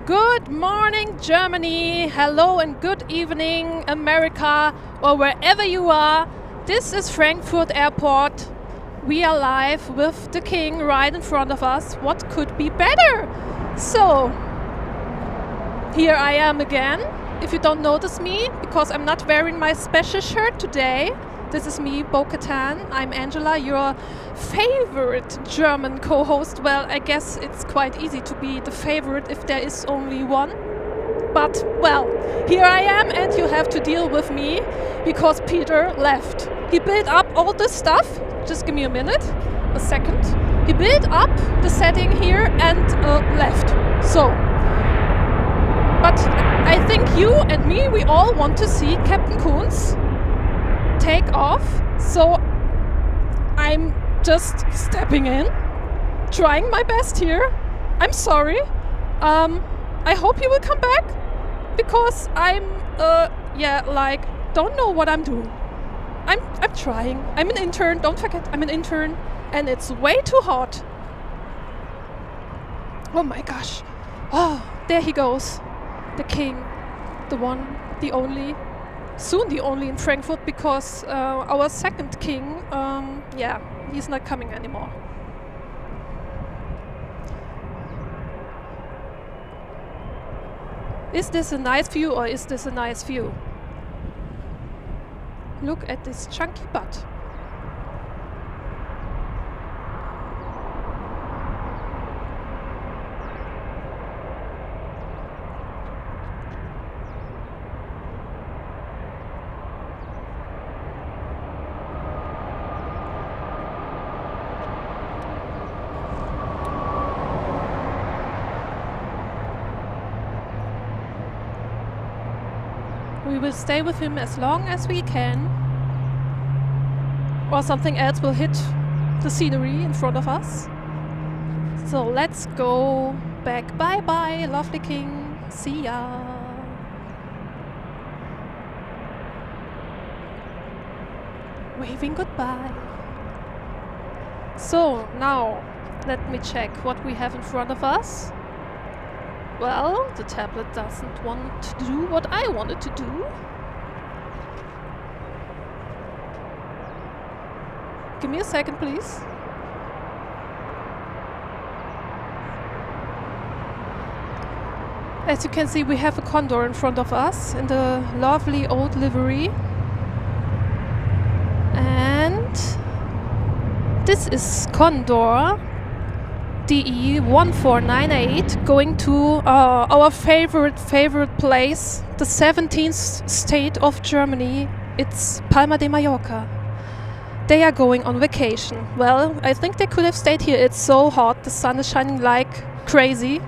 Good morning, Germany. Hello and good evening, America, or wherever you are. This is Frankfurt Airport. We are live with the King right in front of us. What could be better? So, here I am again. If you don't notice me, because I'm not wearing my special shirt today. This is me, Bo-Katan. I'm Angela, your favorite German co-host. Well, I guess it's quite easy to be the favorite if there is only one. But, well, here I am and you have to deal with me because Peter left. He built up all this stuff. Just give me a second. He built up the setting here and left. So, but I think you and me, we all want to see Captain Kunz take off, so I'm just stepping in, trying my best here. I'm sorry. I hope you will come back because I'm don't know what I'm doing. I'm trying. I'm an intern. Don't forget, I'm an intern, and it's way too hot. Oh my gosh! Oh, there he goes, the king, the one, the only. Soon the only in Frankfurt because our second king, he's not coming anymore. Is this a nice view or is this a nice view? Look at this chunky butt. We will stay with him as long as we can, or something else will hit the scenery in front of us. So let's go back. Bye bye, lovely king. See ya. Waving goodbye. So now let me check what we have in front of us. Well, the tablet doesn't want to do what I wanted to do. Give me a second, please. As you can see, we have a condor in front of us in the lovely old livery. And this is Condor DE 1498 going to our favorite place, the 17th state of Germany. It's Palma de Mallorca. They are going on vacation. Well, I think they could have stayed here. It's so hot. The sun is shining like crazy.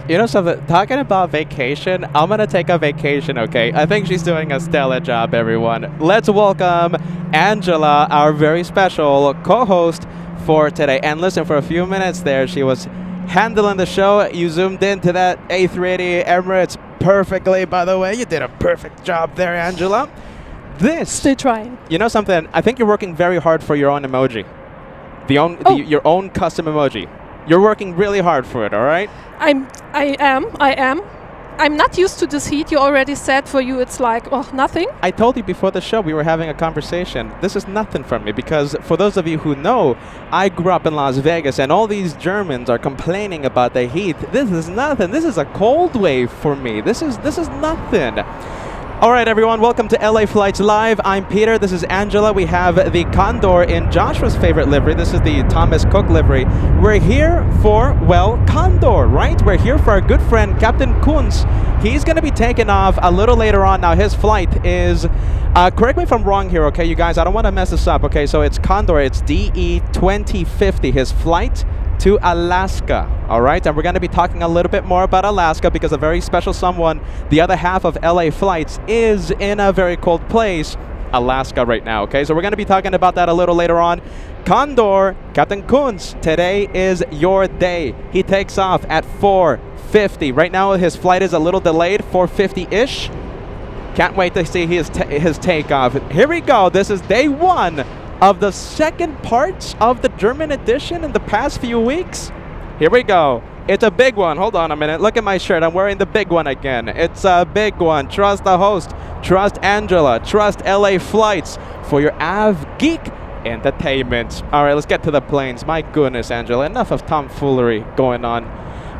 You know something, talking about vacation, I'm gonna take a vacation, okay? I think she's doing a stellar job, everyone. Let's welcome Angela, our very special co-host for today. And listen, for a few minutes there, she was handling the show. You zoomed into that A380 Emirates perfectly, by the way. You did a perfect job there, Angela. Still trying. You know something? I think you're working very hard for your own emoji. Your own custom emoji. You're working really hard for it, all right? I am. I'm not used to this heat. You already said for you it's like, nothing. I told you before the show we were having a conversation. This is nothing for me because for those of you who know, I grew up in Las Vegas and all these Germans are complaining about the heat. This is nothing. This is a cold wave for me. This is nothing. All right, everyone, welcome to LA Flights Live. I'm Peter, this is Angela. We have the Condor in Joshua's favorite livery. This is the Thomas Cook livery. We're here for, well, Condor, right? We're here for our good friend, Captain Kunz. He's going to be taking off a little later on. Now, his flight is, correct me if I'm wrong here, okay, you guys? I don't want to mess this up, okay? So it's Condor, it's DE 2050, his flight to Alaska, all right? And we're going to be talking a little bit more about Alaska because a very special someone, the other half of LA Flights, is in a very cold place, Alaska right now, okay? So we're going to be talking about that a little later on. Condor, Captain Kunz, today is your day. He takes off at 4:50. Right now his flight is a little delayed, 4:50-ish. Can't wait to see his takeoff. Here we go. This is day one of the second parts of the German edition in the past few weeks. Here we go. It's a big one. Hold on a minute. Look at my shirt. I'm wearing the big one again. It's a big one. Trust the host. Trust Angela. Trust LA Flights for your Av Geek entertainment. All right, let's get to the planes. My goodness, Angela. Enough of tomfoolery going on.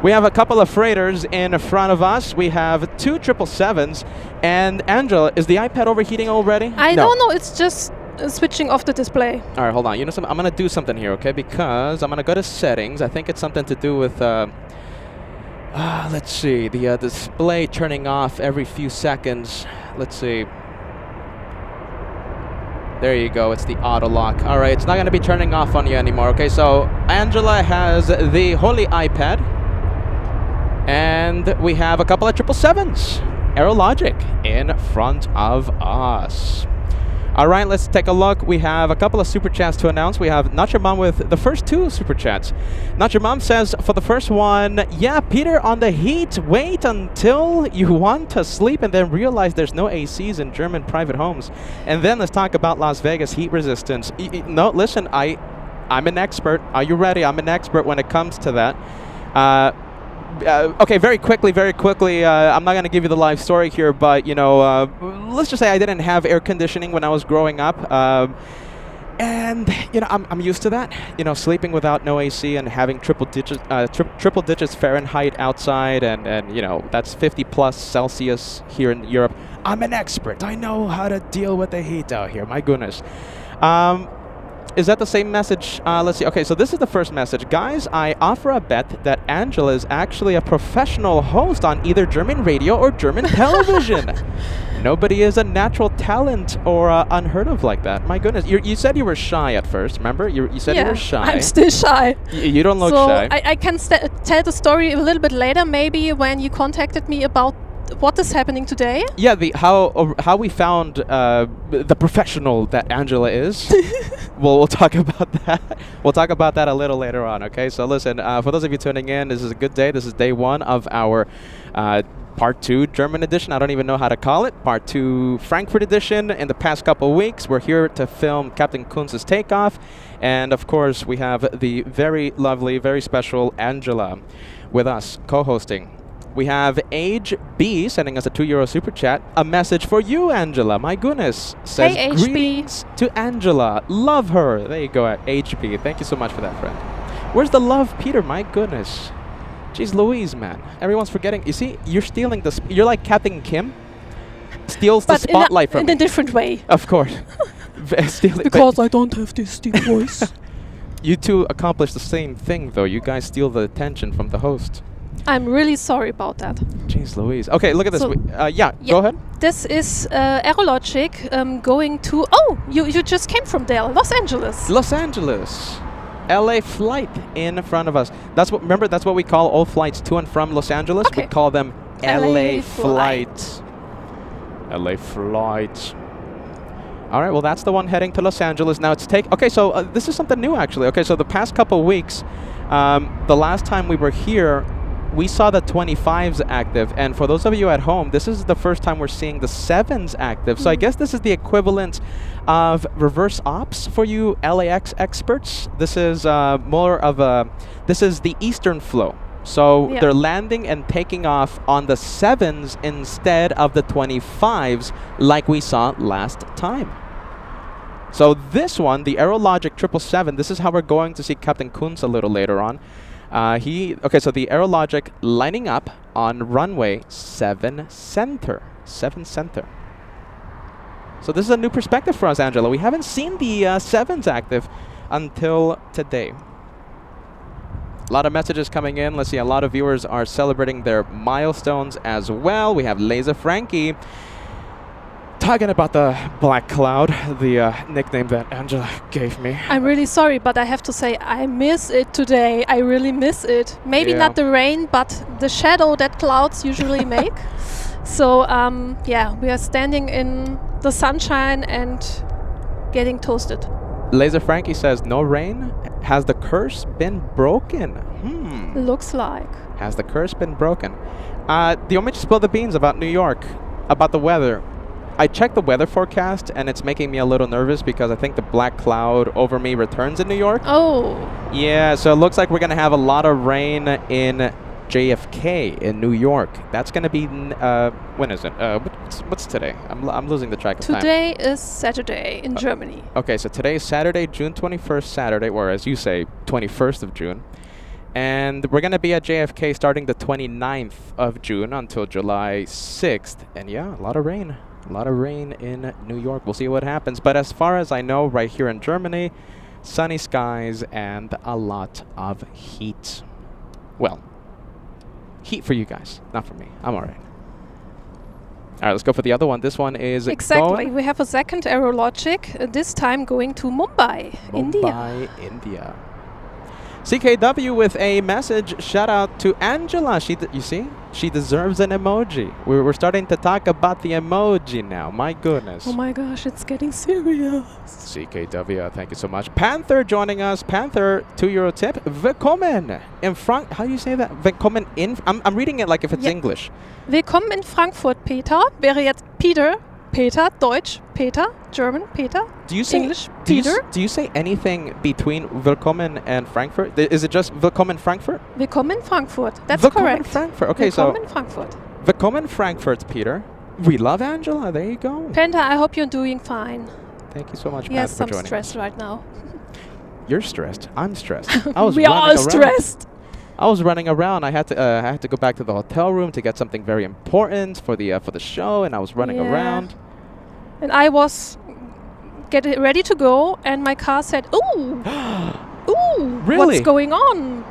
We have a couple of freighters in front of us. We have 2 777s. And Angela, is the iPad overheating already? I don't know. It's just switching off the display. All right, hold on. You know something? I'm going to do something here, okay? Because I'm going to go to settings. I think it's something to do with, let's see, the display turning off every few seconds. Let's see. There you go. It's the auto lock. All right, it's not going to be turning off on you anymore, okay? So Angela has the holy iPad. And we have a couple of 777s. Aerologic in front of us. All right, let's take a look. We have a couple of super chats to announce. We have Not Your Mom with the first 2 super chats. Not Your Mom says, for the first one, yeah, Peter, on the heat, wait until you want to sleep and then realize there's no ACs in German private homes. And then let's talk about Las Vegas heat resistance. No, listen, I'm an expert. Are you ready? I'm an expert when it comes to that. Okay, very quickly, I'm not going to give you the live story here, but, you know, let's just say I didn't have air conditioning when I was growing up. And, you know, I'm used to that, you know, sleeping without no AC and having triple digits Fahrenheit outside, and you know, that's 50 plus Celsius here in Europe. I'm an expert. I know how to deal with the heat out here. My goodness. Is that the same message? Let's see. Okay, so this is the first message. Guys, I offer a bet that Angela is actually a professional host on either German radio or German television. Nobody is a natural talent or unheard of like that. My goodness. You said you were shy at first, remember? You said you were shy. I'm still shy. You don't look so shy. I can tell the story a little bit later, maybe when you contacted me about what is happening today. Yeah, how we found the professional that Angela is. We'll talk about that. We'll talk about that a little later on, okay? So listen, for those of you tuning in, this is a good day. This is day 1 of our Part 2 German edition. I don't even know how to call it. Part 2 Frankfurt edition. In the past couple of weeks, we're here to film Captain Kunz's takeoff. And of course, we have the very lovely, very special Angela with us co-hosting. We have Age B sending us a €2 super chat. A message for you, Angela. My goodness. Says, hey, greetings to Angela. Love her. There you go, Age B. Thank you so much for that, friend. Where's the love, Peter? My goodness. Jeez Louise, man. Everyone's forgetting. You see, you're stealing the... You're like Captain Kim. Steals the spotlight from me. In a different way. Of course. Because I don't have this deep voice. You two accomplish the same thing, though. You guys steal the attention from the host. I'm really sorry about that. Jeez Louise. Okay, look at this. So Yeah, go ahead. This is Aerologic going to... Oh, you just came from there. Los Angeles. Los Angeles. LA flight in front of us. Remember, that's what we call all flights to and from Los Angeles. Okay. We call them LA flight. LA flight. All right, well, that's the one heading to Los Angeles. Now it's Okay, so this is something new, actually. Okay, so the past couple weeks, the last time we were here, we saw the 25s active, and for those of you at home, this is the first time we're seeing the 7s active. So I guess this is the equivalent of reverse ops for you LAX experts. This is more of this is the Eastern flow. So they're landing and taking off on the 7s instead of the 25s like we saw last time. So this one, the Aerologic 777, this is how we're going to see Captain Kunz a little later on. Okay, so the Aerologic lining up on runway 7 center. 7 center. So this is a new perspective for us, Angela. We haven't seen the 7s active until today. A lot of messages coming in. Let's see, a lot of viewers are celebrating their milestones as well. We have Laser Frankie talking about the black cloud, the nickname that Angela gave me. I'm really sorry, but I have to say I miss it today. I really miss it. Maybe not the rain, but the shadow that clouds usually make. So yeah, we are standing in the sunshine and getting toasted. Laser Frankie says, no rain? Has the curse been broken? Looks like. Has the curse been broken? Do you want me to spill the beans about New York? About the weather? I checked the weather forecast, and it's making me a little nervous because I think the black cloud over me returns in New York. Oh. Yeah, so it looks like we're going to have a lot of rain in JFK in New York. That's going to be, when is it? What's today? I'm losing the track of time. Today is Saturday in Germany. Okay, so today is Saturday, June 21st, Saturday, or as you say, 21st of June. And we're going to be at JFK starting the 29th of June until July 6th. And yeah, a lot of rain. A lot of rain in New York. We'll see what happens. But as far as I know, right here in Germany, sunny skies and a lot of heat. Well, heat for you guys, not for me. I'm all right. All right, let's go for the other one. This one is Exactly. We have a second Aerologic, this time going to Mumbai, India. Mumbai, India. CKW with a message. Shout out to Angela. You see? She deserves an emoji. We're starting to talk about the emoji now. My goodness. Oh my gosh, it's getting serious. CKW, thank you so much. Panther joining us. Panther, €2 tip. Willkommen in Frank. How do you say that? Willkommen in. I'm reading it like if it's English. Willkommen in Frankfurt, Peter. Wäre jetzt Peter. Peter, Deutsch, Peter, German, Peter, do you say English, Peter. Do you say anything between Willkommen and Frankfurt? Is it just Willkommen Frankfurt? Willkommen Frankfurt. That's Willkommen correct. Frankfurt. Okay, Willkommen Frankfurt. Willkommen Frankfurt, Peter. We love Angela. There you go. Penta, I hope you're doing fine. Thank you so much, Yes, Pat, for joining I'm stressed us. right now. You're stressed. I'm stressed. I was We are all running around. stressed. I was running around. I had to go back to the hotel room to get something very important for the show, and I was running around. And I was getting ready to go, and my car said, "Ooh, ooh, Really? what's going on?"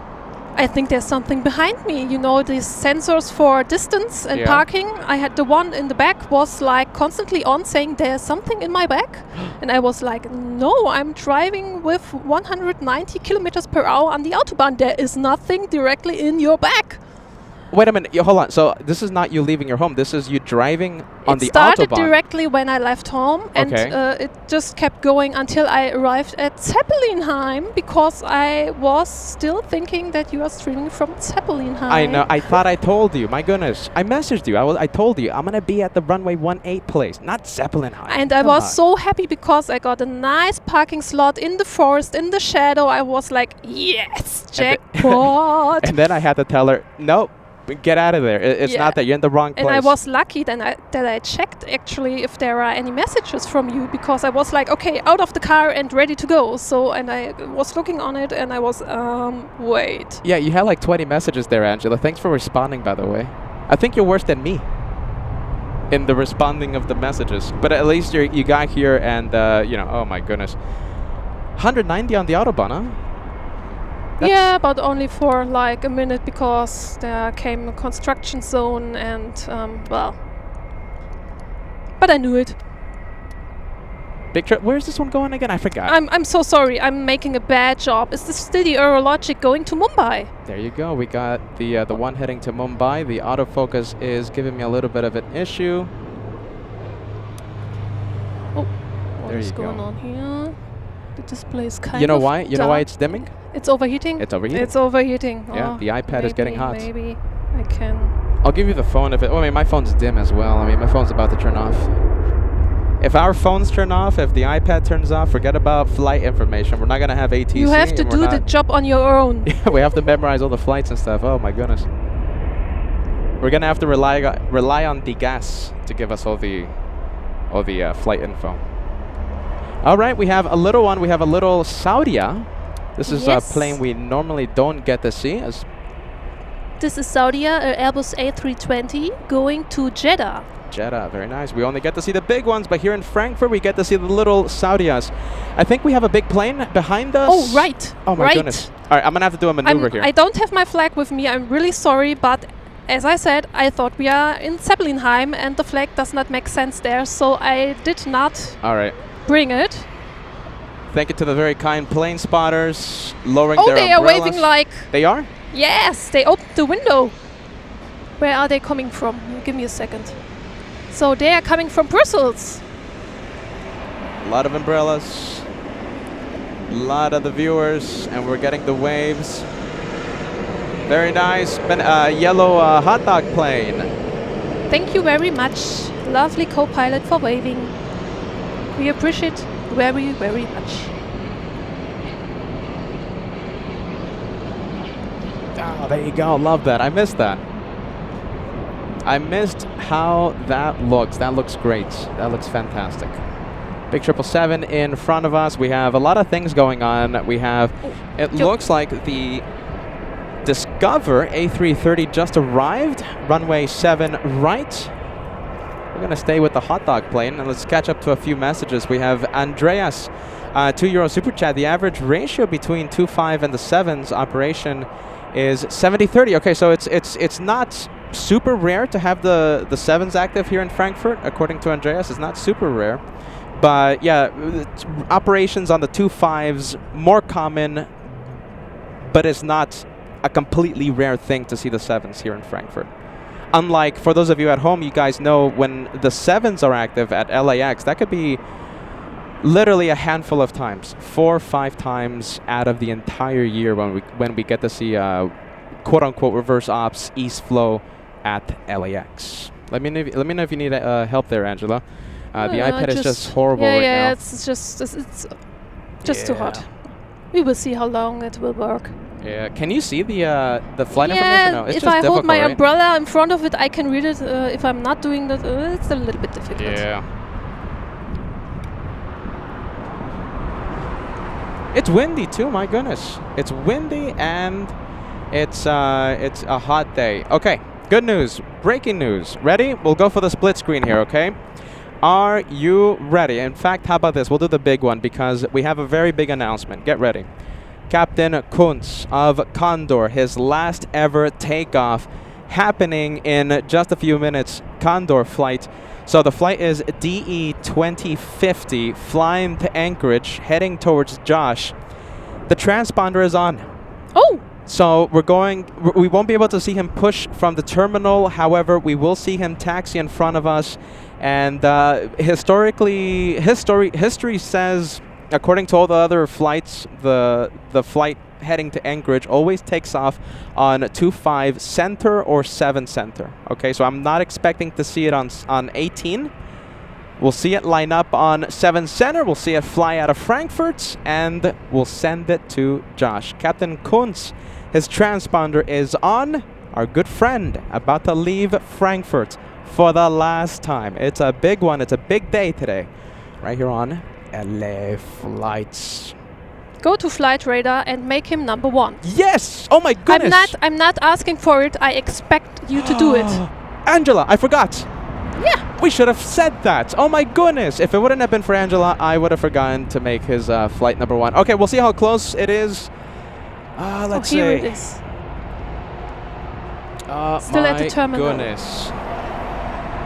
I think there's something behind me. You know, these sensors for distance and parking. I had the one in the back was like constantly on, saying there's something in my back, and I was like, "No, I'm driving with 190 kilometers per hour on the autobahn. There is nothing directly in your back." Wait a minute. Hold on. So this is not you leaving your home. This is you driving on the autobahn. It started directly when I left home, and it just kept going until I arrived at Zeppelinheim, because I was still thinking that you are streaming from Zeppelinheim. I know. I thought I told you. My goodness. I messaged you. I told you I'm gonna be at the runway 18 place, not Zeppelinheim. And I was so happy because I got a nice parking slot in the forest, in the shadow. I was like, yes, jackpot. And then I had to tell her, nope. Get out of there. It's not that. You're in the wrong place. And I was lucky that I checked actually if there are any messages from you, because I was like, okay, out of the car and ready to go. So, and I was looking on it, and I was, wait. Yeah, you had like 20 messages there, Angela. Thanks for responding, by the way. I think you're worse than me in the responding of the messages. But at least you got here, and, oh my goodness. 190 on the Autobahn, huh? Yeah, but only for like a minute, because there came a construction zone, and well, but I knew it. Big trip. Where's this one going again? I forgot. I'm so sorry. I'm making a bad job. Is this still the Aerologic going to Mumbai? There you go. We got the one heading to Mumbai. The autofocus is giving me a little bit of an issue. Oh, what is going on here? The display is kind of. You know why? You know why dark. it's dimming? It's overheating? It's overheating. It's overheating. Yeah, oh, the iPad is getting hot. Maybe I can. I'll give you the phone if it. I mean, my phone's dim as well. I mean, my phone's about to turn off. If our phones turn off, if the iPad turns off, forget about flight information. We're not going to have ATC. You have to do the job on your own. Yeah, we have to memorize all the flights and stuff. Oh, my goodness. We're going to have to rely on the gas to give us all the flight info. All right, we have a little one. We have a little Saudia. This is a plane we normally don't get to see. This is Saudia, Airbus A320, going to Jeddah. Jeddah, very nice. We only get to see the big ones, but here in Frankfurt, we get to see the little Saudias. I think we have a big plane behind us. Oh, right. Oh, my goodness. All right, I'm going to have to do a maneuver here. I don't have my flag with me. I'm really sorry, but as I said, I thought we are in Zeppelinheim, and the flag does not make sense there, so I did not bring it. Thank you to the very kind plane spotters lowering their umbrellas. Oh, they are waving like... They are? Yes, they opened the window. Where are they coming from? Give me a second. So they are coming from Brussels. A lot of umbrellas. A lot of the viewers, and we're getting the waves. Very nice. Yellow hot dog plane. Thank you very much. lovely co-pilot for waving. We appreciate very, very much. Oh, there you go. Love that. I missed that. I missed how that looks. That looks great. That looks fantastic. Big 777 in front of us. We have a lot of things going on. We have, it looks like the Discover A330 just arrived. Runway 7 right. We're going to stay with the hot dog plane, and let's catch up to a few messages. We have Andreas, €2 super chat. The average ratio between 2.5 and the 7's operation is 70-30. Okay, so it's not super rare to have the 7's active here in Frankfurt, according to Andreas. It's not super rare. But yeah, operations on the 2.5's more common, but it's not a completely rare thing to see the 7's here in Frankfurt. Unlike, for those of you at home, you guys know when the 7's are active at LAX, that could be literally a handful of times, 4 or 5 times out of the entire year when we get to see quote-unquote reverse ops East Flow at LAX. Let me know if you need help there, Angela. The iPad is just horrible right now. Yeah, it's just too hot. We will see how long it will work. Yeah, can you see the flight information? No, it's if just I hold my right? umbrella in front of it, I can read it. If I'm not doing that, it's a little bit difficult. Yeah. It's windy too, my goodness. It's windy and it's a hot day. Okay, good news, breaking news. Ready? We'll go for the split screen here, okay? Are you ready? In fact, how about this? We'll do the big one because we have a very big announcement. Get ready. Captain Kunz of Condor, his last ever takeoff happening in just a few minutes. Condor flight. So the flight is DE 2050, flying to Anchorage, heading towards Josh. The transponder is on. Oh! So we won't be able to see him push from the terminal. However, we will see him taxi in front of us. And history says, according to all the other flights, the flight heading to Anchorage always takes off on 2.5 center or 7 center. Okay, so I'm not expecting to see it on 18. We'll see it line up on 7 center. We'll see it fly out of Frankfurt, and we'll send it to Josh. Captain Kunz, his transponder is on. Our good friend about to leave Frankfurt for the last time. It's a big one. It's a big day today, right here on LA Flights. Go to Flight Radar and make him number 1. Yes! Oh my goodness! I'm not asking for it. I expect you to do it. Angela, I forgot. Yeah. We should have said that. Oh my goodness! If it wouldn't have been for Angela, I would have forgotten to make his flight number 1. Okay, we'll see how close it is. Let's see. Here it is. Still at the terminal. Goodness.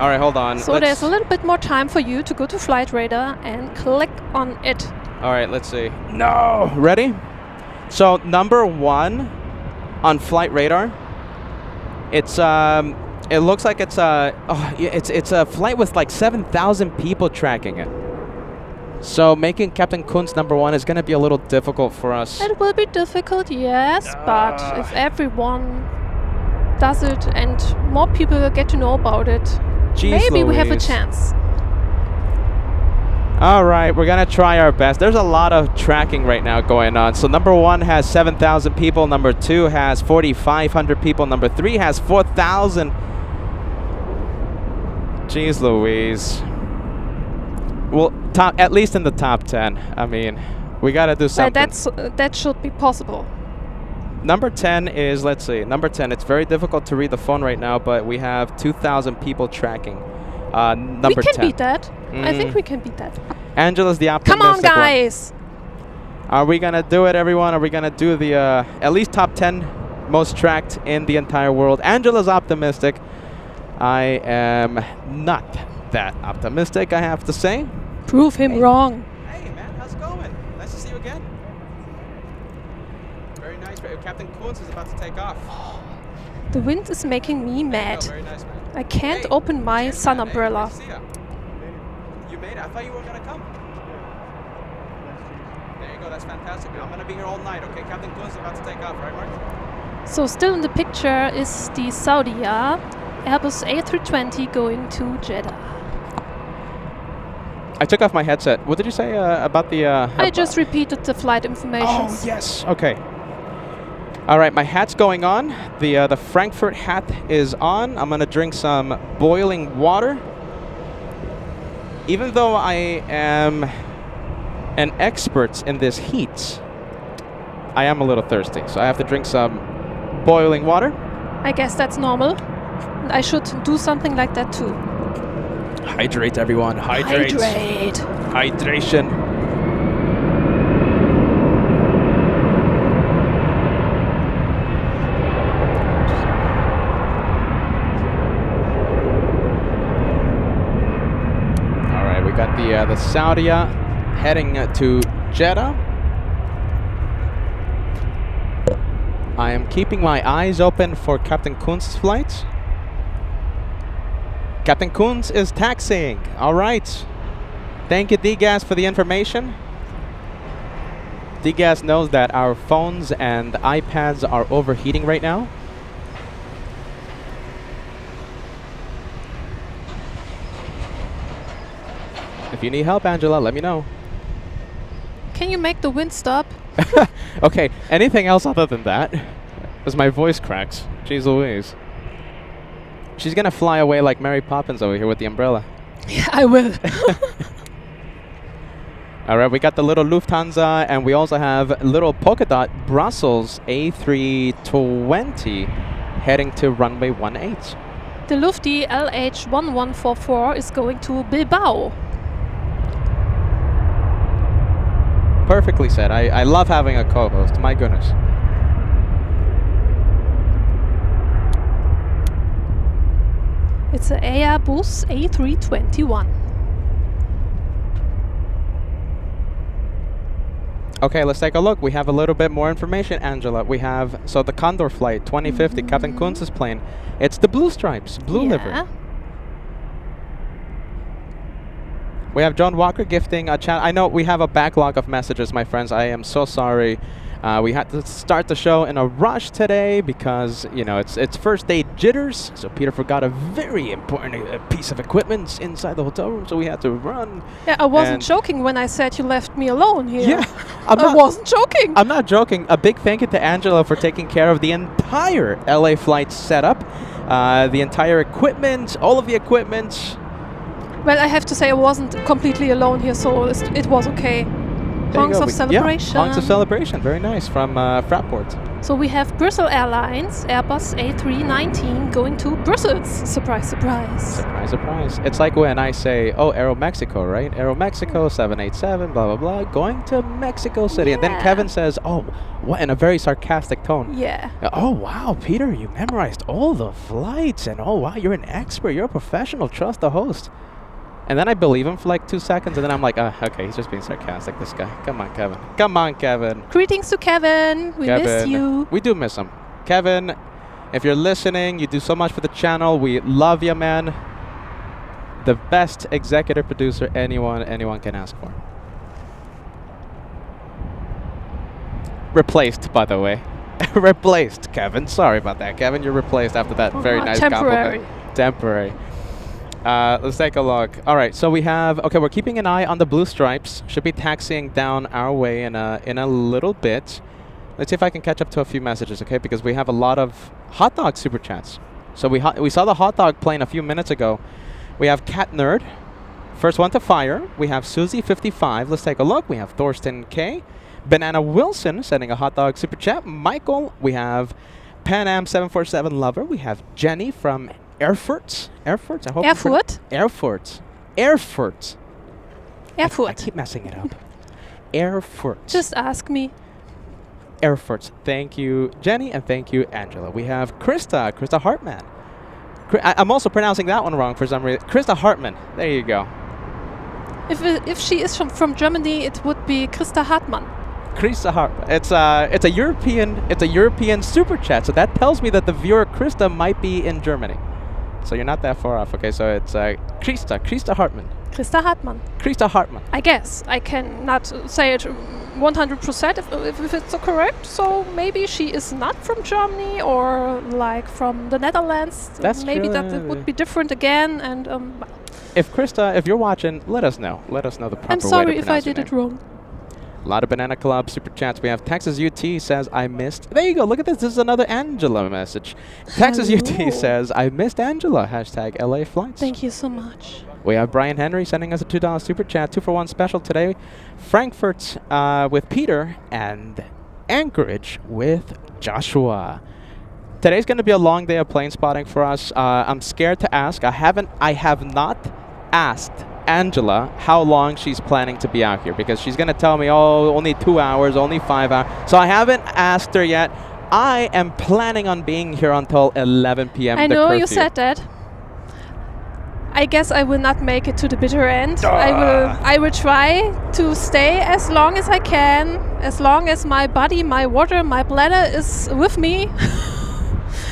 All right, hold on. So there's a little bit more time for you to go to Flight Radar and click on it. All right, let's see. No! Ready? So number 1 on Flight Radar, it's it looks like it's a flight with like 7,000 people tracking it. So making Captain Kunz number 1 is going to be a little difficult for us. It will be difficult, yes, but if everyone does it and more people get to know about it, Jeez maybe Louise. we have a chance. All right, we're going to try our best. There's a lot of tracking right now going on. So number 1 has 7,000 people. Number 2 has 4,500 people. Number 3 has 4,000. Jeez Louise. Well, at least in the top 10. I mean, we got to do something. That should be possible. Number 10 is, let's see, number 10. It's very difficult to read the phone right now, but we have 2,000 people tracking. Number 10. We can beat that. I think we can beat that. Angela's the optimistic Come on, guys. one. Are we going to do it, everyone? Are we going to do the at least top 10 most tracked in the entire world? Angela's optimistic. I am not that optimistic, I have to say. Prove him wrong. Hey, man, how's it going? Nice to see you again. Very nice. Captain Kunz is about to take off. The wind is making me mad. Very nice, man. I can't open my sun umbrella. Nice to see ya. You made it? I thought you weren't going to come. There you go. That's fantastic. I'm going to be here all night, okay? Captain Kunz is about to take off, right, Mark? So still in the picture is the Saudia Airbus A320 going to Jeddah. I took off my headset. What did you say about the... I just repeated the flight information. Oh, yes. Okay. All right, my hat's going on. The Frankfurt hat is on. I'm going to drink some boiling water. Even though I am an expert in this heat, I am a little thirsty, so I have to drink some boiling water. I guess that's normal. I should do something like that too. Hydrate, everyone. Hydrate. Hydrate. Hydration. All right, we got the Saudia heading to Jeddah. I am keeping my eyes open for Captain Kunz's flight. Captain Kunz is taxiing. All right. Thank you, DGAS, for the information. DGAS knows that our phones and iPads are overheating right now. If you need help, Angela, let me know. Can you make the wind stop? Okay, anything else other than that? As my voice cracks. Jeez Louise. She's gonna fly away like Mary Poppins over here with the umbrella. Yeah, I will. All right, we got the little Lufthansa, and we also have little polka dot Brussels A320 heading to runway 18. The Lufti LH1144 is going to Bilbao. Perfectly said. I love having a co-host. My goodness. It's an Airbus A321. Okay, let's take a look. We have a little bit more information, Angela. We have, so the Condor flight, 2050, Captain Kunz's plane. It's the blue stripes, blue livery. We have John Walker gifting a chat. I know we have a backlog of messages, my friends. I am so sorry. We had to start the show in a rush today because, you know, it's first day jitters. So Peter forgot a very important piece of equipment inside the hotel room, so we had to run. Yeah, I wasn't joking when I said you left me alone here. Yeah, I wasn't joking. I'm not joking. A big thank you to Angela for taking care of the entire LA flight setup, the entire equipment, all of the equipment. Well, I have to say I wasn't completely alone here, so it was okay. Honks of celebration. Yeah, honks of celebration. Very nice from Frankfurt. So we have Brussels Airlines, Airbus A319 going to Brussels. Surprise, surprise. Surprise, surprise. It's like when I say, oh, Aero Mexico, right? Aero Mexico, 787, blah, blah, blah, going to Mexico City. Yeah. And then Kevin says, oh, what, in a very sarcastic tone. Yeah. Oh, wow, Peter, you memorized all the flights. And oh, wow, you're an expert. You're a professional. Trust the host. And then I believe him for like 2 seconds, and then I'm like, okay, he's just being sarcastic, this guy. Come on, Kevin. Come on, Kevin. Greetings to Kevin. We miss you. We do miss him. Kevin, if you're listening, you do so much for the channel. We love you, man. The best executive producer anyone can ask for. Replaced, by the way. Replaced, Kevin. Sorry about that, Kevin. You're replaced after that very nice compliment. Temporary. Let's take a look. All right, so we have, okay, we're keeping an eye on the blue stripes. Should be taxiing down our way in a little bit. Let's see if I can catch up to a few messages, okay? Because we have a lot of hot dog super chats. So we saw the hot dog plane a few minutes ago. We have Cat Nerd, first one to fire. We have Susie55. Let's take a look. We have Thorsten K. Banana Wilson sending a hot dog super chat. Michael. We have Pan Am 747 Lover. We have Jenny from Erfurt. I hope Erfurt. Erfurt. I keep messing it up. Erfurt. Just ask me. Erfurt. Thank you, Jenny, and thank you, Angela. We have Krista Hartman. I'm also pronouncing that one wrong for some reason. Krista Hartman. There you go. If she is from Germany, it would be Krista Hartmann. Krista Hartman. It's a European super chat, so that tells me that the viewer Krista might be in Germany. So you're not that far off. Okay, so it's Krista Hartman. Krista Hartmann. Krista Hartman. I guess I cannot say it 100% if it's correct. So maybe she is not from Germany or like from the Netherlands. That's maybe true. that it would be different again. And If Krista, if you're watching, let us know. Let us know the proper I'm way to sorry if I pronounce your did it name. wrong. A lot of Banana Club super chats. We have Texas UT says, I missed. There you go. Look at this. This is another Angela message. Texas UT Hello. says, I missed Angela. Hashtag LA flights. Thank you so much. We have Brian Henry sending us a $2 super chat. 2-for-1 special today. Frankfurt with Peter and Anchorage with Joshua. Today's going to be a long day of plane spotting for us. I'm scared to ask. I have not asked Angela how long she's planning to be out here, because she's going to tell me, oh, only 2 hours, only 5 hours. So I haven't asked her yet. I am planning on being here until 11 p.m. I the know you curfew. said that. I guess I will not make it to the bitter end. I will try to stay as long as I can, as long as my body, my water, my bladder is with me.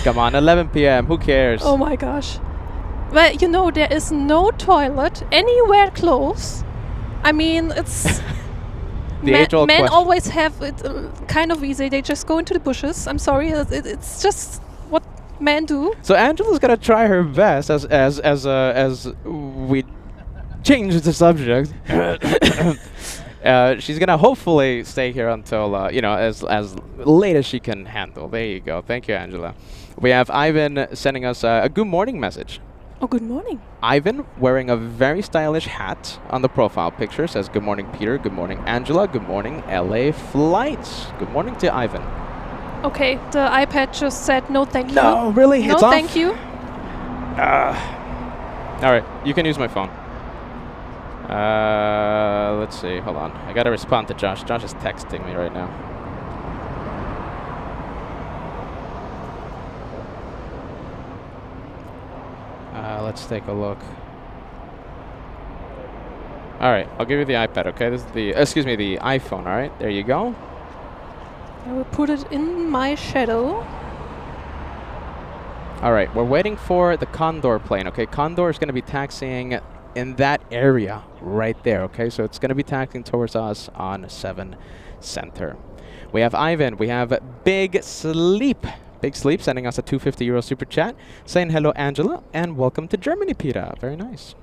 Come on, 11 p.m. Who cares? Oh my gosh. Well, you know, there is no toilet anywhere close. I mean, it's... The age-old men question. always have it kind of easy. They just go into the bushes. I'm sorry. It's just what men do. So Angela's gonna try her best as we change the subject. She's gonna hopefully stay here until as late as she can handle. There you go. Thank you, Angela. We have Ivan sending us a good morning message. Oh, good morning. Ivan, wearing a very stylish hat on the profile picture, says, good morning, Peter. Good morning, Angela. Good morning, LA flights. Good morning to Ivan. Okay, the iPad just said no thank you. No, really? No It's off? thank you. All right, you can use my phone. Let's see. Hold on. I got to respond to Josh. Josh is texting me right now. Let's take a look. All right, I'll give you the iPad, okay? This is the, the iPhone, all right? There you go. I will put it in my shadow. All right, we're waiting for the Condor plane, okay? Condor is going to be taxiing in that area right there, okay? So it's going to be taxiing towards us on 7 Center. We have Ivan. We have Big Sleep. Big Sleep sending us a €250 super chat, saying hello, Angela, and welcome to Germany, Peter. Very nice.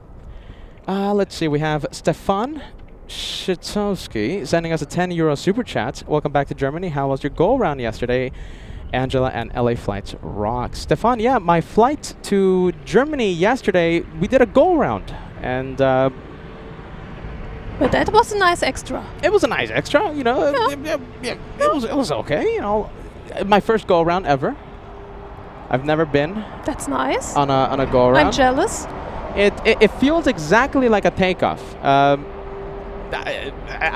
Let's see. We have Stefan Shitowski sending us a €10 super chat. Welcome back to Germany. How was your go-around yesterday? Angela and LA flights rock. Stefan, yeah, my flight to Germany yesterday, we did a go-around. And But that was a nice extra. it was a nice extra, you know. Yeah. It was okay, you know. My first go-around ever. I've never been That's nice. on a go-around. I'm jealous. It feels exactly like a takeoff. I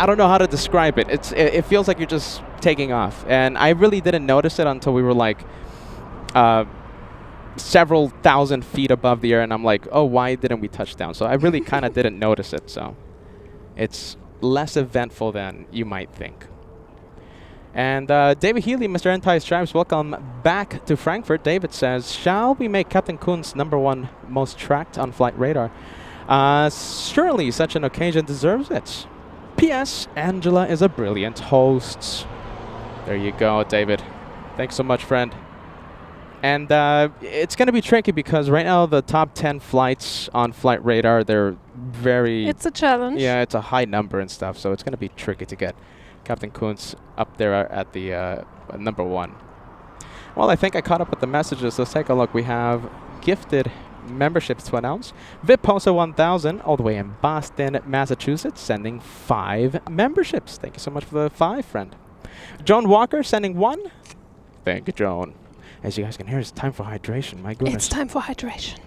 don't know how to describe it. It feels like you're just taking off, and I really didn't notice it until we were like several thousand feet above the air, and I'm like, oh, why didn't we touch down? So I really kind of didn't notice it. So it's less eventful than you might think. And David Healy, Mr. Anti-Stripes, welcome back to Frankfurt. David says, shall we make Captain Kunz #1 most tracked on flight radar? Surely such an occasion deserves it. P.S. Angela is a brilliant host. There you go, David. Thanks so much, friend. And it's going to be tricky because right now the top 10 flights on flight radar, they're very... It's a challenge. Yeah, it's a high number and stuff, so it's going to be tricky to get Captain Kunz up there at the #1. Well, I think I caught up with the messages. Let's take a look. We have gifted memberships to announce. Viposa 1000, all the way in Boston, Massachusetts, sending 5 memberships. Thank you so much for the 5, friend. Joan Walker sending 1. Thank you, Joan. As you guys can hear, it's time for hydration. My goodness. It's time for hydration.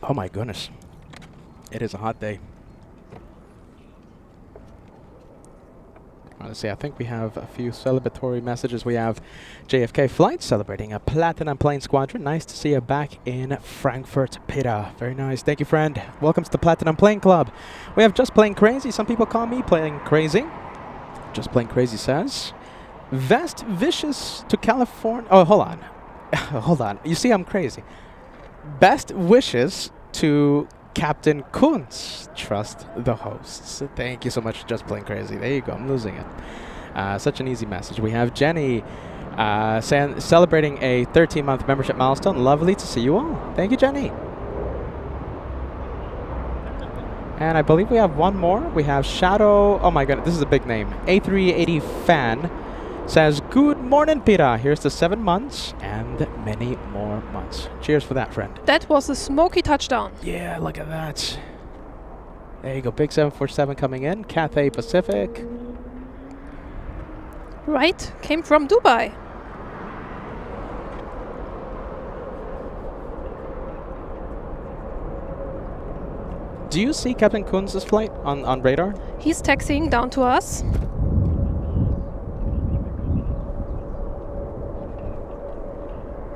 Oh my goodness. It is a hot day. Let's see, I think we have a few celebratory messages. We have JFK Flight celebrating a Platinum Plane Squadron. Nice to see you back in Frankfurt, Peter. Very nice. Thank you, friend. Welcome to the Platinum Plane Club. We have Just Plain Crazy. Some people call me Plain Crazy. Just Plain Crazy says, Best wishes to California. Oh, hold on. Hold on. You see, I'm crazy. Best wishes to Captain Kunz. Trust the hosts. Thank you so much for Just Plain Crazy. There you go. I'm losing it. Such an easy message. We have Jenny celebrating a 13-month membership milestone. Lovely to see you all. Thank you, Jenny. And I believe we have one more. We have Shadow. Oh my goodness, this is a big name. A380 fan says, good morning, Peter. Here's to 7 months and many more months. Cheers for that, friend. That was a smoky touchdown. Yeah, look at that. There you go. Big 747 coming in. Cathay Pacific. Right, came from Dubai. Do you see Captain Kunz's flight on radar? He's taxiing down to us.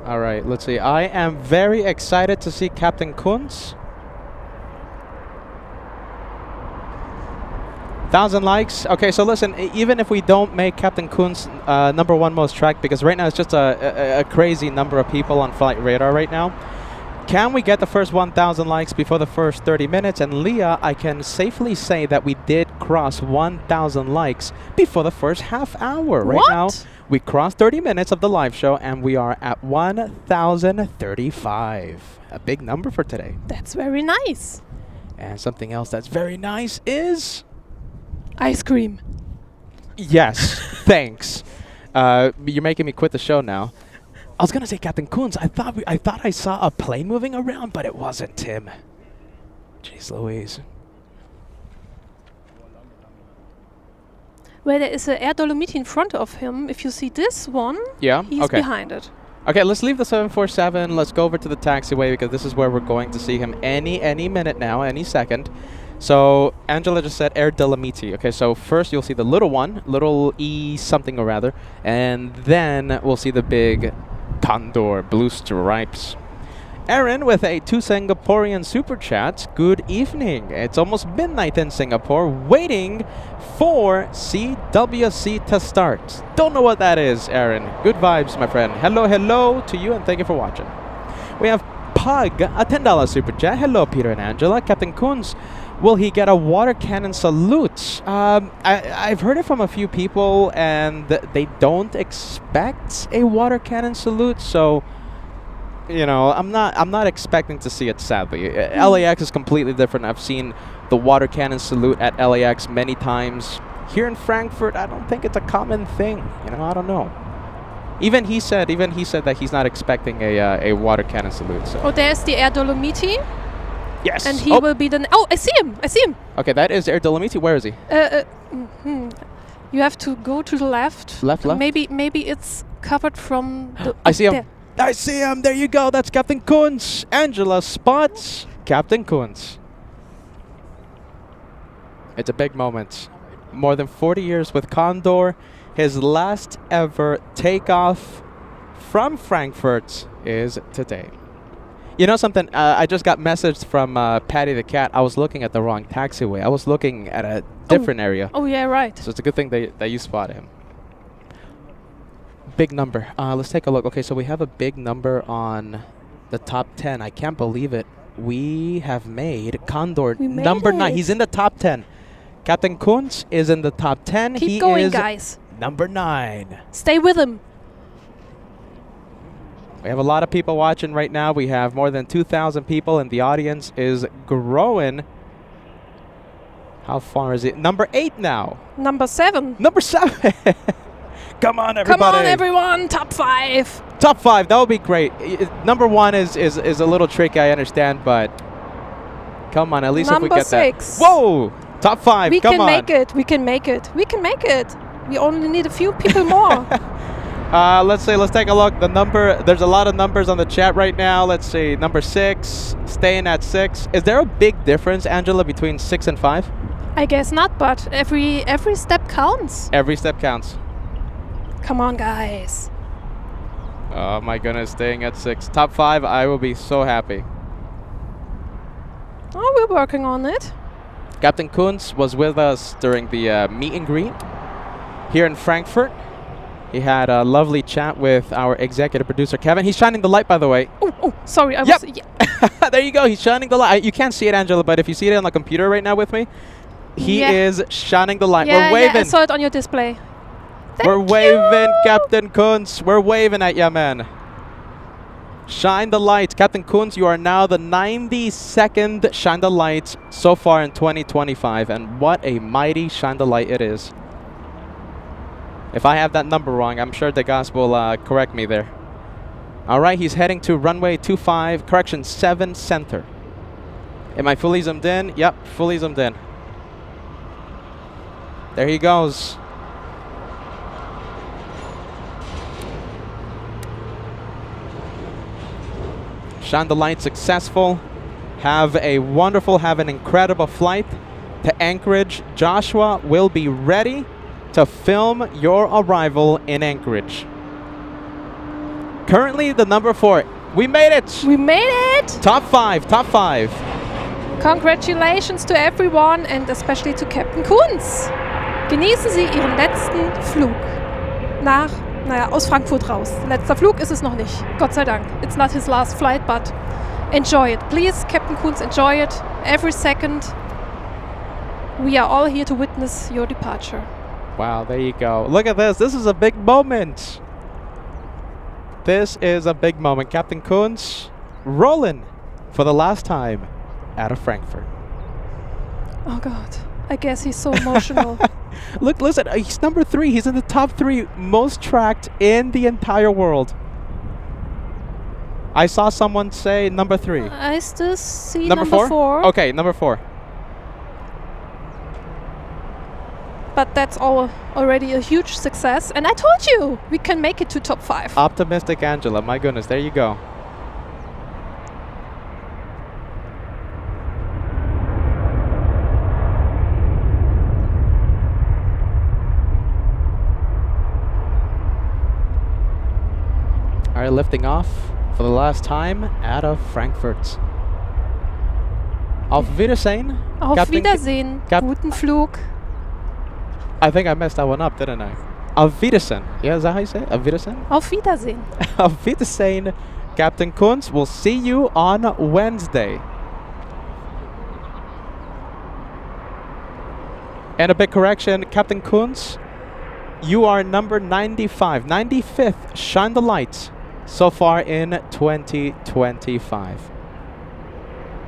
All right, let's see. I am very excited to see Captain Kunz. 1,000 likes. Okay, so listen, even if we don't make Captain Kunz #1 most tracked, because right now it's just a crazy number of people on flight radar right now, can we get the first 1,000 likes before the first 30 minutes? And Leah, I can safely say that we did cross 1,000 likes before the first half hour. Right What? now, we crossed 30 minutes of the live show, and we are at 1,035. A big number for today. That's very nice. And something else that's very nice is... Ice cream. Yes, thanks. You're making me quit the show now. I was gonna say Captain Kunz. I thought I saw a plane moving around, but it wasn't Tim. Jeez Louise. Well, there is an Air Dolomiti in front of him. If you see this one, Yeah. he's Okay. behind it. Okay. Let's leave the 747. Let's go over to the taxiway because this is where we're going to see him any minute now, any second. So Angela just said Air Dolomiti. Okay, so first you'll see the little one, little E something or rather, and then we'll see the big Condor blue stripes. Aaron with a 2 Singaporean super chats. Good evening. It's almost midnight in Singapore, waiting for CWC to start. Don't know what that is, Aaron. Good vibes, my friend. Hello to you, and thank you for watching. We have Pug, a $10 super chat. Hello, Peter and Angela. Captain Kunz, will he get a water cannon salute? I've heard it from a few people, and they don't expect a water cannon salute. So, you know, I'm not expecting to see it. Sadly, LAX is completely different. I've seen the water cannon salute at LAX many times. Here in Frankfurt, I don't think it's a common thing. You know, I don't know. Even he said that he's not expecting a water cannon salute. So. Oh, there's the Air Dolomiti. Yes. And he will be the... Oh, I see him. Okay, that is Air Dolomiti. Where is he? You have to go to the left. Left? Maybe it's covered from the... I see him. There. I see him. There you go. That's Captain Kunz. Angela spots Captain Kunz. It's a big moment. More than 40 years with Condor. His last ever takeoff from Frankfurt is today. You know something? I just got messaged from Patty the Cat. I was looking at the wrong taxiway. I was looking at a different area. Oh, yeah, right. So it's a good thing that you spotted him. Big number. Let's take a look. Okay, so we have a big number on the top 10. I can't believe it. We have made Condor number 9. He's in the top 10. Captain Kunz is in the top 10. Keep he going, is guys. Number 9. Stay with him. We have a lot of people watching right now. We have more than 2,000 people, and the audience is growing. How far is it? Number 8 now. Number 7. Number 7. Come on, everybody. Come on, everyone. Top 5. Top 5. That would be great. Number 1 is a little tricky, I understand, but come on, at least if we get that. Number 6. Whoa! Top 5. We Come can on. make it. We can make it. We can make it. We only need a few people more. Let's see. Let's take a look. The number. There's a lot of numbers on the chat right now. Let's see. Number 6, staying at 6. Is there a big difference, Angela, between 6 and 5? I guess not, but every step counts. Every step counts. Come on, guys. Oh my goodness, staying at 6. Top 5. I will be so happy. Oh, we're working on it. Captain Kunz was with us during the meet and greet here in Frankfurt. He had a lovely chat with our executive producer, Kevin. He's shining the light, by the way. Oh, sorry. I Yep. was. Yeah. There you go. He's shining the light. You can't see it, Angela, but if you see it on the computer right now with me, he is shining the light. Yeah, We're waving. yeah, I saw it on your display. We're Thank waving, you. Captain Kunz. We're waving at ya, man. Shine the light. Captain Kunz, you are now the 92nd Shine the Light so far in 2025. And what a mighty Shine the Light it is. If I have that number wrong, I'm sure Degas will correct me there. All right, he's heading to runway 25, correction 7 center. Am I fully zoomed in? Yep, fully zoomed in. There he goes. Shine the light successful. Have an incredible flight to Anchorage. Joshua will be ready to film your arrival in Anchorage. Currently the number 4. We made it! We made it! Top 5, top 5. Congratulations to everyone and especially to Captain Kunz. Genießen Sie Ihren letzten Flug aus Frankfurt raus. Letzter Flug ist es noch nicht. Gott sei Dank. It's not his last flight, but enjoy it. Please, Captain Kunz, enjoy it. Every second. We are all here to witness your departure. Wow, there you go. Look at this. This is a big moment. This is a big moment. Captain Kunz rolling for the last time out of Frankfurt. Oh God. I guess he's so emotional. Look, listen, he's number 3. He's in the top 3 most tracked in the entire world. I saw someone say number 3. I still see Number number 4? 4. Okay, number 4. But that's already a huge success. And I told you, we can make it to top 5. Optimistic Angela, my goodness, there you go. All right, lifting off for the last time out of Frankfurt. Auf Wiedersehen. Auf Captain Wiedersehen. Guten Flug. I think I messed that one up, didn't I? Auf Wiedersehen. Yeah, is that how you say it? Auf Wiedersehen? Auf Wiedersehen. Auf Wiedersehen, Captain Kunz. We'll see you on Wednesday. And a big correction, Captain Kunz, you are number 95, 95th Shine the Light so far in 2025.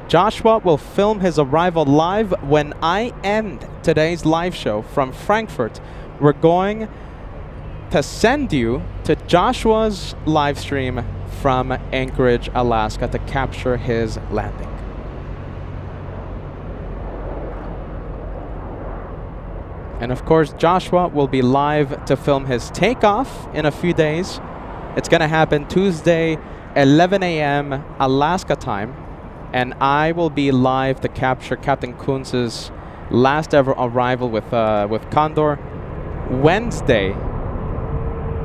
Joshua will film his arrival live when I end today's live show from Frankfurt. We're going to send you to Joshua's live stream from Anchorage, Alaska to capture his landing. And of course, Joshua will be live to film his takeoff in a few days. It's going to happen Tuesday, 11 a.m. Alaska time. And I will be live to capture Captain Kunz's last ever arrival with Condor Wednesday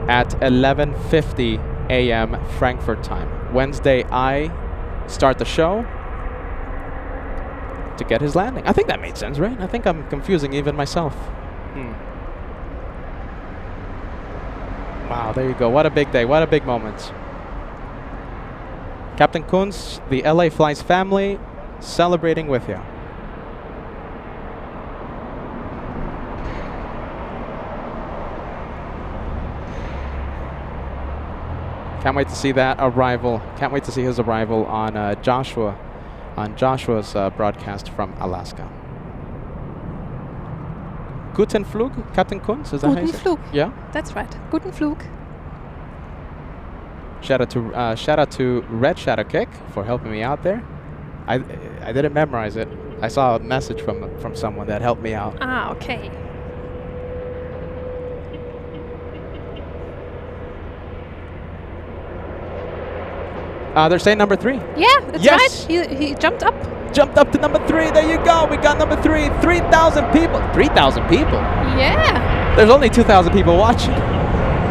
at 11:50 a.m. Frankfurt time. Wednesday, I start the show to get his landing. I think that made sense, right? I think I'm confusing even myself. Wow, there you go. What a big day. What a big moment. Captain Kunz, the LA Flights family, celebrating with you. Can't wait to see that arrival. Can't wait to see his arrival on Joshua's broadcast from Alaska. Guten Flug, Captain Kunz, is that how you Guten say it? Flug. Yeah. That's right. Guten Flug. Shout out to Red Shadow Kick for helping me out there. I didn't memorize it. I saw a message from someone that helped me out. Ah, okay. They're saying number 3. Yeah, it's Yes. right. He jumped up. Jumped up to number 3. There you go. We got number 3. 3,000 people. 3,000 people. Yeah. There's only 2,000 people watching.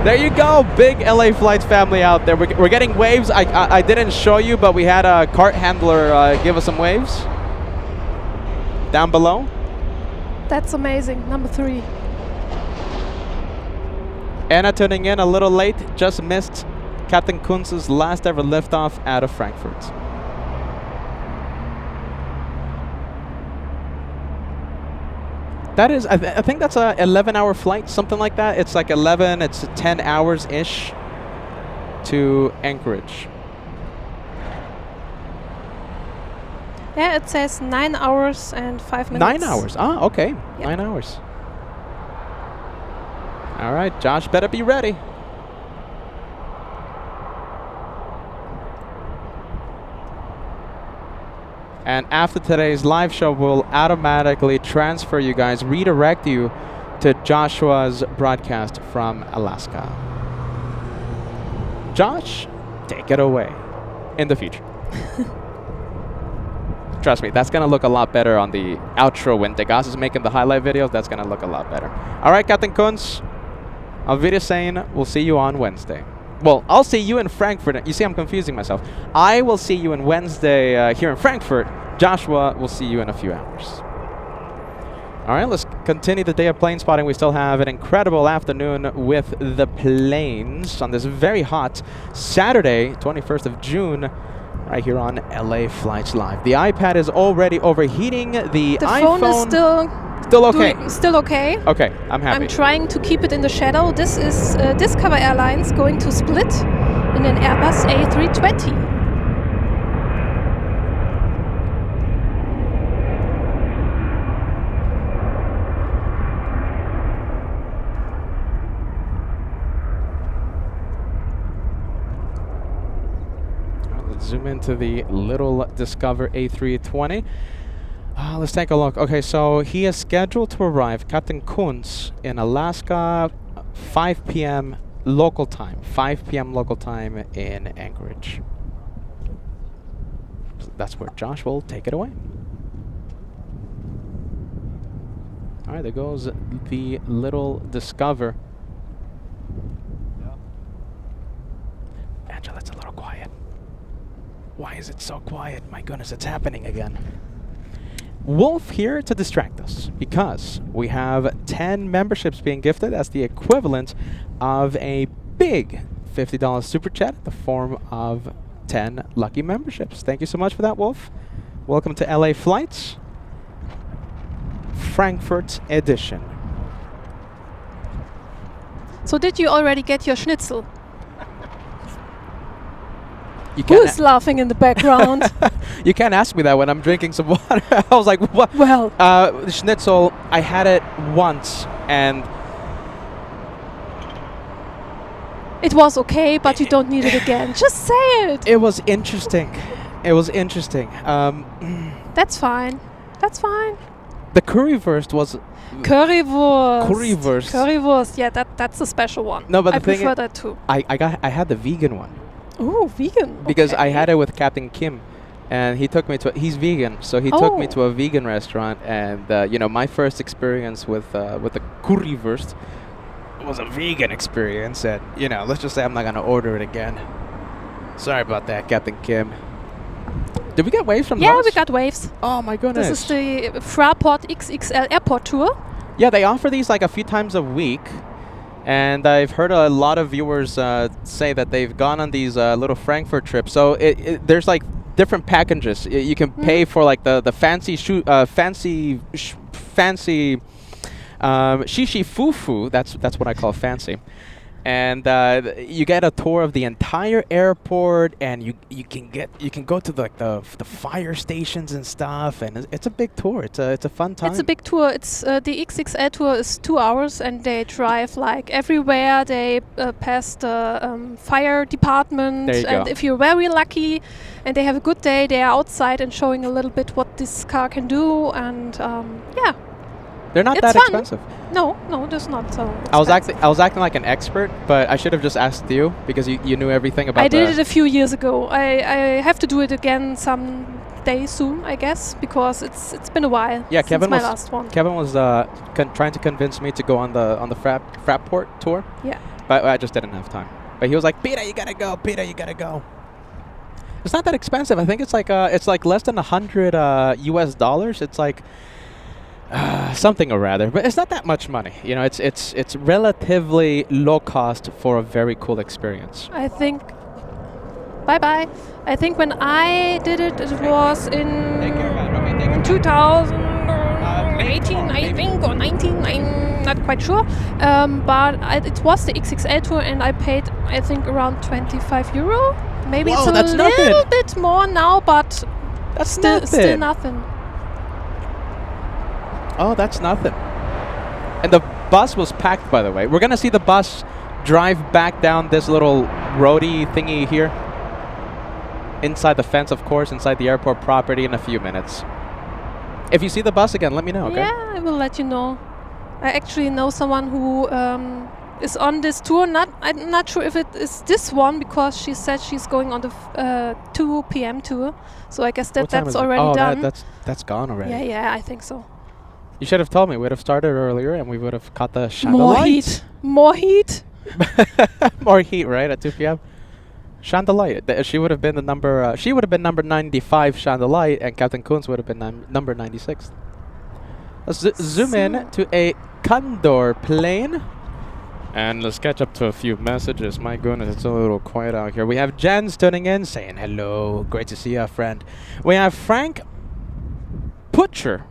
There you go. Big LA Flights family out there. We're getting waves. I didn't show you, but we had a cart handler give us some waves down below. That's amazing. Number 3. Anna tuning in a little late, just missed Captain Kunz's last ever liftoff out of Frankfurt. That is, I think that's a 11-hour flight, something like that. It's like 11, it's 10 hours-ish to Anchorage. Yeah, it says 9 hours and 5 minutes. 9 hours, okay, Yep. 9 hours. All right, Josh better be ready. And after today's live show, we'll automatically transfer you guys, redirect you to Joshua's broadcast from Alaska. Josh, take it away in the future. Trust me, that's going to look a lot better on the outro when Degas is making the highlight videos. That's going to look a lot better. All right, Captain Kunz, on video saying we'll see you on Wednesday. Well, I'll see you in Frankfurt. You see, I'm confusing myself. I will see you on Wednesday here in Frankfurt. Joshua will see you in a few hours. All right, let's continue the day of plane spotting. We still have an incredible afternoon with the planes on this very hot Saturday, 21st of June, right here on LA Flights Live. The iPad is already overheating. The iPhone phone is still okay. Still okay. Okay, I'm happy. I'm trying to keep it in the shadow. This is Discover Airlines going to split in an Airbus A320. Zoom into the little Discover A320. Let's take a look. Okay, so he is scheduled to arrive, Captain Kunz, in Alaska, 5 p.m. local time. 5 p.m. local time in Anchorage. So that's where Josh will take it away. All right, there goes the little Discover. Angela, it's a little quiet. Why is it so quiet? My goodness, it's happening again. Wolf here to distract us because we have 10 memberships being gifted. That's the equivalent of a big $50 super chat in the form of 10 lucky memberships. Thank you so much for that, Wolf. Welcome to LA Flights, Frankfurt edition. So did you already get your schnitzel? Who is laughing in the background? You can't ask me that when I'm drinking some water. I was like, what? Well, the schnitzel, I had it once, and it was okay, but you don't need it again. Just say it. It was interesting. It was interesting. That's fine. That's fine. The currywurst was... Currywurst. Currywurst. Currywurst. Yeah, that's a special one. No, but I the thing prefer that too. I had the vegan one. Oh, vegan. Because okay. I had it with Captain Kim, and he took me to... He's vegan, so he took me to a vegan restaurant, and, you know, my first experience with the currywurst was a vegan experience, and, you know, let's just say I'm not going to order it again. Sorry about that, Captain Kim. Did we get waves from Yeah, those? we got waves. Oh, my goodness. This is the Fraport XXL airport tour. Yeah, they offer these like a few times a week. And I've heard a lot of viewers say that they've gone on these little Frankfurt trips. So there's like different packages. You can pay for like the fancy shishi fufu. That's what I call fancy. And you get a tour of the entire airport, and you can go to the fire stations and stuff, and it's a big tour. It's a fun time. It's a big tour. It's the XXL tour is 2 hours, and they drive like everywhere. They pass the fire department, There you and go. if you're very lucky, and they have a good day, they are outside and showing a little bit what this car can do, and yeah. They're not It's that fun. expensive. No, there's not so expensive. I was acting like an expert, but I should have just asked you because you knew everything about. I did it a few years ago. I have to do it again someday soon, I guess, because it's been a while. Yeah, since Kevin my was last one. Kevin was trying to convince me to go on the Fraport tour. Yeah. But I just didn't have time. But he was like, Peter, you gotta go. Peter, you gotta go. It's not that expensive. I think it's like less than $100 US. It's like Something or rather, but it's not that much money. You know, it's relatively low cost for a very cool experience. I think. Bye bye. I think when I did it, it was in 2018, I think, or 19. I'm not quite sure. But it was the XXL tour, and I paid, I think, around 25 euro. Maybe Whoa, it's a that's little nothing. bit more now, but That's still nothing. Oh, that's nothing. And the bus was packed, by the way. We're gonna see the bus drive back down this little roadie thingy here. Inside the fence, of course, inside the airport property in a few minutes. If you see the bus again, let me know, okay? Yeah, I will let you know. I actually know someone who is on this tour. I'm not sure if it is this one, because she said she's going on the 2 p.m. tour. So I guess What time that's is it? already done. That's gone already. Yeah, I think so. You should have told me. We'd have started earlier and we would have caught the More chandelight. heat. More heat. More heat, right? At 2 p.m. Chandelight. She would have been the number. She would have been number 95, Chandelight, and Captain Kunz would have been number 96. Let's zoom in to a Condor plane, and let's catch up to a few messages. My goodness, it's a little quiet out here. We have Jens tuning in, saying hello. Great to see you, friend. We have Frank Putcher.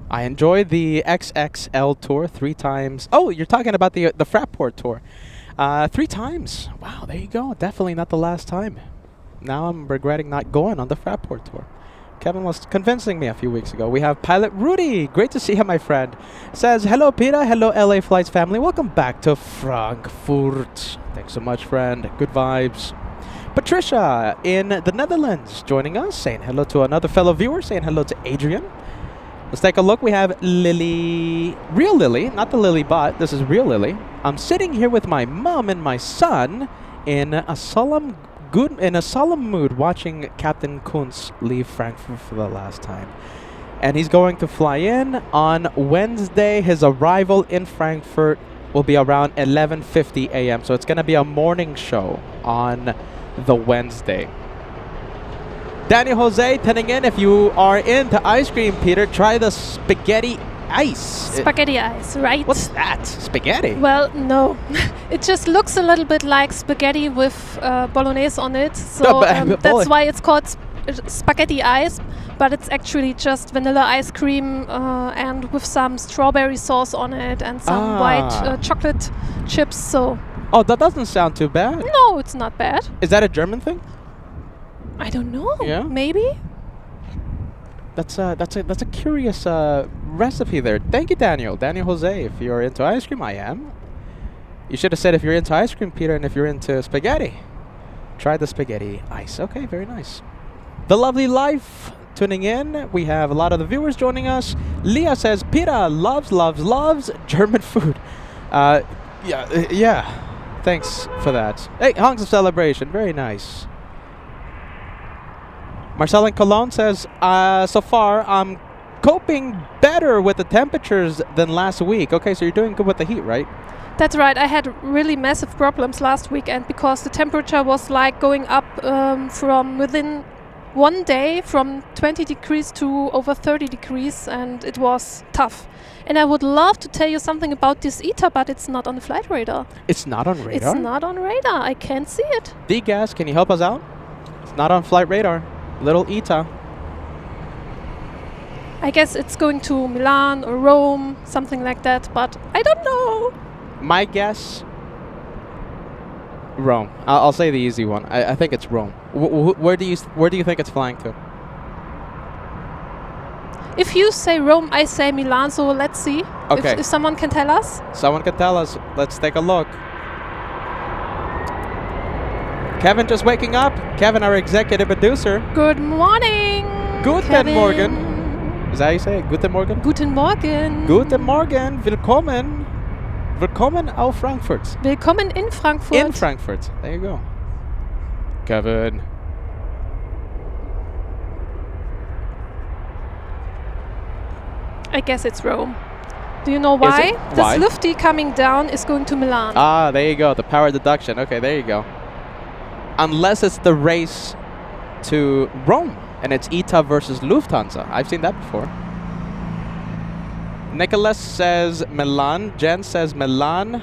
I enjoyed the XXL tour 3 times. Oh, you're talking about the Frankfurt tour. 3 times. Wow, there you go. Definitely not the last time. Now I'm regretting not going on the Frankfurt tour. Kevin was convincing me a few weeks ago. We have Pilot Rudy. Great to see you, my friend. Says, hello, Peter. Hello, LA Flights family. Welcome back to Frankfurt. Thanks so much, friend. Good vibes. Patricia in the Netherlands joining us, saying hello to another fellow viewer, saying hello to Adrian. Let's take a look. We have Lily, real Lily, not the Lily bot. This is real Lily. I'm sitting here with my mom and my son in a solemn mood, watching Captain Kunz leave Frankfurt for the last time. And he's going to fly in on Wednesday. His arrival in Frankfurt will be around 11:50 a.m. So it's going to be a morning show on the Wednesday. Daniel Jose tuning in. If you are into ice cream, Peter, try the spaghetti ice. Spaghetti ice, right? What's that? Spaghetti? Well, no. It just looks a little bit like spaghetti with bolognese on it. So that's why it's called spaghetti ice. But it's actually just vanilla ice cream and with some strawberry sauce on it and some white chocolate chips. So. Oh, that doesn't sound too bad. No, it's not bad. Is that a German thing? I don't know. Yeah? Maybe. That's a curious recipe there. Thank you, Daniel. Daniel Jose. If you're into ice cream, I am. You should have said if you're into ice cream, Peter, and if you're into spaghetti. Try the spaghetti ice. Okay, very nice. The Lovely Life tuning in. We have a lot of the viewers joining us. Leah says, Peter loves German food. Yeah. Thanks for that. Hey, Honks of Celebration. Very nice. Marcel in Cologne says, so far, I'm coping better with the temperatures than last week. Okay, so you're doing good with the heat, right? That's right. I had really massive problems last weekend because the temperature was like going up from within one day from 20 degrees to over 30 degrees, and it was tough. And I would love to tell you something about this ITA, but it's not on the flight radar. It's not on radar? It's not on radar. I can't see it. D-Gas, can you help us out? It's not on flight radar. Little ITA. I guess it's going to Milan or Rome, something like that, but I don't know. My guess, Rome. I'll say the easy one. I think it's Rome. Where do you think it's flying to? If you say Rome, I say Milan, so let's see. Okay. If someone can tell us. Someone can tell us. Let's take a look. Kevin just waking up. Kevin, our executive producer. Good morning. Guten Morgen. Is that how you say it? Guten Morgen? Guten Morgen. Guten Morgen. Willkommen. Willkommen auf Frankfurt. Willkommen in Frankfurt. In Frankfurt. There you go. Kevin. I guess it's Rome. Do you know why? Why? This Lufty coming down is going to Milan. Ah, there you go. The power deduction. Okay, there you go. Unless it's the race to Rome and it's ITA versus Lufthansa. I've seen that before. Nicholas says Milan. Jen says Milan.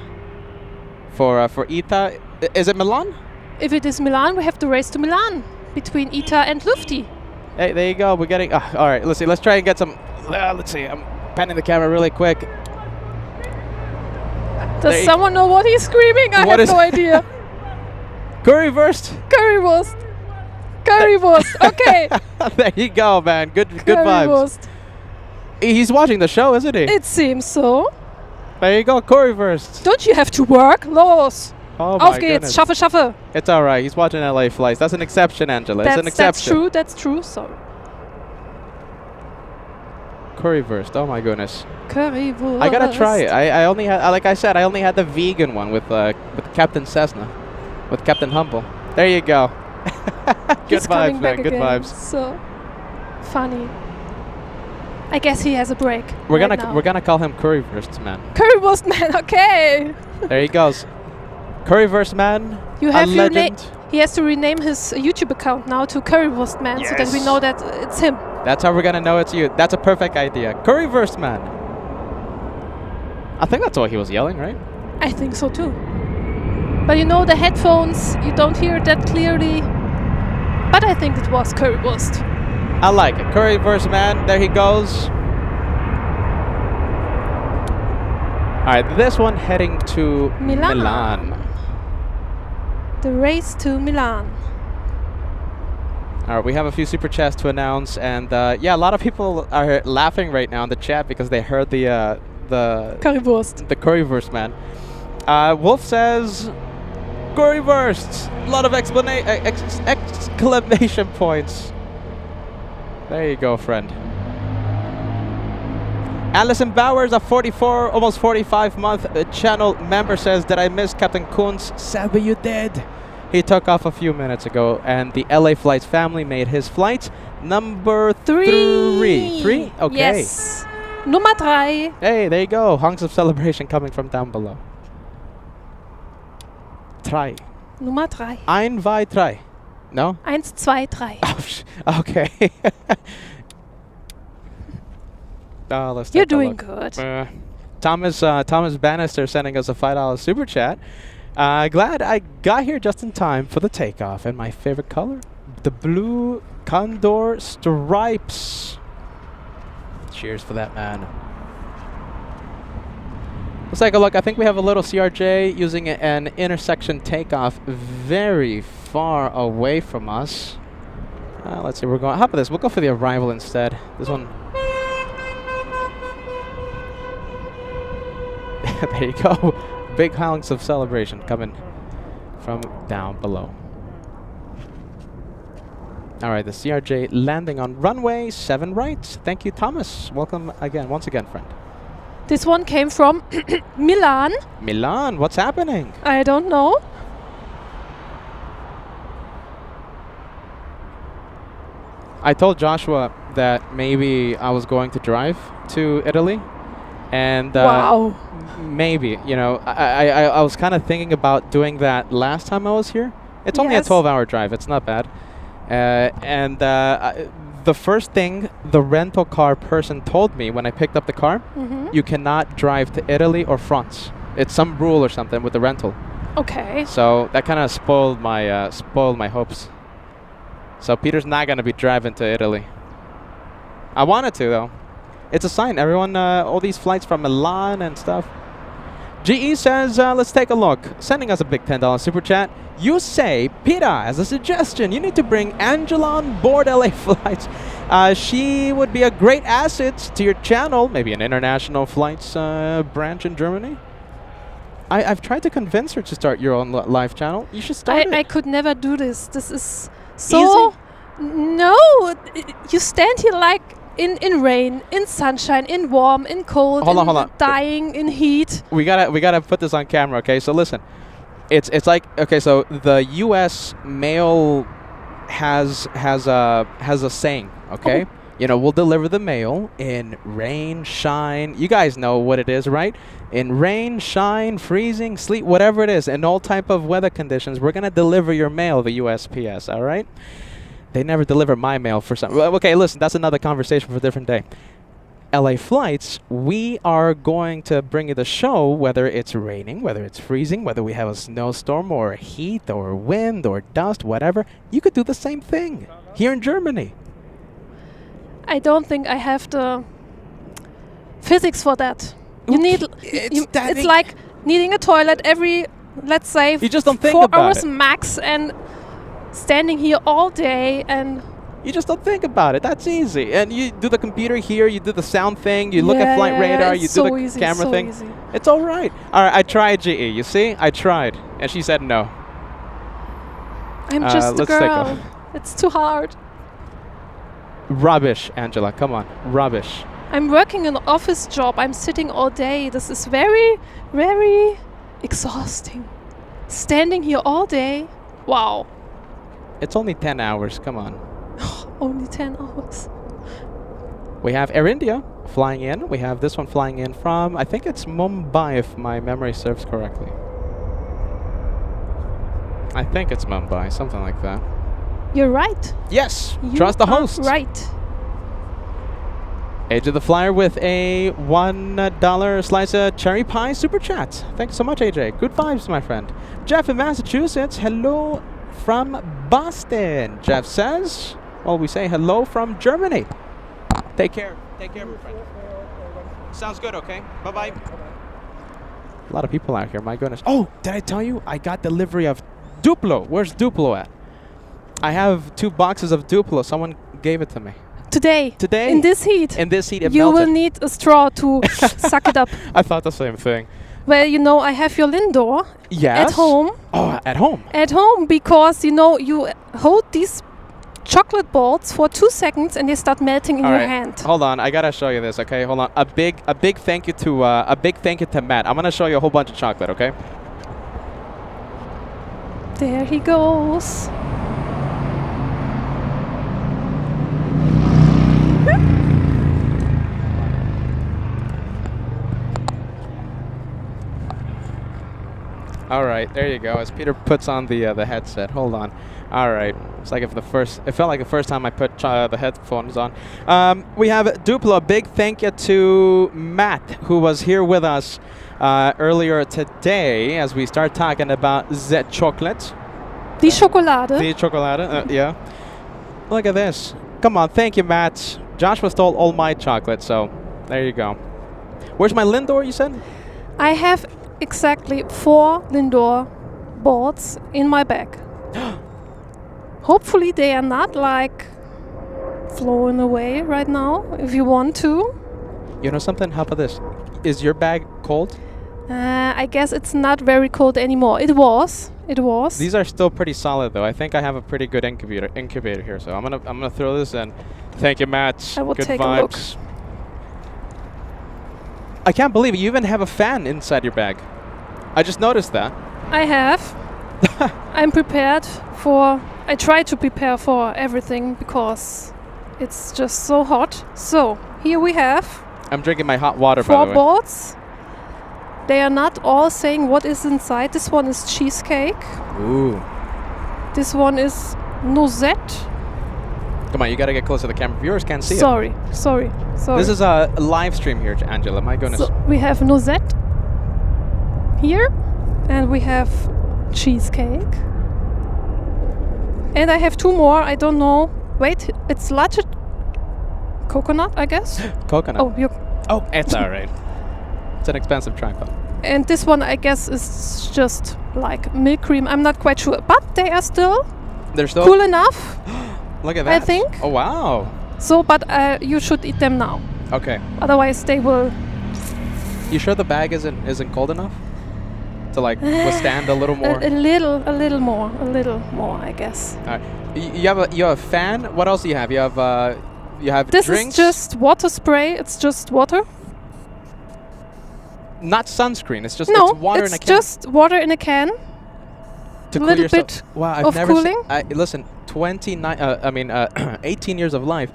For ITA, is it Milan? If it is Milan, we have to race to Milan between ITA and Lufti. Hey, there you go. We're getting. All right, let's see. Let's try and get some. Let's see. I'm panning the camera really quick. Does someone know what he's screaming? I have no idea. Currywurst. Currywurst. Currywurst. Okay. There you go, man. Good vibes. Currywurst. He's watching the show, isn't he? It seems so. There you go, currywurst. Don't you have to work? Los. Oh Auf my geht's. goodness. Schaffe, schaffe. It's all right. He's watching LA flights. That's an exception, Angela. It's an exception. That's true. Sorry. Currywurst. Oh my goodness. Currywurst. I gotta try it. I only had, like I said, I only had the vegan one with Captain Cessna, with Captain Humble. There you go. Good vibes, man. Good vibes. So funny. I guess he has a break. We're gonna call him Currywurst Man. Currywurst Man. Okay. There he goes. Currywurst Man. You have a legend. He has to rename his YouTube account now to Currywurst Man, so that we know that it's him. That's how we're gonna know it's you. That's a perfect idea. Currywurst Man. I think that's what he was yelling, right? I think so too. But you know, the headphones, you don't hear that clearly. But I think it was Currywurst. I like it. Currywurst Man. There he goes. All right, this one heading to Milan. The race to Milan. All right, we have a few super chats to announce, and yeah, a lot of people are laughing right now in the chat because they heard the Currywurst. The Currywurst Man. Wolf says Currywurst. A lot of exclamation points. There you go, friend. Alison Bowers, a 44, almost 45-month channel member, says, did I miss Captain Kunz? Sadly, you did. He took off a few minutes ago, and the LA Flights family made his flight number 3. 3? Okay. Yes. Nummer 3. Hey, there you go. Hunks of celebration coming from down below. 3. Nummer 3. 1, 2, 3. No? 1, 2, 3. Oh, okay. Let's You're take a doing look. good. Thomas Bannister sending us a $5 super chat. Glad I got here just in time for the takeoff. And my favorite color, the blue condor stripes. Cheers for that, man. Let's take a look. I think we have a little CRJ using an intersection takeoff very far away from us. Let's see. We're going. How about this? We'll go for the arrival instead. This one. There you go. Big hunks of celebration coming from down below. All right, the CRJ landing on runway 7 right. Thank you, Thomas. Welcome again, once again, friend. This one came from Milan. Milan, what's happening? I don't know. I told Joshua that maybe I was going to drive to Italy. And wow. Maybe, you know, I was kind of thinking about doing that last time I was here. It's only a 12-hour drive. It's not bad. The first thing the rental car person told me when I picked up the car, you cannot drive to Italy or France. It's some rule or something with the rental. Okay. So that kind of spoiled my hopes. So Peter's not going to be driving to Italy. I wanted to, though. It's a sign. Everyone, all these flights from Milan and stuff. GE says, let's take a look. Sending us a big $10 super chat. You say, Peter, as a suggestion, you need to bring Angela on board LA Flights. She would be a great asset to your channel. Maybe an international flights branch in Germany. I've tried to convince her to start your own live channel. You should start it. I could never do this. This is so... Easy? No. You stand here like... In rain, in sunshine, in warm, in cold, hold on. Dying, in heat. We gotta put this on camera, okay? So listen, it's like, okay, so the U.S. mail has a saying, okay? Oh. You know, we'll deliver the mail in rain, shine. You guys know what it is, right? In rain, shine, freezing, sleet, whatever it is, in all type of weather conditions, we're gonna deliver your mail, the USPS, all right? They never deliver my mail for some... Okay, listen, that's another conversation for a different day. LA flights, we are going to bring you the show, whether it's raining, whether it's freezing, whether we have a snowstorm or heat or wind or dust, whatever. You could do the same thing here in Germany. I don't think I have the physics for that. You need. It's like needing a toilet every, let's say, You just don't think 4 about hours it. max, and standing here all day and. You just don't think about it. That's easy. And you do the computer here, you do the sound thing, you look at flight radar, you do the camera thing. Easy. It's all right. All right, I tried, GE. You see? I tried. And she said no. I'm just a let's take girl. off. It's too hard. Rubbish, Angela. Come on. Rubbish. I'm working an office job. I'm sitting all day. This is very, very exhausting. Standing here all day. Wow. It's only 10 hours. Come on. Only 10 hours. We have Air India flying in. We have this one flying in from, I think it's Mumbai, if my memory serves correctly. I think it's Mumbai, something like that. You're right. Yes, You trust the are host. Right. AJ the Flyer with a $1 slice of cherry pie super chat. Thanks so much, AJ. Good vibes, my friend. Jeff in Massachusetts, hello from Boston. Jeff says, well, we say hello from Germany. Take care. Take care, my friend. Sounds good, okay? Bye-bye. A lot of people out here, my goodness. Oh, did I tell you? I got delivery of Duplo. Where's Duplo at? I have 2 boxes of Duplo. Someone gave it to me. Today. Today? In this heat. In this heat, it You melted. will need a straw to suck it up. I thought the same thing. Well, you know, I have your Lindor Yes. at home. Oh, at home. At home, because, you know, you hold these chocolate balls for 2 seconds and they start melting in All your right. hand. Hold on, I gotta show you this. Okay, hold on. A big thank you to Matt. I'm gonna show you a whole bunch of chocolate. Okay. There he goes. All right, there you go. As Peter puts on the headset. Hold on. All right. It's like it felt like the first time I put the headphones on. We have Duplo. A big thank you to Matt, who was here with us earlier today as we start talking about the chocolate. Die Schokolade. The chocolate, yeah. Look at this. Come on, thank you, Matt. Joshua stole all my chocolate, so there you go. Where's my Lindor, you said? I have exactly 4 Lindor balls in my bag. Hopefully they are not like flowing away right now, if you want to. You know something? How about this? Is your bag cold? I guess it's not very cold anymore. It was. These are still pretty solid, though. I think I have a pretty good incubator here, so I'm gonna throw this in. Thank you, Matt. I will good take vibes. a look. I can't believe it. You even have a fan inside your bag. I just noticed that. I have. I'm prepared for. I try to prepare for everything because it's just so hot. So here we have I'm drinking my hot water, 4 by the way. balls. They are not all saying what is inside. This one is cheesecake. Ooh. This one is noisette. Come on, you gotta get close to the camera. Viewers can't see it. Sorry. This is a live stream here, Angela. My goodness. So we have noisette here, and we have cheesecake. And I have 2 more. I don't know. Wait, it's latte coconut, I guess. Coconut. Oh, It's all right. It's an expensive tripod. and this one I guess is just like milk cream. I'm not quite sure, but they are still They're still cool enough. Look at that. I think. Oh wow. So, but you should eat them now. Okay. Otherwise, they will. You sure the bag isn't cold enough to like withstand a little more? A little more, I guess. All right. You have a fan. What else do you have? You have This drinks. is just water spray. It's just water. Not sunscreen. It's just No, it's water in a it's can. just water in a can. To cool little yourself. bit Wow, I've of never cooling. listen, 18 years of life.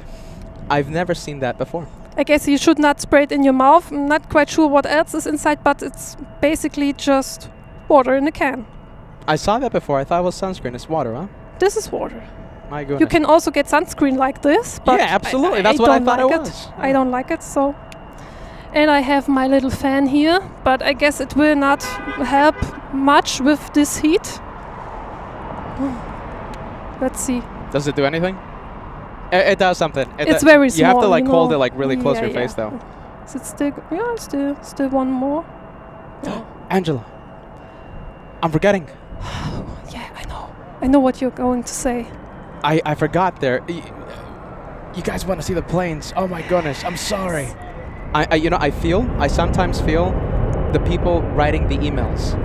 I've never seen that before. I guess you should not spray it in your mouth. I'm not quite sure what else is inside, but it's basically just water in a can. I saw that before. I thought it was sunscreen. It's water, huh? This is water. My goodness. You can also get sunscreen like this, but Yeah, absolutely. I That's what I don't thought it like was. I don't like it, so And I have my little fan here, but I guess it will not help much with this heat. Let's see. Does it do anything? It does something. It's very small. You have to like you hold know. it like really close to your Yeah, face though. Is it still? Yeah, still one more. Angela, I'm forgetting. Yeah, I know. I know what you're going to say. I forgot there. You guys want to see the planes? Oh my goodness, I'm sorry. I sometimes feel the people writing the emails.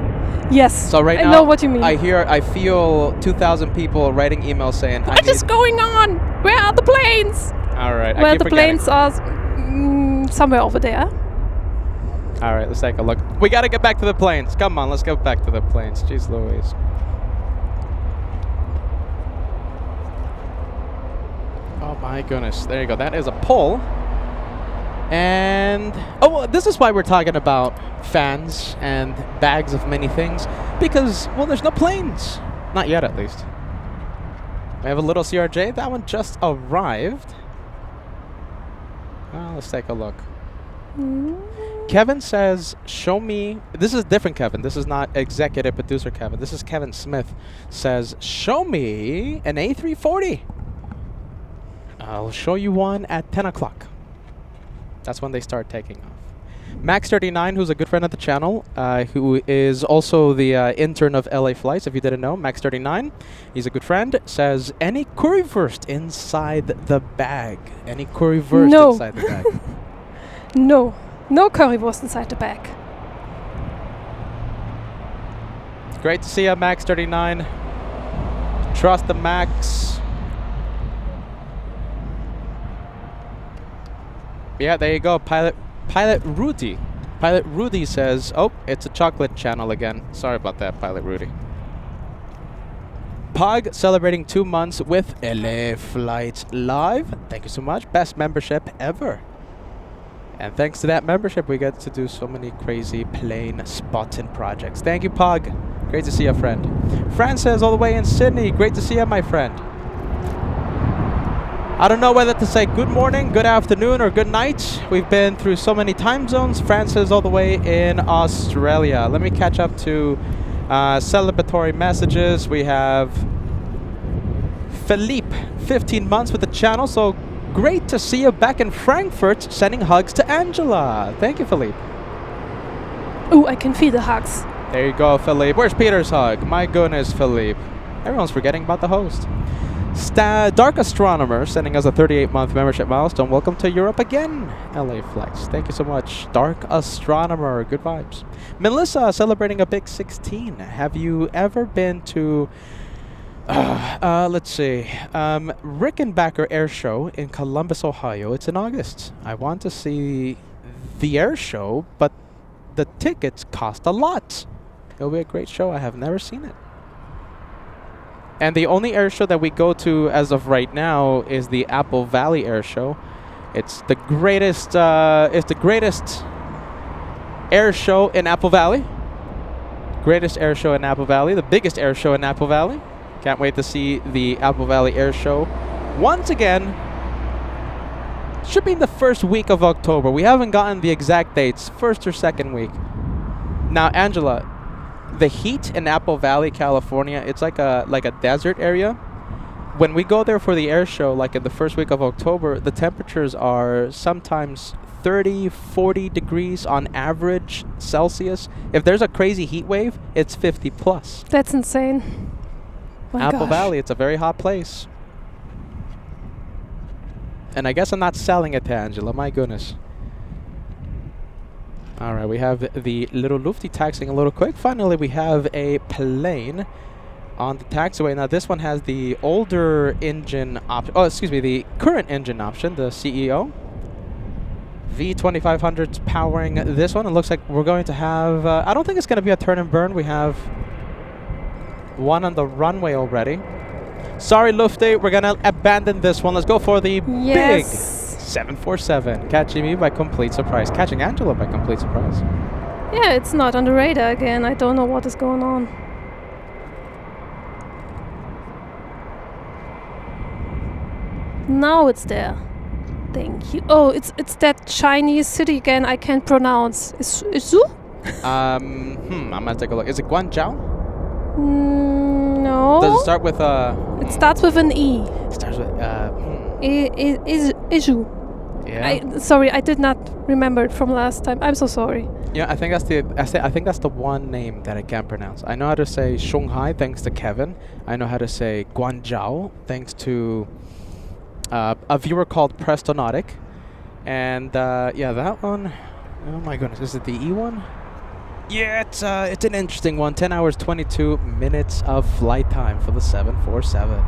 Yes. So right now, I know what you mean. I feel 2,000 people writing emails saying, What is going on? Where are the planes? All right. Well, the planes are somewhere over there. All right, let's take a look. We got to get back to the planes. Come on, let's go back to the planes. Jeez Louise. Oh my goodness. There you go. That is a pole. And this is why we're talking about fans and bags of many things, because there's no planes, not yet at least. We have a little CRJ. That one just arrived. Let's take a look. Kevin says, show me. This is different Kevin. This is not executive producer Kevin. This is Kevin Smith. Says, show me an A340. I'll show you one at 10 o'clock. That's when they start taking off. Max39, who's a good friend of the channel, who is also the intern of LA Flights, if you didn't know, Max39, he's a good friend, says, any currywurst inside the bag? Any currywurst inside the bag? No. No currywurst inside the bag. Great to see you, Max39. Trust the Max. Yeah, there you go, Pilot Rudy. Pilot Rudy says, oh, it's a chocolate channel again. Sorry about that, Pilot Rudy. Pog celebrating 2 months with LA Flights Live. Thank you so much. Best membership ever. And thanks to that membership, we get to do so many crazy plane spots and projects. Thank you, Pog. Great to see you, friend. Fran says, all the way in Sydney. Great to see you, my friend. I don't know whether to say good morning, good afternoon, or good night. We've been through so many time zones. Francis all the way in Australia. Let me catch up to celebratory messages. We have Philippe, 15 months with the channel. So great to see you back in Frankfurt, sending hugs to Angela. Thank you, Philippe. Oh, I can feel the hugs. There you go, Philippe. Where's Peter's hug? My goodness, Philippe. Everyone's forgetting about the host. Dark Astronomer sending us a 38-month membership milestone. Welcome to Europe again, LA Flex. Thank you so much. Dark Astronomer, good vibes. Melissa celebrating a big 16. Have you ever been to, let's see, Rickenbacker Air Show in Columbus, Ohio? It's in August. I want to see the air show, but the tickets cost a lot. It'll be a great show. I have never seen it. And the only air show that we go to as of right now is the Apple Valley Air Show. It's the greatest. It's the greatest air show in Apple Valley. Greatest air show in Apple Valley. The biggest air show in Apple Valley. Can't wait to see the Apple Valley Air Show once again. Should be in the first week of October. We haven't gotten the exact dates. First or second week. Now, Angela. The heat in Apple Valley, California, it's like a desert area. When we go there for the air show, like in the first week of October, the temperatures are sometimes 30, 40 degrees on average Celsius. If there's a crazy heat wave, it's 50 plus. That's insane. My Apple gosh. Valley, it's a very hot place. And I guess I'm not selling it to Angela, my goodness. All right, we have the little Lufty taxiing a little quick. Finally, we have a plane on the taxiway. Now, this one has the older engine option. Oh, excuse me, the current engine option, the CEO. V2500's powering this one. It looks like we're going to have... I don't think it's going to be a turn and burn. We have one on the runway already. Sorry, Lufty, we're going to abandon this one. Let's go for the big 747. Catching me by complete surprise. Catching Angela by complete surprise. Yeah, it's not on the radar again. I don't know what is going on. Now it's there. Thank you. Oh, it's that Chinese city again. I can't pronounce. Is I'm gonna take a look. Is it Guangzhou? No. Does it start with It starts with an E. It starts with Iju. Yeah. Sorry, I did not remember it from last time. I'm so sorry. Yeah, I think that's the one name that I can't pronounce. I know how to say Shanghai thanks to Kevin. I know how to say Guangzhou thanks to a viewer called Prestonotic. And yeah, that one. Oh my goodness, is it the E one? Yeah, it's an interesting one. 10 hours, 22 minutes of flight time for the 747.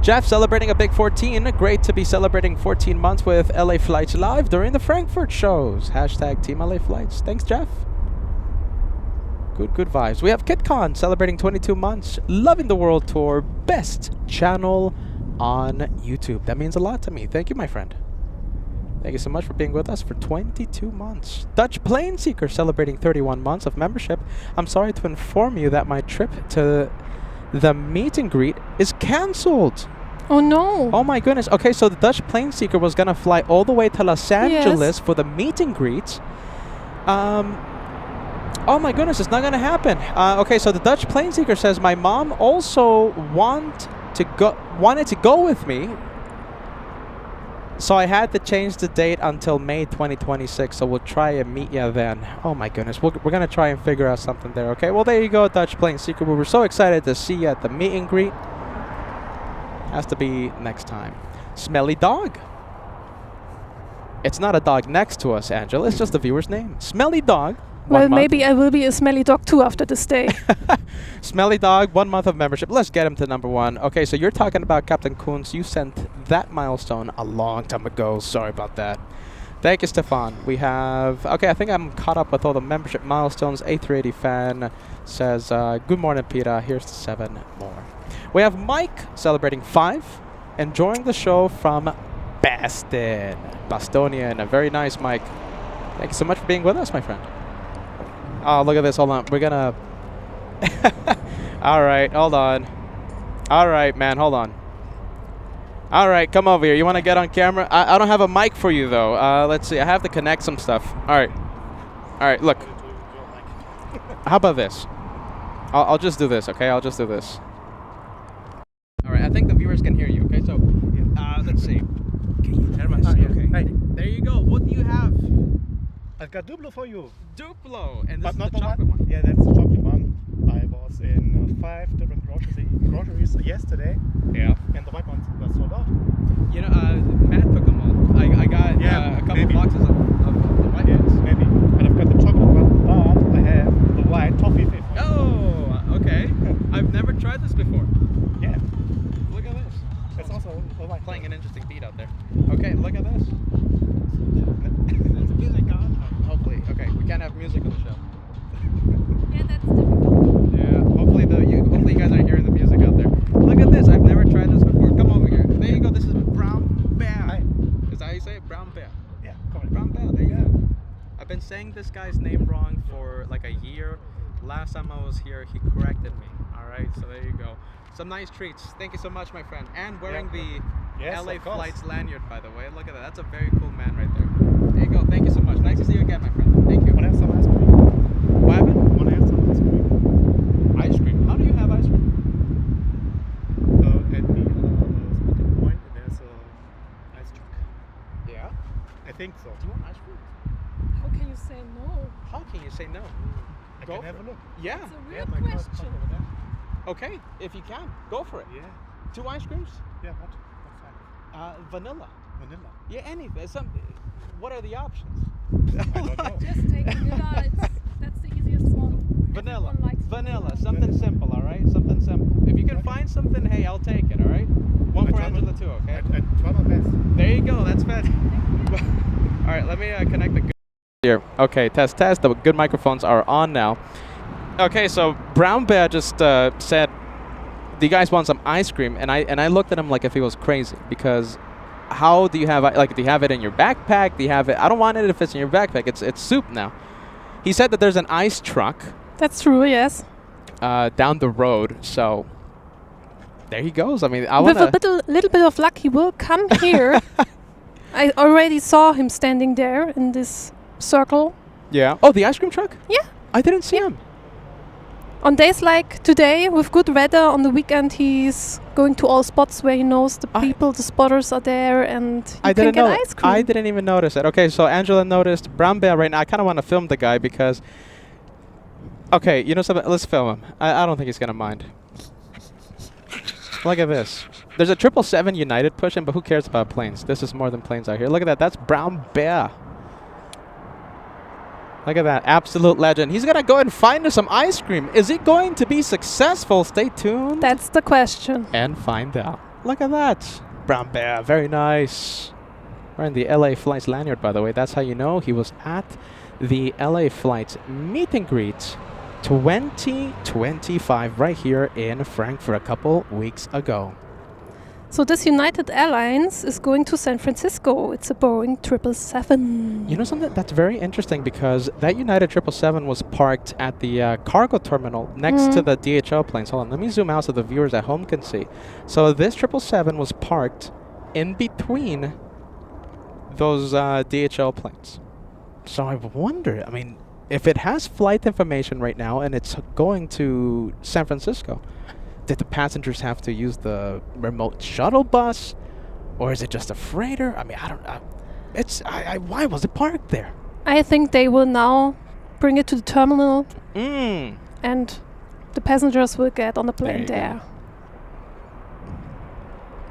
Jeff celebrating a big 14. Great to be celebrating 14 months with LA Flights Live during the Frankfurt shows. Hashtag Team LA Flights. Thanks, Jeff. Good vibes. We have KitCon celebrating 22 months. Loving the World Tour. Best channel on YouTube. That means a lot to me. Thank you, my friend. Thank you so much for being with us for 22 months. Dutch Plane Seeker celebrating 31 months of membership. I'm sorry to inform you that my trip to the meet and greet is cancelled. Oh no. Oh my goodness. Okay, so the Dutch Plane Seeker was gonna fly all the way to Los Angeles for the meet and greet. Oh my goodness, it's not gonna happen. Okay, so the Dutch Plane Seeker says my mom also wanted to go with me. So I had to change the date until May 2026, so we'll try and meet you then. Oh my goodness, we're going to try and figure out something there, okay? Well, there you go, Dutch Plane Seeker. We were so excited to see you at the meet and greet. Has to be next time. Smelly Dog. It's not a dog next to us, Angela. It's just the viewer's name. Smelly Dog. Well, maybe I will be a smelly dog too after this day. Smelly Dog, 1 month of membership. Let's get him to number 1. Okay, so you're talking about Captain Kunz. You sent that milestone a long time ago. Sorry about that. Thank you, Stefan. We have... Okay, I think I'm caught up with all the membership milestones. A380 fan says, good morning, Peter. Here's the 7 more. We have Mike celebrating 5. Enjoying the show from Bastonian. A very nice Mike. Thank you so much for being with us, my friend. Oh, look at this. Hold on. We're gonna... All right. Hold on. All right, man. Hold on. All right. Come over here. You want to get on camera? I don't have a mic for you, though. Let's see. I have to connect some stuff. All right. All right. Look. How about this? I'll just do this, okay? I'll just do this. All right. I think the viewers can hear you, okay? So, let's see. Can you tell us? Okay. Hey. There you go. What do you have? I've got Duplo for you. Duplo, and this But is not the the chocolate one. Yeah, that's the chocolate one. I was in 5 different groceries yesterday. Yeah. And the white ones were sold out. You know, Matt took them all. I got a couple boxes of the white ones. Maybe. And I've got the chocolate one, but I have the white toffee flavor. Oh, okay. I've never tried this before. Yeah. Look at this. It's also a white. Playing an interesting beat out there. Okay, look at this. There's music on. Hopefully. Okay, we can't have music on the show. Yeah, that's difficult. Yeah, hopefully you guys aren't hearing the music out there. Look at this. I've never tried this before. Come over here. There you go. This is Brown Bear. Hi. Is that how you say it? Brown Bear. Yeah, come on. Brown Bear. There you go. I've been saying this guy's name wrong for like a year. Last time I was here, he corrected me. All right, so there you go. Some nice treats. Thank you so much, my friend. And wearing the LA Flights lanyard, by the way. Look at that. That's a very cool man right there. There you go. Thank you so much. Nice to see you again, my friend. Thank you. Want to have some ice cream? What happened? Want to have some ice cream? Ice cream. How do you have ice cream? At the spotting point, there's a ice truck. Yeah. I think so. Do you want ice cream? How can you say no? How can you say no? I Go can for have it. a look. Yeah. It's a I real have my car's question. parked over there. Okay. If you can, go for it. Yeah. 2 ice creams? Yeah, what? What kind? Vanilla. Vanilla. Yeah, anything. What are the options? I don't know. Just take vanilla. That's the easiest one. Vanilla. Everyone likes Vanilla. Something simple, all right? Something simple. If you can find something, hey, I'll take it, all right? One I for try my- Angela too, okay? I try my best. There you go. That's fed. All right, let me connect the good here. Okay, test. The good microphones are on now. Okay, so Brown Bear just said, "Do you guys want some ice cream?" And I looked at him like if he was crazy, because how do you have do you have it in your backpack? Do you have it? I don't want it if it's in your backpack. It's soup now. He said that there's an ice truck That's true, yes. down the road, so there he goes. I mean, With a little bit of luck, he will come here. I already saw him standing there in this circle. Yeah. Oh, the ice cream truck? Yeah. I didn't see him. On days like today, with good weather, on the weekend, he's going to all spots where he knows the people, the spotters are there, and you can get ice cream. I didn't even notice it. Okay, so Angela noticed brown bear right now. I kind of want to film the guy because... Okay, you know something? Let's film him. I don't think he's going to mind. Look at this. There's a 777 United pushing, but who cares about planes? This is more than planes out here. Look at that. That's brown bear. Look at that. Absolute legend. He's going to go and find us some ice cream. Is he going to be successful? Stay tuned. That's the question. And find out. Look at that. Brown bear. Very nice. Wearing the LA Flights lanyard, by the way. That's how you know he was at the LA Flights meet and greet 2025 right here in Frankfurt a couple weeks ago. So this United Airlines is going to San Francisco. It's a Boeing 777. You know something that's very interesting because that United 777 was parked at the cargo terminal next to the DHL planes. Hold on, let me zoom out so the viewers at home can see. So this 777 was parked in between those DHL planes. So I wonder, I mean, if it has flight information right now and it's going to San Francisco, did the passengers have to use the remote shuttle bus, or is it just a freighter? I mean, I don't know. Why was it parked there? I think they will now bring it to the terminal, and the passengers will get on the plane there.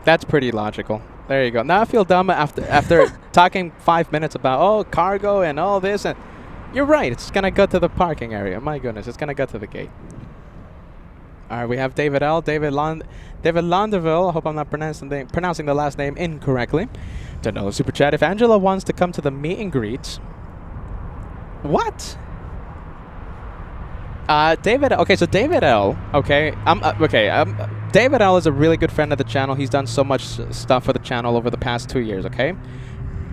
That's pretty logical. There you go. Now I feel dumb after talking 5 minutes about cargo and all this, and you're right. It's gonna go to the parking area. My goodness, it's gonna go to the gate. All right, we have David L. David Landeville. I hope I'm not pronouncing the last name incorrectly. To know super chat. If Angela wants to come to the meet and greet, what? David. Okay, so David L. Okay, David L. is a really good friend of the channel. He's done so much stuff for the channel over the past 2 years. Okay.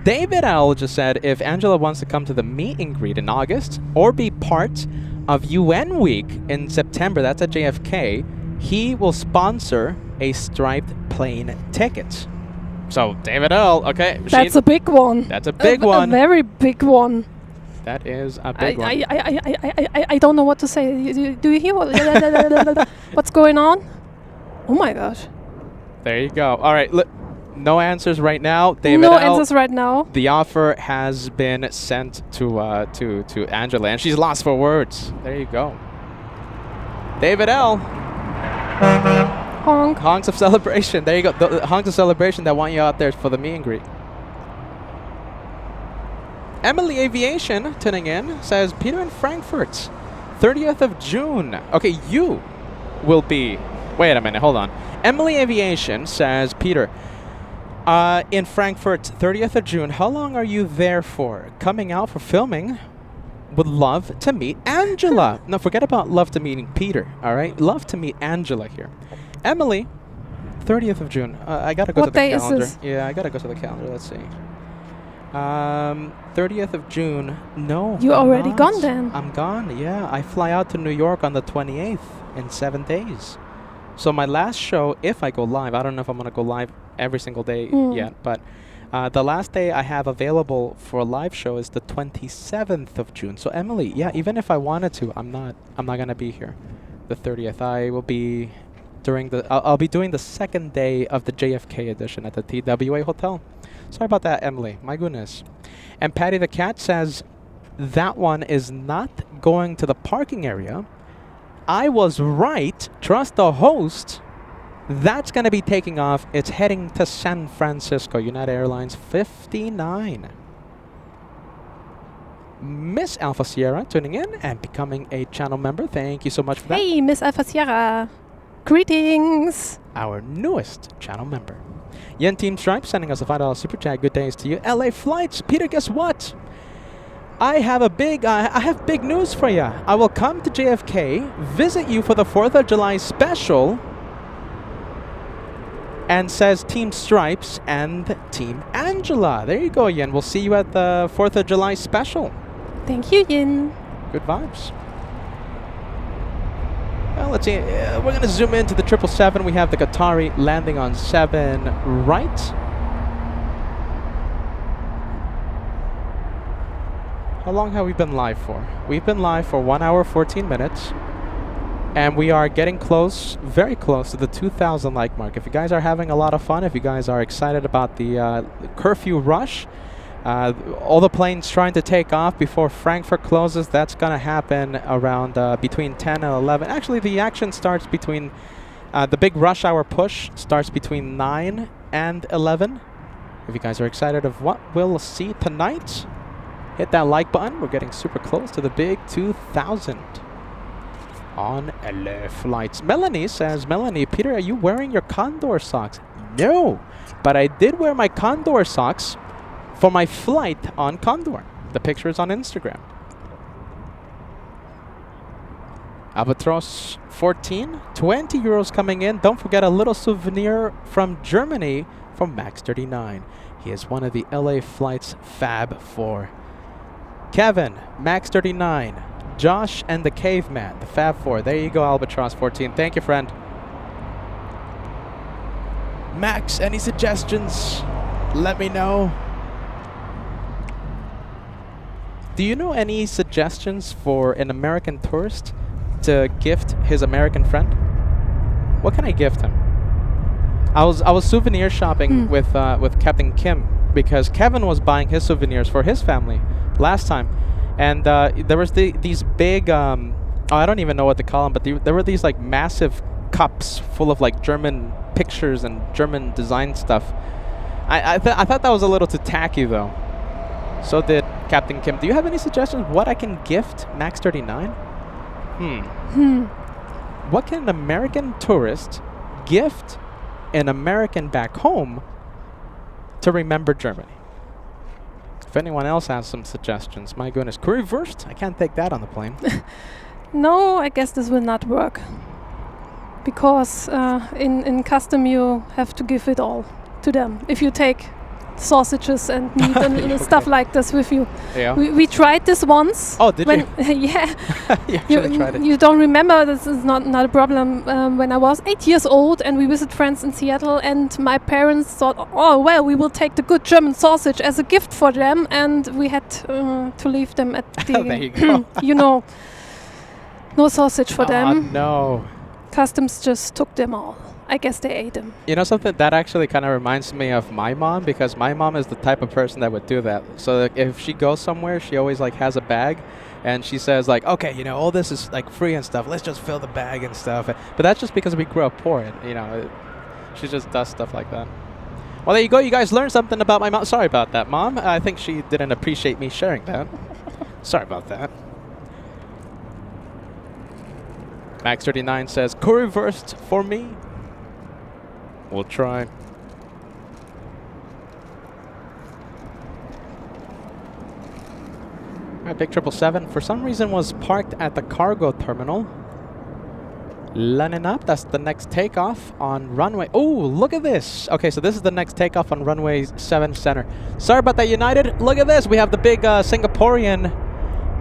David L. just said if Angela wants to come to the meet and greet in August or be part of UN Week in September, that's at JFK, he will sponsor a striped plane ticket. So, David L., okay. That's a big one. That's a big one. A very big one. That is a big one. I don't know what to say. Do you hear what's going on? Oh my gosh. There you go. All right, look. No answers right now, David. No answers right now. The offer has been sent to Angela, and she's lost for words. There you go. David L. Honk. Honks of celebration. There you go. The honks of celebration that want you out there for the meet and greet. Emily Aviation tuning in says Peter in Frankfurt, 30th of June. Okay, you will be. Wait a minute. Hold on. Emily Aviation says Peter. In Frankfurt, 30th of June. How long are you there for? Coming out for filming. Would love to meet Angela. No, forget about love to meeting Peter. All right, love to meet Angela here. Emily, 30th of June. I gotta go to the calendar. What day is this? Yeah, I gotta go to the calendar. Let's see. 30th of June. No. You already gone then? I'm gone. Yeah, I fly out to New York on the 28th in 7 days. So my last show, if I go live, I don't know if I'm gonna go live every single day yet, but the last day I have available for a live show is the 27th of June. So Emily, yeah, even if I wanted to, I'm not gonna be here the 30th. I will be I'll be doing the second day of the JFK edition at the TWA Hotel. Sorry about that, Emily. My goodness. And Patty the Cat says that one is not going to the parking area. I was right. Trust the host. That's going to be taking off. It's heading to San Francisco. United Airlines 59. Miss Alpha Sierra tuning in and becoming a channel member. Thank you so much for that. Hey, Miss Alpha Sierra. Greetings. Our newest channel member. Yen Team Stripe sending us a $5 super chat. Good days to you. LA Flights. Peter, guess what? I have big news for you. I will come to JFK, visit you for the 4th of July special, and says Team Stripes and Team Angela. There you go, Yen. We'll see you at the 4th of July special. Thank you, Yin. Good vibes. Well, let's see. We're going to zoom into the 777. We have the Qatari landing on 7 right. How long have we been live for? We've been live for 1 hour, 14 minutes. And we are getting close, very close to the 2,000 like mark. If you guys are having a lot of fun, if you guys are excited about the curfew rush, all the planes trying to take off before Frankfurt closes, that's going to happen around between 10 and 11. Actually, the action starts between, the big rush hour push starts between 9 and 11. If you guys are excited of what we'll see tonight, hit that like button. We're getting super close to the big 2,000 on LA flights. Melanie says, Peter, are you wearing your Condor socks? No, but I did wear my Condor socks for my flight on Condor. The picture is on Instagram. Albatross 14, 20 euros coming in. Don't forget a little souvenir from Germany from Max 39. He is one of the LA flights Fab 4. Kevin, Max 39. Josh and the Caveman, the Fab 4. There you go, Albatross 14. Thank you, friend. Max, any suggestions? Let me know. Do you know any suggestions for an American tourist to gift his American friend? What can I gift him? I was souvenir shopping with Captain Kim because Kevin was buying his souvenirs for his family last time, and there was these big I don't even know what to call them, but there were these like massive cups full of like German pictures and German design stuff. I thought that was a little too tacky though. So did Captain Kim. Do you have any suggestions what I can gift Max 39? What can an American tourist gift an American back home to remember Germany? If anyone else has some suggestions, my goodness. Crew reversed? I can't take that on the plane. No, I guess this will not work. Because in custom you have to give it all to them. If you take sausages and meat and Okay. stuff like this with you. Yeah. We tried this once. Oh, did you? Yeah. You actually tried it. You don't remember, this is not a problem. When I was 8 years old and we visited friends in Seattle, and my parents thought, oh, well, we will take the good German sausage as a gift for them, and we had to leave them at the, There you go. you know, no sausage for them. No. Customs just took them all. I guess they ate them. You know something? That actually kind of reminds me of my mom, because my mom is the type of person that would do that. So like, if she goes somewhere, she always like has a bag, and she says like, okay, you know, all this is like free and stuff. Let's just fill the bag and stuff. But that's just because we grew up poor, and you know, she just does stuff like that. Well, there you go. You guys learned something about my mom. Sorry about that, Mom. I think she didn't appreciate me sharing that. Sorry about that. Max 39 says, co-reversed for me. We'll try. Alright, big 777 for some reason was parked at the cargo terminal. Lining up, that's the next takeoff on runway. Oh, look at this. Okay, so this is the next takeoff on runway 7 center. Sorry about that, United. Look at this. We have the big Singaporean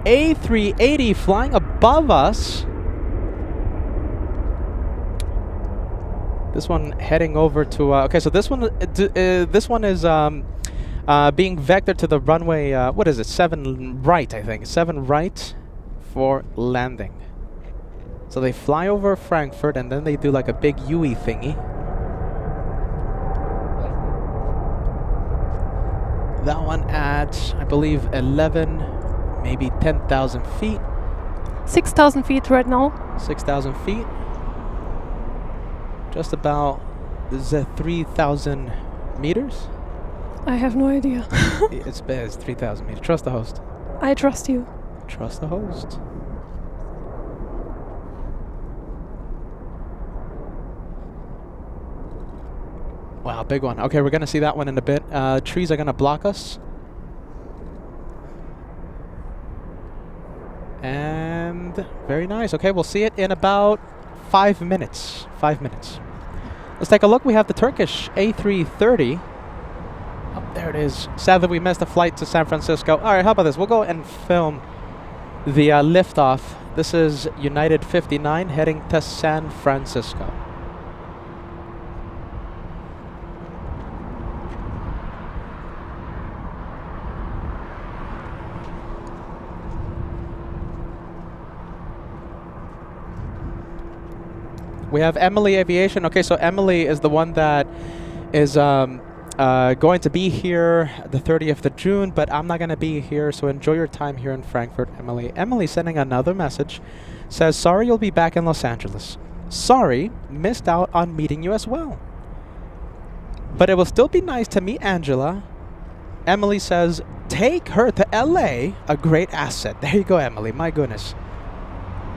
A380 flying above us. This one heading over to okay, so this one is being vectored to the runway. What is it? 7 right, I think. 7 right for landing. So they fly over Frankfurt and then they do like a big UE thingy. That one at, I believe, 11, maybe 10,000 feet. 6,000 feet right now. 6,000 feet. Just about, is that 3,000 meters? I have no idea. It's 3,000 meters. Trust the host. I trust you. Trust the host. Wow, big one. Okay, we're going to see that one in a bit. Trees are going to block us. And very nice. Okay, we'll see it in about 5 minutes. 5 minutes. Let's take a look. We have the Turkish A330. Oh, there it is. Sadly, we missed the flight to San Francisco. All right, how about this? We'll go and film the liftoff. This is United 59 heading to San Francisco. We have Emily Aviation. Okay, so Emily is the one that is going to be here the 30th of June, but I'm not going to be here, so enjoy your time here in Frankfurt, Emily. Emily sending another message. Says, sorry you'll be back in Los Angeles. Sorry, missed out on meeting you as well. But it will still be nice to meet Angela. Emily says, take her to LA, a great asset. There you go, Emily, my goodness.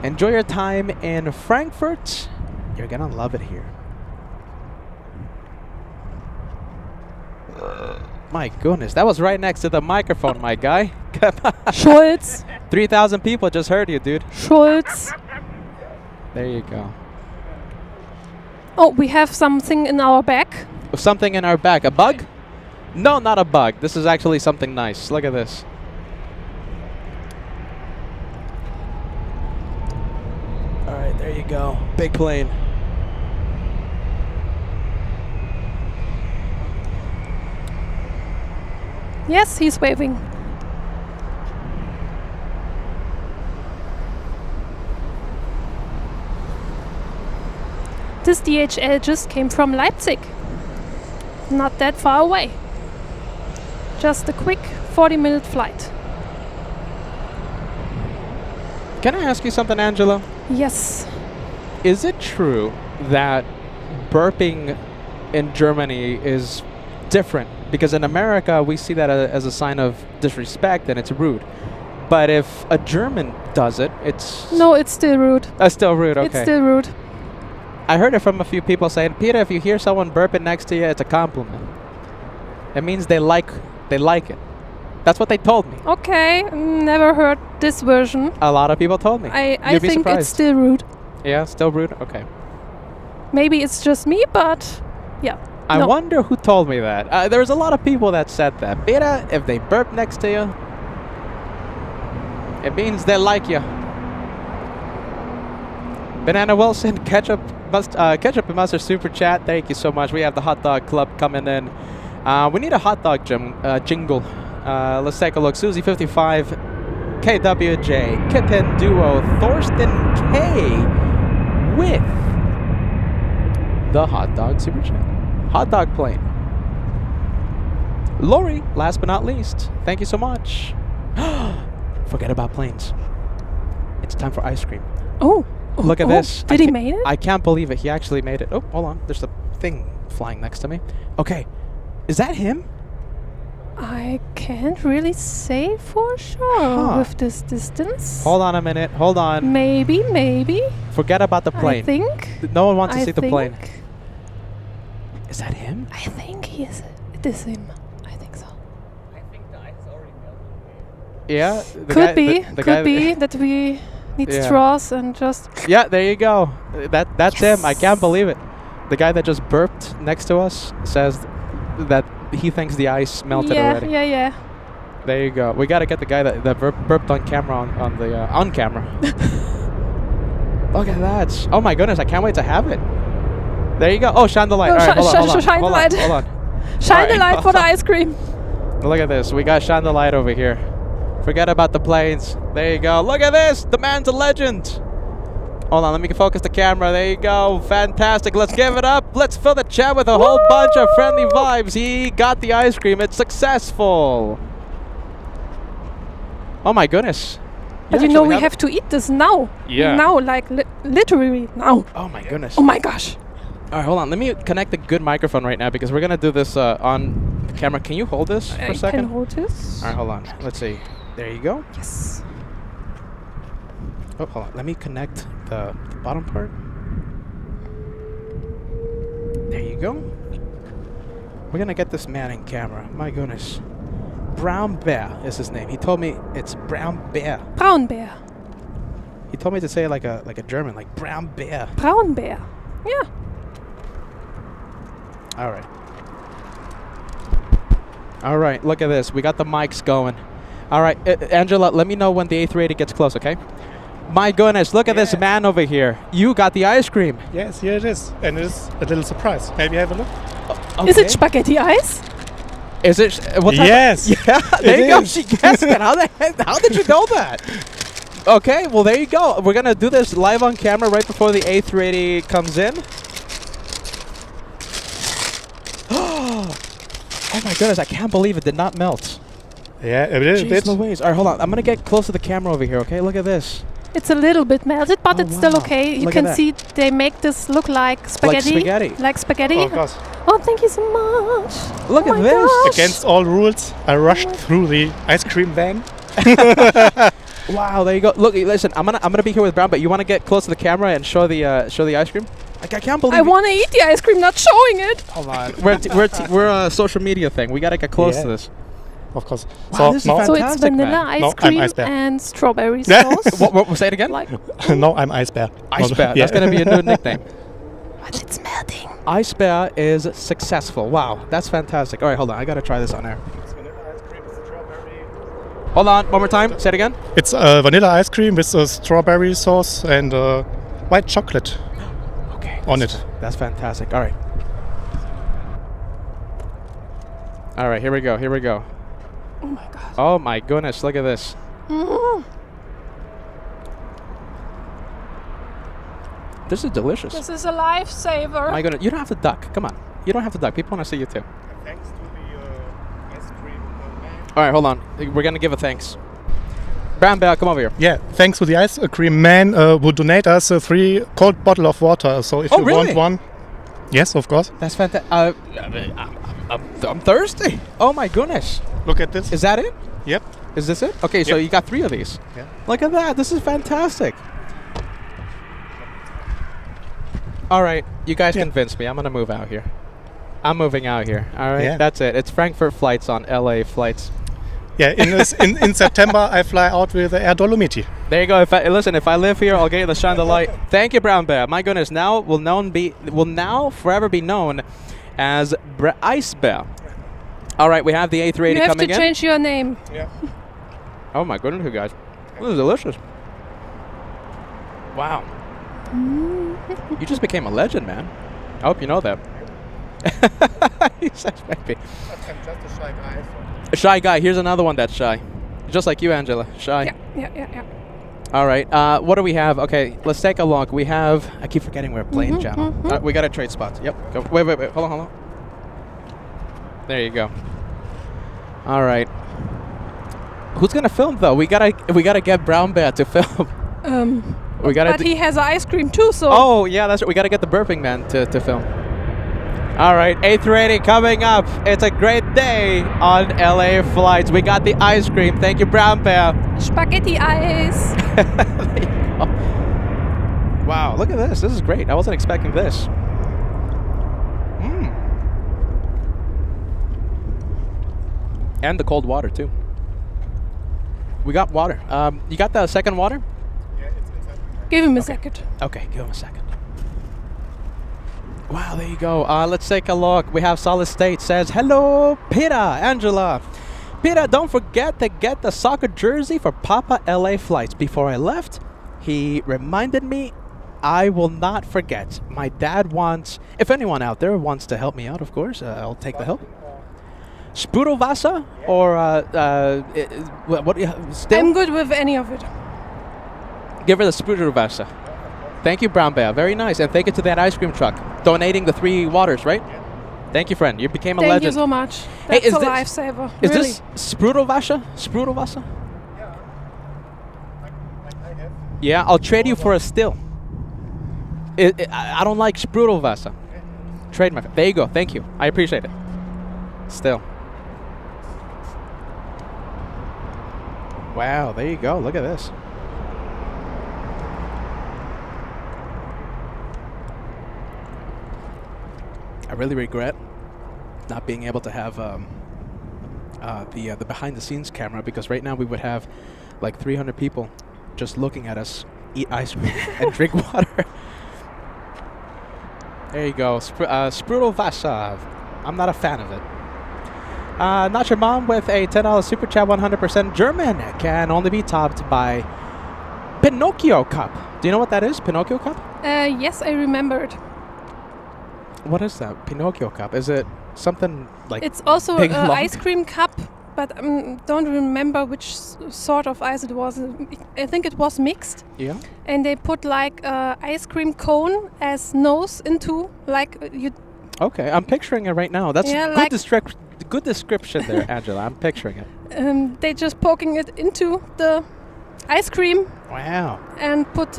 Enjoy your time in Frankfurt. You're gonna love it here. My goodness, that was right next to the microphone, my guy. Schultz. 3,000 people just heard you, dude. Schultz. There you go. Oh, we have something in our back. Something in our back. A bug? No, not a bug. This is actually something nice. Look at this. All right, there you go. Big plane. Yes, he's waving. This DHL just came from Leipzig. Not that far away. Just a quick 40-minute flight. Can I ask you something, Angela? Yes. Is it true that burping in Germany is different? Because in America, we see that as a sign of disrespect and it's rude. But if a German does it, it's... No, it's still rude. Still rude, okay. It's still rude. I heard it from a few people saying, Peter, if you hear someone burping next to you, it's a compliment. It means they like it. That's what they told me. Okay, never heard this version. A lot of people told me. I You'd be think surprised. it's still rude. Yeah, still rude? Okay. Maybe it's just me, but yeah. I no. wonder who told me that. There was a lot of people that said that. Peter, if they burp next to you, it means they like you. Banana Wilson, ketchup and mustard super chat. Thank you so much. We have the hot dog club coming in. We need a hot dog jingle. Let's take a look. Susie 55, KWJ, Kitten Duo, Thorsten K with the hot dog super chat. Hot dog plane. Lori, last but not least. Thank you so much. Forget about planes. It's time for ice cream. Oh. Look at this. Did he made it? I can't believe it. He actually made it. Oh, hold on. There's a thing flying next to me. Okay. Is that him? I can't really say for sure with this distance. Hold on a minute. Hold on. Maybe. Forget about the plane. I think. No one wants to see the plane. Is that him? I think he is. It is him. I think so. I think the ice is already melted. Yeah. Could be that we need straws and just. Yeah, there you go. That's him. I can't believe it. The guy that just burped next to us says that he thinks the ice melted already. Yeah. There you go. We got to get the guy that burped on camera on camera. Look at that. Oh my goodness, I can't wait to have it. There you go. Oh, shine the light. No, all right, hold on. Shine the light. Hold on. Shine the light for the ice cream. Look at this. We got shine the light over here. Forget about the planes. There you go. Look at this. The man's a legend. Hold on, let me focus the camera. There you go. Fantastic. Let's give it up. Let's fill the chat with a whole bunch of friendly vibes. He got the ice cream. It's successful. Oh my goodness. But you know we have to eat this now. Yeah. Now, like literally now. Oh my goodness. Oh my gosh. All right, hold on. Let me connect a good microphone right now because we're going to do this on the camera. Can you hold this for a second? I can hold this. All right, hold on. Let's see. There you go. Yes. Oh, hold on. Let me connect the bottom part. There you go. We're going to get this man in camera. My goodness. Brown Bear is his name. He told me it's Brown Bear. Braun Bear. He told me to say it like a German, like Brown Bear. Braun Bear. Yeah. All right. All right, look at this. We got the mics going. All right, Angela, let me know when the A380 gets close, okay? My goodness, look at this man over here. You got the ice cream. Yes, here it is. And it is a little surprise. Maybe have a look. Okay. Is it spaghetti ice? Is it? What type yes. Yeah, there you go. She guessed it. How did you know that? Okay, well, there you go. We're going to do this live on camera right before the A380 comes in. Oh my goodness, I can't believe it did not melt. Yeah, a little Jeez bit. Louise. All right, hold on. I'm going to get close to the camera over here, okay? Look at this. It's a little bit melted, but Oh, it's still wow. okay. You Look can at that. see they make this look like spaghetti. spaghetti. Like spaghetti. Oh, of course. Oh, thank you so much. Look Oh at my this. gosh. Against all rules, I rushed through the ice cream van. Wow, there you go. Look, listen, I'm gonna be here with Brown, but you want to get close to the camera and show the ice cream? Like, I can't believe I want to eat the ice cream, not showing it. Hold on. We're a social media thing. We gotta get close Yeah. to this. Of course. Wow, So this is now, So it's Fantastic, vanilla man. ice No, I'm cream ice bear. and strawberry sauce. What? Say it again. Like, no, I'm Ice Bear. Ice Bear. Yeah. That's gonna be a new nickname. but it's melting. Ice Bear is successful. Wow, that's fantastic. All right, hold on. I gotta try this on air. Hold on, one more time. Say it again. It's vanilla ice cream with a strawberry sauce and white chocolate Okay. on it. That's fantastic. All right. All right, here we go. Here we go. Oh my god. Oh my goodness, look at this. Mm. This is delicious. This is a lifesaver. My goodness, you don't have to duck. Come on. You don't have to duck. People want to see you too. Thanks to the ice cream man. All right, hold on. We're going to give a thanks. Brown Bear, come over here. Yeah, thanks to the ice cream man who donate us a 3 cold bottle of water. So if Oh, you really? want one, yes, of course. That's fantastic. I'm thirsty. Oh my goodness. Look at this. Is that it? Yep. Is this it? Okay, so Yep. you got 3 of these. Yeah. Look at that. This is fantastic. All right, you guys Yeah. convinced me. I'm going to move out here. I'm moving out here. All right, Yeah. that's it. It's Frankfurt flights on LA flights. Yeah, in September I fly out with the Air Dolomiti. There you go. If I live here, I'll get you the shine the light. Thank you, Brown Bear. My goodness, now will now forever be known as Ice Bear. All right, we have the A380 you have coming to in. change your name. Yeah. Oh my goodness, you guys, this is delicious. Wow, you just became a legend, man. I hope you know that. He says maybe. I'm just a shy guy. A shy guy. Here's another one that's shy, just like you, Angela. Shy. Yeah. All right. What do we have? Okay, let's take a look. We have. I keep forgetting we're playing channel. We got to trade spots. Yep. Go. Wait. Hold on. There you go. All right. Who's gonna film though? We gotta get Brown Bear to film. We gotta. But he has ice cream too, so. Oh yeah, that's right. We gotta get the burping man to film. All right, A380 coming up. It's a great day on LA flights. We got the ice cream. Thank you, Brown Bear. Spaghetti ice. There you go. Wow, look at this. This is great. I wasn't expecting this. And the cold water, too. We got water. You got the second water? Yeah, it's inside. Give him a second. Okay, give him a second. Wow, there you go. Let's take a look. We have Solid State says, hello, Peter, Angela. Peter, don't forget to get the soccer jersey for Papa LA flights. Before I left, he reminded me I will not forget. My dad wants, if anyone out there wants to help me out, of course, I'll take the help. Sprudelwasser or what? Still? I'm good with any of it. Give her the Sprudelwasser. Thank you, Brown Bear. Very nice. And thank you to that ice cream truck donating the 3 waters, right? Yeah. Thank you, friend. You became a Thank legend. you so much. Hey, That's is a this- lifesaver. Is really. this Sprudelwasser? Sprudelwasser? Yeah. I have. Yeah, I'll trade you for a still. I don't like Sprudelwasser. Trade my. There you go. Thank you. I appreciate it. Still. Wow, there you go. Look at this. I really regret not being able to have the behind the scenes camera, because right now we would have like 300 people just looking at us eat ice cream and drink water. There you go. Sprudelwasser. I'm not a fan of it. Not your mom with a $10 super chat. 100% German can only be topped by Pinocchio Cup. Do you know what that is? Pinocchio Cup? Yes, I remembered. What is that? Pinocchio Cup? Is it something like? It's also big an lump? ice cream cup, but don't remember which sort of ice it was. I think it was mixed. Yeah. And they put like ice cream cone as nose into you. Okay, I'm picturing it right now. That's Yeah, good description there, Angela. I'm picturing it. They just poking it into the ice cream. Wow. And put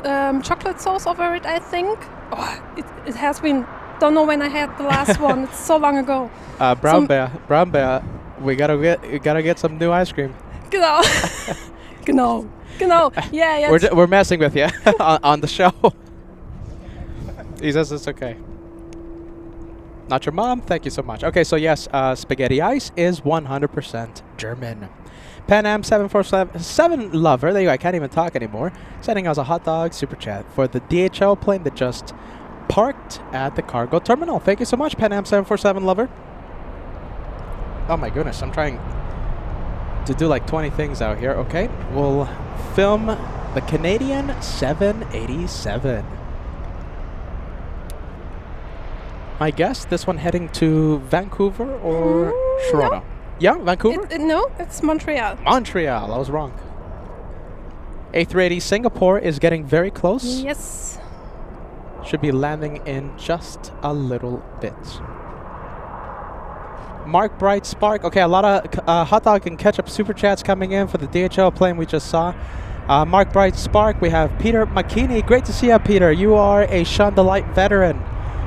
chocolate sauce over it, I think. Oh, it has been. Don't know when I had the last one. It's so long ago. Brown bear. We gotta get some new ice cream. Genau. Genau. Yeah. We're messing with you on the show. He says it's okay. Not your mom. Thank you so much. Okay, so yes, spaghetti ice is 100% German. Pan Am 747 lover. There you go. I can't even talk anymore. Sending us a hot dog super chat for the DHL plane that just parked at the cargo terminal. Thank you so much, Pan Am 747 lover. Oh my goodness, I'm trying to do like 20 things out here. Okay, we'll film the Canadian 787. I guess this one heading to Vancouver or Toronto? No. Yeah, Vancouver? No, it's Montreal. Montreal, I was wrong. A380 Singapore is getting very close. Yes. Should be landing in just a little bit. Mark Bright Spark. Okay, a lot of hot dog and ketchup super chats coming in for the DHL plane we just saw. Mark Bright Spark. We have Peter McKinney. Great to see you, Peter. You are a Sean Delight veteran.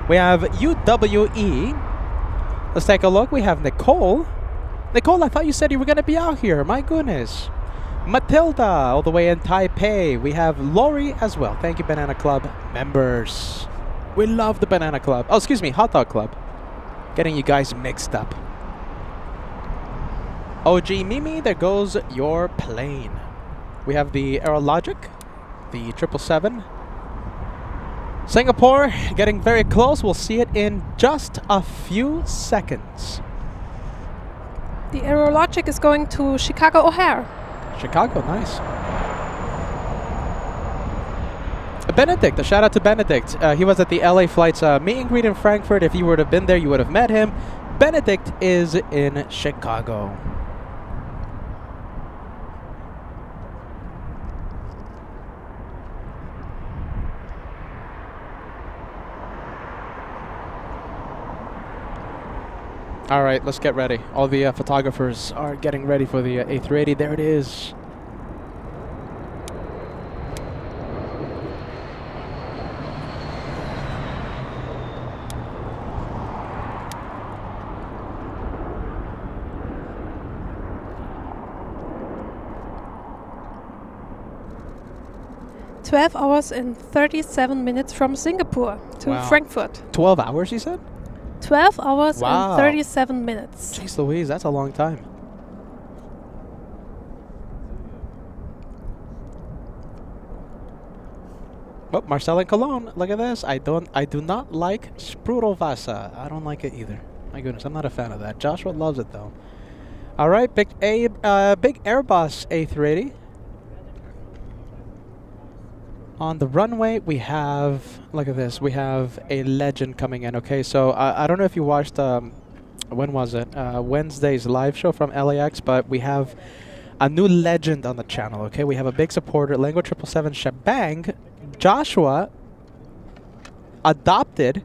We have UWE. Let's take a look. We have Nicole. Nicole, I thought you said you were going to be out here. My goodness. Matilda, all the way in Taipei. We have Lori as well. Thank you, Banana Club members. We love the Banana Club. Oh, excuse me, Hot Dog Club. Getting you guys mixed up. OG Mimi, there goes your plane. We have the Aerologic, the 777. Singapore, getting very close. We'll see it in just a few seconds. The Aerologic is going to Chicago O'Hare. Chicago, nice. Benedict, a shout out to Benedict. He was at the LA flights meet and greet in Frankfurt. If you would have been there, you would have met him. Benedict is in Chicago. All right, let's get ready. All the photographers are getting ready for the A380. There it is. "12 hours and 37 minutes from Singapore to Frankfurt." 12 hours, you said? 12 hours and 37 minutes. Jeez Louise, that's a long time. Oh, Marcel in Cologne, look at this. I do not like Sprudelwasser. I don't like it either. My goodness, I'm not a fan of that. Joshua loves it though. All right, big Airbus A380. On the runway, we have, look at this, we have a legend coming in, okay? So, I don't know if you watched, when was it? Wednesday's live show from LAX, but we have a new legend on the channel, okay? We have a big supporter, Lango 777 Shebang. Joshua adopted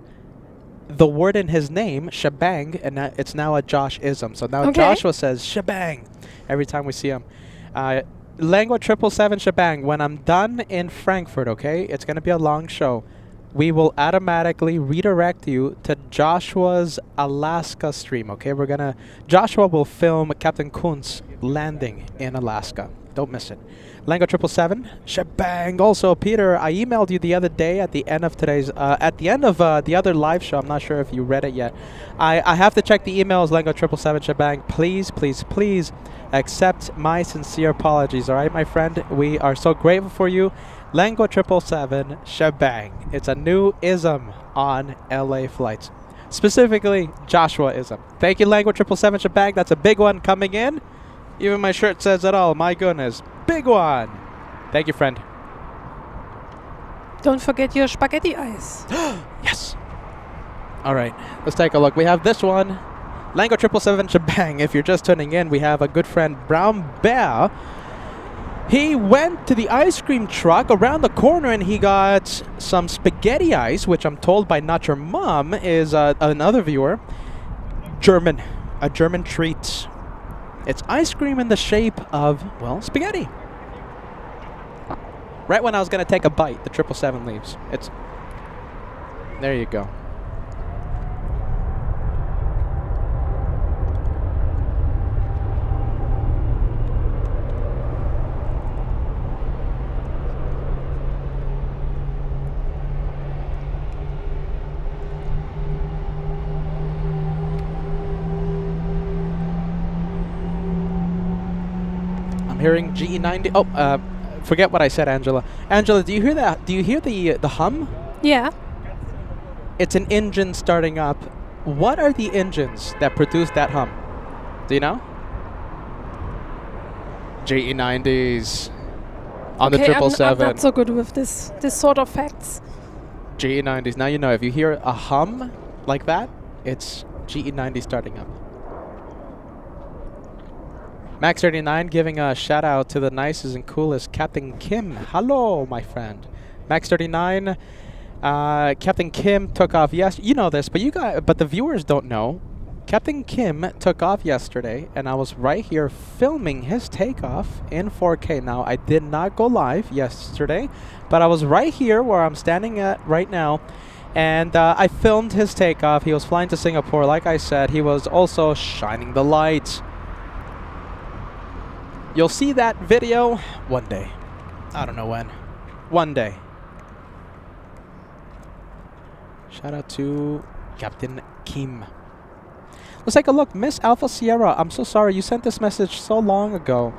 the word in his name, Shebang, and it's now a Josh-ism. So now Joshua says Shebang every time we see him. Lango 777 Shebang, when I'm done in Frankfurt, okay, it's going to be a long show. We will automatically redirect you to Joshua's Alaska stream, okay? Joshua will film Captain Kunz landing in Alaska. Don't miss it. Lango 777 Shebang. Also, Peter, I emailed you the other day at the end of today's, the other live show. I'm not sure if you read it yet. I have to check the emails, Lango 777 Shebang. Please, please, please accept my sincere apologies, all right, my friend? We are so grateful for you. Lango 777 Shebang. It's a new ism on LA flights. Specifically, Joshua-ism. Thank you, Lango 777 Shebang. That's a big one coming in. Even my shirt says it all. My goodness. Big one. Thank you, friend. Don't forget your spaghetti ice. Yes. All right. Let's take a look. We have this one. Lango 777 Shebang, if you're just tuning in, we have a good friend, Brown Bear. He went to the ice cream truck around the corner and he got some spaghetti ice, which I'm told by Not Your Mom is another viewer. A German treat. It's ice cream in the shape of, well, spaghetti. Right when I was going to take a bite, the 777 leaves. There you go. I'm hearing GE90. Oh, forget what I said, Angela. Angela, do you hear that? Do you hear the hum? Yeah. It's an engine starting up. What are the engines that produce that hum? Do you know? GE90s on the 777. I'm not so good with this sort of facts. GE90s. Now you know. If you hear a hum like that, it's GE90 starting up. Max39 giving a shout out to the nicest and coolest Captain Kim. Hello, my friend. Max39. Captain Kim took off you know this, but the viewers don't know. Captain Kim took off yesterday, and I was right here filming his takeoff in 4K. Now, I did not go live yesterday, but I was right here where I'm standing at right now, and I filmed his takeoff. He was flying to Singapore. Like I said, he was also shining the lights. You'll see that video one day. I don't know when. One day. Shout out to Captain Kim. Let's take a look. Miss Alpha Sierra, I'm so sorry. You sent this message so long ago.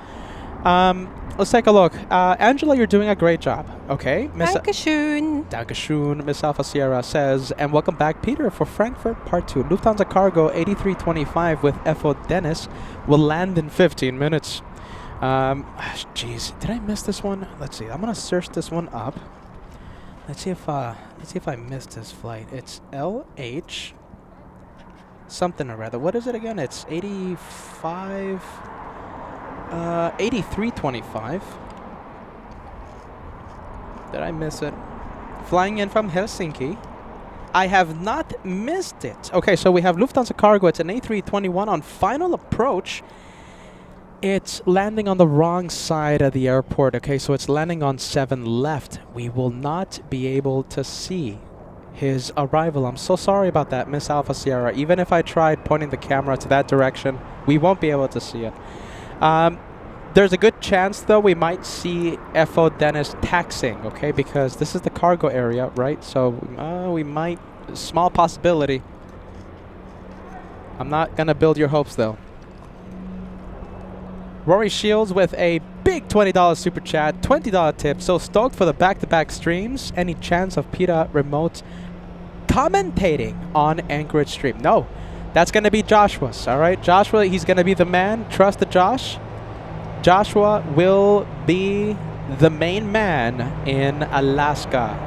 Let's take a look. Angela, you're doing a great job. Okay. Dankeschön. Dankeschön. Miss Alpha Sierra says, and welcome back, Peter, for Frankfurt Part 2. Lufthansa Cargo 8325 with FO Dennis will land in 15 minutes. Jeez, did I miss this one? Let's see. I'm gonna search this one up. Let's see if I missed this flight. It's LH something or other. What is it again? It's 8325. Did I miss it? Flying in from Helsinki. I have not missed it. Okay, so we have Lufthansa Cargo. It's an A321 on final approach. It's landing on the wrong side of the airport. Okay, so it's landing on 7 left. We will not be able to see his arrival. I'm so sorry about that, Miss Alpha Sierra. Even if I tried pointing the camera to that direction, we won't be able to see it. There's a good chance, though, we might see FO Dennis taxiing, okay? Because this is the cargo area, right? So we might, small possibility. I'm not gonna build your hopes, though. Rory Shields with a big $20 super chat, $20 tip. So stoked for the back-to-back streams. Any chance of PETA remote commentating on Anchorage stream? No, that's going to be Joshua's, all right? Joshua, he's going to be the man. Trust the Josh. Joshua will be the main man in Alaska.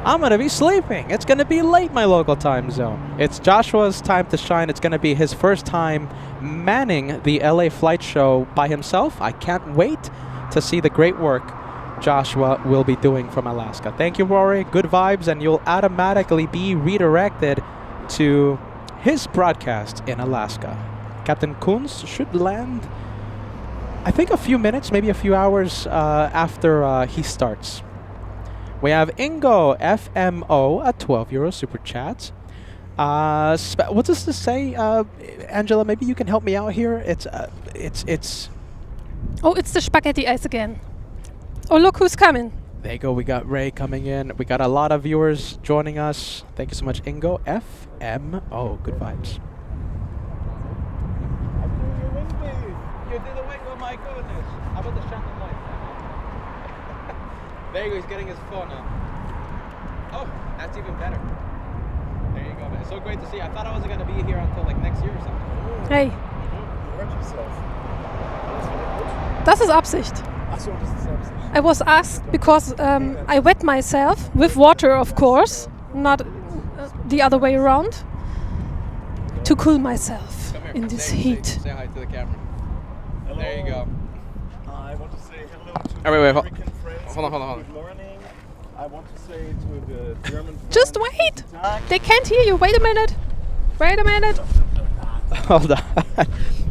I'm going to be sleeping. It's going to be late my local time zone. It's Joshua's time to shine. It's going to be his first time manning the LA flight show by himself. I can't wait to see the great work Joshua will be doing from Alaska. Thank you, Rory. Good vibes, and you'll automatically be redirected to his broadcast in Alaska. Captain Kunz should land, I think, a few minutes, maybe a few hours after he starts. We have Ingo FMO at €12 super chat. What does this say, Angela? Maybe you can help me out here. It's. Oh, it's the spaghetti ice again. Oh, look who's coming. There you go. We got Ray coming in. We got a lot of viewers joining us. Thank you so much, Ingo FMO. Good vibes. You did the wing. Oh my goodness! How about the shining light? There you go, he's getting his phone up. Oh, that's even better. There you go, man. So great to see you. I thought I wasn't going to be here until like next year or something. Hey. You hurt yourself. Das ist Absicht. Ach so, das ist Absicht. I was asked because I wet myself with water, of course, not the other way around, to cool myself. in this heat. Say hi to the camera. Hello. There you go. I want to say hello to Oh, wait, the wait, American friends. hold on. Good morning. I want to say to the German friends. Just wait! Guten Tag. They can't hear you. Wait a minute. Wait a minute. Hold on.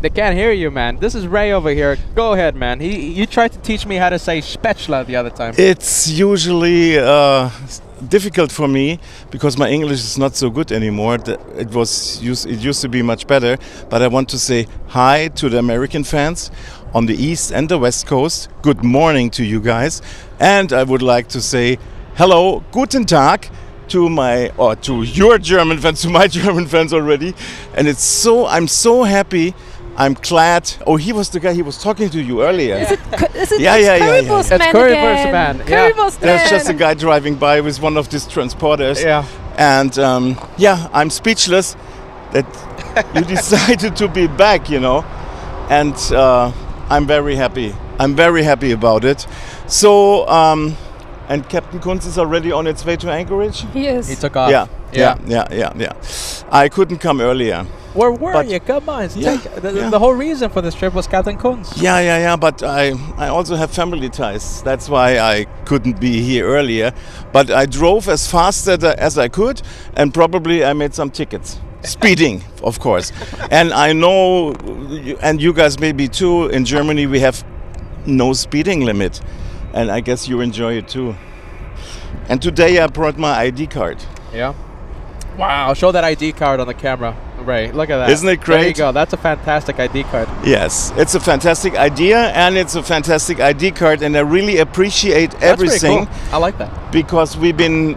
They can't hear you, man. This is Ray over here. Go ahead, man. You tried to teach me how to say spatula the other time. It's usually difficult for me because my English is not so good anymore. It used to be much better. But I want to say hi to the American fans on the East and the West Coast. Good morning to you guys. And I would like to say hello, guten Tag, to your German fans, to my German fans already. And I'm so happy. I'm glad. Oh, he was the guy. He was talking to you earlier. Is it Yeah. Currywurst It's Man Currywurst again? Man, yeah. Currywurst There's Man. just a guy driving by with one of these transporters. Yeah. And I'm speechless that you decided to be back, And I'm very happy. I'm very happy about it. So, and Captain Kunz is already on its way to Anchorage? He is. He took off. Yeah. I couldn't come earlier. Where were But- you? Come on. Yeah, The whole reason for this trip was Captain Kunz. Yeah, but I also have family ties. That's why I couldn't be here earlier. But I drove as fast as I could, and probably I made some tickets. Speeding, of course. And I know, and you guys maybe too, in Germany we have no speeding limit. And I guess you enjoy it too. And today I brought my ID card. Yeah. Wow. Show that ID card on the camera, Ray. Look at that. Isn't it There you great? go. That's a fantastic ID card. Yes, it's a fantastic idea, and it's a fantastic ID card, and I really appreciate That's pretty everything. cool. I like that. Because we've been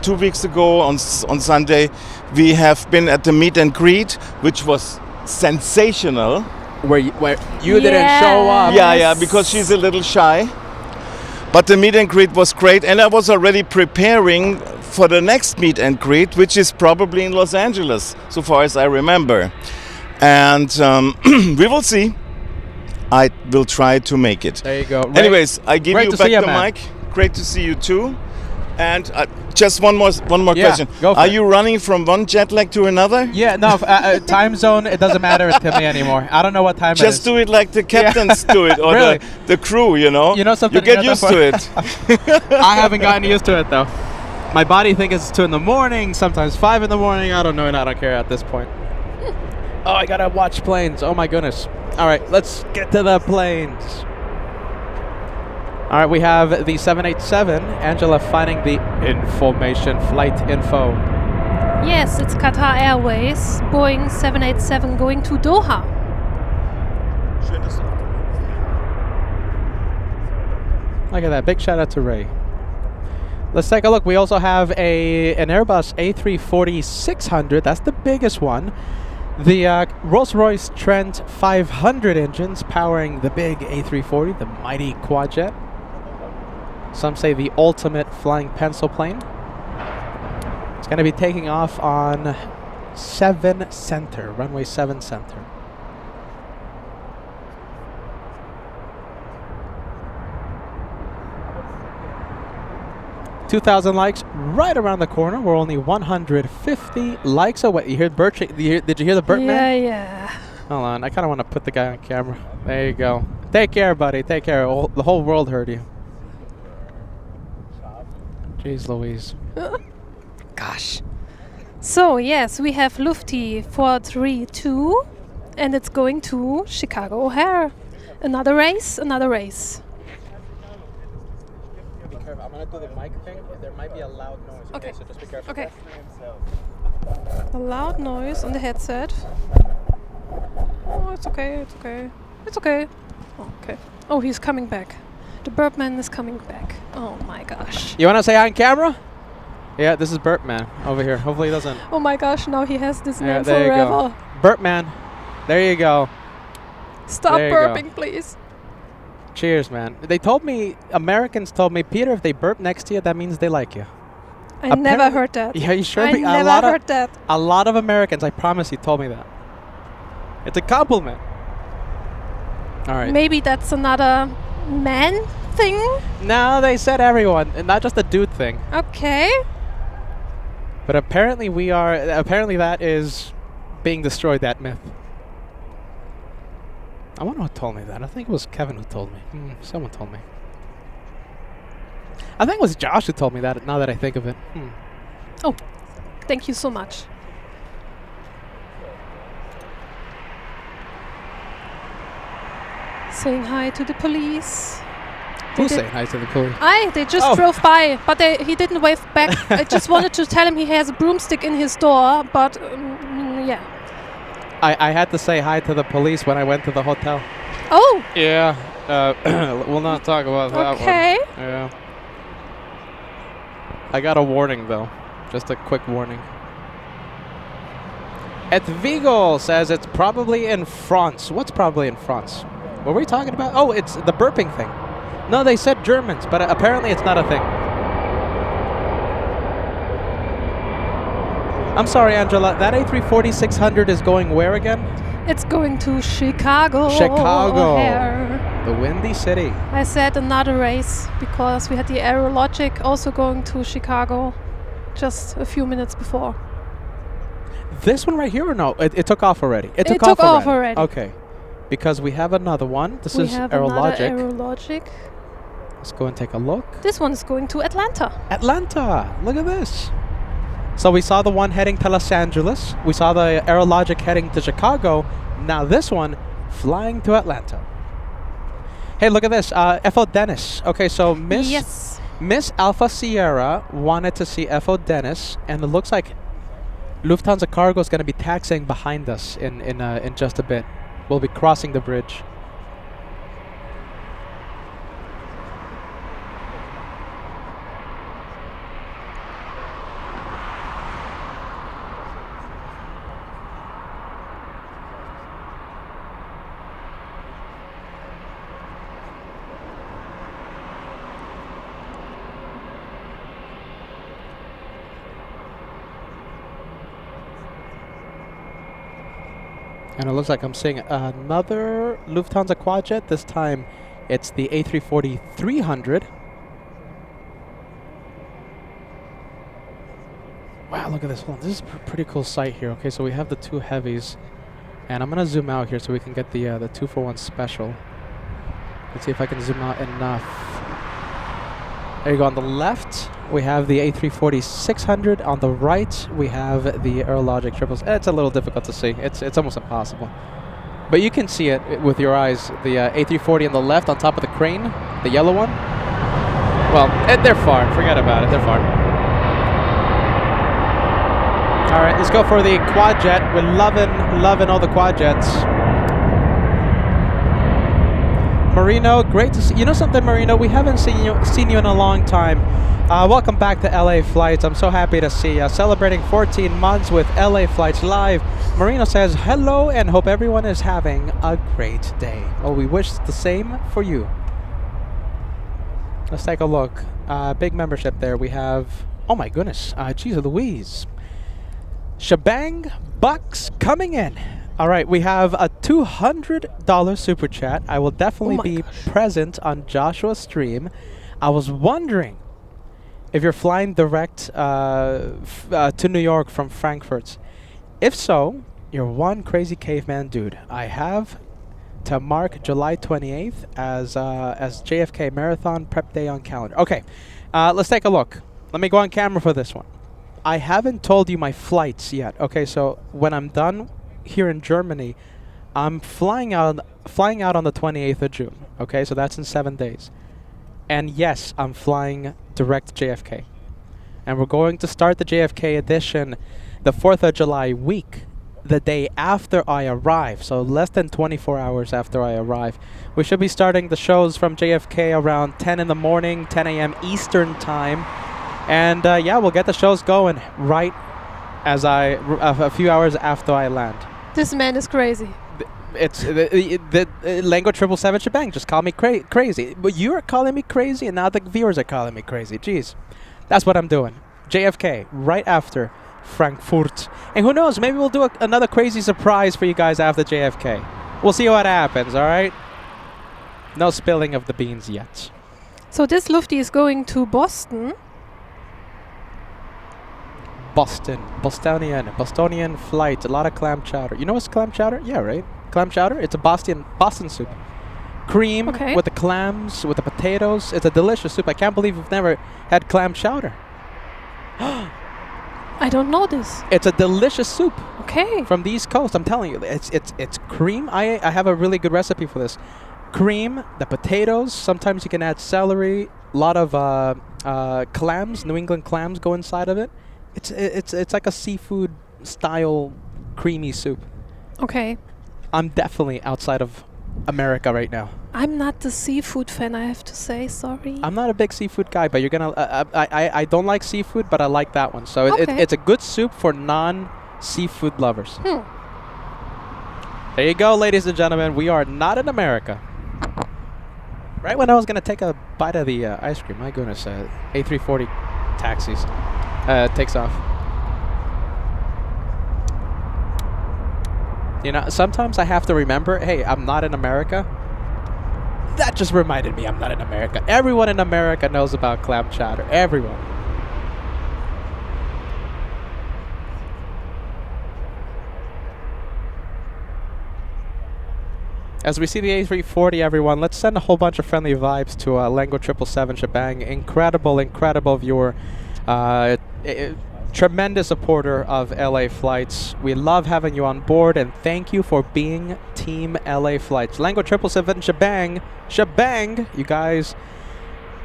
2 weeks ago on Sunday, we have been at the meet and greet, which was sensational. Where you didn't show up. Yeah, because she's a little shy. But the meet and greet was great, and I was already preparing for the next meet and greet, which is probably in Los Angeles, so far as I remember. And we will see. I will try to make it. There you go. Ray, Anyways, I give great you to back see you, the man. mic. Great to see you too. And just one more Yeah, question. go for Are it. you running from one jet lag to another? Yeah, no, time zone, it doesn't matter to me anymore. I don't know what time it is. Just do it like the captains do it, or Really? the crew, You know something? You get you know used that to it. I haven't gotten used to it, though. My body thinks it's 2 in the morning, sometimes 5 in the morning. I don't know, and I don't care at this point. Oh, I gotta watch planes. Oh, my goodness. All right, let's get to the planes. All right, we have the 787. Angela finding the information, flight info. Yes, it's Qatar Airways, Boeing 787 going to Doha. Look at that. Big shout out to Ray. Let's take a look. We also have an Airbus A340-600. That's the biggest one. The Rolls-Royce Trent 500 engines powering the big A340, the mighty quadjet. Some say the ultimate flying pencil plane. It's going to be taking off on 7 Center, runway 7 Center. $2,000 likes right around the corner. We're only 150 likes away. You heard Bert? Did you hear the Bert man? Yeah. Hold on. I kind of want to put the guy on camera. There you go. Take care, buddy. Take care. The whole world heard you. Jeez Louise. Gosh. So, yes, we have Lufti 432, and it's going to Chicago O'Hare. Another race, another race. Be careful. I'm going to do the mic thing. There might be a loud noise. Okay. So just be careful. Okay. A loud noise on the headset. Oh, it's okay, it's okay. It's okay. Oh, okay. Oh, he's coming back. The Birdman is coming back. Oh my gosh. You want to say hi on camera? Yeah, this is Burpman over here. Hopefully he doesn't. Oh my gosh, now he has this Yeah, name there you forever. go. Burpman. There you go. Stop There you go. burping, please. Cheers, man. Americans told me, Peter, if they burp next to you, that means they like you. I never heard that. Yeah, you sure? I never heard that. A lot of Americans, I promise you, told me that. It's a compliment. All right. Maybe that's another man thing? No, they said everyone, and not just a dude thing. Okay. But apparently that is being destroyed, that myth. I wonder who told me that. I think it was Kevin who told me. Someone told me. I think it was Josh who told me that, now that I think of it. Oh, thank you so much. Saying hi to the police. Who's saying hi to the police? They just drove by, but he didn't wave back. I just wanted to tell him he has a broomstick in his door, but yeah. I had to say hi to the police when I went to the hotel. Oh! Yeah. We'll not talk about that one. Okay. Yeah. I got a warning, though. Just a quick warning. Et Vigo says it's probably in France. What's probably in France? What were we talking about? Oh, it's the burping thing. No, they said Germans, but apparently it's not a thing. I'm sorry, Angela. That A340-600 is going where again? It's going to Chicago. Chicago. O'Hare. The Windy City. I said another race because we had the Aerologic also going to Chicago just a few minutes before. This one right here or no? It took off already. It took off already. Okay. Because we have another one. This we is have Aerologic. Another Aerologic. Let's go and take a look. This one is going to Atlanta. Atlanta. Look at this. So we saw the one heading to Los Angeles. We saw the Aerologic heading to Chicago. Now this one flying to Atlanta. Hey, look at this. FO Dennis. Okay, so Miss Alpha Sierra wanted to see FO Dennis, and it looks like Lufthansa Cargo is going to be taxiing behind us in just a bit. We'll be crossing the bridge. And it looks like I'm seeing another Lufthansa Quadjet. This time it's the A340-300. Wow, look at this one. This is a pretty cool sight here. Okay, so we have the two heavies. And I'm going to zoom out here so we can get the 2-for-1 special. Let's see if I can zoom out enough. There you go. On the left, we have the A340-600. On the right, we have the Aerologic triples. It's a little difficult to see. It's almost impossible. But you can see it with your eyes. The A340 on the left on top of the crane, the yellow one. Well, they're far. Forget about it. They're far. All right, let's go for the Quadjet. We're loving all the Quadjets. Marino, great to see. You know something, Marino? We haven't seen you in a long time. Welcome back to LA Flights. I'm so happy to see you. Celebrating 14 months with LA Flights Live. Marino says hello and hope everyone is having a great day. Well, we wish the same for you. Let's take a look. Big membership there. We have, oh my goodness, geez Louise. Shebang bucks coming in. All right, we have a $200 super chat. I will definitely be present on Joshua's stream. I was wondering if you're flying direct to New York from Frankfurt. If so, you're one crazy caveman dude. I have to mark July 28th as JFK Marathon Prep Day on calendar. Okay, let's take a look. Let me go on camera for this one. I haven't told you my flights yet. Okay, so when I'm done here in Germany, I'm flying out on the 28th of June. Okay, so that's in 7 days. And yes, I'm flying direct to JFK. And we're going to start the JFK edition the 4th of July week, the day after I arrive. So less than 24 hours after I arrive. We should be starting the shows from JFK around 10 in the morning, 10 a.m. Eastern time. And yeah, we'll get the shows going right as a few hours after I land. This man is crazy. It's the Language 777 shebang. Just call me crazy. But you are calling me crazy, and now the viewers are calling me crazy. Jeez. That's what I'm doing. JFK, right after Frankfurt. And who knows, maybe we'll do another crazy surprise for you guys after JFK. We'll see what happens, all right? No spilling of the beans yet. So this Lufty is going to Boston. Bostonian flight. A lot of clam chowder. You know what's clam chowder? Yeah, right? clam chowder. It's a Boston soup. Cream Okay. with the clams, with the potatoes. It's a delicious soup. I can't believe you've never had clam chowder. I don't know this. It's a delicious soup Okay. from the East Coast. I'm telling you, it's cream. I have a really good recipe for this. Cream, the potatoes. Sometimes you can add celery. A lot of clams, New England clams, go inside of it. It's like a seafood style creamy soup. Okay. I'm definitely outside of America right now. I'm not the seafood fan, I have to say. Sorry. I'm not a big seafood guy, but you're gonna. I don't like seafood, but I like that one. So Okay. it's a good soup for non-seafood lovers. Hmm. There you go, ladies and gentlemen. We are not in America. Right when I was gonna take a bite of the ice cream, my goodness, A340 taxis takes off. You know, sometimes I have to remember, hey, I'm not in America. That just reminded me I'm not in America. Everyone in America knows about clam chowder. Everyone. As we see the A340, everyone, let's send a whole bunch of friendly vibes to Lango 777 Shebang. Incredible viewer. Tremendous supporter of LA Flights. We love having you on board, and thank you for being Team LA Flights. Lango 777 Shebang. Shebang! You guys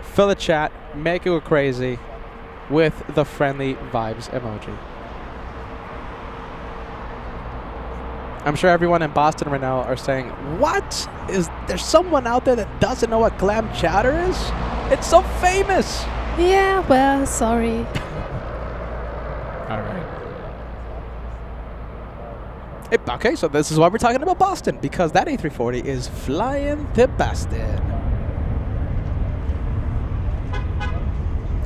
fill the chat, make it go crazy with the friendly vibes emoji. I'm sure everyone in Boston right now are saying, what? Is there someone out there that doesn't know what clam chowder is? It's so famous! Yeah, well, sorry. All right. Okay, so this is why we're talking about Boston, because that A340 is flying to Boston.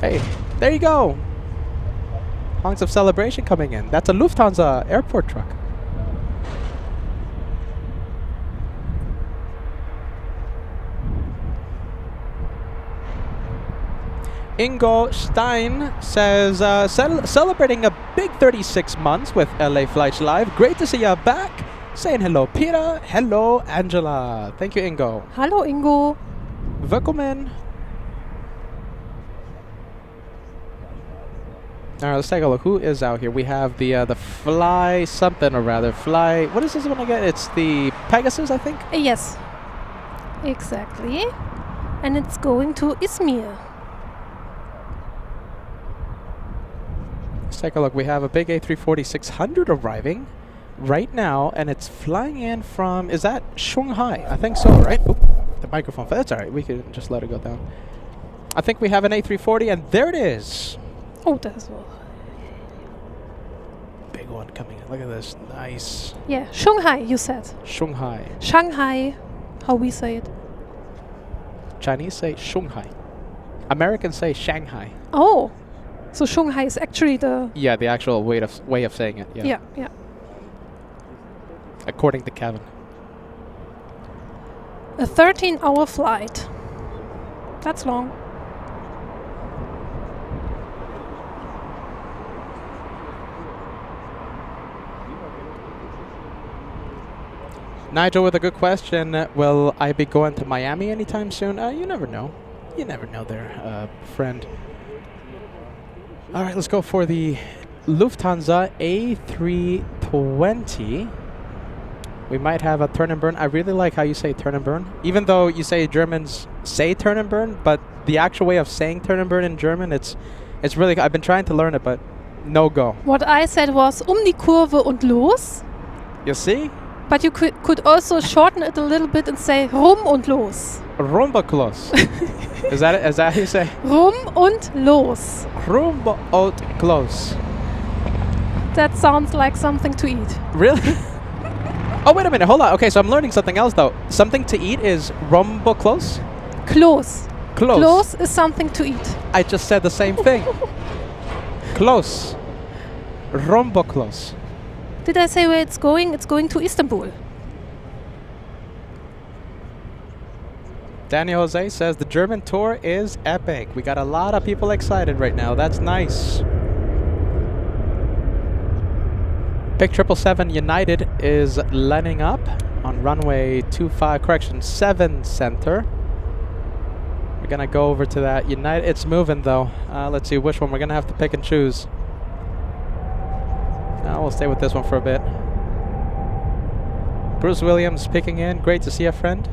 Hey, there you go. Honks of celebration coming in. That's a Lufthansa airport truck. Ingo Stein says, celebrating a big 36 months with LA Flights Live. Great to see you back. Saying hello, Peter. Hello, Angela. Thank you, Ingo. Hallo, Ingo. Willkommen. All right, let's take a look. Who is out here? We have the Fly something or rather. Fly. What is this one again? It's the Pegasus, I think. Yes. Exactly. And it's going to Izmir. Let's take a look. We have a big A340-600 arriving right now, and it's flying in from, is that Shanghai? I think so, right? Oop, the microphone. That's all right. We can just let it go down. I think we have an A340, and there it is. Oh, that's well. Big one coming in. Look at this. Nice. Yeah, Shanghai, you said. Shanghai. Shanghai, how we say it. Chinese say Shanghai. Americans say Shanghai. Oh, so Shanghai is actually the... Yeah, the actual way of saying it. Yeah. Yeah. According to Kevin. A 13-hour flight. That's long. Nigel with a good question. Will I be going to Miami anytime soon? You never know. You never know there, friend. All right, let's go for the Lufthansa A320. We might have a turn and burn. I really like how you say turn and burn. Even though you say Germans say turn and burn, but the actual way of saying turn and burn in German, it's really, I've been trying to learn it, but no go. What I said was die Kurve und los. You see? But you could also shorten it a little bit and say rum und los. Rumba close. Is that how you say? Rum und los. Rumba out close. That sounds like something to eat. Really? Oh, wait a minute. Hold on. Okay, so I'm learning something else, though. Something to eat is rumba close? Close. Close. Close is something to eat. I just said the same thing. Close. Rumba close. Did I say where it's going? It's going to Istanbul. Daniel Jose says the German tour is epic. We got a lot of people excited right now. That's nice. Pick 777 United is lining up. on runway 7 center. We're gonna go over to that United. It's moving though. Let's see which one. We're gonna have to pick and choose. We'll stay with this one for a bit. Bruce Williams picking in. Great to see you, friend.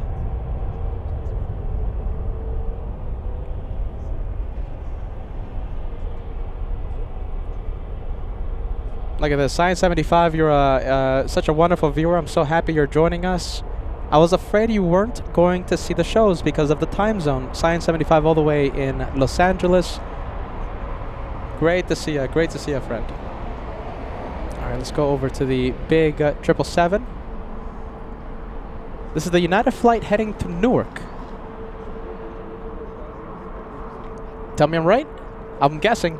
Look at this, Science 75, you're such a wonderful viewer. I'm so happy you're joining us. I was afraid you weren't going to see the shows because of the time zone. Science 75 all the way in Los Angeles. Great to see you, friend. All right, let's go over to the big 777. This is the United flight heading to Newark. Tell me I'm right? I'm guessing.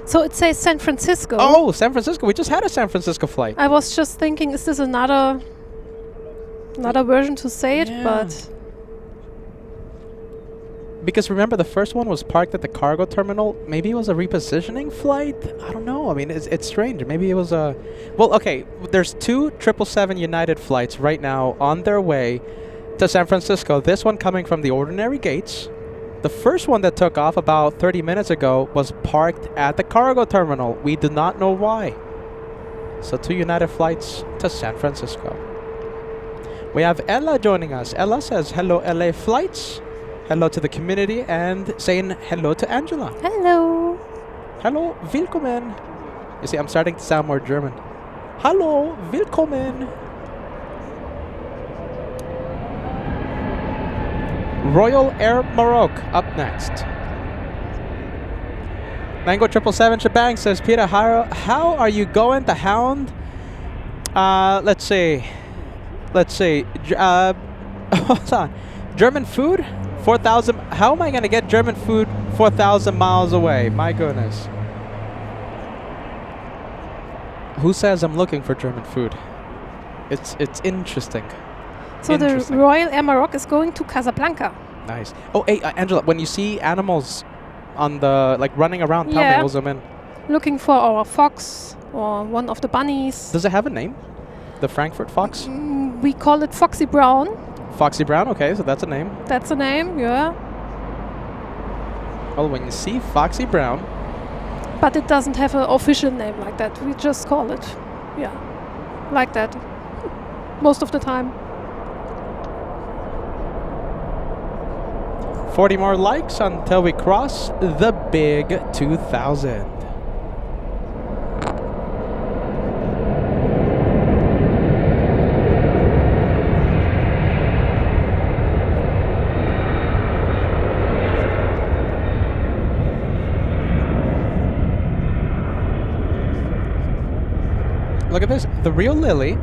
So it says San Francisco. Oh, San Francisco. We just had a San Francisco flight. I was just thinking, is this another version to say it? Yeah. But because remember, the first one was parked at the cargo terminal. Maybe it was a repositioning flight. I don't know. I mean, it's strange. Maybe it was a... Well, okay. There's 2 777 United flights right now on their way to San Francisco. This one coming from the ordinary gates. The first one that took off about 30 minutes ago was parked at the cargo terminal. We do not know why. So 2 United flights to San Francisco. We have Ella joining us. Ella says, hello LA flights. Hello to the community and saying hello to Angela. hello. Hello, willkommen. You see, I'm starting to sound more German. Hallo, willkommen. Royal Air Maroc up next. Mango 777 Shebang says, Peter, how are you going to hound? Let's see. Hold on. German food? 4,000. How am I going to get German food 4,000 miles away? My goodness. Who says I'm looking for German food? It's interesting. So the Royal Air Maroc is going to Casablanca. Nice. Oh, hey, Angela, when you see animals on the, like, running around, tell me, we'll zoom in. Looking for our fox or one of the bunnies. Does it have a name? The Frankfurt fox? We call it Foxy Brown. Foxy Brown, okay, so that's a name. That's a name, yeah. Well, when you see Foxy Brown. But it doesn't have an official name like that. We just call it, like that. Most of the time. 40 more likes until we cross the big 2,000. Look at this. The real Lily,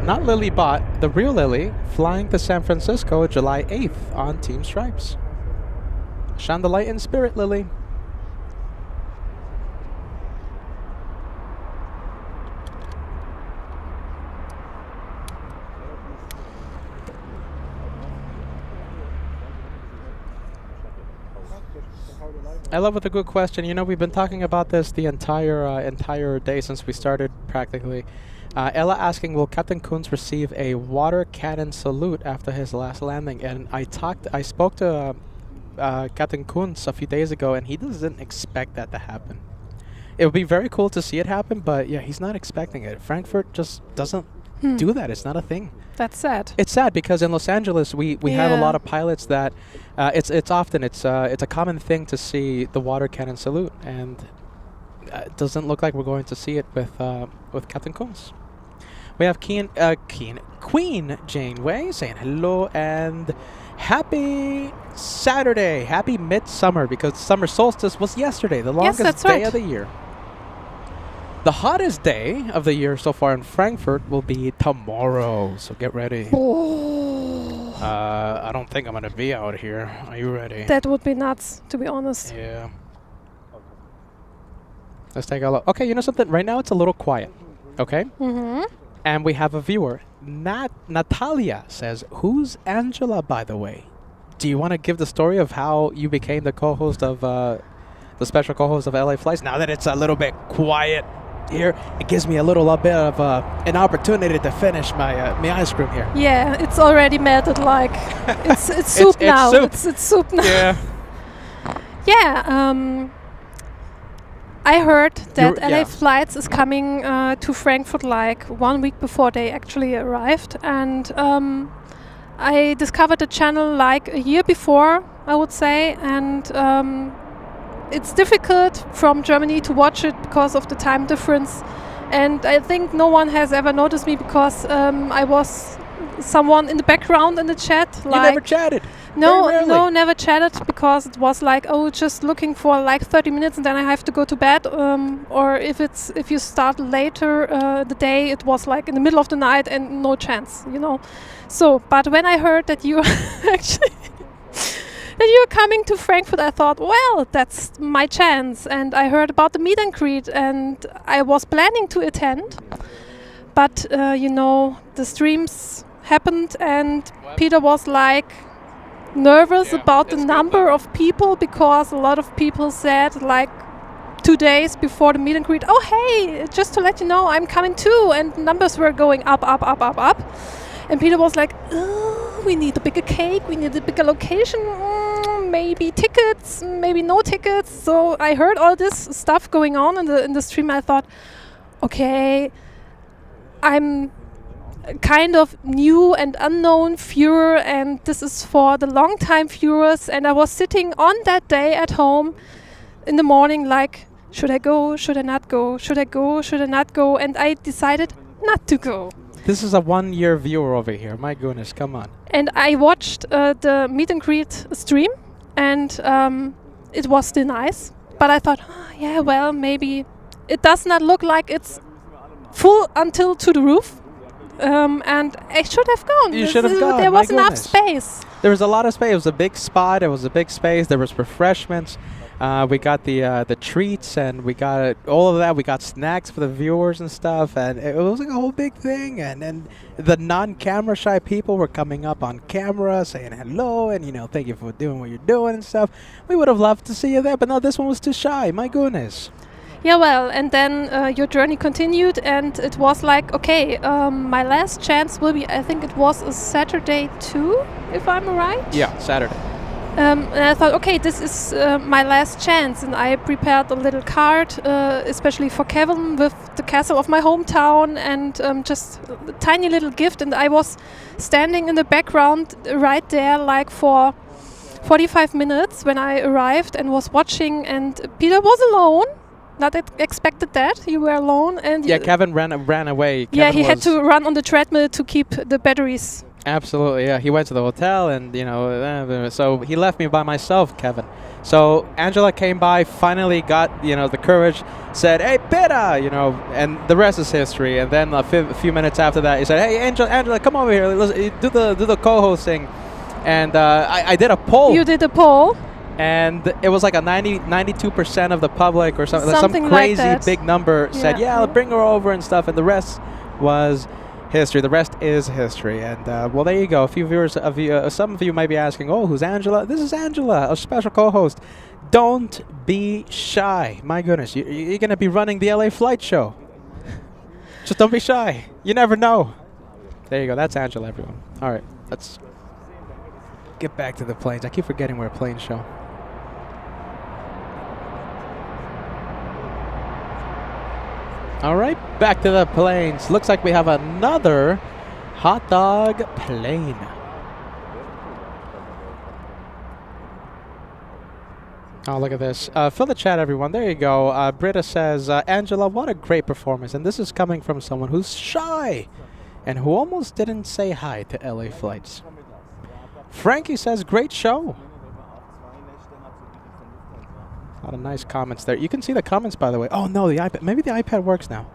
not Lily Bot, the real Lily flying to San Francisco July 8th on Team Stripes. Shine the light in spirit, Lily. I love with a good question. You know, we've been talking about this the entire day since we started, practically. Ella asking, will Captain Kunz receive a water cannon salute after his last landing? And I spoke to Captain Kunz a few days ago, and he doesn't expect that to happen. It would be very cool to see it happen, but yeah, he's not expecting it. Frankfurt just doesn't do that. It's not a thing. That's sad. It's sad because in Los Angeles we have a lot of pilots that it's a common thing to see the water cannon salute, and it doesn't look like we're going to see it with Captain Kunz. We have Queen Janeway saying hello and happy Saturday, happy midsummer, because summer solstice was yesterday, the longest day of the year. The hottest day of the year so far in Frankfurt will be tomorrow, so get ready. Oh. I don't think I'm going to be out here. Are you ready? That would be nuts, to be honest. Yeah. Let's take a look. Okay, you know something? Right now it's a little quiet, okay? Mm-hmm. And we have a viewer. Natalia says, who's Angela, by the way? Do you want to give the story of how you became the co-host of, the special co-host of LA Flights, now that it's a little bit quiet? here, it gives me a little bit of an opportunity to finish my ice cream here. Yeah, it's already melted. Like it's soup now. It's soup now. Yeah. Yeah. I heard that LA Flights is coming to Frankfurt like 1 week before they actually arrived, and I discovered the channel like a year before, I would say, and it's difficult from Germany to watch it because of the time difference, and I think no one has ever noticed me because I was someone in the background in the chat. You never chatted. No, never chatted because it was like, oh, just looking for like 30 minutes and then I have to go to bed. Or if you start later the day, it was like in the middle of the night and no chance, you know. So, but when I heard that you actually that you're coming to Frankfurt, I thought, well, that's my chance. And I heard about the meet and greet, and I was planning to attend, but you know, the streams happened, and Peter was like nervous about the number of people because a lot of people said like 2 days before the meet and greet, oh hey, just to let you know, I'm coming too, and numbers were going up. And Peter was like, oh, we need a bigger cake, we need a bigger location, maybe tickets, maybe no tickets. So I heard all this stuff going on in the stream. I thought, okay, I'm kind of new and unknown viewer, and this is for the long time viewers. And I was sitting on that day at home in the morning like, should I go, should I not go, should I go, should I not go? And I decided not to go. This is a 1-year viewer over here. My goodness, come on. And I watched the meet and greet stream, and it was still nice. But I thought, yeah, well, maybe it does not look like it's full until to the roof. And I should have gone. You should have gone. There was enough space. There was a lot of space. It was a big spot. It was a big space. There was refreshments. We got the treats, and we got all of that. We got snacks for the viewers and stuff, and it was like a whole big thing. And the non-camera shy people were coming up on camera saying hello and, you know, thank you for doing what you're doing and stuff. We would have loved to see you there, but no, this one was too shy. My goodness. Yeah, well, and then your journey continued, and it was like, okay, my last chance will be, I think it was a Saturday too, if I'm right. Yeah, Saturday. And I thought, okay, this is my last chance, and I prepared a little card, especially for Kevin, with the castle of my hometown, and just a tiny little gift. And I was standing in the background right there, like for 45 minutes when I arrived, and was watching. And Peter was alone. Not expected that you were alone, and Kevin ran away. Yeah, Kevin he had to run on the treadmill to keep the batteries. Absolutely, yeah. He went to the hotel, and, you know, so he left me by myself, Kevin. So Angela came by, finally got, you know, the courage, said, "Hey, Peter," you know, and the rest is history. And then a few minutes after that, he said, "Hey, Angela, come over here. Let's do the co-hosting." And I did a poll. You did a poll. And it was like a 92% of the public or something some crazy like big number said, yeah, bring her over and stuff. And the rest was history. The rest is history. And well, there you go. A few viewers of you, some of you might be asking, oh, who's Angela? This is Angela, a special co-host. Don't be shy. My goodness, you're going to be running the LA Flight Show. Just don't be shy. You never know. There you go. That's Angela, everyone. All right, let's get back to the planes. I keep forgetting we're a plane show. All right, back to the planes. Looks like we have another hot dog plane. Oh, look at this. Fill the chat, everyone. There you go. Britta says, Angela, what a great performance. And this is coming from someone who's shy and who almost didn't say hi to LA Flights. Frankie says, great show. A lot of nice comments there. You can see the comments, by the way. Oh, no, the iPad. Maybe the iPad works now.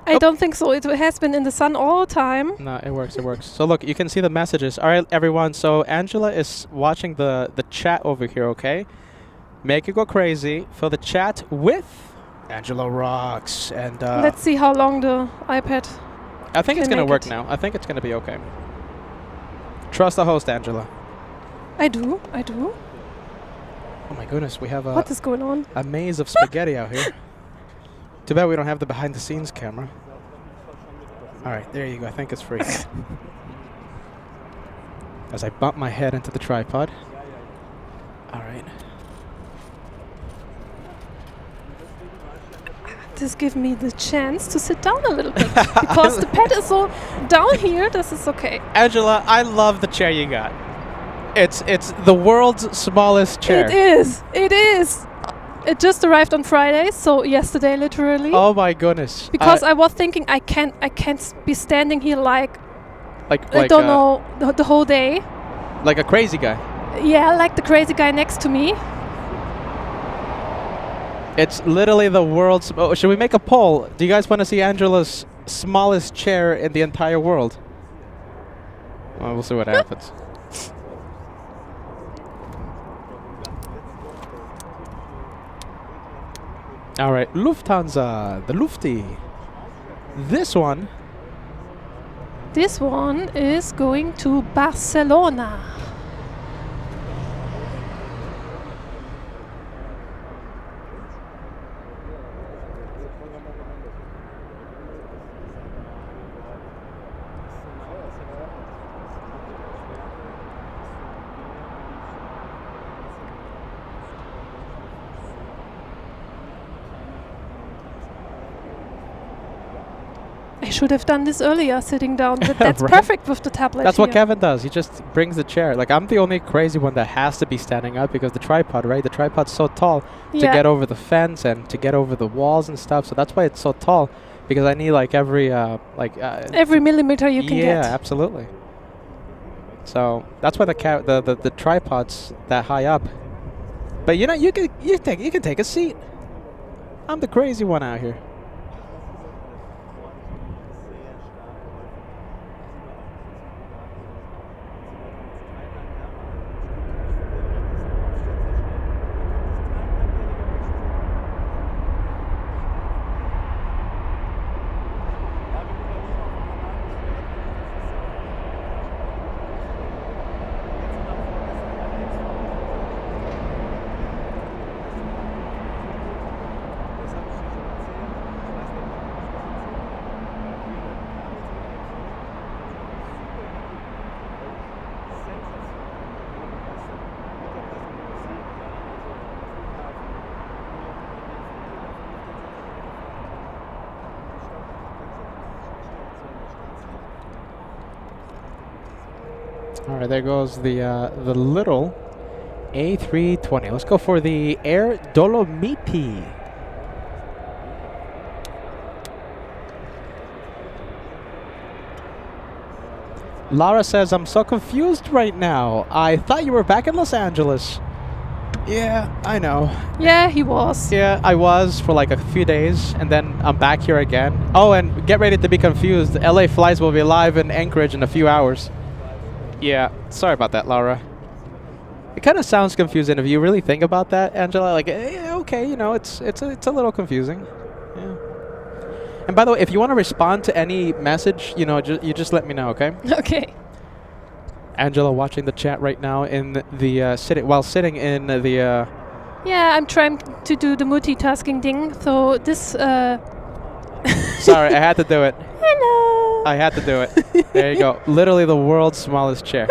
I don't think so. It has been in the sun all the time. No, it works. It works. So, look, you can see the messages. All right, everyone. So, Angela is watching the chat over here, okay? Make it go crazy. Fill the chat with Angela Rocks. And let's see how long the iPad I think it's going to work now. I think it's going to be okay. Trust the host, Angela. I do. Oh my goodness, we have what is going on? A maze of spaghetti out here. Too bad we don't have the behind-the-scenes camera. All right, there you go. I think it's free. As I bump my head into the tripod. All right. This gives me the chance to sit down a little bit because the pad is so down here. This is okay. Angela, I love the chair you got. It's the world's smallest chair. It is. It is. It just arrived on Friday, so yesterday literally. Oh my goodness! Because I was thinking I can't be standing here like I like don't know the whole day. like a crazy guy. Yeah, like the crazy guy next to me. It's literally the world's. Oh, should we make a poll? Do you guys want to see Angela's smallest chair in the entire world? Well, we'll see what happens. All right, Lufthansa, the Lufti. This one is going to Barcelona. I should have done this earlier, sitting down, but that's Right. perfect with the tablet. That's what here. Kevin does. He just brings the chair. Like, I'm the only crazy one that has to be standing up because the tripod, right? The tripod's so tall to get over the fence and to get over the walls and stuff. So that's why it's so tall, because I need like every millimeter you can get. Yeah, absolutely. So that's why the tripod's that high up. But you know, you can take a seat. I'm the crazy one out here. All right, there goes the little A320. Let's go for the Air Dolomiti. Lara says, I'm so confused right now. I thought you were back in Los Angeles. Yeah, I know. Yeah, he was. Yeah, I was for like a few days, and then I'm back here again. Oh, and get ready to be confused. LA flights will be live in Anchorage in a few hours. Yeah, sorry about that, Laura. It kind of sounds confusing if you really think about that, Angela. Like, okay, you know, it's a little confusing. Yeah. And by the way, if you want to respond to any message, you know, you just let me know, okay? Okay. Angela watching the chat right now in the sitting in the. Yeah, I'm trying to do the multitasking thing. So this. Sorry, I had to do it. Hello. I had to do it. There you go. Literally the world's smallest chair.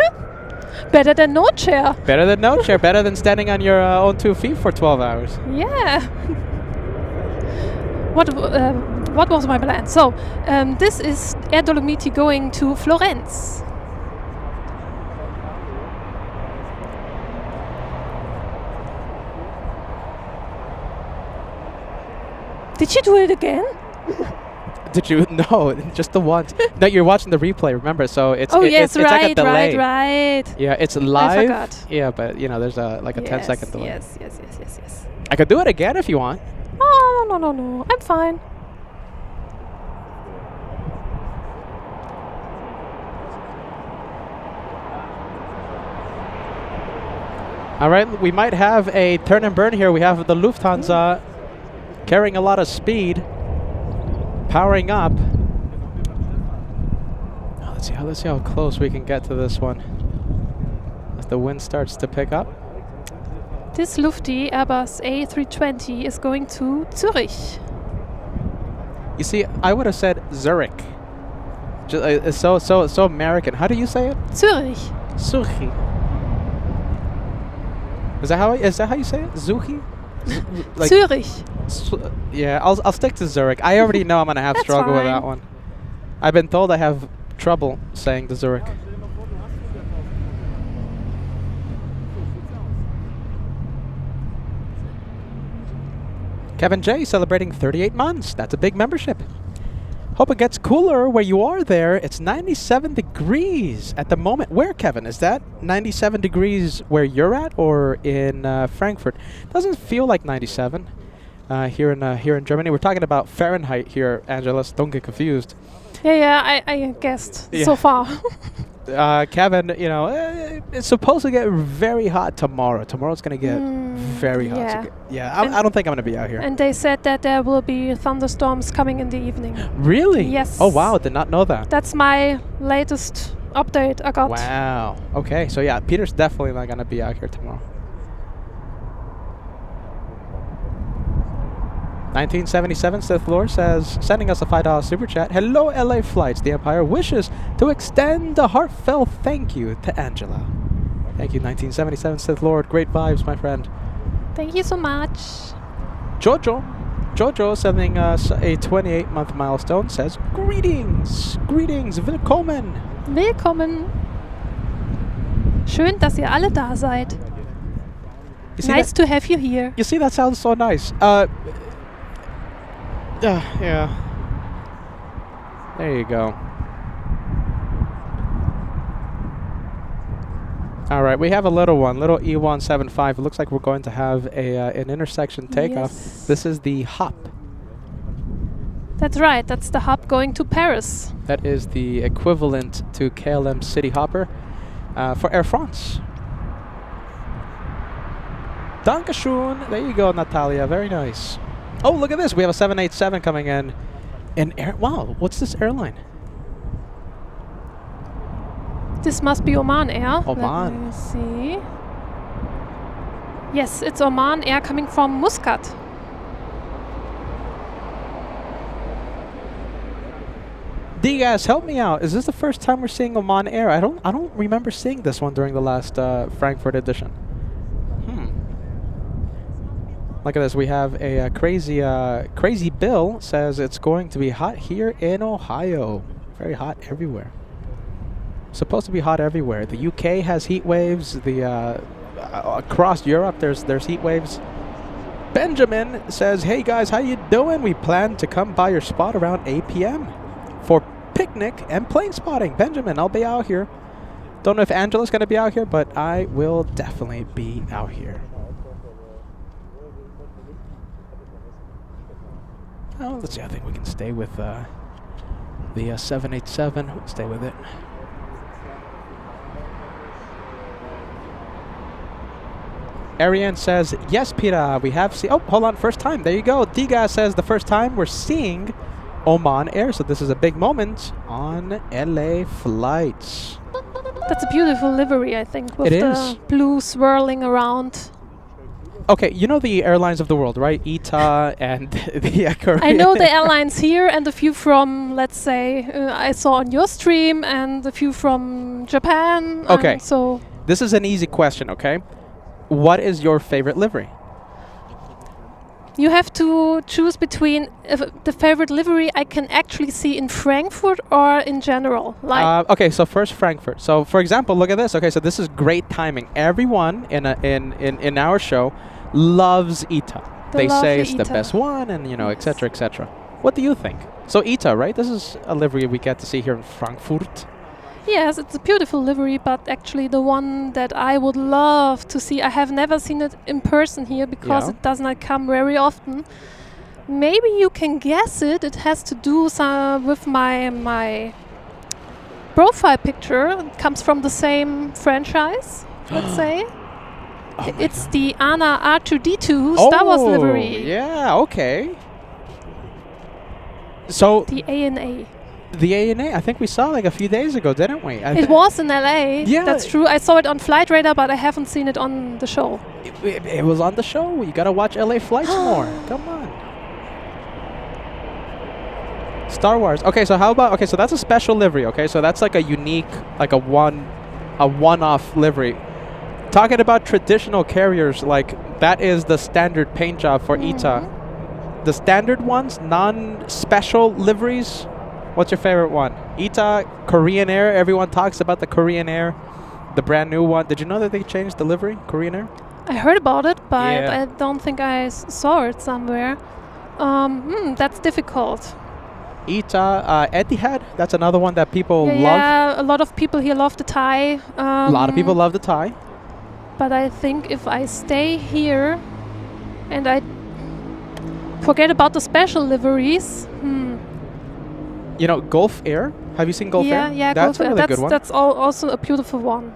Better than no chair. Better than no chair. Better than standing on your own 2 feet for 12 hours. Yeah. What was my plan? So, this is Air Dolomiti going to Florence. Did she do it again? Did you? No, just the once. No, you're watching the replay, remember? So it's yes, it's like a delay. right. Yeah, it's live. I forgot. Yeah, but you know, there's a 10-second delay. Yes. I could do it again if you want. Oh, no. I'm fine. All right, we might have a turn and burn here. We have the Lufthansa carrying a lot of speed, powering up. Oh, let's see how close we can get to this one as the wind starts to pick up. This Lufti Airbus A320 is going to Zurich. You see, I would have said Zurich. It's so American. How do you say it? Zurich. Zurich. Is that how you say it? Zurich? Zurich. Yeah, I'll stick to Zurich. I already know I'm gonna have struggle with that one. I've been told I have trouble saying the Zurich. Kevin J celebrating 38 months. That's a big membership. Hope it gets cooler where you are there. It's 97 degrees at the moment. Where, Kevin? Is that 97 degrees where you're at or in Frankfurt? Doesn't feel like 97 here in Germany. We're talking about Fahrenheit here, Angela, so don't get confused. Yeah, I guessed so far. Kevin, it's supposed to get very hot tomorrow. Tomorrow's going to get very hot. Yeah. I don't think I'm going to be out here. And they said that there will be thunderstorms coming in the evening. Really? Yes. Oh, wow. Did not know that. That's my latest update I got. Wow. Okay. So, yeah, Peter's definitely not going to be out here tomorrow. 1977 Sith Lord says, sending us a $5 super chat. Hello, LA Flights. The Empire wishes to extend a heartfelt thank you to Angela. Thank you, 1977 Sith Lord. Great vibes, my friend. Thank you so much. Jojo sending us a 28-month milestone says, greetings, willkommen. Willkommen. Schön, dass ihr alle da seid. Nice to have you here. You see, that sounds so nice. Yeah. There you go. All right, we have a little one, little E175. It looks like we're going to have an intersection takeoff. Yes. This is the hop. That's right. That's the hop going to Paris. That is the equivalent to KLM City Hopper for Air France. Dankeschön. There you go, Natalia. Very nice. Oh, look at this. We have a 787 coming in. Wow, what's this airline? This must be Oman Air. Oman. Let me see. Yes, it's Oman Air coming from Muscat. Do you guys help me out? Is this the first time we're seeing Oman Air? I don't remember seeing this one during the last Frankfurt edition. Look at this. We have a crazy Bill says it's going to be hot here in Ohio. Very hot everywhere. Supposed to be hot everywhere. The UK has heat waves. Across Europe, there's heat waves. Benjamin says, "Hey guys, how you doing? We plan to come by your spot around 8 p.m. for picnic and plane spotting." Benjamin, I'll be out here. Don't know if Angela's going to be out here, but I will definitely be out here. Oh, let's see. I think we can stay with the 787. We'll stay with it. Ariane says, yes, Peter, we have seen... Oh, hold on. First time. There you go. Diga says the first time we're seeing Oman Air. So this is a big moment on LA flights. That's a beautiful livery, I think, with the blue swirling around. Okay, you know the airlines of the world, right? ITA and the Korean. I know the airlines here and a few from, let's say, I saw on your stream and a few from Japan. Okay. So this is an easy question, okay? What is your favorite livery? you have to choose between the favorite livery I can actually see in Frankfurt or in general. Like okay, so first Frankfurt. So for example, look at this. Okay, so this is great timing. Everyone in our show loves ITA. They say it's the best one, and you know, etc., etc. What do you think? So ITA, right? This is a livery we get to see here in Frankfurt. Yes, it's a beautiful livery, but actually the one that I would love to see, I have never seen it in person here because it does not come very often. Maybe you can guess it. It has to do with my profile picture. It comes from the same franchise, let's say. It's the ANA R2-D2 Star Wars livery. Yeah, okay. So the ANA. The ANA, I think we saw like a few days ago, didn't we? It was in LA. Yeah, that's true. I saw it on Flight Radar, but I haven't seen it on the show. It was on the show. You gotta watch LA Flights more. Come on. Star Wars. Okay, so how about, okay, so that's a special livery, okay? So that's like a unique, like a one-off livery. Talking about traditional carriers, like that is the standard paint job for ITA. The standard ones, non-special liveries, what's your favorite one? ITA, Korean Air, everyone talks about the Korean Air, the brand new one. Did you know that they changed the livery, Korean Air? I heard about it, but Yeah. I don't think I saw it somewhere. That's difficult. ITA, Etihad, that's another one that people love. Yeah, a lot of people here love the Thai. A lot of people love the Thai. But I think if I stay here and I forget about the special liveries, You know, Gulf Air. Have you seen Gulf Air? yeah, That's a really good one. That's also a beautiful one.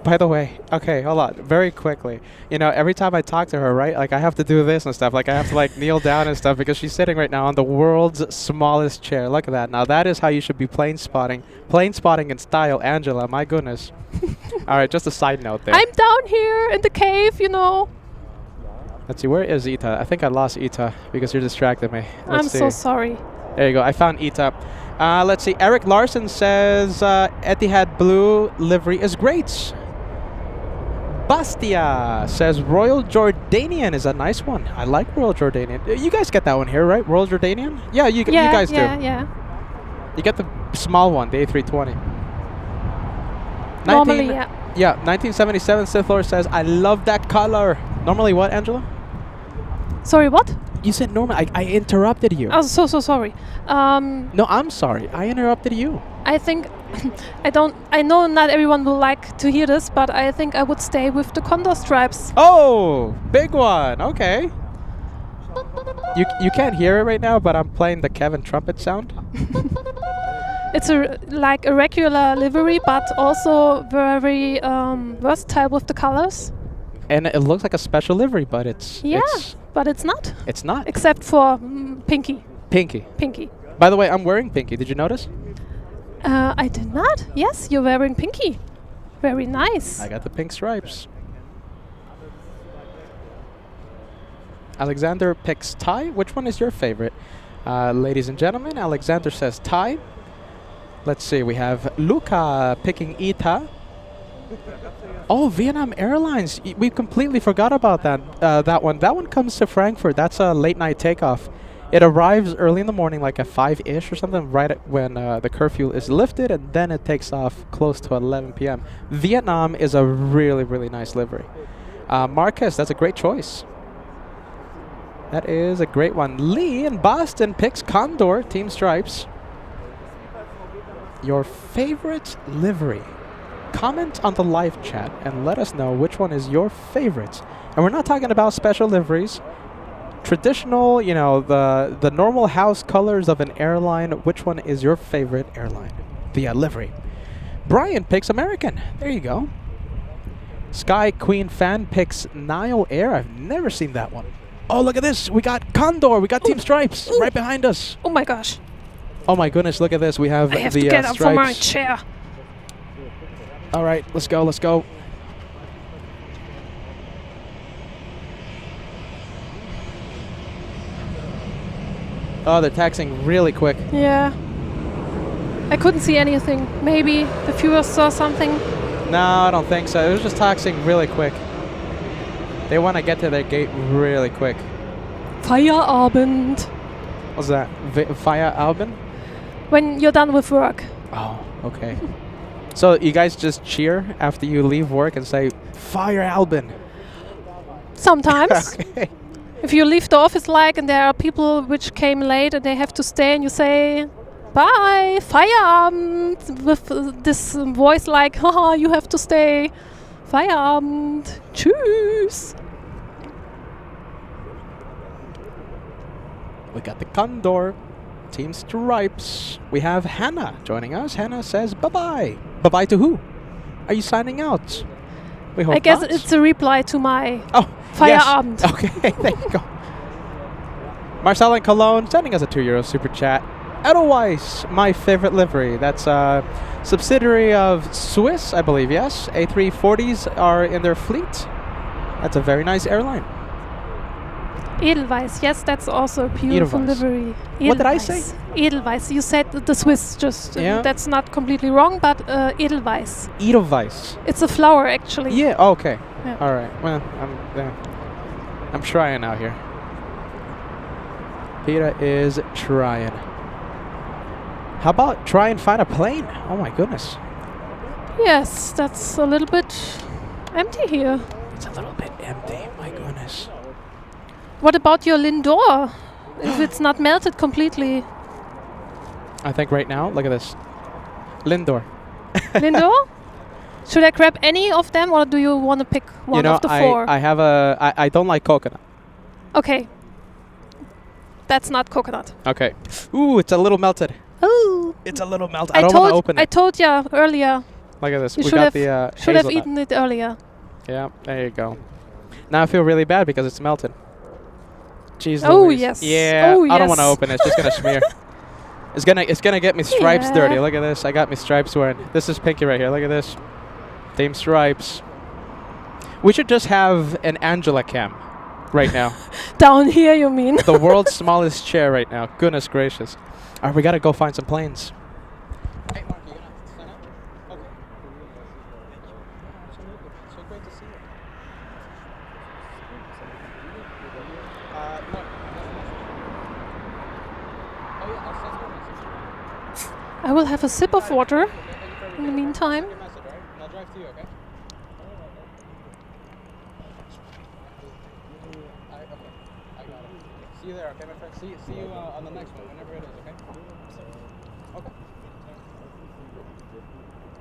By the way, okay, hold on, very quickly. You know, every time I talk to her, right, like I have to do this and stuff. Like I have to like kneel down and stuff because she's sitting right now on the world's smallest chair. Look at that. Now that is how you should be plane spotting. Plane spotting in style, Angela. My goodness. All right, just a side note there. I'm down here in the cave, you know. Let's see, where is Ita? I think I lost Ita because you're distracting me. Let's I'm see. so sorry. There you go. I found Ita. Let's see. Eric Larson says Etihad Blue livery is great. Bastia says Royal Jordanian is a nice one. I like Royal Jordanian. You guys get that one here, right? Royal Jordanian? Yeah, you guys do. Yeah. You get the small one, the A320. Normally, yeah. Yeah, 1977 Sith Lord says, I love that color. Normally what, Angela? Sorry, what? You said normally. I interrupted you. Oh, so sorry. No, I'm sorry. I interrupted you. I think I know not everyone will like to hear this, but I think I would stay with the Condor stripes. Oh, big one. Okay. You can't hear it right now, but I'm playing the Kevin trumpet sound. It's like a regular livery, but also very versatile with the colors. And it looks like a special livery, but it's But it's not. It's not. Except for pinky. Pinky. By the way, I'm wearing pinky. Did you notice? I did not. Yes, you're wearing pinky. Very nice. I got the pink stripes. Alexander picks Thai. Which one is your favorite? Ladies and gentlemen, Alexander says Thai. Let's see. We have Luca picking ITA. Oh, Vietnam Airlines. We completely forgot about that. That one. That one comes to Frankfurt. That's a late night takeoff. It arrives early in the morning, like at 5-ish or something, right at when the curfew is lifted, and then it takes off close to 11 p.m. Vietnam is a really, really nice livery. Marcus, that's a great choice. That is a great one. Lee in Boston picks Condor, Team Stripes. Your favorite livery? Comment on the live chat and let us know which one is your favorite. And we're not talking about special liveries. Traditional, you know, the normal house colors of an airline. Which one is your favorite airline via livery? Brian picks American. There you go. Sky Queen fan picks Nile Air. I've never seen that one. Oh, look at this. We got Condor. We got Team Stripes right behind us. Oh my gosh. Oh my goodness, look at this. We have I have the to get up from my stripes. chair. All right, let's go. Let's go. Oh, they're taxiing really quick. Yeah. I couldn't see anything. Maybe the viewers saw something. No, I don't think so. It was just taxiing really quick. They want to get to their gate really quick. Feierabend. What's that? Feierabend? When you're done with work. Oh, okay. So you guys just cheer after you leave work and say, Feierabend. Sometimes. Okay. If you leave the office and there are people which came late and they have to stay and you say, bye, Feierabend, with this voice like, haha, you have to stay. Feierabend. Tschüss. We got the Condor, Team Stripes. We have Hannah joining us. Hannah says bye-bye. Bye-bye to who? Are you signing out? We hope I guess not. it's a reply to my Oh, Feierabend. yes. Okay, there you go. Marcel in Cologne sending us a €2 super chat. Edelweiss, my favorite livery. That's a subsidiary of Swiss, I believe, yes. A340s are in their fleet. That's a very nice airline. Edelweiss, yes, that's also a beautiful Edelweiss. livery. What did I say? Edelweiss. Edelweiss. You said the Swiss, just Yeah. that's not completely wrong, but Edelweiss. Edelweiss. It's a flower, actually. Yeah, okay. Yeah. All right. Well, I'm trying out here. Peter is trying. How about try and find a plane? Oh my goodness. Yes, that's a little bit empty here. It's a little bit empty. My goodness. What about your Lindor? If it's not melted completely. I think right now, look at this. Lindor. Lindor? Should I grab any of them, or do you want to pick one of the four? I have I don't like coconut. Okay. That's not coconut. Okay. Ooh, it's a little melted. Oh. It's a little melted. I don't want to open I it. told you earlier. Look at this. You We should got have, the should have hazelnut. eaten it earlier. Yeah, there you go. Now I feel really bad because it's melted. Jeez Oh, Louise. yes. Yeah, Oh, I don't want to yes. open it. It's just gonna smear. It's gonna get me stripes Yeah. dirty. Look at this. I got me stripes wearing. This is Pinky right here. Look at this. Team Stripes. We should just have an Angela cam right now. Down here, you mean? The world's smallest chair right now. Goodness gracious. All right, we gotta go find some planes. Hey, Mark, you gonna sign up? Okay. Absolutely. So great to see you. I will have a sip of water in the meantime. I'll drive to you, okay? I got it. See you there, okay, my friend? See you on the next one, whenever it is, okay? Okay.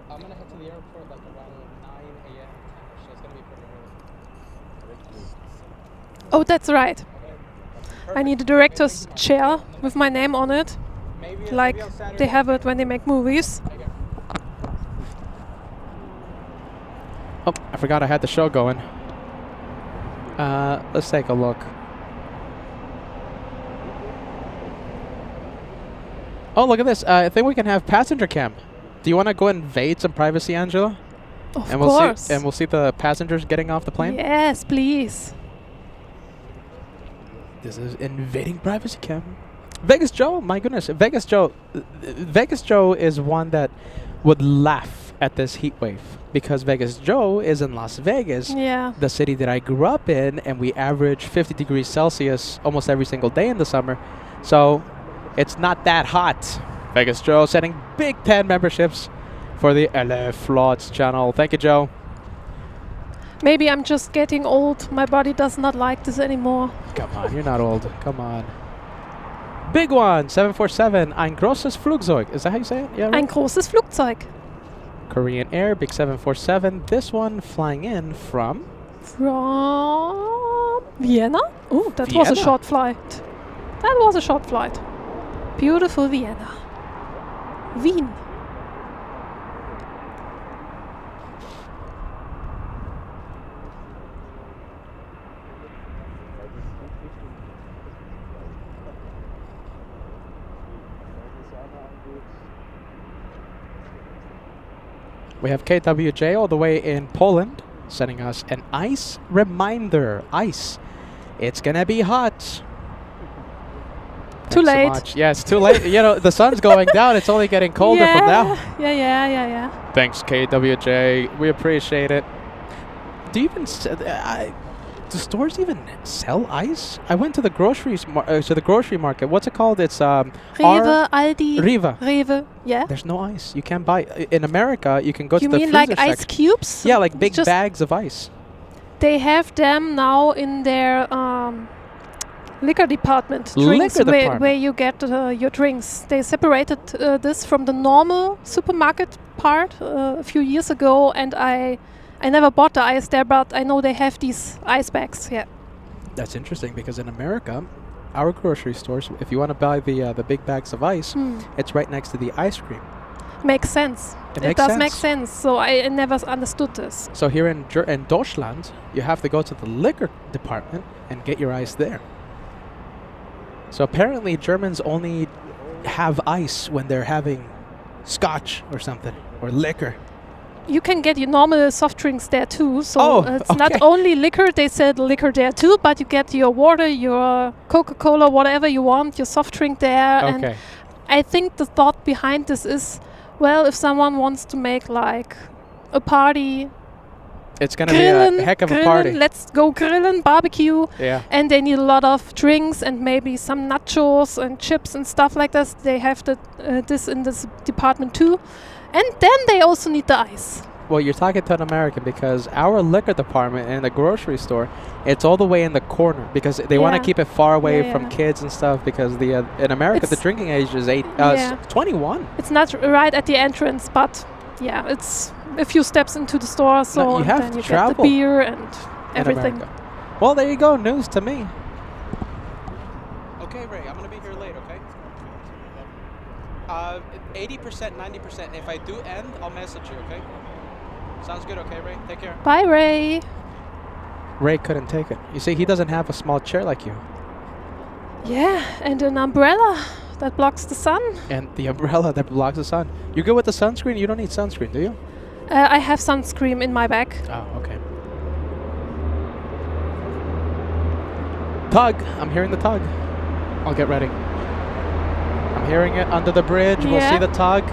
I'm gonna head to the airport like around 9 a.m. So it's gonna be pretty early. Oh, that's right. I need a director's chair with my name on it, like they have it when they make movies. Oh, I forgot I had the show going. Let's take a look. Oh, look at this. I think we can have passenger cam. Do you want to go invade some privacy, Angela? Of And course. we'll see the passengers getting off the plane. Yes, please. This is invading privacy cam. Vegas Joe, my goodness, Vegas Joe is one that would laugh at this heat wave because Vegas Joe is in Las Vegas, Yeah. the city that I grew up in, and we average 50 degrees Celsius almost every single day in the summer. So it's not that hot. Vegas Joe sending Big 10 memberships for the LA Flots channel. Thank you, Joe. Maybe I'm just getting old. My body does not like this anymore. Come on, you're not old. Come on. Big one, 747. Ein großes Flugzeug. Is that how you say it? Yeah. Ein Right? großes Flugzeug. Korean Air, big 747. This one flying in from From Vienna? Oh, that was a Vienna? short flight. That was a short flight. Beautiful Vienna. Wien. We have KWJ all the way in Poland, sending us an ice reminder. Ice. It's gonna be hot. Too Thanks so late. much. Yes, too late. You know, the sun's going down. It's only getting colder from now. Yeah. Thanks, KWJ. We appreciate it. Do you even do stores even sell ice? I went to the grocery market. What's it called? It's Rewe, Aldi. Rewe. Yeah. There's no ice. You can't buy in America. You can go You to the mean freezer like ice section. cubes? Yeah, like big Just bags of ice. They have them now in their liquor department. Liquor department. Where you get your drinks. They separated this from the normal supermarket part a few years ago, and I never bought the ice there, but I know they have these ice bags. Yeah. That's interesting because in America, our grocery stores, if you want to buy the big bags of ice, it's right next to the ice cream. Makes sense. It does make sense. So I never understood this. So here in Deutschland, you have to go to the liquor department and get your ice there. So apparently Germans only have ice when they're having scotch or something, or liquor. You can get your normal soft drinks there too. So Oh, it's not okay. only liquor. They said liquor there too, but you get your water, your Coca-Cola, whatever you want, your soft drink there. And Okay. I think the thought behind this is, well, if someone wants to make like a party, It's gonna be a heck of a party. let's go grilling, barbecue, Yeah. and they need a lot of drinks and maybe some nachos and chips and stuff like this. They have this in this department too. And then they also need the ice. Well, you're talking to an American because our liquor department in the grocery store, it's all the way in the corner because they want to Yeah. keep it far away Yeah, from yeah. kids and stuff because the in America the It's- drinking age is Yeah. 21. It's not right at the entrance, but yeah, it's a few steps into the store. So you and have then to you travel get the beer and in everything. America. Well, there you go. News to me. Okay, Ray, I'm gonna be here late. Okay. 80%, 90%. If I do end, I'll message you. Okay. Sounds good. Okay, Ray. Take care. Bye, Ray. Ray couldn't take it. You see, he doesn't have a small chair like you. Yeah, and an umbrella that blocks the sun. And the umbrella that blocks the sun. You good with the sunscreen? You don't need sunscreen, do you? I have sunscreen in my bag. Oh, okay. Tug. I'm hearing the tug. I'll get ready. I'm hearing it under the bridge. We'll see Yeah. the tug.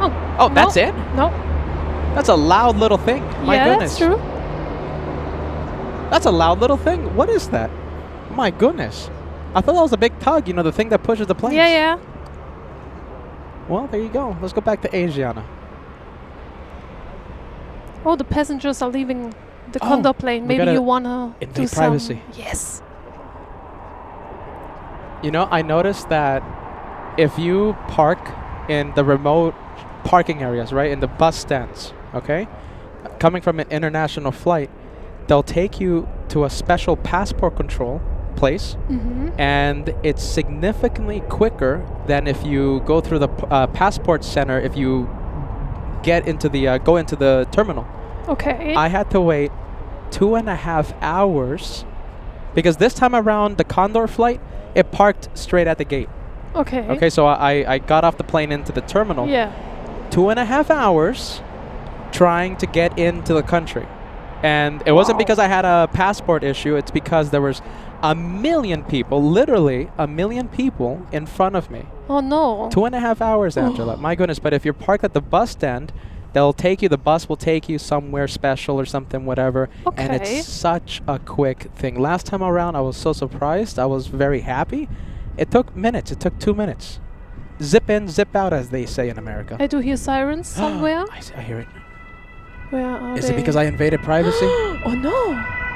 Oh, Oh, no, that's it? No. That's a loud little thing. My yeah, goodness. that's true. That's a loud little thing. What is that? My goodness. I thought that was a big tug, you know, the thing that pushes the planes. Yeah, yeah. Well, there you go. Let's go back to Asiana. Oh, the passengers are leaving the Oh, Condor plane. we Maybe gotta you wanna do invade some. privacy. Yes. You know, I noticed that if you park in the remote parking areas, right, in the bus stands, okay, coming from an international flight, they'll take you to a special passport control place, Mm-hmm. and it's significantly quicker than if you go through the passport center. If you get into the go into the terminal, Okay. I had to wait 2.5 hours because this time around the Condor flight, it parked straight at the gate. okay. Okay, so I got off the plane into the terminal. Yeah. 2.5 hours trying to get into the country. And it wasn't Wow. because I had a passport issue, it's because there was a million people, literally a million people in front of me. Oh no. 2.5 hours, Angela. My goodness, but if you're parked at the bus stand, they'll take you, the bus will take you somewhere special or something, whatever. And Okay. it's such a quick thing. Last time around, I was so surprised. I was very happy. It took minutes. It took 2 minutes. Zip in, zip out, as they say in America. I do hear sirens somewhere. I hear it. Where are Is they? it because I invaded privacy? Oh no!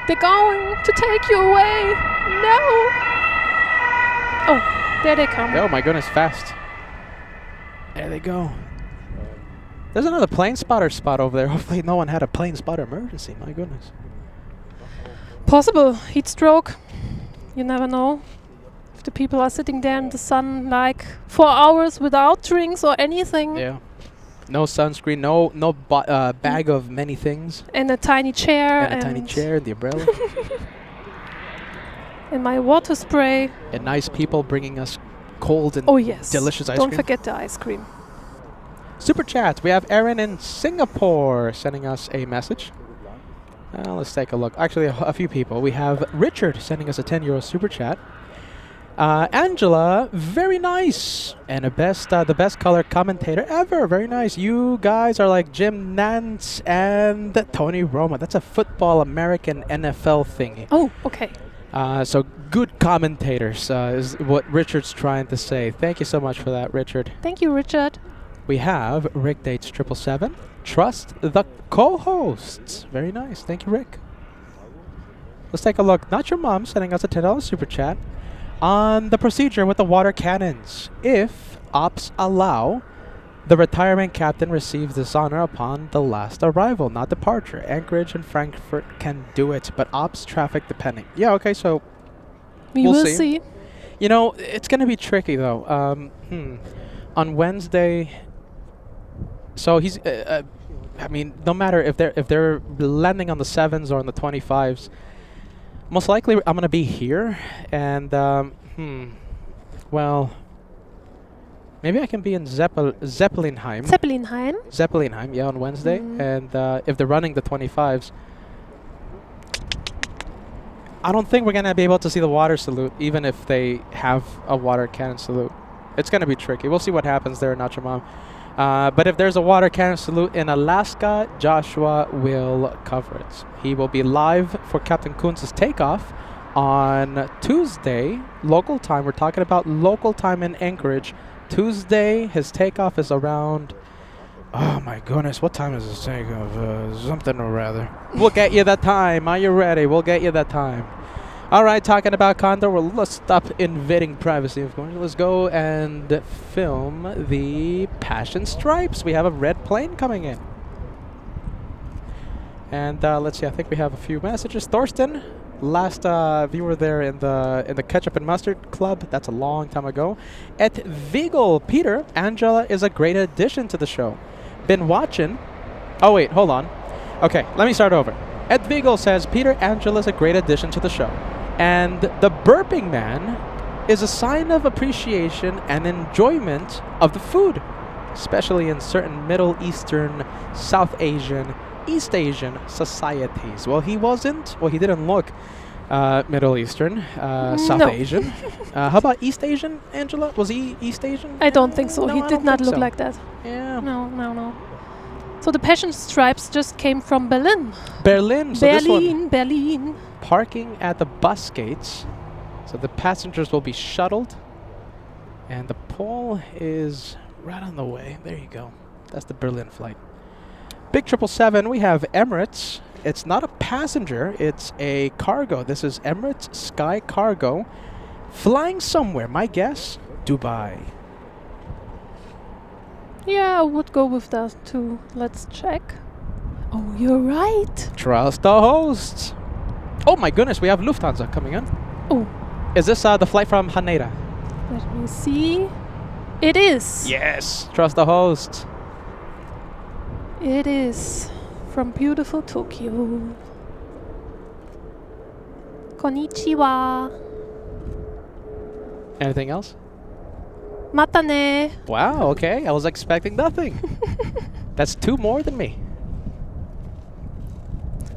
They're going to take you away! No! Oh, there they come. Oh my goodness, fast. There they go. There's another plane spotter spot over there. Hopefully no one had a plane spotter emergency. My goodness. Possible heat stroke. You never know. If the people are sitting there in the sun like 4 hours without drinks or anything. Yeah. No sunscreen, no bag of many things. In a tiny chair. And a tiny chair, the umbrella. And my water spray. And nice people bringing us cold and Oh yes. delicious ice Don't cream. forget the ice cream. Super chat. We have Aaron in Singapore sending us a message. Let's take a look. Actually, a few people. We have Richard sending us a €10 super chat. Angela, very nice. And the best color commentator ever. Very nice. You guys are like Jim Nantz and Tony Romo. That's a football American NFL thingy. Oh, okay. So good commentators is what Richard's trying to say. Thank you so much for that, Richard. Thank you, Richard. We have Rick Dates 777. Trust the co-hosts. Very nice. Thank you, Rick. Let's take a look. Not Your Mom sending us a $10 super chat on the procedure with the water cannons. If ops allow, the retirement captain receives this honor upon the last arrival, not departure. Anchorage and Frankfurt can do it, but ops traffic depending. Yeah, okay, so We We'll will see. see. you know, it's going to be tricky though. On Wednesday, so he's I mean, no matter if they're landing on the 7s or on the 25s, most likely I'm going to be here and well, Maybe I can be in Zeppelinheim. Zeppelinheim, yeah, on Wednesday. And if they're running the 25s, I don't think we're going to be able to see the water salute, even if they have a water cannon salute. It's going to be tricky. We'll see what happens there in Nachamam. But if there's a water cannon salute in Alaska, Joshua will cover it. He will be live for Captain Kunz's takeoff on Tuesday, local time. We're talking about local time in Anchorage. Tuesday, his takeoff is around... Oh my goodness, what time is his takeoff? Something or rather. We'll get you that time. Are you ready? We'll get you that time. All right, talking about Condor, well, let's stop invading privacy, of course. Let's go and film the Passion Stripes. We have a red plane coming in. And let's see, I think we have a few messages. Thorsten, last viewer there in the Ketchup and Mustard Club. That's a long time ago. At Vigel, Peter, Angela is a great addition to the show. Been watching. Oh, wait, hold on. Okay, let me start over. Ed Vigel says, Peter, Angela is a great addition to the show. And the burping man is a sign of appreciation and enjoyment of the food, especially in certain Middle Eastern, South Asian, East Asian societies. Well, he wasn't. Well, he didn't look Middle Eastern, South Asian. How about East Asian, Angela? Was he East Asian? I don't think so. No, He I did don't not think look so. like that. Yeah. No. So the Passion Stripes just came from Berlin. Berlin. So this one, Berlin. parking at the bus gates. So the passengers will be shuttled. And the pole is right on the way. There you go. That's the Berlin flight. Big 777, we have Emirates. It's not a passenger, it's a cargo. This is Emirates Sky Cargo. Flying somewhere, my guess, Dubai. Yeah, I would go with that too. Let's check. Oh, you're right. Trust the hosts. Oh my goodness, we have Lufthansa coming in. Oh, Is this the flight from Haneda? let me see. It is. Yes. Trust the hosts. It is from beautiful Tokyo. Konnichiwa. Anything else? Mata ne. Wow, okay. I was expecting nothing. That's two more than me.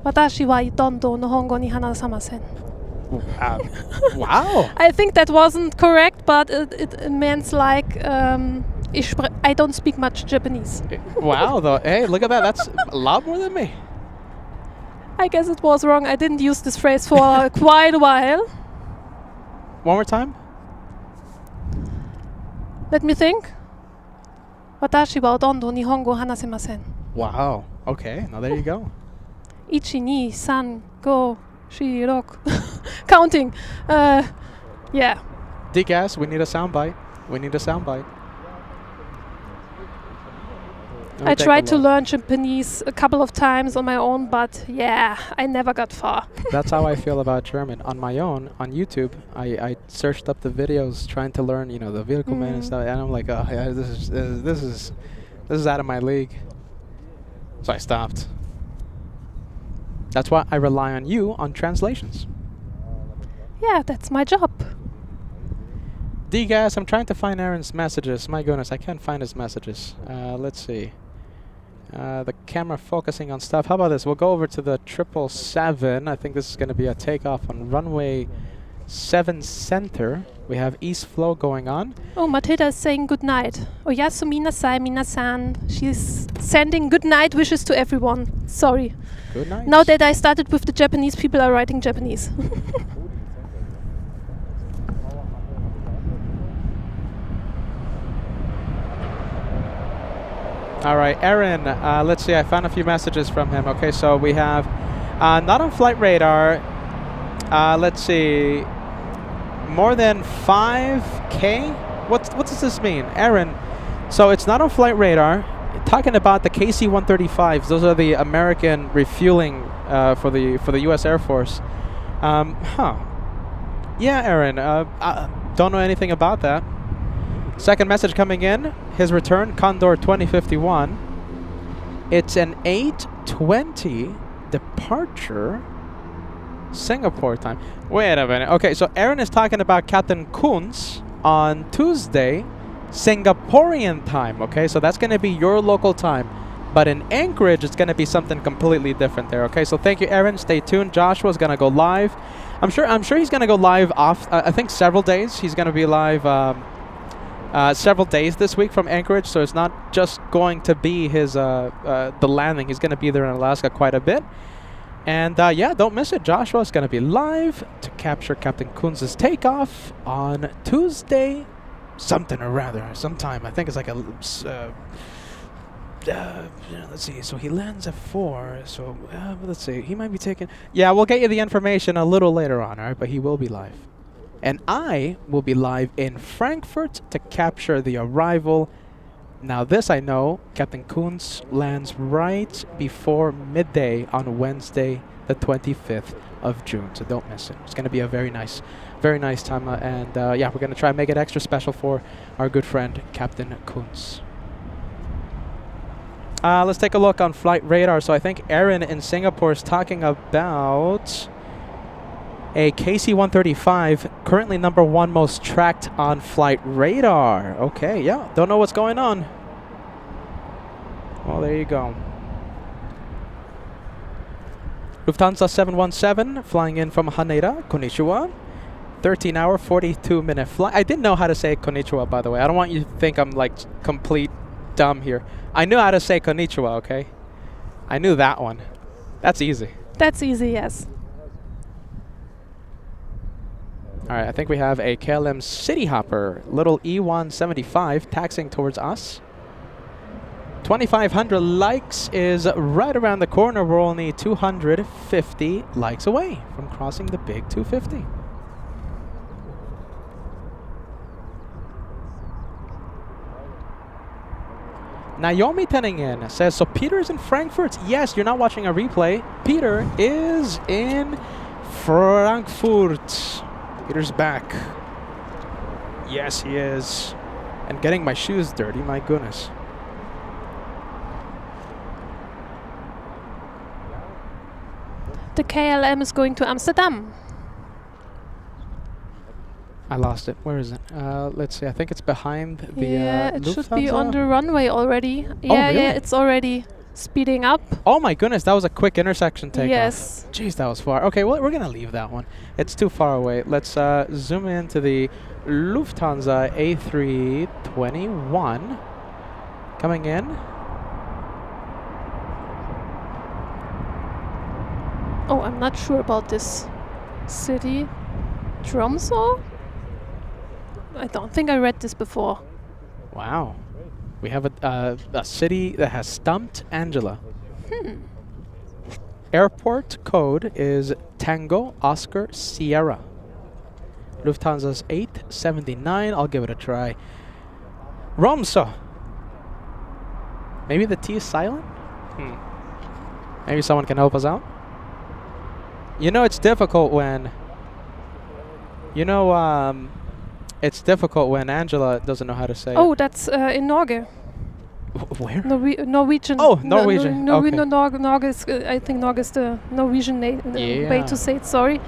私はどんどん日本語に話せません. Wow. I think that wasn't correct, but it means like I don't speak much Japanese. Wow, though. Hey, look at that. That's a lot more than me. I guess it was wrong. I didn't use this phrase for quite a while. One more time. Let me think. 私はどんどん日本語話せません. Wow. Okay. Now there you go. 1, 2, 3, 5, 4, 6. Counting. Yeah. Degas, we need a soundbite. We need a soundbite. I tried to learn Japanese a couple of times on my own, but yeah, I never got far. That's how I feel about German. On my own, on YouTube, I searched up the videos trying to learn, you know, the vehicle man and stuff, and I'm like, oh, yeah, this is out of my league. So I stopped. That's why I rely on you on translations. Yeah, that's my job. Degas, I'm trying to find Aaron's messages. My goodness, I can't find his messages. Let's see. The camera focusing on stuff. How about this? We'll go over to the 777. I think this is going to be a takeoff on runway 7 center. We have east flow going on. Oh, Matilda is saying good night. Oyasu minasai minasan. She's sending good night wishes to everyone. Sorry. Good night. Now that I started with the Japanese, people are writing Japanese. All right, Aaron, let's see. I found a few messages from him. Okay, so we have not on flight radar. Let's see. More than 5K? What does this mean? Aaron, so it's not on flight radar. Talking about the KC-135s, those are the American refueling for the U.S. Air Force. Yeah, Aaron, I don't know anything about that. Second message coming in, his return, Condor 2051. It's an 8:20 departure Singapore time. Wait a minute. Okay, so Aaron is talking about Captain Kunz on Tuesday, Singaporean time, okay? So that's going to be your local time. But in Anchorage, it's going to be something completely different there, okay? So thank you, Aaron. Stay tuned. Joshua's going to go live. I'm sure he's going to go live off, I think, several days. He's going to be live several days this week from Anchorage, so it's not just going to be his the landing. He's going to be there in Alaska quite a bit. And yeah, don't miss it. Joshua's going to be live to capture Captain Kunz's takeoff on Tuesday, sometime. I think it's like a let's see. So he lands at 4. So let's see. He might be taking. Yeah, we'll get you the information a little later on, all right? But he will be live. And I will be live in Frankfurt to capture the arrival. Now this I know, Captain Kunz lands right before midday on Wednesday, the 25th of June. So don't miss it. It's going to be a very nice time. And yeah, we're going to try and make it extra special for our good friend, Captain Kunz. Let's take a look on flight radar. So I think Aaron in Singapore is talking about a KC-135, currently #1 most tracked on flight radar. Okay, yeah, don't know what's going on. Well, there you go. Lufthansa 717 flying in from Haneda, Konnichiwa. 13-hour, 42-minute flight. I didn't know how to say Konnichiwa, by the way. I don't want you to think I'm like complete dumb here. I knew how to say Konnichiwa, okay? I knew that one. That's easy. That's easy, yes. All right, I think we have a KLM City Hopper, little E175 taxiing towards us. 2,500 likes is right around the corner. We're only 250 likes away from crossing the big 250. Naomi Tenningen says, so Peter is in Frankfurt? Yes, you're not watching a replay. Peter is in Frankfurt. Peter's back. Yes, he is. And getting my shoes dirty, my goodness. The KLM is going to Amsterdam. I lost it. Where is it? Let's see. I think it's behind the yeah, it should be Lufthansa. on the runway already. Yeah, really? yeah, it's already speeding up. Oh my goodness, that was a quick intersection takeoff. Yes. Jeez, that was far. Okay, well, we're going to leave that one. It's too far away. Let's zoom into the Lufthansa A321 coming in. Oh, I'm not sure about this city. Tromsø? I don't think I read this before. Wow. We have a city that has stumped Angela. Airport code is Tango Oscar Sierra. Lufthansa's 879. I'll give it a try. Romso. Maybe the T is silent? Maybe someone can help us out? You know, it's difficult when... it's difficult when Angela doesn't know how to say Oh, it. that's in Norge. Where? Norwegian. Oh, Norwegian. Okay. Norge is, I think Norge is the Norwegian way to say it, sorry.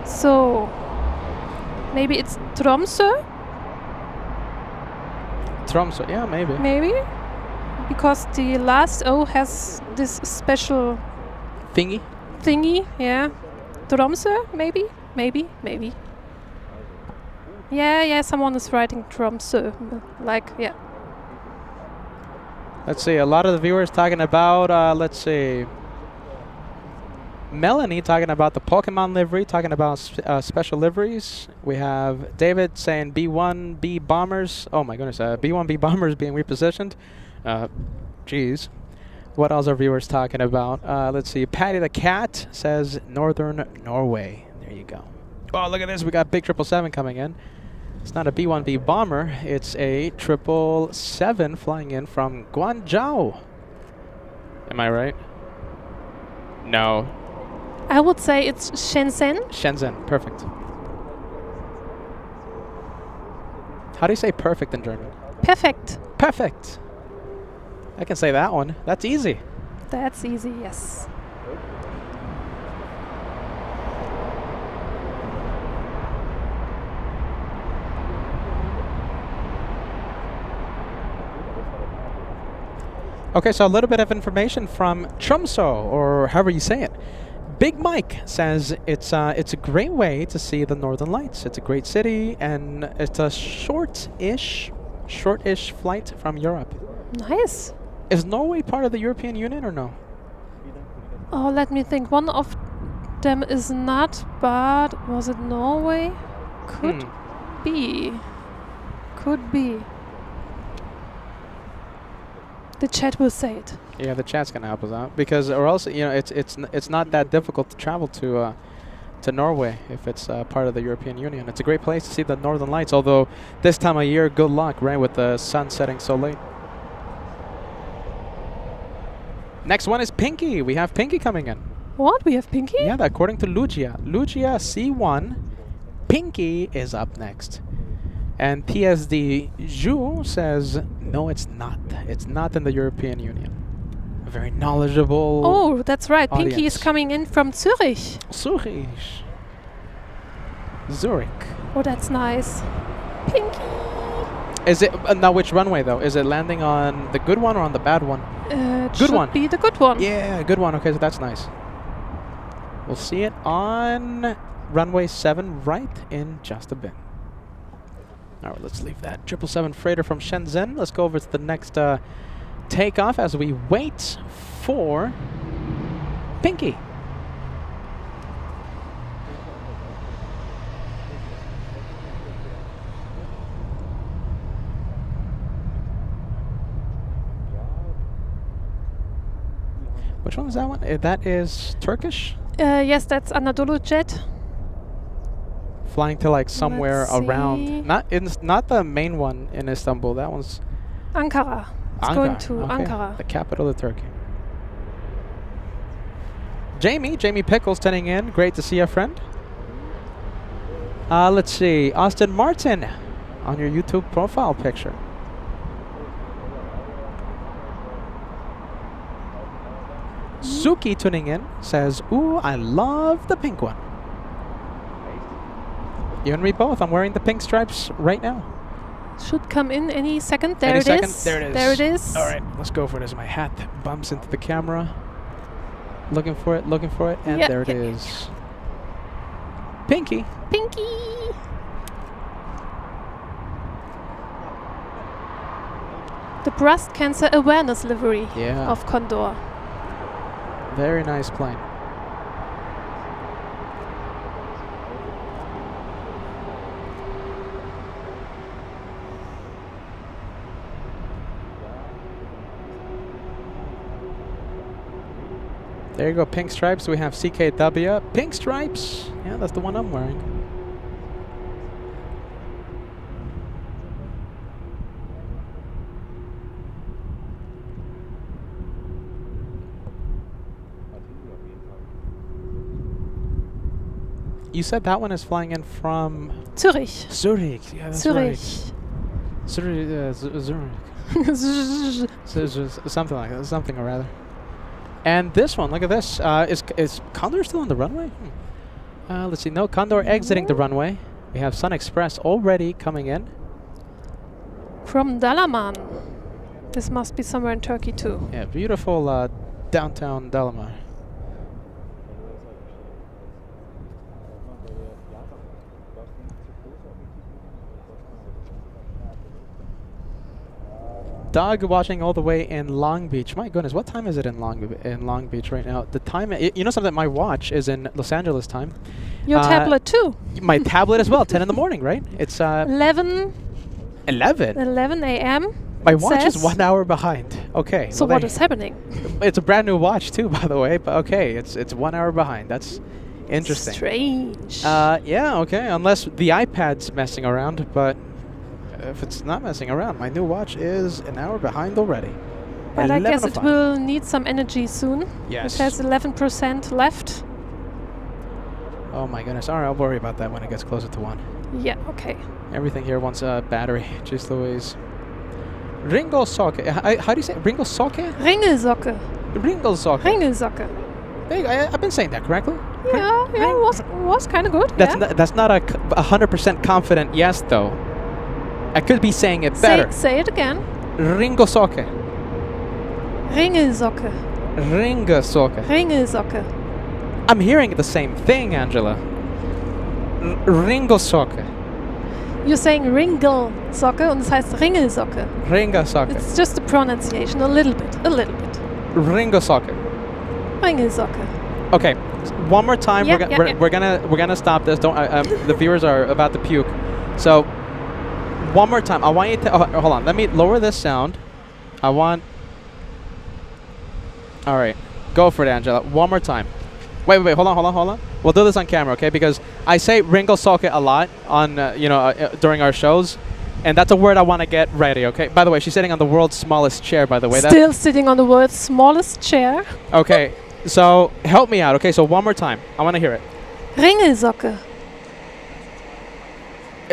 So, maybe it's Tromsø? Tromsø, yeah, maybe. Maybe? Because the last O has this special Thingy? thingy, yeah. Tromsø, maybe? Maybe. Yeah, someone is writing Tromsø. Like, yeah. Let's see, a lot of the viewers talking about, let's see. Melanie talking about the Pokemon livery, talking about special liveries. We have David saying B1B Bombers. Oh my goodness, B1B Bombers being repositioned. Geez. What else are viewers talking about? Let's see, Patty the Cat says Northern Norway. There you go. Oh, look at this, we got big 777 coming in. It's not a B-1B bomber, it's a 777 flying in from Guangzhou. Am I right? No. I would say it's Shenzhen. Shenzhen, perfect. How do you say perfect in German? Perfect. Perfect. I can say that one. That's easy. That's easy, yes. Okay, so a little bit of information from Tromsø, or however you say it. Big Mike says it's a great way to see the Northern Lights. It's a great city, and it's a short-ish flight from Europe. Nice. Is Norway part of the European Union or no? Oh, let me think. One of them is not, but was it Norway? Could be. Could be. The chat will say it. Yeah, the chat's gonna help us out because, or else, you know, it's not that difficult to travel to Norway if it's part of the European Union. It's a great place to see the Northern Lights. Although this time of year, good luck, right, with the sun setting so late. Next one is Pinky. We have Pinky coming in. What? We have Pinky? Yeah, according to Lugia C1, Pinky is up next. And PSD Ju says, no, it's not. It's not in the European Union. A very knowledgeable. Oh, that's right. audience. Pinky is coming in from Zurich. Zurich. Oh, that's nice. Pinky. Is it now? Which runway though? Is it landing on the good one or on the bad one? It Good should one. be the good one. Yeah, good one. Okay, so that's nice. We'll see it on runway 7 right in just a bit. All right, let's leave that 777 freighter from Shenzhen. Let's go over to the next takeoff as we wait for Pinky. Which one is that one? That is Turkish? Yes, that's Anadolu Jet. Flying to like somewhere Let's see. around. Not the main one in Istanbul. That one's Ankara. It's Ankara. going to Okay. Ankara. The capital of Turkey. Jamie Pickles tuning in. Great to see you, friend. Let's see. Austin Martin on your YouTube profile picture. Suki tuning in says, ooh, I love the pink one. You and me both. I'm wearing the pink stripes right now. Should come in any second. There Any it second? is. There it is. There it is. All right, let's go for it as my hat bumps into the camera. Looking for it, and Yeah, there it yeah. is. Pinky. Pinky. The breast cancer awareness livery Yeah. of Condor. Very nice plane. There you go, pink stripes. We have CKW. Pink stripes. Yeah, that's the one I'm wearing. You said that one is flying in from Zurich. Zurich. Yeah, that's Zurich. right. Zurich. Something like that. Something or other. And this one, look at this. Is Condor still on the runway? Let's see. No, Condor exiting the runway. We have Sun Express already coming in. From Dalaman. This must be somewhere in Turkey too. Yeah, beautiful downtown Dalaman. Dog watching all the way in Long Beach. My goodness, what time is it in Long Beach right now? The time, you know something, my watch is in Los Angeles time. Your tablet too. My tablet as well, 10 in the morning, right? It's 11 11. a.m. My it watch is says. 1 hour behind. Okay. So well, what is happening? It's a brand new watch too, by the way, but okay, it's 1 hour behind. That's interesting. Strange. Yeah, okay, unless the iPad's messing around, but if it's not messing around, my new watch is an hour behind already. But I guess it 11:05. will need some energy soon. Yes. It has 11% left. Oh my goodness. All right, I'll worry about that when it gets closer to 1. Yeah, okay. Everything here wants a battery. Jeez Louise. Ringo Soke. How do you say it? Ringo Soke? Ringelsocke. Ringo Soke. Ringelsocke. I've been saying that correctly? Yeah, was kind of good. That's not a 100% confident yes, though. I could be saying it better. Say it again. Ringo Soke. Ringelsocke. Ringelsocke. Ringelsocke. I'm hearing the same thing, Angela. Ringelsocke. You're saying Ringelsocke und es heißt Ringelsocke. Ringelsocke. It's just the pronunciation, a little bit. Ringelsocke. Ringelsocke. Okay, one more time. Yeah, We're gonna stop this. Don't. The viewers are about to puke. So, one more time. I want you to hold on. Let me lower this sound. I want. All right, go for it, Angela. One more time. Wait. Hold on. We'll do this on camera, okay? Because I say Ringelsocke a lot on during our shows, and that's a word I want to get ready, okay? By the way, she's sitting on the world's smallest chair. By the way, Still sitting on the world's smallest chair. Okay. So help me out, okay? So one more time. I want to hear it. Ringelsocke.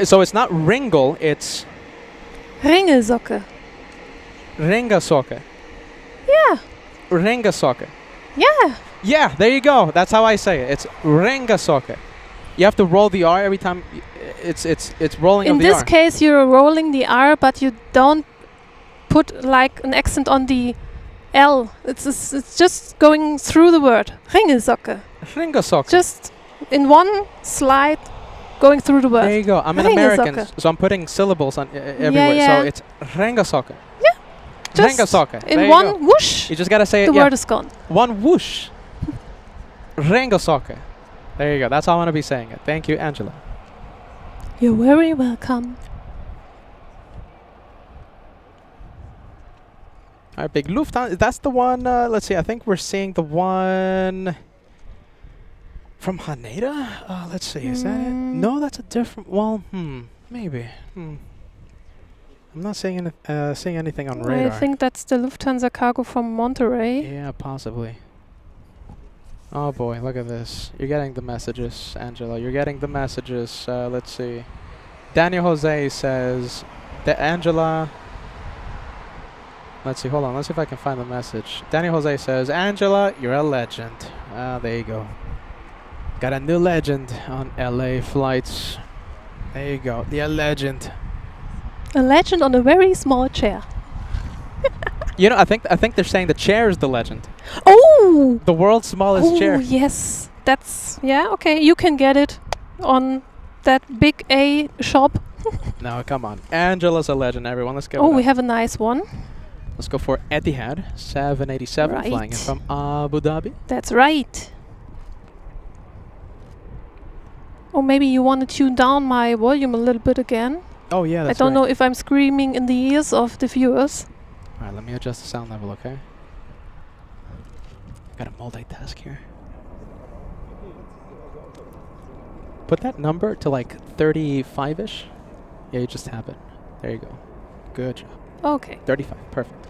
So it's not Ringel, it's Ringelsocke. Ringelsocke. Yeah. Ringelsocke. Yeah. Yeah, there you go. That's how I say it. It's Ringelsocke. You have to roll the R every time. It's rolling In of the this R. case, you're rolling the R, but you don't put like an accent on the L. It's just going through the word. Ringelsocke. Ringelsocke. Just in one slide, going through the word. There you go. I'm an American, so I'm putting syllables on everywhere. yeah. So it's Ringelsocke. Yeah. Just Ringelsocke. There in you one go. whoosh, You just gotta say the it. Yeah. word is gone. One whoosh. Ringelsocke. There you go. That's how I want to be saying it. Thank you, Angela. You're very welcome. All right, big Lufthansa. That's the one. Let's see. I think we're seeing the one from Haneda. Let's see. Is that it? No, that's a different. Well, maybe. I'm not seeing seeing anything on radar. I think that's the Lufthansa cargo from Monterey. Yeah, possibly. Oh boy, look at this. You're getting the messages, Angela. You're getting the messages. Let's see. Daniel Jose says that Angela. Let's see, hold on. Let's see if I can find the message. Daniel Jose says, Angela, you're a legend. There you go. Got a new legend on LA flights. There you go. The legend. A legend on a very small chair. You know, I think they're saying the chair is the legend. Oh! The world's smallest chair. Oh, yes. That's, yeah, okay. You can get it on that big A shop. No, come on. Angela's a legend, everyone. Let's go. Oh, we have a nice one. Let's go for Etihad 787 flying in Right. from Abu Dhabi. That's right. Or maybe you want to tune down my volume a little bit again. Oh, yeah, that's I don't right. know if I'm screaming in the ears of the viewers. All right, let me adjust the sound level, okay? Got to multitask here. Put that number to like 35-ish. Yeah, you just have it. There you go. Good job. Okay. 35, perfect.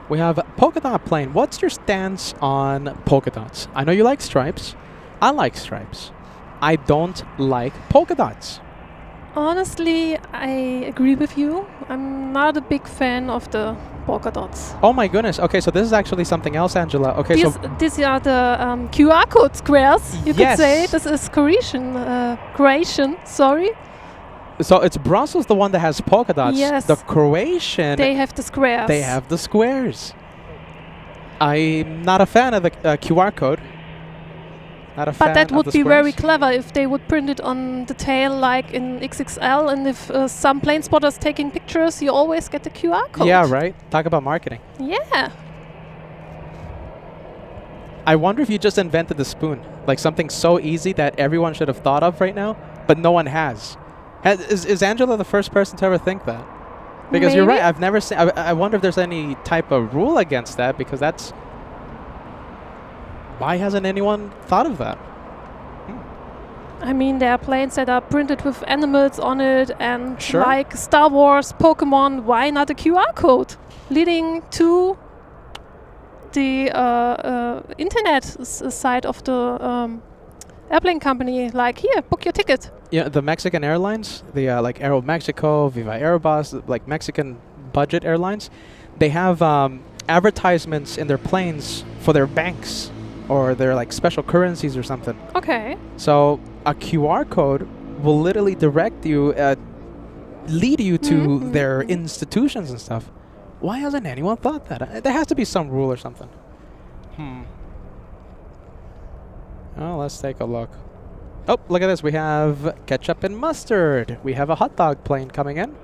We have polka dot plane. What's your stance on polka dots? I know you like stripes. I like stripes. I don't like polka dots. Honestly, I agree with you. I'm not a big fan of the polka dots. Oh my goodness. Okay, so this is actually something else, Angela. Okay, These are the QR code squares, you could Yes. say. This is Croatian, sorry. so it's Brussels, the one that has polka dots. Yes. The Croatian, They have the squares. they have the squares. I'm not a fan of the QR code. Not a fan But that of would the be very squares. clever if they would print it on the tail like in XXL, and if some plane spotters taking pictures, you always get the QR code. Yeah, right? Talk about marketing. Yeah. I wonder if you just invented the spoon. Like something so easy that everyone should have thought of right now, but no one has. Is Angela the first person to ever think that? Because you're right, Maybe. I've never seen... I wonder if there's any type of rule against that, because that's... Why hasn't anyone thought of that? I mean, there are planes that are printed with animals on it, and Sure. like Star Wars, Pokemon, why not a QR code leading to the internet side of the airplane company? Like, here, book your ticket. Yeah, the Mexican airlines, the like Aeromexico, Viva Aerobus, like Mexican budget airlines, they have advertisements in their planes for their banks. or they're like special currencies or something. Okay. So a QR code will literally direct you, lead you to their institutions and stuff. Why hasn't anyone thought that? There has to be some rule or something. Oh, let's take a look. Oh, look at this. We have ketchup and mustard. We have a hot dog plane coming in.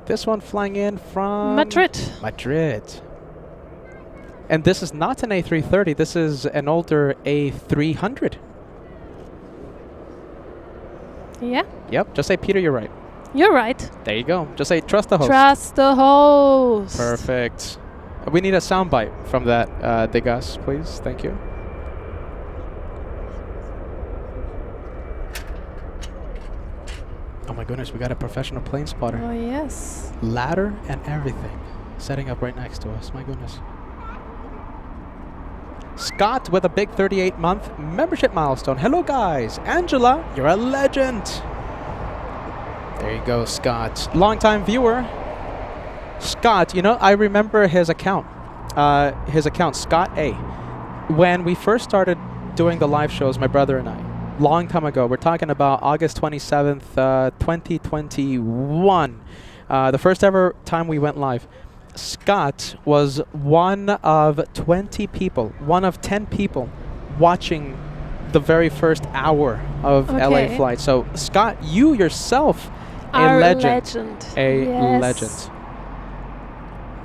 This one flying in from Madrid. Madrid. And this is not an A330. This is an older A300. Yeah, Yep. Just say, Peter, you're right. you're right. There you go. Just say, trust the host. Trust the host. Perfect. We need a soundbite from that, Degas, please. Thank you. Oh my goodness, we got a professional plane spotter. Oh, yes. Ladder and everything. Setting up right next to us. My goodness. Scott with a big 38-month membership milestone. Hello, guys. Angela, you're a legend. There you go, Scott. Longtime viewer. Scott, you know, I remember his account. Scott A. When we first started doing the live shows, my brother and I, long time ago, we're talking about August 27th, 2021. The first ever time we went live. Scott was one of 20 people, one of 10 people watching the very first hour of LA flight. So, Scott, you yourself, a legend. A legend.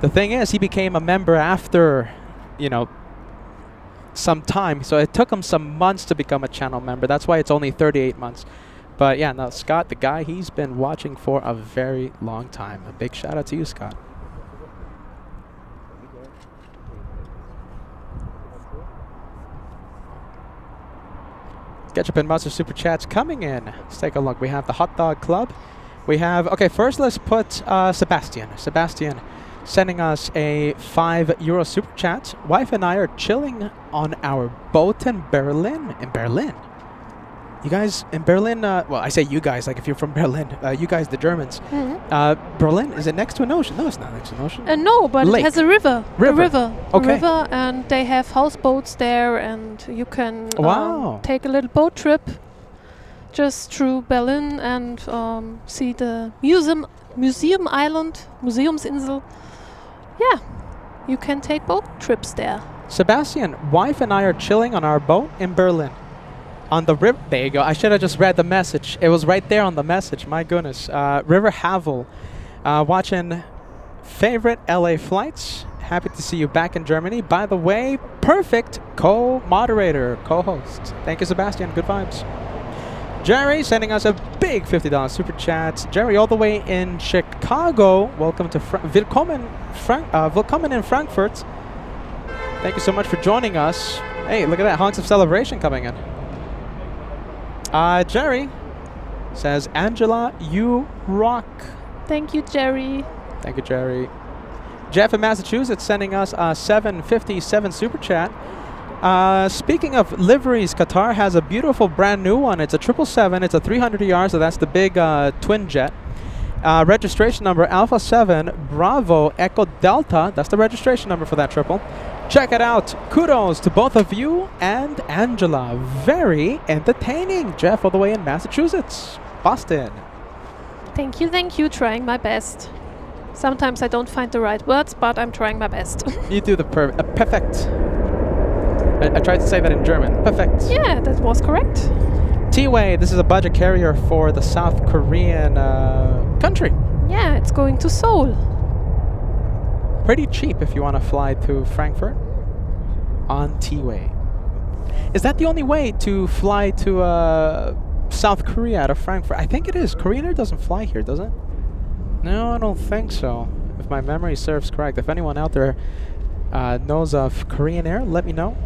The thing is, he became a member after, you know, some time. So it took him some months to become a channel member. That's why it's only 38 months. But yeah, now Scott, the guy, he's been watching for a very long time. A big shout out to you, Scott. Ketchup and Mustard Super Chats coming in. Let's take a look. We have the Hot Dog Club. We have, okay, first let's put Sebastian. Sebastian sending us a €5 Super Chat. Wife and I are chilling on our boat in Berlin. In Berlin? You guys in Berlin, well, I say you guys, like if you're from Berlin, you guys, the Germans. Berlin, is it next to an ocean? No, it's not next to an ocean. No, but Lake. it has a river. River. A river. Okay. A river, and they have houseboats there, and you can Wow. take a little boat trip just through Berlin and see the museum island, Museumsinsel. Yeah, you can take boat trips there. Sebastian, wife and I are chilling on our boat in Berlin. On the river, there you go. I should have just read the message. It was right there on the message. My goodness. River Havel, watching favorite LA flights. Happy to see you back in Germany. By the way, perfect co-moderator, co-host. Thank you, Sebastian. Good vibes. Jerry sending us a big $50 super chat. Jerry, all the way in Chicago. Welcome to Willkommen in Frankfurt. Thank you so much for joining us. Hey, look at that. Honks of Celebration coming in. Jerry says, Angela, you rock. Thank you, Jerry. Thank you, Jerry. Jeff in Massachusetts sending us a $7.57 super chat. Speaking of liveries, Qatar has a beautiful brand new one. It's a 777. It's a 300ER, so that's the big twin jet. Registration number Alpha 7 Bravo Echo Delta. That's the registration number for that triple. Check it out. Kudos to both of you and Angela. Very entertaining. Jeff all the way in Massachusetts. Boston. Thank you. Trying my best. Sometimes I don't find the right words, but I'm trying my best. You do the perfect. I tried to say that in German. Perfect. Yeah, that was correct. TWA, this is a budget carrier for the South Korean country. Yeah, it's going to Seoul. Pretty cheap if you want to fly to Frankfurt on TWA. Is that the only way to fly to South Korea out of Frankfurt? I think it is. Korean Air doesn't fly here, does it? No, I don't think so. If my memory serves correct. If anyone out there knows of Korean Air, let me know.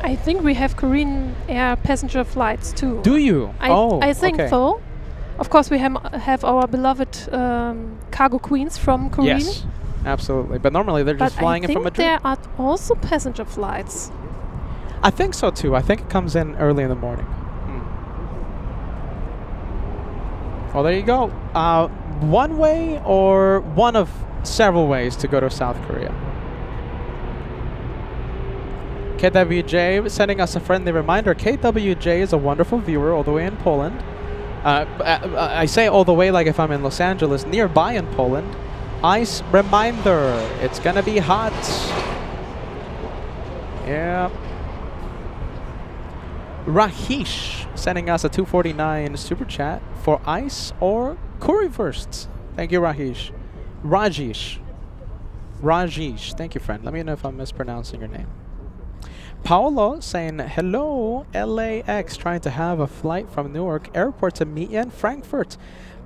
I think we have Korean Air passenger flights too. Do you? I think okay. so. Of course, we have our beloved cargo queens from Korea. Yes, absolutely. But normally they're just flying in from Madrid. There are also passenger flights. I think so too. I think it comes in early in the morning. Well, there you go. One way or one of several ways to go to South Korea. KWJ sending us a friendly reminder. KWJ is a wonderful viewer all the way in Poland. I say all the way like if I'm in Los Angeles, nearby in Poland. Ice reminder, it's gonna be hot. Yeah. Rahish sending us a 249 super chat for ice or currywursts. Thank you, Rahish. Rajesh, thank you, friend. Let me know if I'm mispronouncing your name. Paolo saying, hello, LAX, trying to have a flight from Newark Airport to meet you in Frankfurt.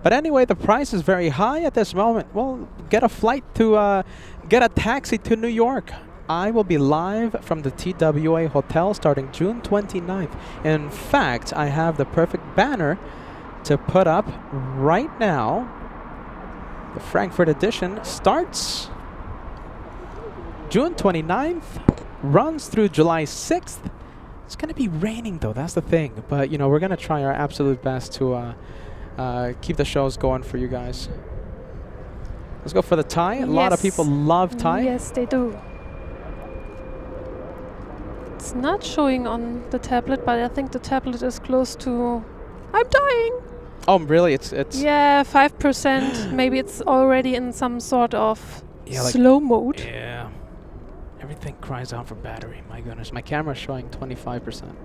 But anyway, the price is very high at this moment. Well, get a flight to, get a taxi to New York. I will be live from the TWA Hotel starting June 29th. In fact, I have the perfect banner to put up right now. The Frankfurt edition starts June 29th. Runs through July 6th. It's going to be raining though, that's the thing. But you know, we're going to try our absolute best to keep the shows going for you guys. Let's go for the Thai. A lot of people love Thai. Yes, they do. It's not showing on the tablet, but I think the tablet is close to... I'm dying! Oh, really? It's Yeah, 5%. Maybe it's already in some sort of slow mode. Yeah. Everything cries out for battery. My goodness, my camera's showing 25%.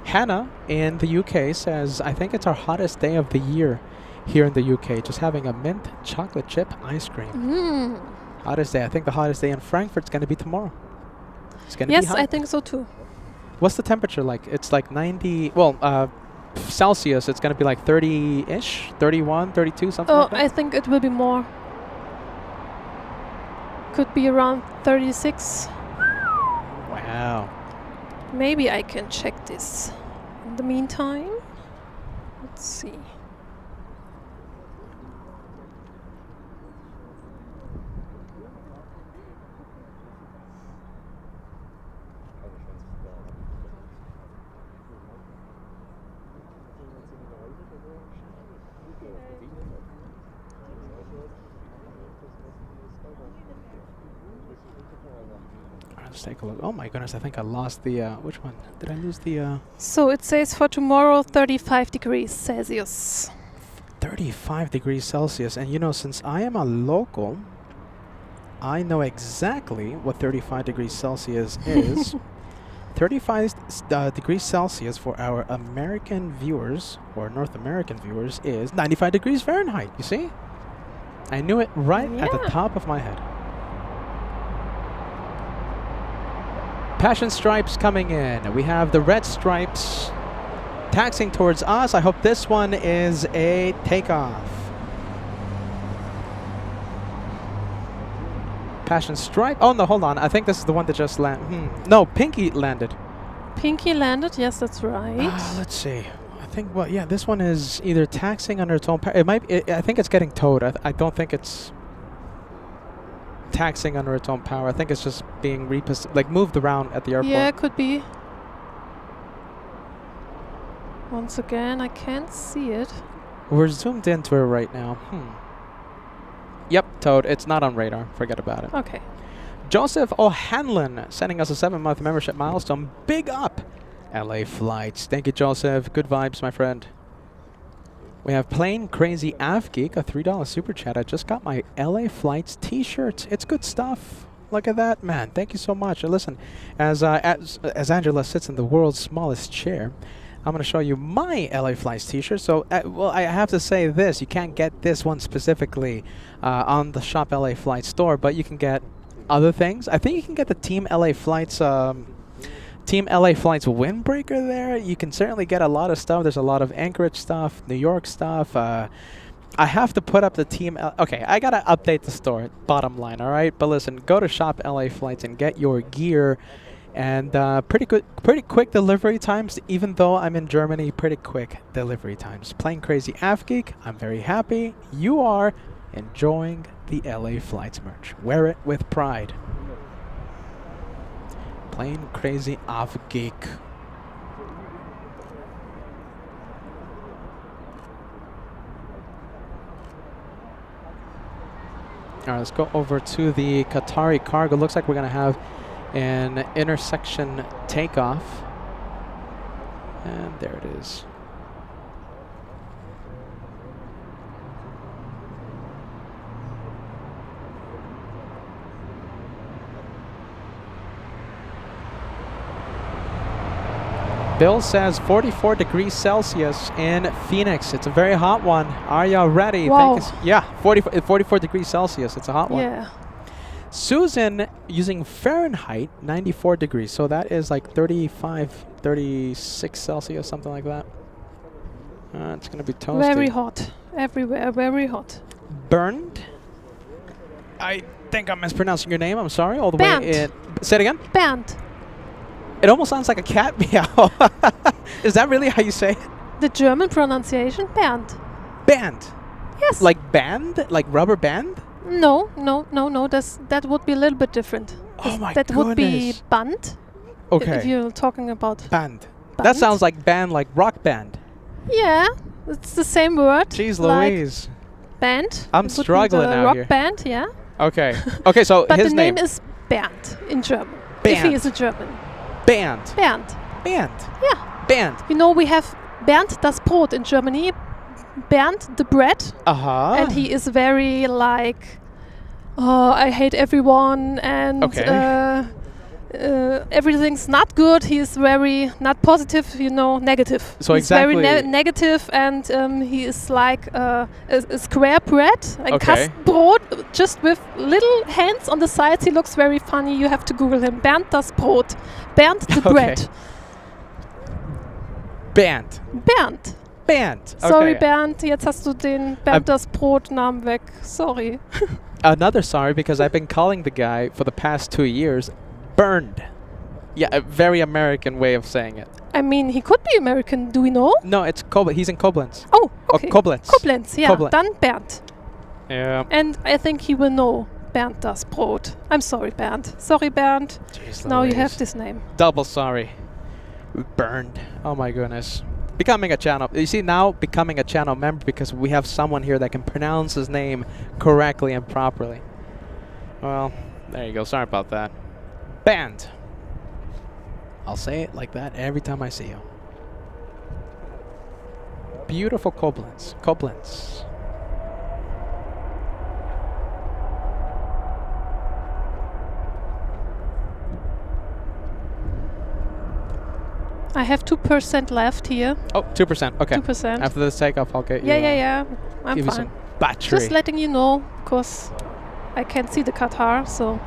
Hannah in the UK says, I think it's our hottest day of the year here in the UK. Just having a mint chocolate chip ice cream. Hottest day. I think the hottest day in Frankfurt's going to be tomorrow. It's going to be hot. Yes, I think so too. What's the temperature like? It's like 90, well, Celsius, it's going to be like 30-ish, 31, 32, something like that? I think it will be more. Could be around 36. Wow. Maybe I can check this in the meantime. Let's see. Let's take a look. Oh my goodness, I think I lost the, which one? Did I lose the, So it says for tomorrow 35 degrees Celsius. 35 degrees Celsius. And you know, since I am a local, I know exactly what 35 degrees Celsius is. 35 degrees Celsius for our American viewers, or North American viewers, is 95 degrees Fahrenheit. You see? I knew it right at the top of my head. Passion stripes coming in. We have the red stripes taxiing towards us. I hope this one is a takeoff. Passion stripe. Oh no, hold on. I think this is the one that just landed. No, Pinky landed. Pinky landed. Yes, that's right. Let's see. I think, well, yeah, this one is either taxiing under its own power. It might. I think it's getting towed. I don't think it's taxiing under its own power. I think it's just being moved around at the airport. Yeah, it could be. Once again, I can't see it. We're zoomed into it right now. Yep, towed. It's not on radar. Forget about it. Okay. Joseph O'Hanlon sending us a 7-month membership milestone. Big up LA Flights. Thank you, Joseph. Good vibes, my friend. We have Plain Crazy Av Geek, a $3 super chat. I just got my LA Flights t-shirt. It's good stuff. Look at that, man. Thank you so much. And listen, as Angela sits in the world's smallest chair, I'm going to show you my LA Flights t-shirt. So, well, I have to say this. You can't get this one specifically on the Shop LA Flights store, but you can get other things. I think you can get the Team LA Flights windbreaker there. You can certainly get a lot of stuff. There's a lot of Anchorage stuff, New York stuff. I have to put up the Team okay, I got to update the store, bottom line, all right? But listen, go to Shop LA Flights and get your gear. And pretty quick delivery times, even though I'm in Germany, pretty quick delivery times. Plain Crazy Av Geek, I'm very happy you are enjoying the LA Flights merch. Wear it with pride. Plain Crazy Av Geek. All right, let's go over to the Qatari cargo. Looks like we're going to have an intersection takeoff. And there it is. Bill says 44 degrees Celsius in Phoenix. It's a very hot one. Are you ready? Wow. Yeah, 44 degrees Celsius. It's a hot one. Yeah. Susan using Fahrenheit, 94 degrees. So that is like 35, 36 Celsius, something like that. It's going to be toasty. Very hot. Everywhere, very hot. Burned. I think I'm mispronouncing your name. I'm sorry. All the Bernd. way in. Say it again. Bernd. It almost sounds like a cat meow. Is that really how you say it? The German pronunciation, Bernd. Band. Yes. Like band? Like rubber band? No. That would be a little bit different. Oh my That would be goodness. Band. Okay. If you're talking about Band. That Band. sounds like band, like rock band. Yeah, it's the same word. Jeez like Louise. Band. I'm It would be struggling the out rock here. band, yeah. Okay. Okay, so But his the name is Bernd in German. If he Bernd. is a German. Band. Bernd. Band. Yeah. Band. You know, we have Bernd das Brot in Germany. Bernd the bread. Uh-huh. And he is very like, oh, I hate everyone and everything's not good. He is very not positive, you know, negative. So he's very exactly- negative, and he is like a square bread, a Okay. Kastbrot, just with little hands on the sides. He looks very funny. You have to Google him. Bernd das Brot. Bernd the Okay. bread. Band. Bernd. Band. Sorry, Okay. Bernd. Jetzt hast du den Bernd das Brot Namen weg. Sorry. Another sorry, because I've been calling the guy for the past 2 years Burned. Yeah, a very American way of saying it. I mean, he could be American. Do we know? No, it's Koblenz. He's in Koblenz. Oh, okay. Koblenz. Koblenz, yeah. Koblenz. Dann Bernd. Yeah. And I think he will know Bernd das Brot. I'm sorry, Bernd. Sorry, Bernd. Jeez Now you Louise. have this name. Double sorry. Burned. Oh my goodness. Becoming a channel. You see, now becoming a channel member because we have someone here that can pronounce his name correctly and properly. Well, there you go. Sorry about that. Band. I'll say it like that every time I see you. Beautiful Koblenz. Koblenz. I have 2% left here. Oh, 2%. Okay. 2%. After this takeoff, I'll get you. Yeah. I'm Give you fine. some battery. Just letting you know, because I can't see the Qatar, so.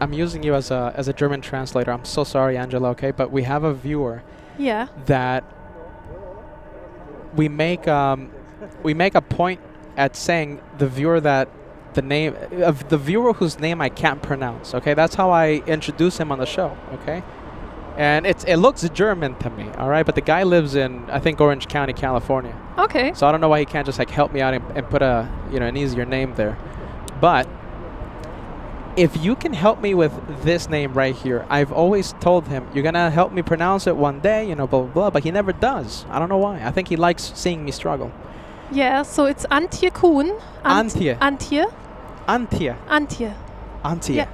I'm using you as a German translator. I'm so sorry, Angela, okay? But we have a viewer Yeah. that we make a point at saying the viewer that the name of the viewer whose name I can't pronounce, okay? That's how I introduce him on the show, okay? And it looks German to me, all right? But the guy lives in, I think, Orange County, California. Okay. So I don't know why he can't just like help me out and put a, you know, an easier name there. But if you can help me with this name right here, I've always told him, you're going to help me pronounce it one day, you know, blah, blah, blah, but he never does. I don't know why. I think he likes seeing me struggle. Yeah, so it's Antje Kuhn. Antje. Antje. Antje. Antje. Antje. Yeah.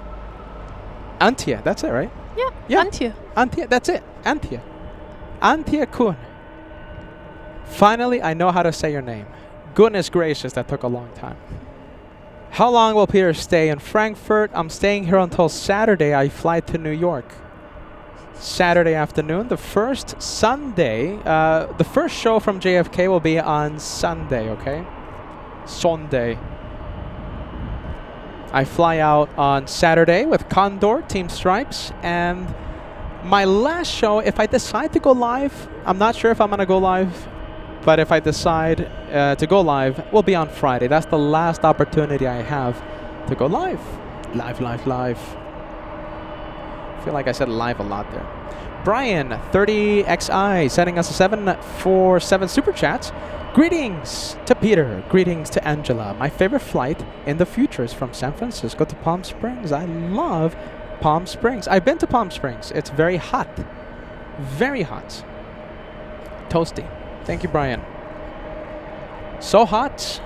Antje, that's it, right? Yeah, Yeah. Antje. Antje, that's it. Antje. Antje Kuhn. Finally, I know how to say your name. Goodness gracious, that took a long time. How long will Peter stay in Frankfurt? I'm staying here until Saturday. I fly to New York. Saturday afternoon. The first Sunday, the first show from JFK will be on Sunday, okay? Sunday. I fly out on Saturday with Condor, Team Stripes, and my last show, if I decide to go live, I'm not sure if I'm going to go live, but if I decide to go live, will be on Friday. That's the last opportunity I have to go live. Live. I feel like I said live a lot there. Brian, 30XI, sending us a 747 super chat. Greetings to Peter. Greetings to Angela. My favorite flight in the future is from San Francisco to Palm Springs. I love Palm Springs. I've been to Palm Springs. It's very hot. Very hot. Toasty. Thank you, Brian. So hot,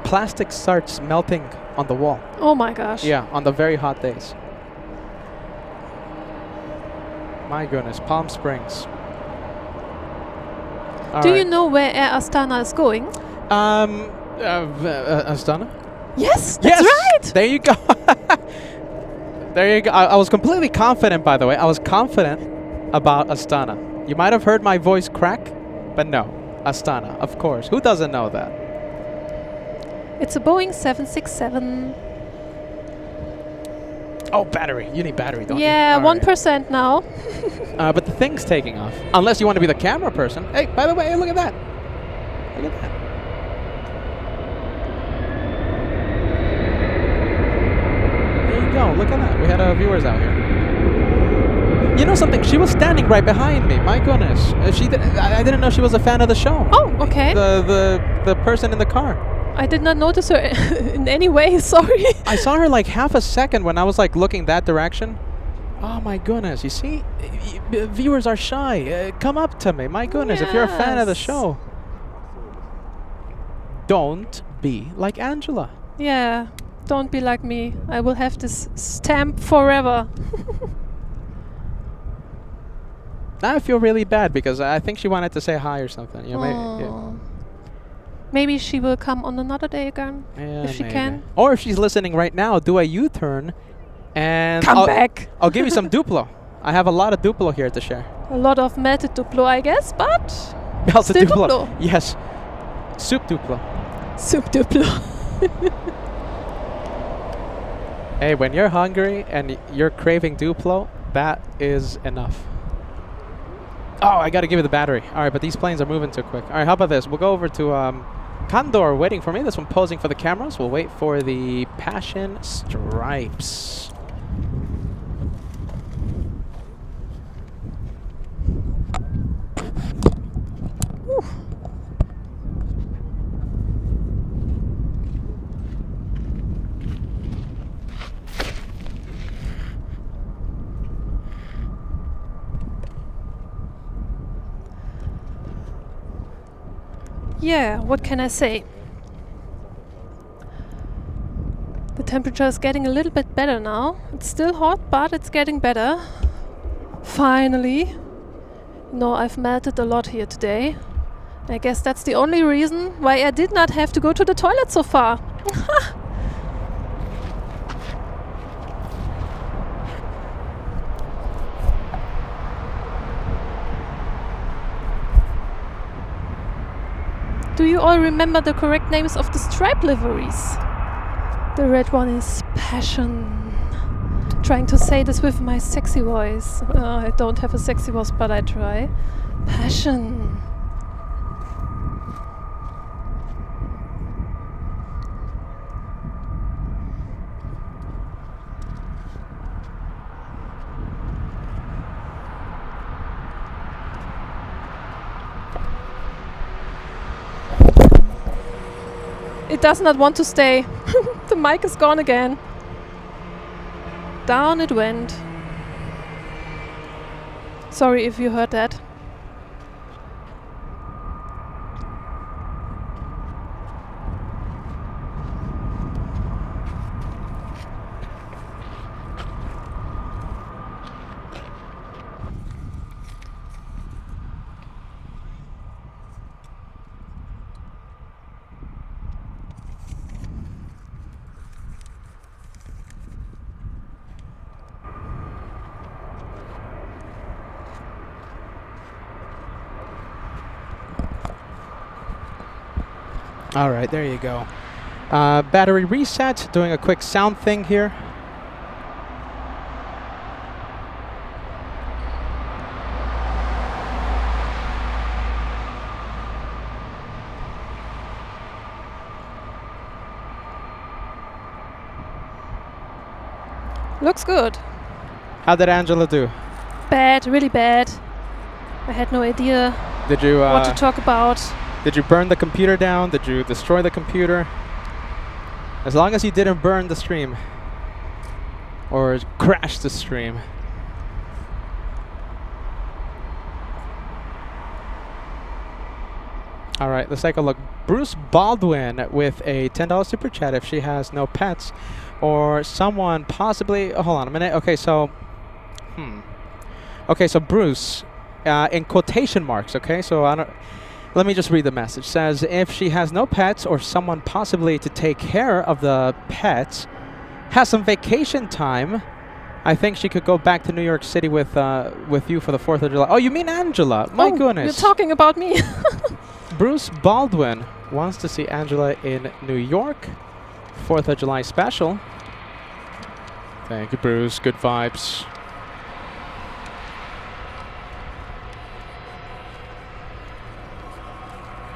plastic starts melting on the wall. Oh my gosh. Yeah, on the very hot days. My goodness, Palm Springs. Do you know where Air Astana is going? Astana? Yes, that's right. There you go. There you go. I was completely confident, by the way. I was confident about Astana. You might have heard my voice crack, but no. Astana, of course. Who doesn't know that? It's a Boeing 767. Oh, battery. You need battery, don't Yeah, you? 1% now. But the thing's taking off. Unless you want to be the camera person. Hey, by the way, hey, look at that. Look at that. There you go. Look at that. We had viewers out here. You know something? She was standing right behind me. My goodness. I didn't know she was a fan of the show. Oh, okay. The person in the car. I did not notice her in any way, sorry. I saw her like half a second when I was like looking that direction. Oh my goodness. You see? Viewers are shy. Come up to me. My goodness. If you're a fan of the show, don't be like Angela. Yeah, don't be like me. I will have this stamp forever. Now I feel really bad because I think she wanted to say hi or something. You know, maybe she will come on another day again, if she can. Or if she's listening right now, do a U-turn and come back. I'll give you some Duplo. I have a lot of Duplo here to share. A lot of melted Duplo, I guess, but Melted still Duplo. Yes. Soup Duplo. Soup Duplo. Hey, when you're hungry and you're craving Duplo, that is enough. Oh, I got to give you the battery. All right, but these planes are moving too quick. All right, how about this? We'll go over to Condor waiting for me. This one posing for the cameras. We'll wait for the Passion Stripes. Whew. Yeah, what can I say? The temperature is getting a little bit better now. It's still hot, but it's getting better. Finally. No, I've melted a lot here today. I guess that's the only reason why I did not have to go to the toilet so far. Do you all remember the correct names of the stripe liveries? The red one is Passion. Trying to say this with my sexy voice. I don't have a sexy voice, but I try. Passion. It does not want to stay. The mic is gone again. Down it went. Sorry if you heard that. All right, there you go. Battery reset, doing a quick sound thing here. Looks good. How did Angela do? Bad, really bad. I had no idea Did you what to talk about. did you burn the computer down? Did you destroy the computer? As long as you didn't burn the stream or crash the stream. All right, let's take a look. Bruce Baldwin with a $10 super chat if she has no pets or someone possibly. Oh, hold on a minute. Okay, so okay, so Bruce in quotation marks, okay? So I don't. Let me just read the message. It says if she has no pets or someone possibly to take care of the pets has some vacation time, I think she could go back to New York City with you for the 4th of July. Oh, you mean Angela? My goodness. You're talking about me. Bruce Baldwin wants to see Angela in New York. 4th of July special. Thank you, Bruce. Good vibes.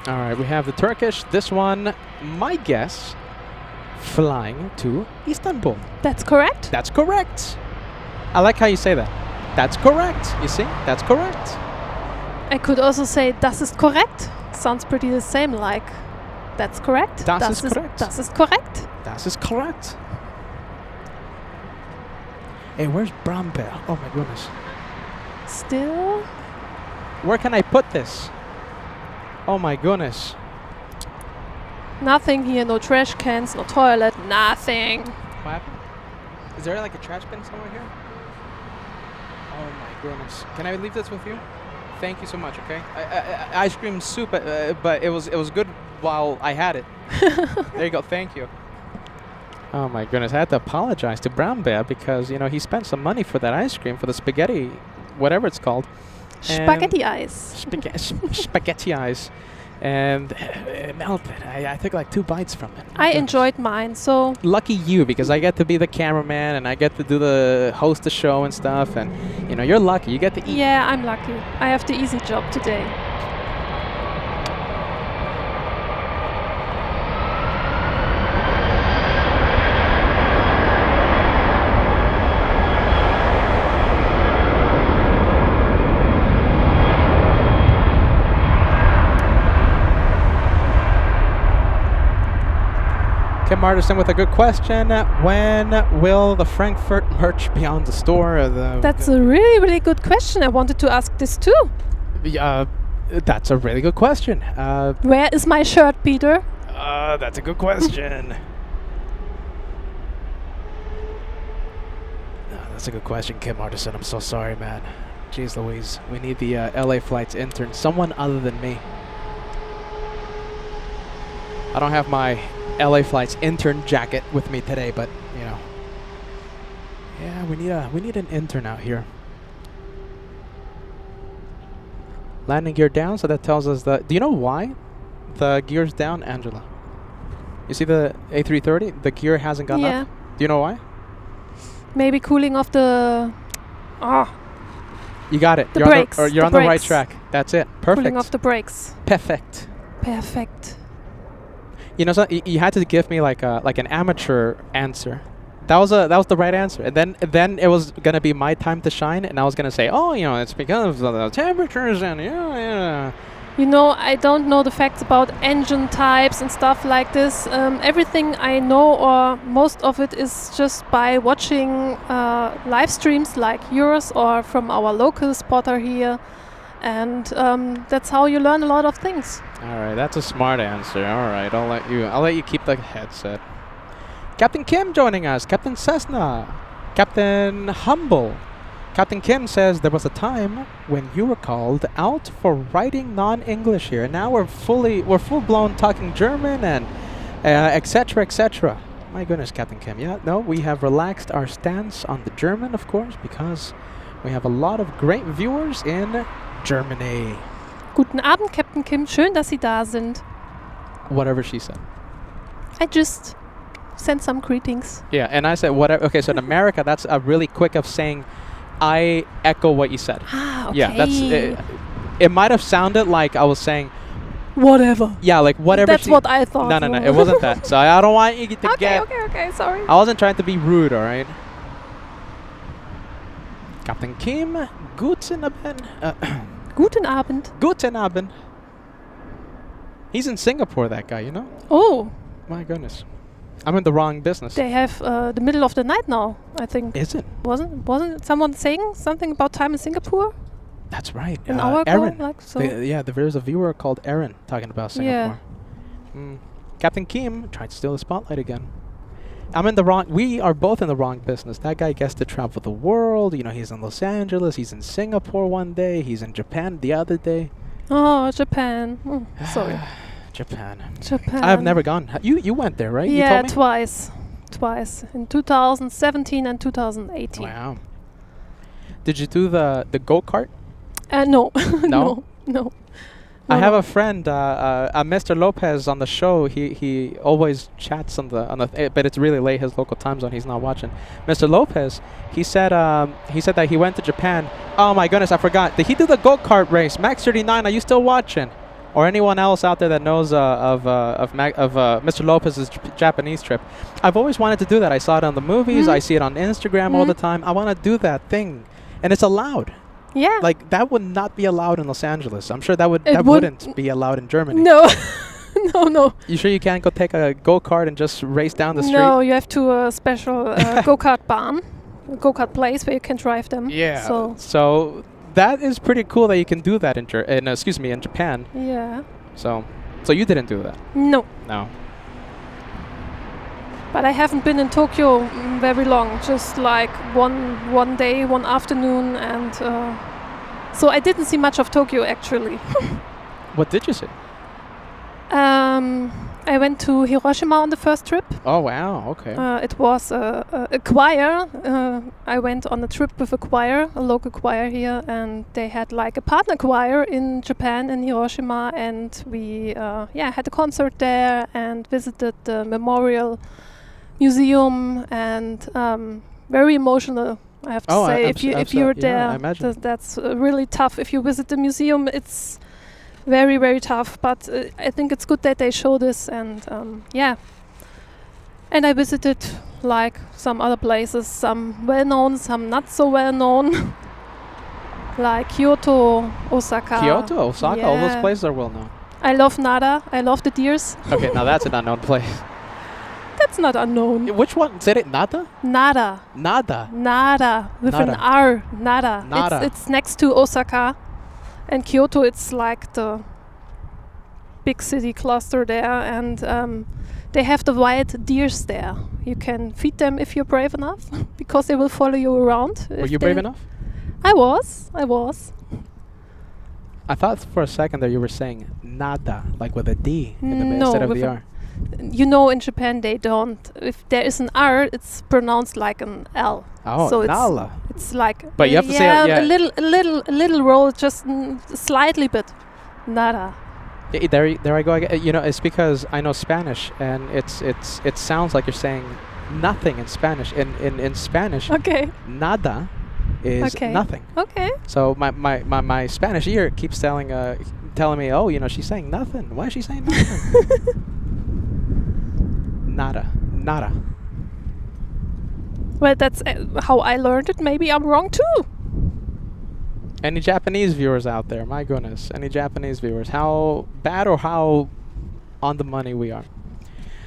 All right, we have the Turkish. This one, my guess, flying to Istanbul. That's correct. That's correct. I like how you say that. That's correct. You see? That's correct. I could also say, das ist korrekt. Sounds pretty the same, like, that's correct. Das ist korrekt. Das ist korrekt. Das ist correct. Hey, where's Brombeer? Oh my goodness. Still? Where can I put this? Oh my goodness. Nothing here, no trash cans, no toilet, nothing. What happened? Is there like a trash bin somewhere here? Oh my goodness. Can I leave this with you? Thank you so much, okay? Ice cream soup, but it was good while I had it. There you go, thank you. Oh my goodness, I had to apologize to Brown Bear because, you know, he spent some money for that ice cream, for the spaghetti, whatever it's called. Spaghetti ice. Spaghetti ice. And it melted. I took like 2 bites from it. I enjoyed mine, so... Lucky you, because I get to be the cameraman and I get to do host the show and stuff. And, you know, you're lucky. You get to eat. Yeah, I'm lucky. I have the easy job today. Kim Martison with a good question. When will the Frankfurt merch be on the store? That's a really, really good question. I wanted to ask this too. That's a really good question. Where is my shirt, Peter? That's a good question. That's a good question, Kim Martison. I'm so sorry, man. Jeez Louise. We need the LA Flights intern. Someone other than me. I don't have my LA Flights intern jacket with me today, but you know, yeah, we need an intern out here. Landing gear down, so that tells us that. Do you know why the gear's down, Angela? You see the A330, the gear hasn't gone up. Do you know why? Maybe cooling off the. You got it. The brakes. You're on the right track. That's it. Perfect. Cooling off the brakes. Perfect. Perfect. You know, so you had to give me like an amateur answer. That was the right answer. And then it was gonna be my time to shine, and I was gonna say, oh, you know, it's because of the temperatures and yeah. You know, I don't know the facts about engine types and stuff like this. Everything I know, or most of it, is just by watching live streams like yours or from our local spotter here. And that's how you learn a lot of things. All right, that's a smart answer. All right, I'll let you keep the headset. Captain Kim joining us. Captain Cessna. Captain Humble. Captain Kim says there was a time when you were called out for writing non-English here. Now we're full-blown talking German and etc. etc. My goodness, Captain Kim. Yeah, no, we have relaxed our stance on the German, of course, because we have a lot of great viewers in Germany. Guten Abend, Captain Kim. Schön, dass Sie da sind. Whatever she said. I just sent some greetings. Yeah, and I said whatever. Okay, so in America, that's a really quick of saying, I echo what you said. Ah, okay. Yeah, that's it might have sounded like I was saying whatever. Yeah, like whatever. That's what I thought. No, it wasn't that. So I don't want you to get. Okay, sorry. I wasn't trying to be rude, all right? Captain Kim, guten Abend. Guten Abend. Guten Abend. He's in Singapore, that guy, you know? Oh, My goodness. I'm in the wrong business. they have the middle of the night now, I think. Is it? Wasn't someone saying something about time in Singapore? That's right. An hour ago? Aaron. Like so. There's a viewer called Aaron talking about Singapore. Captain Kim tried to steal the spotlight again. I'm in the wrong. We are both in the wrong business. That guy gets to travel the world. You know, he's in Los Angeles. He's in Singapore one day. He's in Japan the other day. Oh, Japan. Sorry. Japan. Japan. I have never gone. You went there, right? You Yeah, told me? twice. In 2017 and 2018. Wow. Did you do the go-kart? No. No? No. I have a friend, Mr. Lopez, on the show. He always chats on the but it's really late his local time zone. He's not watching. Mr. Lopez, he said that he went to Japan. Oh my goodness, I forgot. Did he do the go-kart race? Max 39. Are you still watching? Or anyone else out there that knows of Mr. Lopez's Japanese trip? I've always wanted to do that. I saw it on the movies. I see it on Instagram all the time. I want to do that thing, and it's allowed. Yeah. Like, that would not be allowed in Los Angeles. I'm sure that wouldn't be allowed in Germany. No. No. You sure you can't go take a go-kart and just race down the street? No, you have to a special go-kart barn, go-kart place where you can drive them. Yeah. So that is pretty cool that you can do that in Japan. yeah. So you didn't do that? No. No. But I haven't been in Tokyo very long, just like one day, one afternoon, and so I didn't see much of Tokyo actually. What did you see? I went to Hiroshima on the first trip. Oh wow, okay. It was a choir. I went on a trip with a choir, a local choir here, and they had like a partner choir in Japan, in Hiroshima, and we had a concert there and visited the memorial museum, and very emotional, I have to say. If you're there, I imagine. that's really tough. If you visit the museum, it's very, very tough, but I think it's good that they show this, and and I visited like some other places, some well-known, some not so well-known, like Kyoto, Osaka. Kyoto, Osaka, all those places are well-known. I love Nara, I love the deers. Okay, now that's an unknown place. That's not unknown. Which one? Said it Nada? Nara. Nada. Nara, with Nara. an R, Nara. Nara. It's next to Osaka. And Kyoto, it's like the big city cluster there, and they have the wild deers there. You can feed them if you're brave enough, because they will follow you around. Were you brave enough? I was. I thought for a second that you were saying nada, like with a D in the No, instead of with the a- R. You know, in Japan they don't. If there is an R, it's pronounced like an L. Oh, so nala. it's like. But you have to say it, yeah. a little roll, just slightly bit. Nada. There I go again. You know, it's because I know Spanish, and it sounds like you're saying nothing in Spanish. In Spanish, Okay. nada is Okay. nothing. Okay. So my Spanish ear keeps telling me, oh, you know, she's saying nothing. Why is she saying nothing? Nada. Well, that's how I learned it. Maybe I'm wrong too. Any Japanese viewers out there? My goodness, any Japanese viewers? How bad or how on the money we are?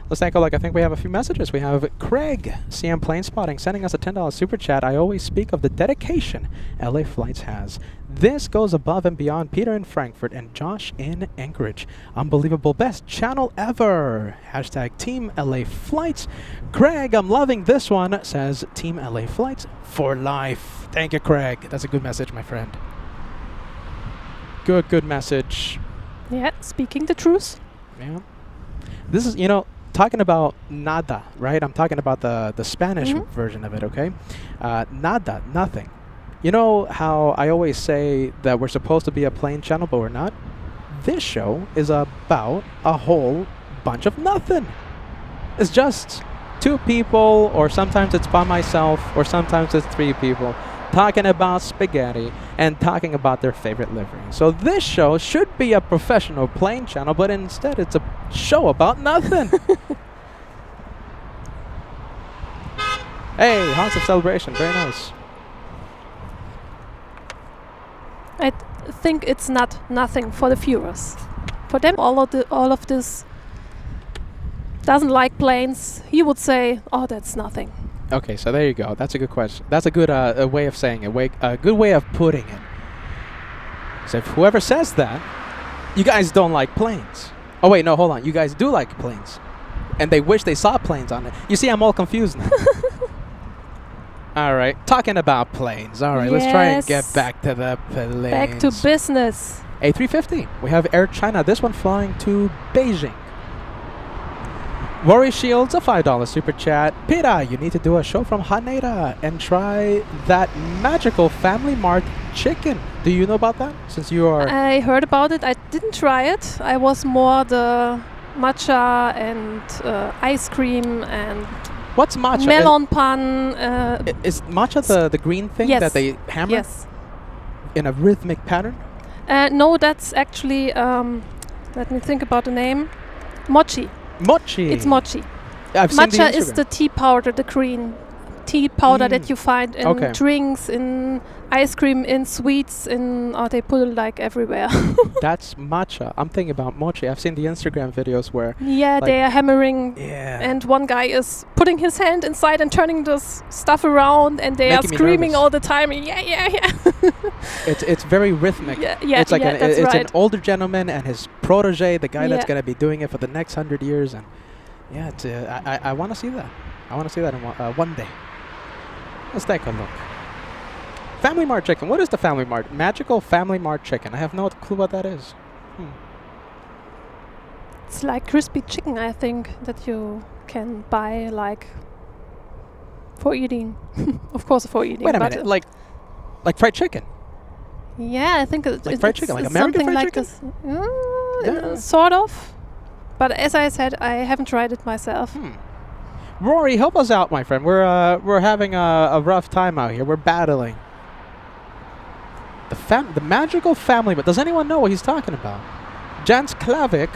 Let's take a look. I think we have a few messages. We have Craig, CM Plane Spotting, sending us a $10 super chat. I always speak of the dedication LA Flights has. This goes above and beyond. Peter in Frankfurt and Josh in Anchorage. Unbelievable, best channel ever. Hashtag Team LA Flights. Craig, I'm loving this one, says Team LA Flights for life. Thank you, Craig. That's a good message, my friend. Good message. Yeah, speaking the truth. Yeah. This is, you know, talking about nada, right? I'm talking about the Spanish version of it, okay? Nada, nothing. You know how I always say that we're supposed to be a plane channel, but we're not? This show is about a whole bunch of nothing. It's just two people, or sometimes it's by myself, or sometimes it's three people, talking about spaghetti and talking about their favorite livery. So this show should be a professional plane channel, but instead it's a show about nothing. Hey, Haunts of Celebration, very nice. I think it's nothing for the viewers. For them, all of this doesn't like planes. He would say, "Oh, that's nothing." Okay, so there you go. That's a good question. That's a good way of saying it. A good way of putting it. So if whoever says that, you guys don't like planes. Oh wait, no, hold on. You guys do like planes, and they wish they saw planes on it. You see, I'm all confused now. All right, talking about planes. All right, let's try and get back to the planes. Back to business. A350. We have Air China. This one flying to Beijing. Rory Shields, a $5 super chat. Peter, you need to do a show from Haneda and try that magical Family Mart chicken. Do you know about that? Since you are... I heard about it. I didn't try it. I was more the matcha and ice cream and What's matcha? melon pan. Is matcha the green thing yes. that they hammer Yes. in a rhythmic pattern? No, that's actually, let me think about the name. Mochi. Mochi. It's mochi. I've seen Matcha the is the tea powder, the green tea powder that you find in Okay. drinks, in ice cream, in sweets, they put it like everywhere. That's matcha. I'm thinking about mochi. I've seen the Instagram videos where... Yeah, like- they are hammering. Yeah. And one guy is putting his hand inside and turning this stuff around, and they Making are me screaming nervous. all the time. Yeah. It's very rhythmic. Yeah, It's like that's it's right. an older gentleman and his protege, the guy that's Yeah. going to be doing it for the next 100 years. And yeah, it's, I want to see that. I want to see that in one day. Let's take a look. Family Mart chicken. What is the Family Mart? Magical Family Mart chicken. I have no clue what that is. It's like crispy chicken, I think, that you can buy like for eating. Of course, for eating. Wait a but minute. Like fried chicken. yeah, I think Like fried chicken, like it's American something fried like chicken? this. Yeah. Sort of. But as I said, I haven't tried it myself. Rory, help us out, my friend. We're having a rough time out here. We're battling. The magical family, but does anyone know what he's talking about? Jans Klavik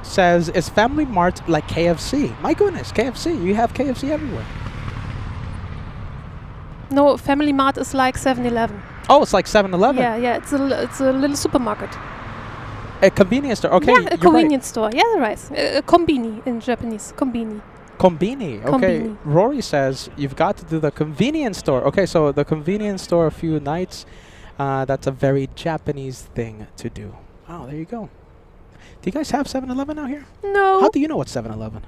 says, is Family Mart like KFC? My goodness, KFC. You have KFC everywhere. No, Family Mart is like 7-Eleven. Oh, it's like 7-Eleven. Yeah, it's a little supermarket. A convenience store. Okay, yeah, a you're convenience store. Yeah, right. A kombini in Japanese. Kombini. Right. Kombini. Okay. Kombini. Rory says you've got to do the convenience store. Okay, so the convenience store a few nights. That's a very Japanese thing to do. Oh, there you go. Do you guys have 7-Eleven out here? No. How do you know what's 7-Eleven?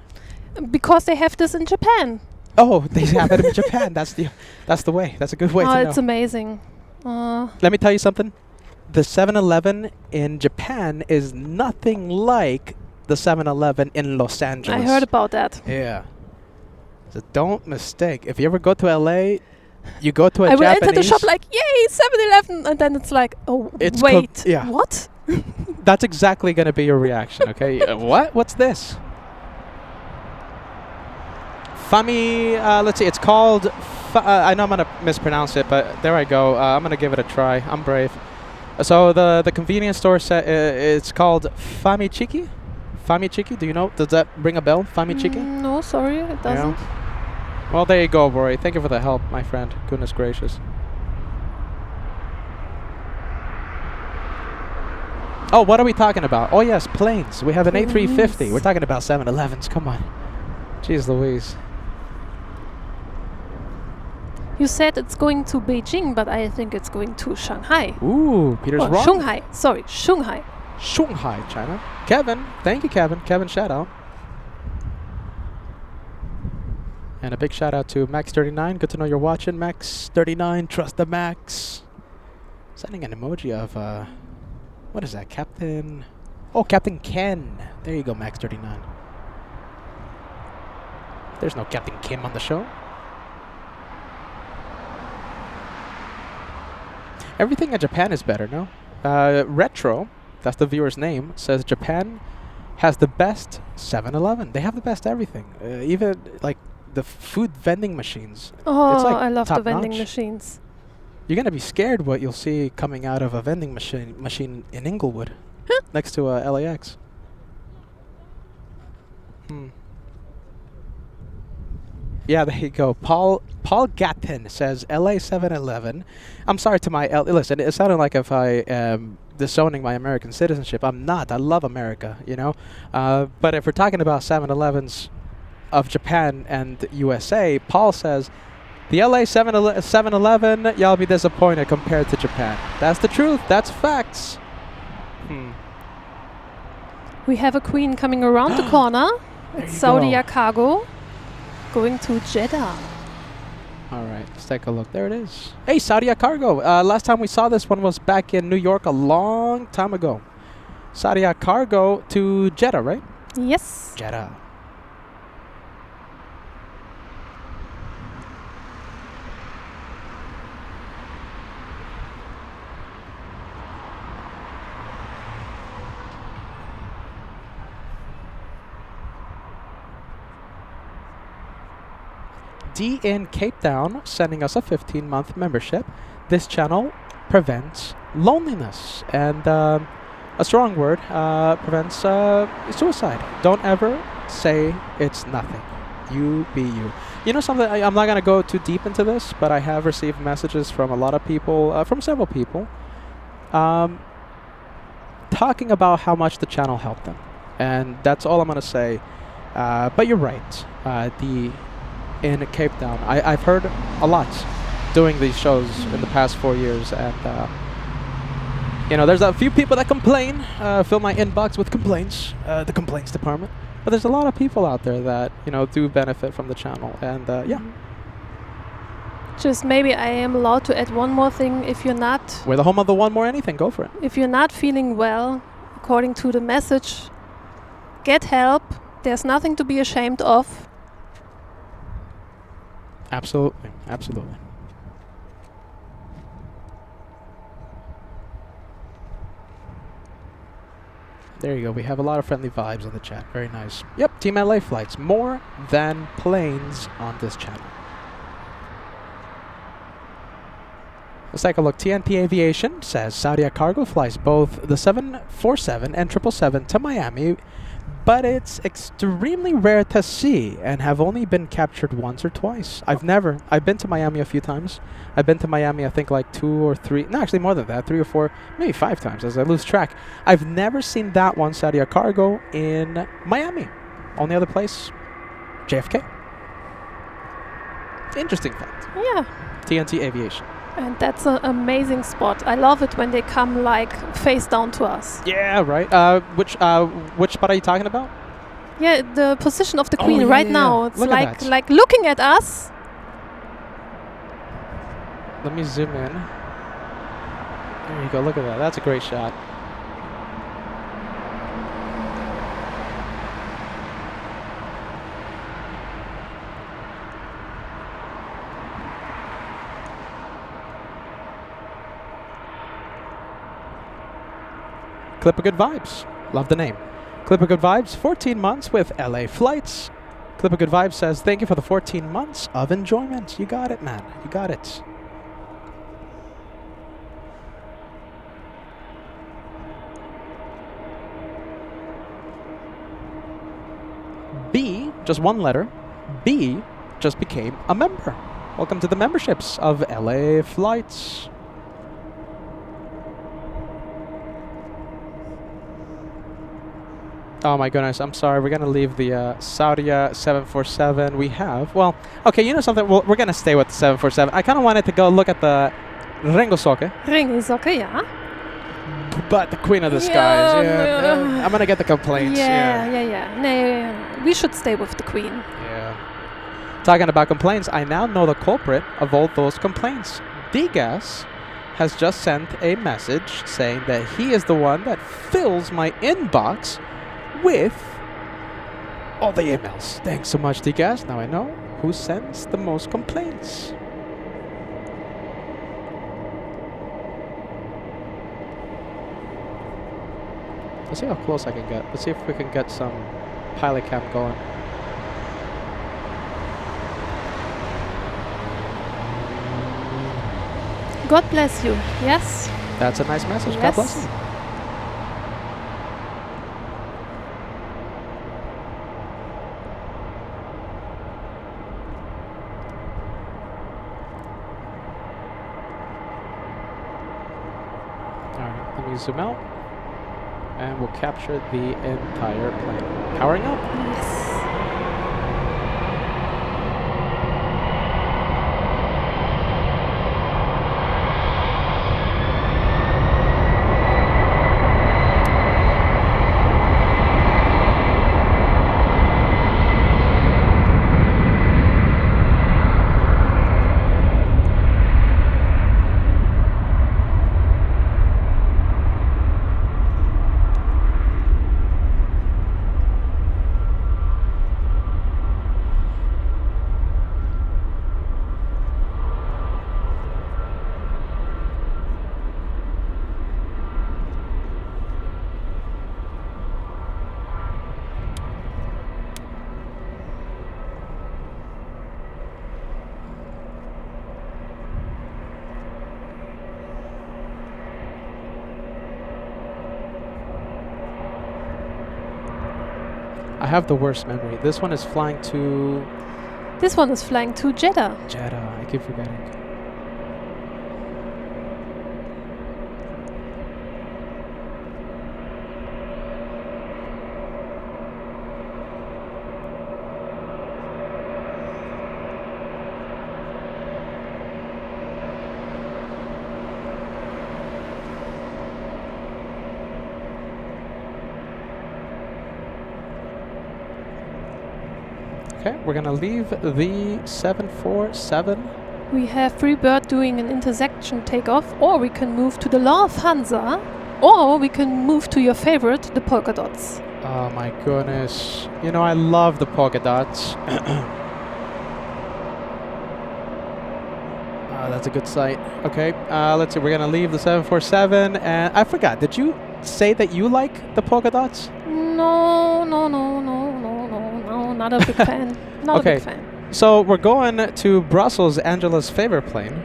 Because they have this in Japan. Oh, they have it in Japan. That's the way. That's a good way to know. It's amazing. Let me tell you something. The 7-Eleven in Japan is nothing like the 7-Eleven in Los Angeles. I heard about that. Yeah. So don't mistake. If you ever go to LA, you go to a I will Japanese... enter the shop like, yay, 7-Eleven! And then it's like, oh, It's wait, yeah. what? That's exactly going to be your reaction, okay? What? What's this? Fami, let's see, it's called... I know I'm going to mispronounce it, but there I go. I'm going to give it a try. I'm brave. So the convenience store, it's called Famichiki? Famichiki, do you know? Does that ring a bell? Famichiki? No, sorry, it doesn't. Well, there you go, Rory. Thank you for the help, my friend. Goodness gracious. Oh, what are we talking about? Oh, yes, planes. We have an A350. We're talking about 7-Elevens. Come on. Jeez Louise. You said it's going to Beijing, but I think it's going to Shanghai. Ooh, Peter's wrong. Shanghai. Sorry, Shanghai. Shanghai, China. Kevin. Thank you, Kevin. Kevin, shout out. And a big shout out to Max39. Good to know you're watching, Max39. Trust the Max. Sending an emoji of, what is that, Captain? Oh, Captain Ken. There you go, Max39. There's no Captain Kim on the show. Everything in Japan is better, no? Retro, that's the viewer's name, says Japan has the best 7-Eleven. They have the best everything. Even like the food vending machines. Oh, It's like I love the top vending notch. machines. You're gonna be scared what you'll see coming out of a vending machine in Inglewood, next to LAX. Yeah, there you go. Paul Gatton says LA 7-Eleven. I'm sorry to my listen. It sounded like if I am disowning my American citizenship. I'm not. I love America, you know. But if we're talking about 7-Elevens of Japan and USA, Paul says the LA 7-Eleven. Y'all be disappointed compared to Japan. That's the truth. That's facts. We have a queen coming around the corner. It's Saudi Cargo going to Jeddah. All right, let's take a look. There it is. Hey, Saudi Cargo. Last time we saw this one was back in New York a long time ago. Saudi Cargo to Jeddah, right? Yes. Jeddah. D in Cape Town sending us a 15-month membership. This channel prevents loneliness and a strong word, prevents suicide. Don't ever say it's nothing. You be you. You know something, I'm not going to go too deep into this, but I have received messages from a lot of people, from several people, talking about how much the channel helped them. And that's all I'm going to say. But you're right. In Cape Town, I've heard a lot doing these shows in the past 4 years, and you know, there's a few people that complain, fill my inbox with complaints, the complaints department. But there's a lot of people out there that, you know, do benefit from the channel, and yeah. Just maybe I am allowed to add one more thing. If you're not, We're the home of the one more anything. Go for it. if you're not feeling well, according to the message, get help. There's nothing to be ashamed of. Absolutely, absolutely. There you go. We have a lot of friendly vibes in the chat. Very nice. Yep, Team LA flights. More than planes on this channel. Let's take a look. TNT Aviation says Saudi Cargo flies both the 747 and 777 to Miami, but it's extremely rare to see and have only been captured once or twice. I've been to Miami a few times. I've been to Miami, I think, like 2 or 3, no, actually more than that, 3 or 4, maybe 5 times as I lose track. I've never seen that one, Saudi Cargo, in Miami. Only other place, JFK. Interesting fact. Yeah. TNT Aviation. And that's an amazing spot. I love it when they come like face down to us. Yeah, right. Which spot are you talking about? Yeah, the position of the queen yeah, right yeah, now. yeah. It's Look at that. like looking at us. Let me zoom in. There you go. Look at that. That's a great shot. Clip of Good Vibes. Love the name. Clip of Good Vibes, 14 months with LA Flights. Clip of Good Vibes says, thank you for the 14 months of enjoyment. You got it, man. You got it. B, just one letter, B just became a member. Welcome to the memberships of LA Flights. Oh my goodness, I'm sorry. We're going to leave the Saudi 747 we have. Well, okay, you know something? We're going to stay with the 747. I kind of wanted to go look at the Ringelsokke. Ringelsokke, yeah. But the Queen of the Skies, yeah. I'm going to get the complaints. Yeah. No, we should stay with the queen. Yeah. Talking about complaints, I now know the culprit of all those complaints. Degas has just sent a message saying that he is the one that fills my inbox with all the emails. Thanks so much, Degas. Now I know who sends the most complaints. Let's see how close I can get. Let's see if we can get some pilot cam going. God bless you. Yes. That's a nice message. Yes. God bless you. me zoom out. And we'll capture the entire plane. Powering up. Yes. I have the worst memory. This one is flying to This one is flying to Jeddah. Jeddah. I keep forgetting. Okay, we're gonna leave the 747. We have Freebird doing an intersection takeoff, or we can move to the Lufthansa, or we can move to your favorite, the polka dots. Oh my goodness. You know, I love the polka dots. That's a good sight. Okay, let's see. We're gonna leave the 747, and I forgot. Did you say that you like the polka dots? No, not a big fan. Not Okay. a big fan. So we're going to Brussels, Angela's favorite plane,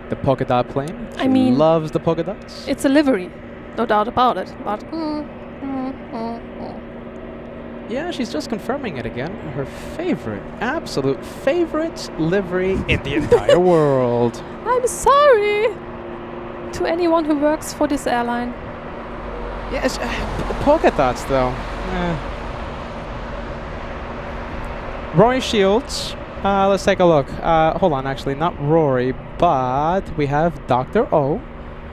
the polka dot plane. I She mean, loves the polka dots. It's a livery, no doubt about it. But Yeah, she's just confirming it again. Her favorite, absolute favorite livery in the entire world. I'm sorry to anyone who works for this airline. Yes, polka dots though. Rory Shields. Let's take a look. Hold on, actually, not Rory, but we have Dr. O,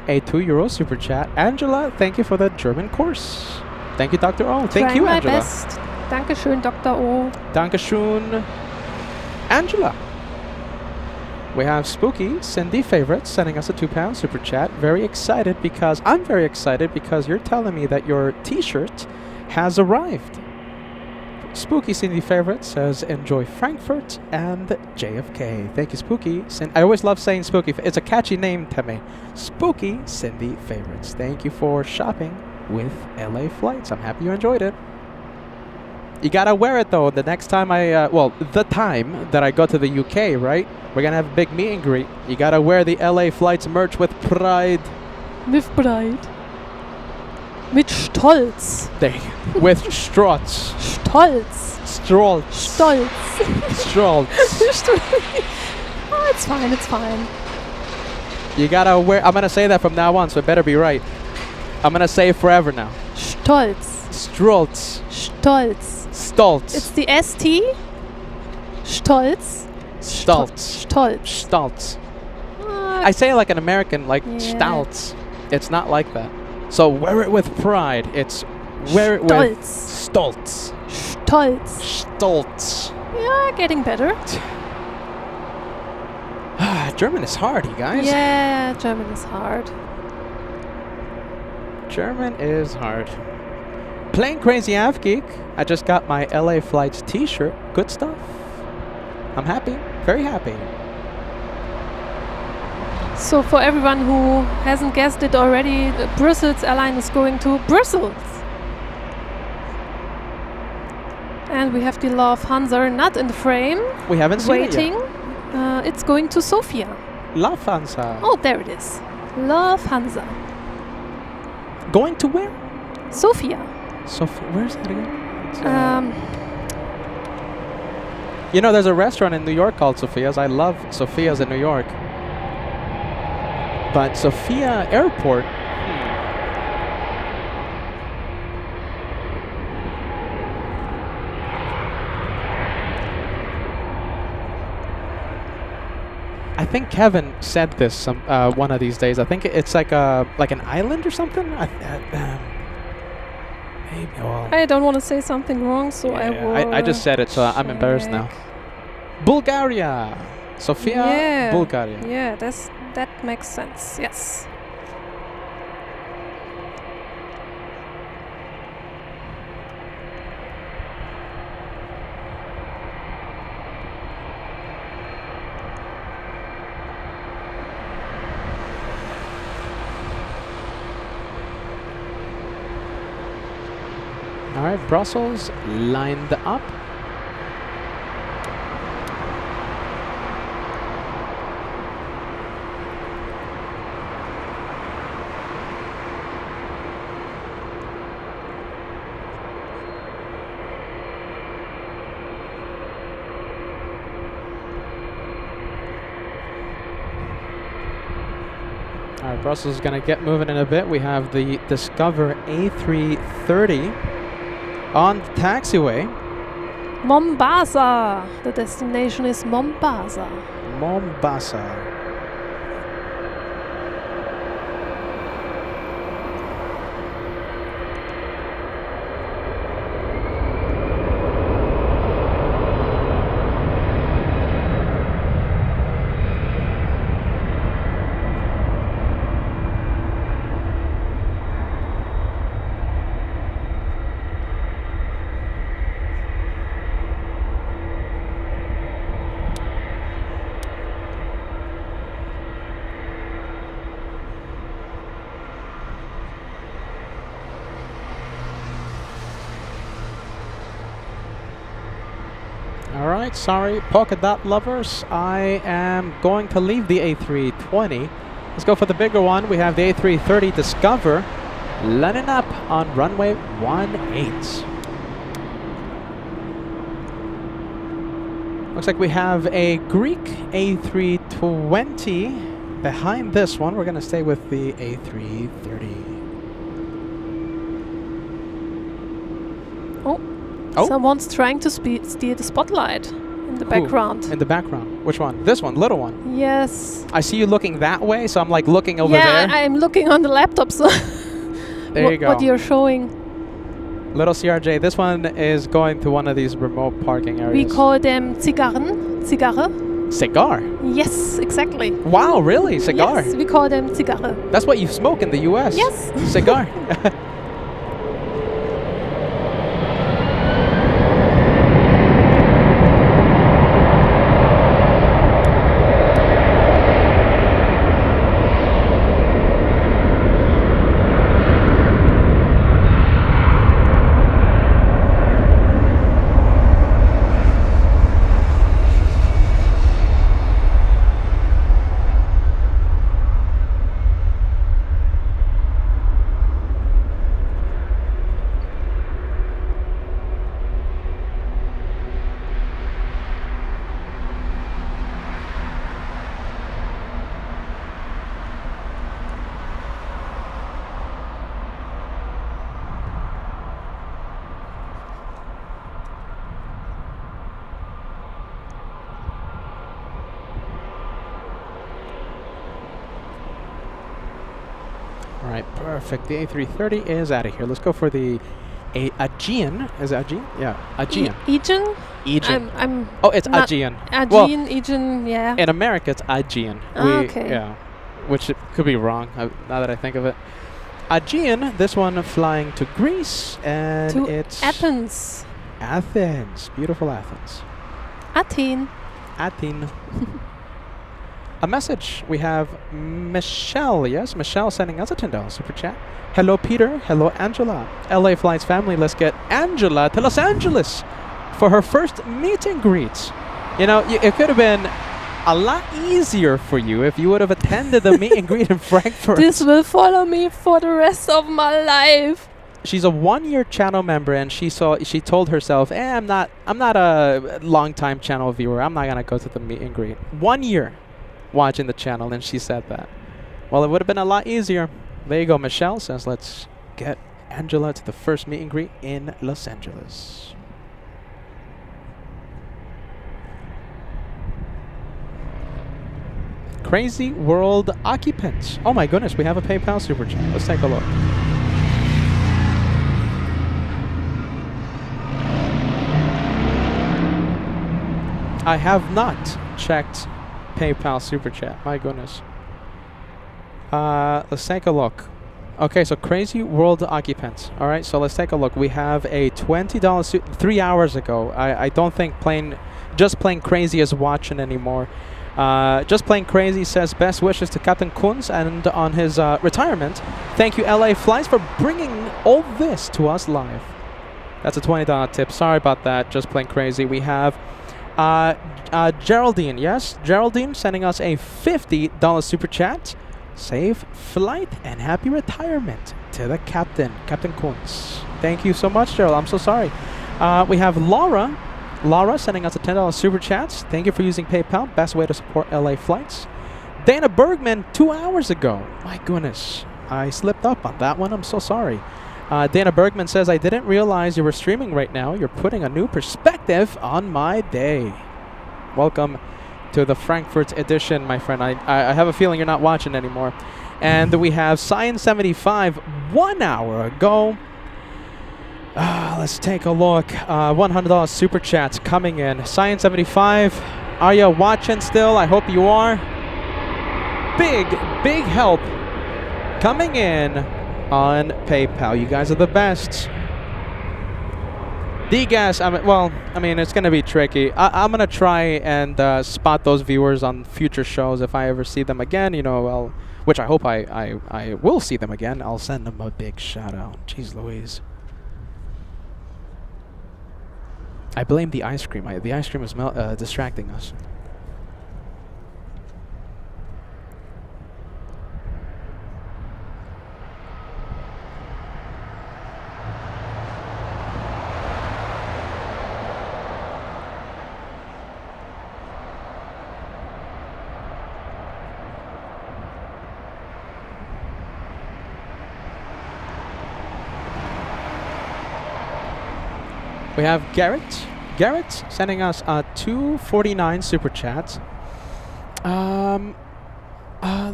a €2 super chat. Angela, thank you for the German course. Thank you, Dr. O. Thank Trying you, my Angela. best. Dankeschön, Dr. O. Dankeschön, Angela. We have Spooky, Cindy Favorites, sending us a £2 super chat. Very excited because I'm very excited because you're telling me that your T-shirt has arrived. Spooky Cindy Favorite says, enjoy Frankfurt and JFK. Thank you, Spooky. I always love saying Spooky. It's a catchy name to me. Spooky Cindy Favorites. Thank you for shopping with LA Flights. I'm happy you enjoyed it. You gotta wear it though. The next time the time that I go to the UK, right? We're gonna have a big meet and greet. You gotta wear the LA Flights merch with pride. With pride. Mit Stolz. With Strutz. Stolz. Strolz. Stolz. Strolz. Oh, it's fine, it's fine. You gotta wear. I'm gonna say that from now on, so it better be right. I'm gonna say it forever now. Stolz. Strolz. Stolz. Stolz. It's the ST. Stolz. Stolz. Stolz. Stolz. I say it like an American, like Yeah. Stolz. It's not like that. So wear it with pride. It's wear it with stolz. Stolz. Stolz. Yeah, getting better. German is hard, you guys. Yeah, German is hard. German is hard. Plane Crazy Av Geek. I just got my LA Flights t-shirt. Good stuff. I'm happy. Very happy. So for everyone who hasn't guessed it already, the Brussels airline is going to Brussels. And we have the Lufthansa not in the frame. We haven't seen waiting. it yet. It's going to Sofia. Lufthansa. Oh, there it is. Lufthansa. Going to where? Sofia. Where's that again? It's, you know, there's a restaurant in New York called Sophia's. I love Sophia's in New York. But Sofia Airport, think Kevin said this some one of these days. I think it's like an island or something. Maybe. Well, I don't want to say something wrong, so I will. I just said it, so I'm embarrassed now. Bulgaria. Sofia, Yeah. Bulgaria. Yeah, that makes sense. Yes. All right, Brussels lined up. All right, Brussels is going to get moving in a bit. We have the Discover A330 on the taxiway. Mombasa. The destination is Mombasa. Mombasa. Alright, sorry, polka dot lovers. I am going to leave the A320. Let's go for the bigger one. We have the A330 Discover lining up on runway 18. Looks like we have a Greek A320 behind this one. We're going to stay with the A330. Oh, someone's trying to steer the spotlight in the background. In the background. Which one? This one, little one. Yes. I see you looking that way, so I'm like looking over Yeah, there. I'm looking on the laptop, so There you go. what you're showing. Little CRJ. This one is going to one of these remote parking areas. We call them Zigarren. Zigarre. Cigar. Yes, exactly. Wow, really? Cigar. Yes, we call them Zigarre. That's what you smoke in the U.S. Yes. Cigar. All right, perfect. The A330 is out of here. Let's go for the Aegean. Is it Aegean? Yeah, Aegean. Aegean? Aegean. I'm Oh, it's not- Aegean. Aegean, Aegean, yeah. In America, it's Aegean. Okay. Yeah, which it could be wrong now that I think of it. Aegean, this one flying to Greece, and To it's Athens. Athens. Beautiful Athens. Athene. Athene. A message. We have Michelle. Yes, Michelle sending us a $10 super chat. Hello, Peter. Hello, Angela. LA Flights family. Let's get Angela to Los Angeles for her first meet and greet. You know, it could have been a lot easier for you if you would have attended the meet and greet in Frankfurt. This will follow me for the rest of my life. She's a 1-year channel member, and she told herself, I'm not a long-time channel viewer. I'm not gonna go to the meet and greet. 1 year watching the channel, and she said that. Well, it would have been a lot easier. There you go. Michelle says, let's get Angela to the first meet and greet in Los Angeles. Crazy World Occupants. Oh my goodness, we have a PayPal super chat. Let's take a look. I have not checked PayPal super chat. My goodness. Let's take a look. Okay, so Crazy World Occupants. All right, so let's take a look. We have a $20 suit 3 hours ago. I don't think just Plain Crazy is watching anymore. Just Plain Crazy says best wishes to Captain Kunz and on his retirement. Thank you, LA Flights, for bringing all this to us live. That's a $20 tip. Sorry about that, Just Plain Crazy. We have Geraldine. Yes, Geraldine sending us a $50 super chat. Safe flight and happy retirement to the captain, Captain Kunz. Thank you so much, Gerald. I'm so sorry. We have Laura. Laura sending us a $10 super chat. Thank you for using PayPal. Best way to support LA Flights. Dana Bergman 2 hours ago. My goodness. I slipped up on that one. I'm so sorry. Dana Bergman says, I didn't realize you were streaming right now. You're putting a new perspective on my day. Welcome to the Frankfurt edition, my friend. I have a feeling you're not watching anymore. And we have Science 75 1 hour ago. Let's take a look. $100 super chats coming in. Science 75, are you watching still? I hope you are. Big help coming in on PayPal. You guys are the best. D-Gas, I mean, it's going to be tricky. I'm going to try and spot those viewers on future shows. If I ever see them again, you know, which I hope I will see them again, I'll send them a big shout out. Jeez Louise. I blame the ice cream. The ice cream is distracting us. We have Garrett. Garrett sending us a $2.49 super chat.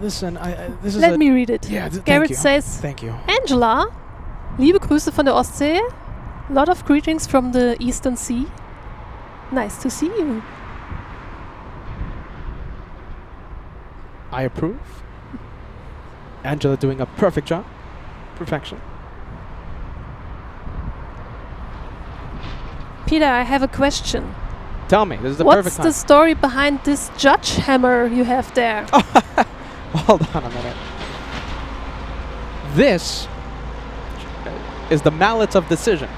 Listen, this is. Let me read it. Yeah, Garrett says, thank you. Angela, liebe Grüße von der Ostsee. Lot of greetings from the Eastern Sea. Nice to see you. I approve. Angela doing a perfect job. Perfection. Peter, I have a question. Tell me, this is the What's perfect time. the story behind this judge hammer you have there? Hold on a minute. This is the mallet of decision.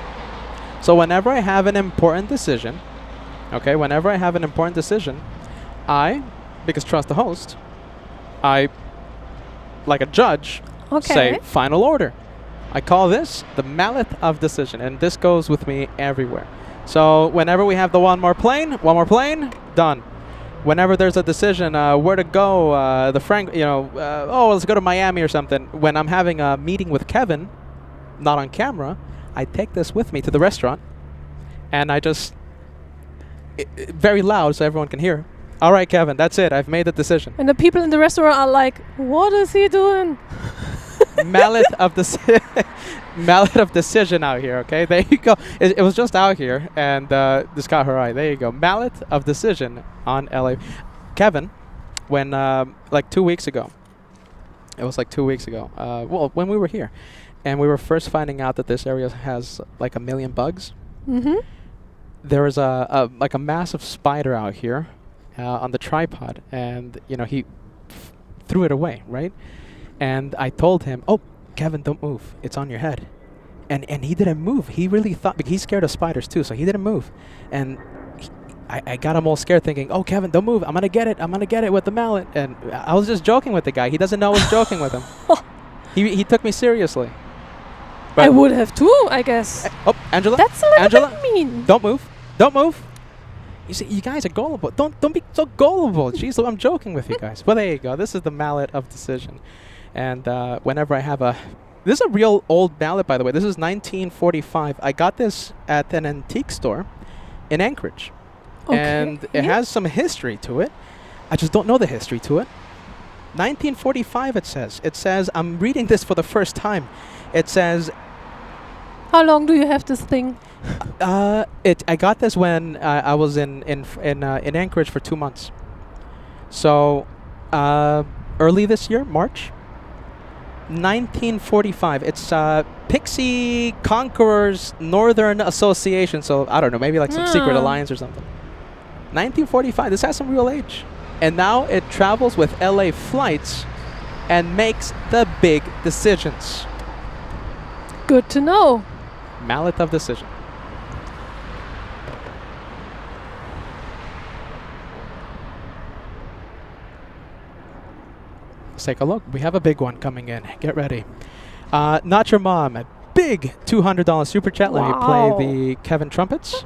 So whenever I have an important decision, okay, I, because trust the host, I, like a judge, say final order. I call this the mallet of decision, and this goes with me everywhere. So whenever we have the one more plane, done. Whenever there's a decision where to go, let's go to Miami or something. When I'm having a meeting with Kevin, not on camera, I take this with me to the restaurant, and I just, very loud so everyone can hear. All right, Kevin, that's it. I've made the decision. And the people in the restaurant are like, what is he doing? Mallet of decision out here. Okay, there you go. It was just out here, and this caught her eye. There you go. Mallet of decision on LA. Kevin, when like 2 weeks ago, it was like 2 weeks ago. Well, when we were here, and we were first finding out that this area has like 1 million bugs. Mm-hmm. There was a massive spider out here on the tripod, and he threw it away, right? And I told him, "Oh, Kevin, don't move. It's on your head." And he didn't move. He really thought, because he's scared of spiders too, so he didn't move. And I got him all scared, thinking, "Oh, Kevin, don't move. I'm gonna get it with the mallet." And I was just joking with the guy. He doesn't know I was joking with him. He took me seriously. But I would have too, I guess. Oh, Angela. That's a little bit mean. Don't move. Don't move. You see, you guys are gullible. Don't be so gullible. Jeez, I'm joking with you guys. Well, there you go. This is the mallet of decision. And whenever I have this is a real old mallet, by the way. This is 1945. I got this at an antique store in Anchorage. Okay. And it has some history to it. I just don't know the history to it. 1945 it says. It says, I'm reading this for the first time. It says, How long do you have this thing? I got this when I was in Anchorage for 2 months. So, early this year, March, 1945. It's Pixie Conquerors Northern Association. So I don't know, maybe like some secret alliance or something. 1945. This has some real age, and now it travels with LA flights and makes the big decisions. Good to know. Mallet of decision. Let's take a look. We have a big one coming in. Get ready. Not Your Mom. A big $200 super chat. Let me play the Kevin trumpets.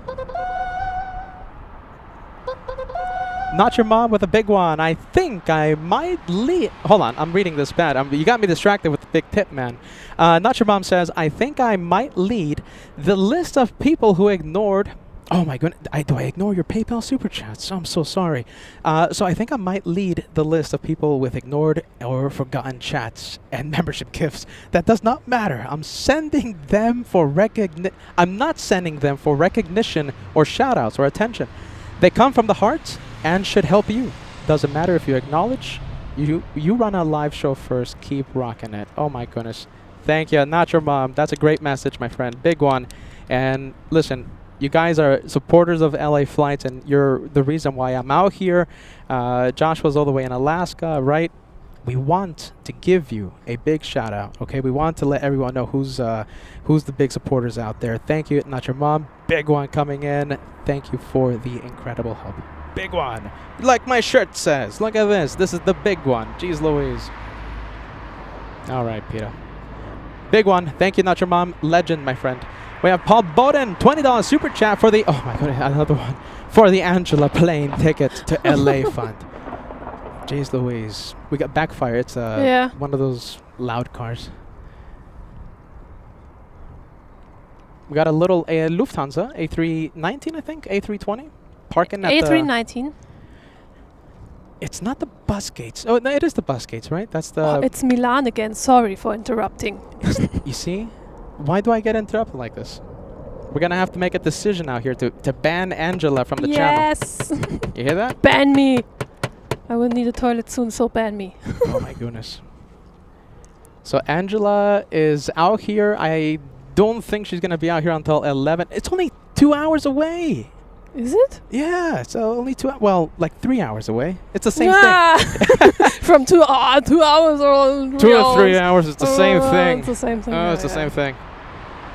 Not Your Mom with a big one. I think I might lead. Hold on. I'm reading this bad. You got me distracted with the big tip, man. Not Your Mom says, I think I might lead the list of people who ignored. Oh my goodness. Do I ignore your PayPal super chats? I'm so sorry. So I think I might lead the list of people with ignored or forgotten chats and membership gifts. That does not matter. I'm sending them for I'm not sending them for recognition or shout outs or attention. They come from the heart and should help you. Doesn't matter if you acknowledge. You run a live show first. Keep rocking it. Oh my goodness. Thank you. Not Your Mom. That's a great message, my friend. Big one. And listen, you guys are supporters of LA flights, and you're the reason why I'm out here. Josh was all the way in Alaska, right? We want to give you a big shout out, okay? We want to let everyone know who's the big supporters out there. Thank you, Not Your Mom. Big one coming in. Thank you for the incredible help. Big one. Like my shirt says. Look at this. This is the big one. Jeez Louise. All right, Peter. Big one. Thank you, Not Your Mom. Legend, my friend. We have Paul Bowden, $20 super chat for the, oh my god, another one, for the Angela plane ticket to LA fund. Jeez Louise. We got Backfire. It's one of those loud cars. We got a little Lufthansa, A319, I think, A320, parking at A319. It's not the bus gates. Oh, no, it is the bus gates, right? That's the... Oh, it's Milan again. Sorry for interrupting. You see? Why do I get interrupted like this? We're going to have to make a decision out here to ban Angela from the channel. Yes! You hear that? Ban me! I will need a toilet soon, so ban me. Oh my goodness. So Angela is out here. I don't think she's going to be out here until 11. It's only 2 hours away. Is it? Yeah, so only 2 hours. Well, like 3 hours away. It's the same thing. From 2 hours or 2 or 3 hours, it's the same thing. It's the same thing. Oh, it's the same thing.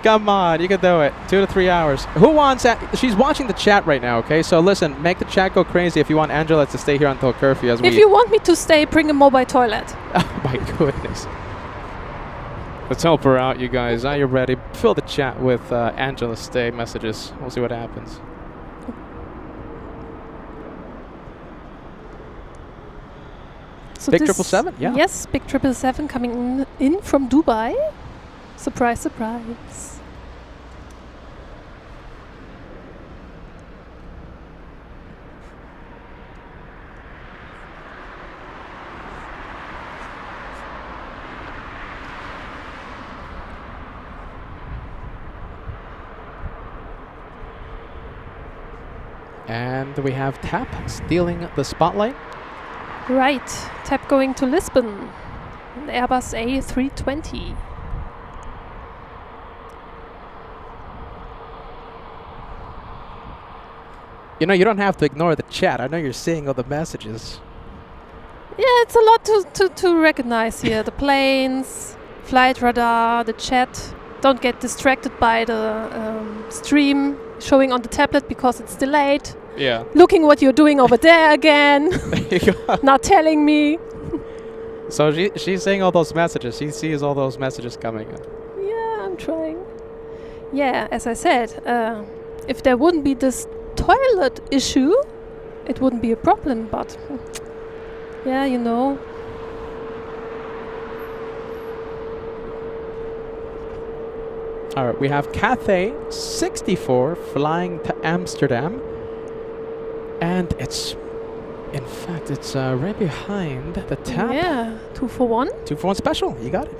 Come on, you can do it. 2 to 3 hours. Who wants that? She's watching the chat right now, okay? So listen, make the chat go crazy if you want Angela to stay here until curfew. If you want me to stay, bring a mobile toilet. Oh my goodness. Let's help her out, you guys. Are you ready? Fill the chat with Angela stay messages. We'll see what happens. So big 777? Yeah. Yes, big 777 coming in from Dubai. Surprise, surprise. And we have TAP stealing the spotlight. Right, TAP going to Lisbon. An Airbus A320. You know, you don't have to ignore the chat. I know you're seeing all the messages. Yeah, it's a lot to recognize here. The planes, flight radar, the chat. Don't get distracted by the stream showing on the tablet because it's delayed. Yeah. Looking what you're doing over there again. Not telling me. So she's saying all those messages. She sees all those messages coming in. Yeah, I'm trying. Yeah, as I said, if there wouldn't be this toilet issue, it wouldn't be a problem, but yeah, you know. All right, we have Cathay 64 flying to Amsterdam, and it's In fact, it's right behind the tap. Yeah, 2 for 1. 2 for 1 special. You got it.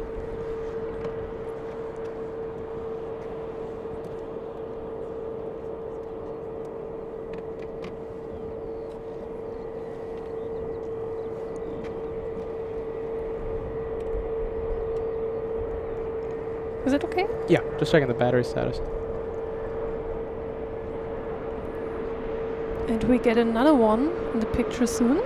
Is it okay? Yeah, just checking the battery status. And we get another one in the picture soon.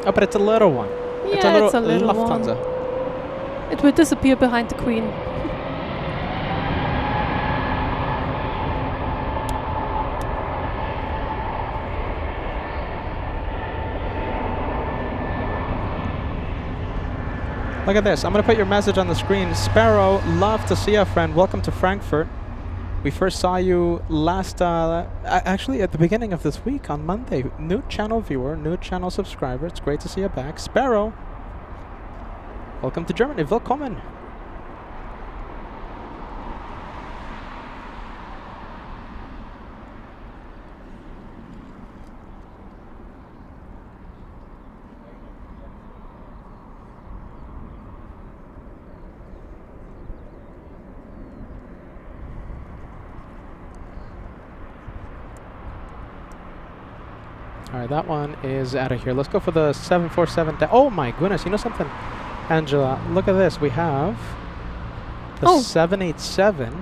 Oh, but it's a little one. Yeah, it's a little Lufthansa. one. It will disappear behind the Queen. Look at this. I'm going to put your message on the screen. Sparrow, love to see you, friend. Welcome to Frankfurt. We first saw you last, actually at the beginning of this week on Monday. New channel viewer, new channel subscriber. It's great to see you back. Sparrow, welcome to Germany. Willkommen. All right, that one is out of here. Let's go for the 747. Oh my goodness, you know something, Angela? Look at this. We have the 787.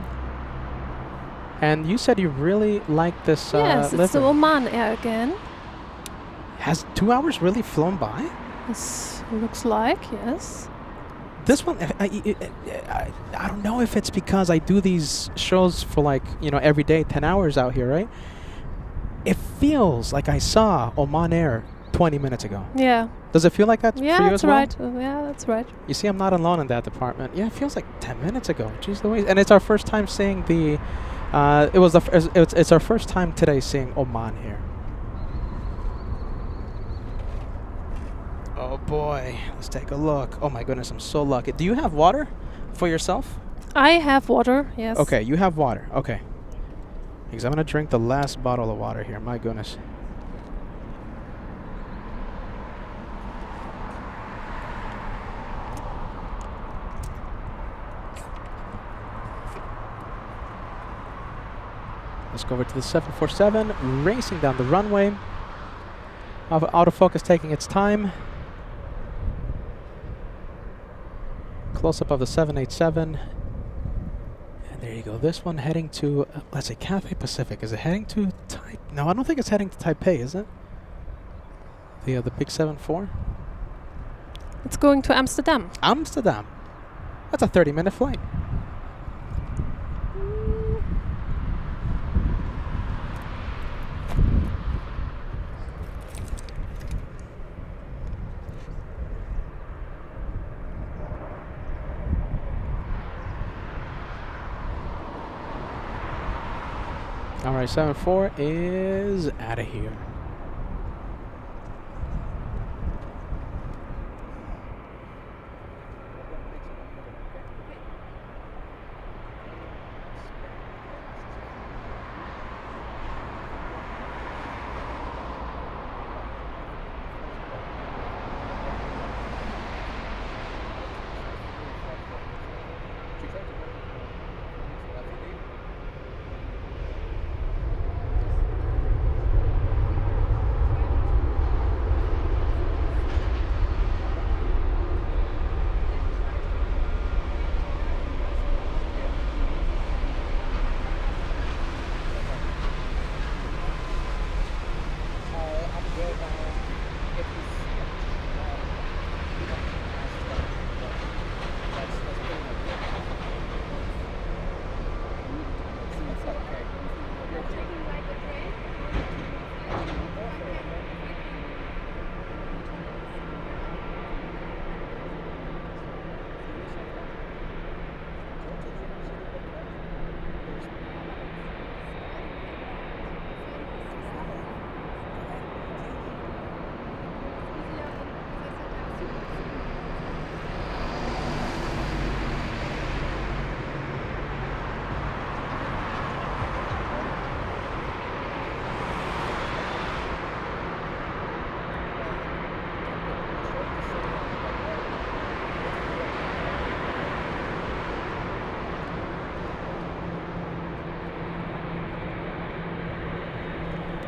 And you said you really like this yes, it's the liver. Oman Air again. Has 2 hours really flown by? This looks like, yes. This one, I don't know if it's because I do these shows for like, every day, 10 hours out here, right? It feels like I saw Oman Air 20 minutes ago. Yeah. Does it feel like that for you Yeah, as that's well? right. Yeah, that's right. You see, I'm not alone in that department. Yeah, it feels like 10 minutes ago. Jeez Louise. And it's our first time seeing the, it's our first time today seeing Oman Air. Oh boy, let's take a look. Oh my goodness, I'm so lucky. Do you have water for yourself? I have water, yes. Okay, you have water. Okay. Because I'm going to drink the last bottle of water here. My goodness. Let's go over to the 747, racing down the runway. Autofocus taking its time. Close-up of the 787. And there you go. This one heading to, let's say, Cathay Pacific. Is it heading to No, I don't think it's heading to Taipei, is it? The big 74? It's going to Amsterdam. Amsterdam. That's a 30-minute flight. All right, 74 is out of here.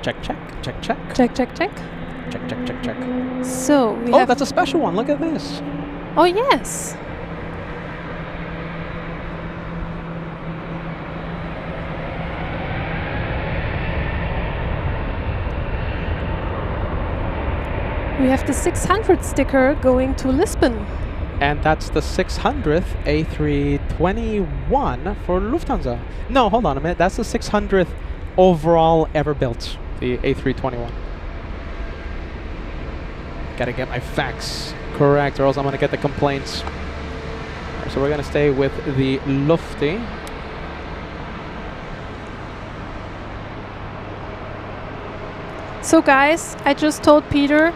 Check, check, check, check. Check, check, check. Check, check, check, check. So we Oh, have. that's a special one. Look at this. Oh yes. We have the 600 sticker going to Lisbon. And that's the 600th A321 for Lufthansa. No, hold on a minute. That's the 600th overall ever built, the A321. Gotta get my facts correct or else I'm gonna get the complaints. So we're gonna stay with the Lufti. So guys, I just told Peter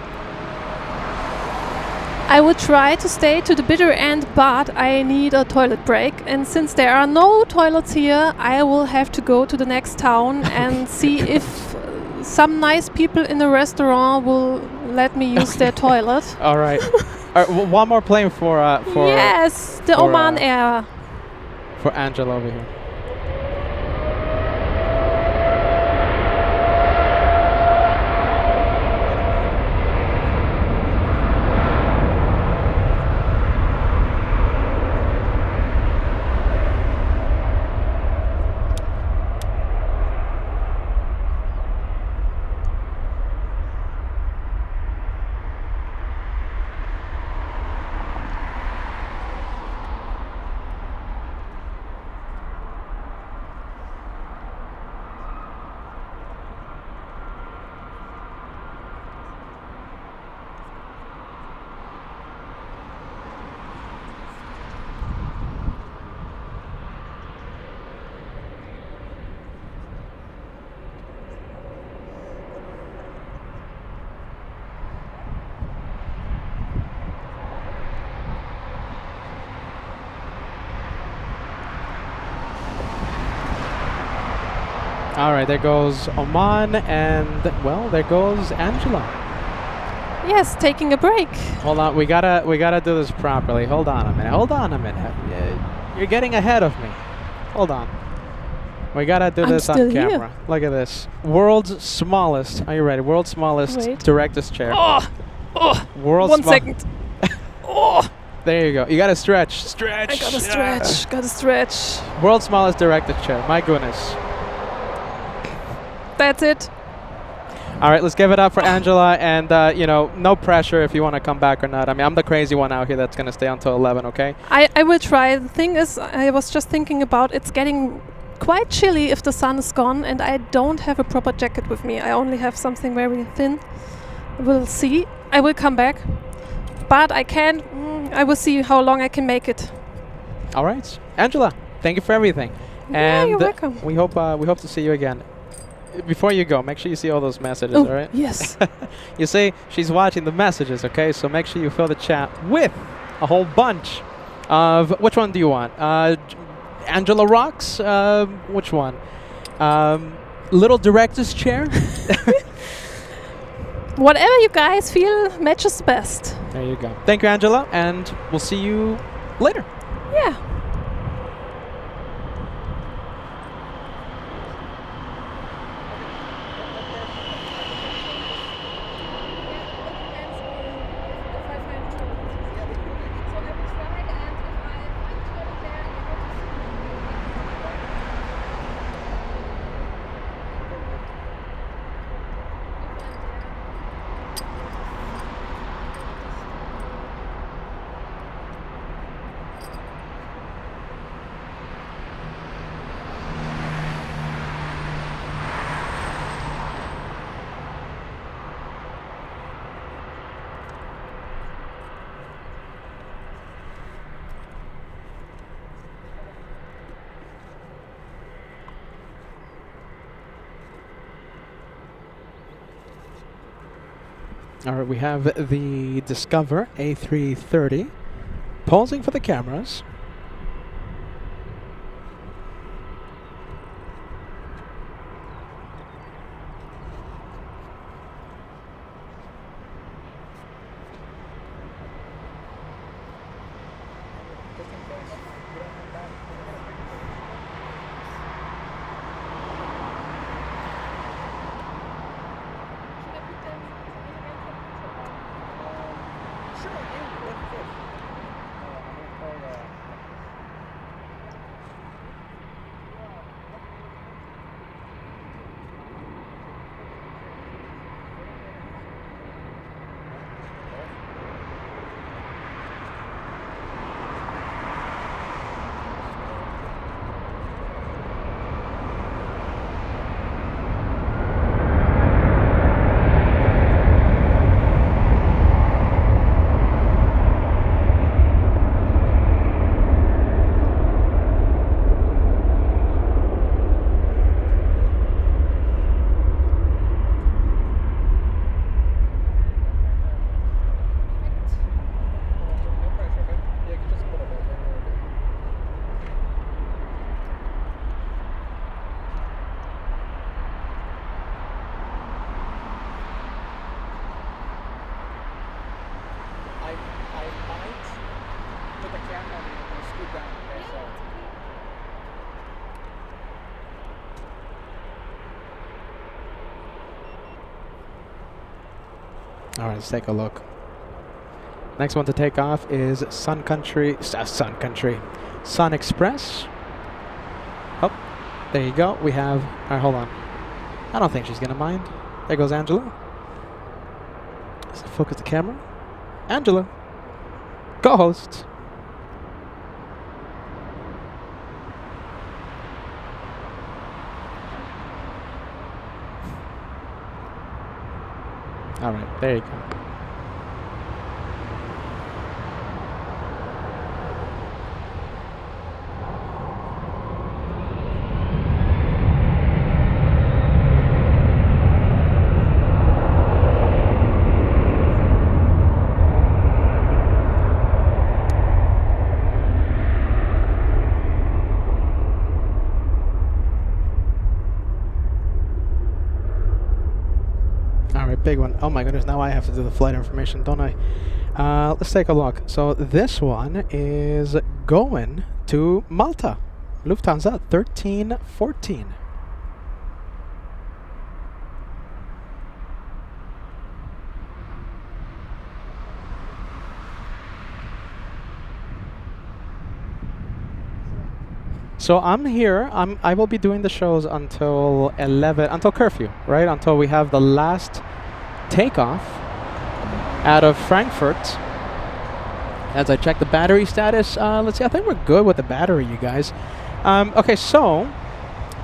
I would try to stay to the bitter end, but I need a toilet break. And since there are no toilets here, I will have to go to the next town and see if some nice people in the restaurant will let me use their toilet. All right. All right, one more plane for yes, the for, Oman Air. for Angela over here. All right, there goes Oman, and well, there goes Angela. Yes, taking a break. Hold on, we gotta do this properly. Hold on a minute. Hold on a minute. You're getting ahead of me. Hold on. We gotta do I'm this on still camera. here. Look at this. World's smallest. Are you ready? World's smallest Wait. director's chair. Oh, World's one second. Oh, There you go. You gotta stretch. Stretch. I gotta stretch. Gotta stretch. World's smallest director's chair. My goodness. That's it. All right, let's give it up for Angela, and you know, no pressure if you want to come back or not. I mean, I'm the crazy one out here that's gonna stay until 11. Okay. I will try. The thing is, I was just thinking about it's getting quite chilly if the sun is gone, and I don't have a proper jacket with me. I only have something very thin. We'll see. I will come back, but I can. I will see how long I can make it. All right, Angela. Thank you for everything. Yeah, And you're welcome. we hope to see you again. Before you go, make sure you see all those messages. Oh, All right. yes. You see, she's watching the messages. Okay, so make sure you fill the chat with a whole bunch of. Which one do you want? Angela rocks. Which one? Little director's chair. Whatever you guys feel matches best. There you go. Thank you, Angela, and we'll see you later. Yeah. All right, we have the Discover A330 posing for the cameras. All right, let's take a look. Next one to take off is Sun Express. Oh, there you go. We have. All right, hold on. I don't think she's gonna mind. There goes Angela. Let's focus the camera. Angela, co-host. All right, there you go. Big one. Oh my goodness, now I have to do the flight information, don't I? Let's take a look. So this one is going to Malta. Lufthansa 1314. So I'm here. I will be doing the shows until 11, until curfew, right? Until we have the last takeoff out of Frankfurt. As I check the battery status, let's see. I think we're good with the battery, you guys. Okay, so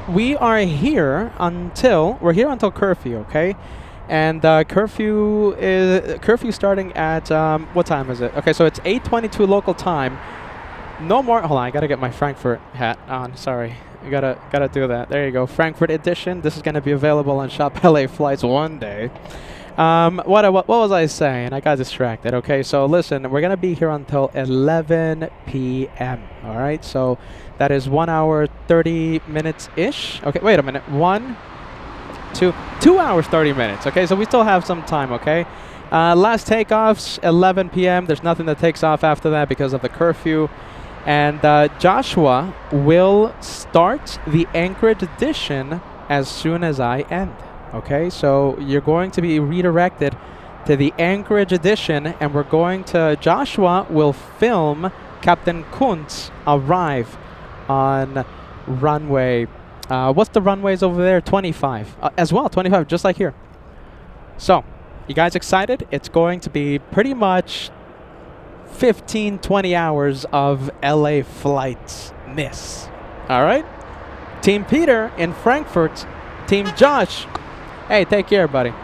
we're here until curfew, okay? And curfew starting at what time is it? Okay, so it's 8:22 local time. No more. Hold on, I gotta get my Frankfurt hat on. Sorry, I gotta do that. There you go, Frankfurt edition. This is gonna be available on Shop LA Flights one day. What was I saying? I got distracted. Okay, so listen, we're gonna be here until 11 p.m. All right, so that is 1 hour 30 minutes ish. Okay, wait a minute. 2 hours 30 minutes. Okay, so we still have some time. Okay, last takeoffs 11 p.m. There's nothing that takes off after that because of the curfew. And Joshua will start the Anchorage edition as soon as I end. Okay, so you're going to be redirected to the Anchorage edition, and Joshua will film Captain Kunz arrive on runway, what's the runways over there? 25, as well, 25, just like here. So, you guys excited? It's going to be pretty much 15, 20 hours of LA flights miss. All right? Team Peter in Frankfurt, Team Josh. Hey, take care, buddy.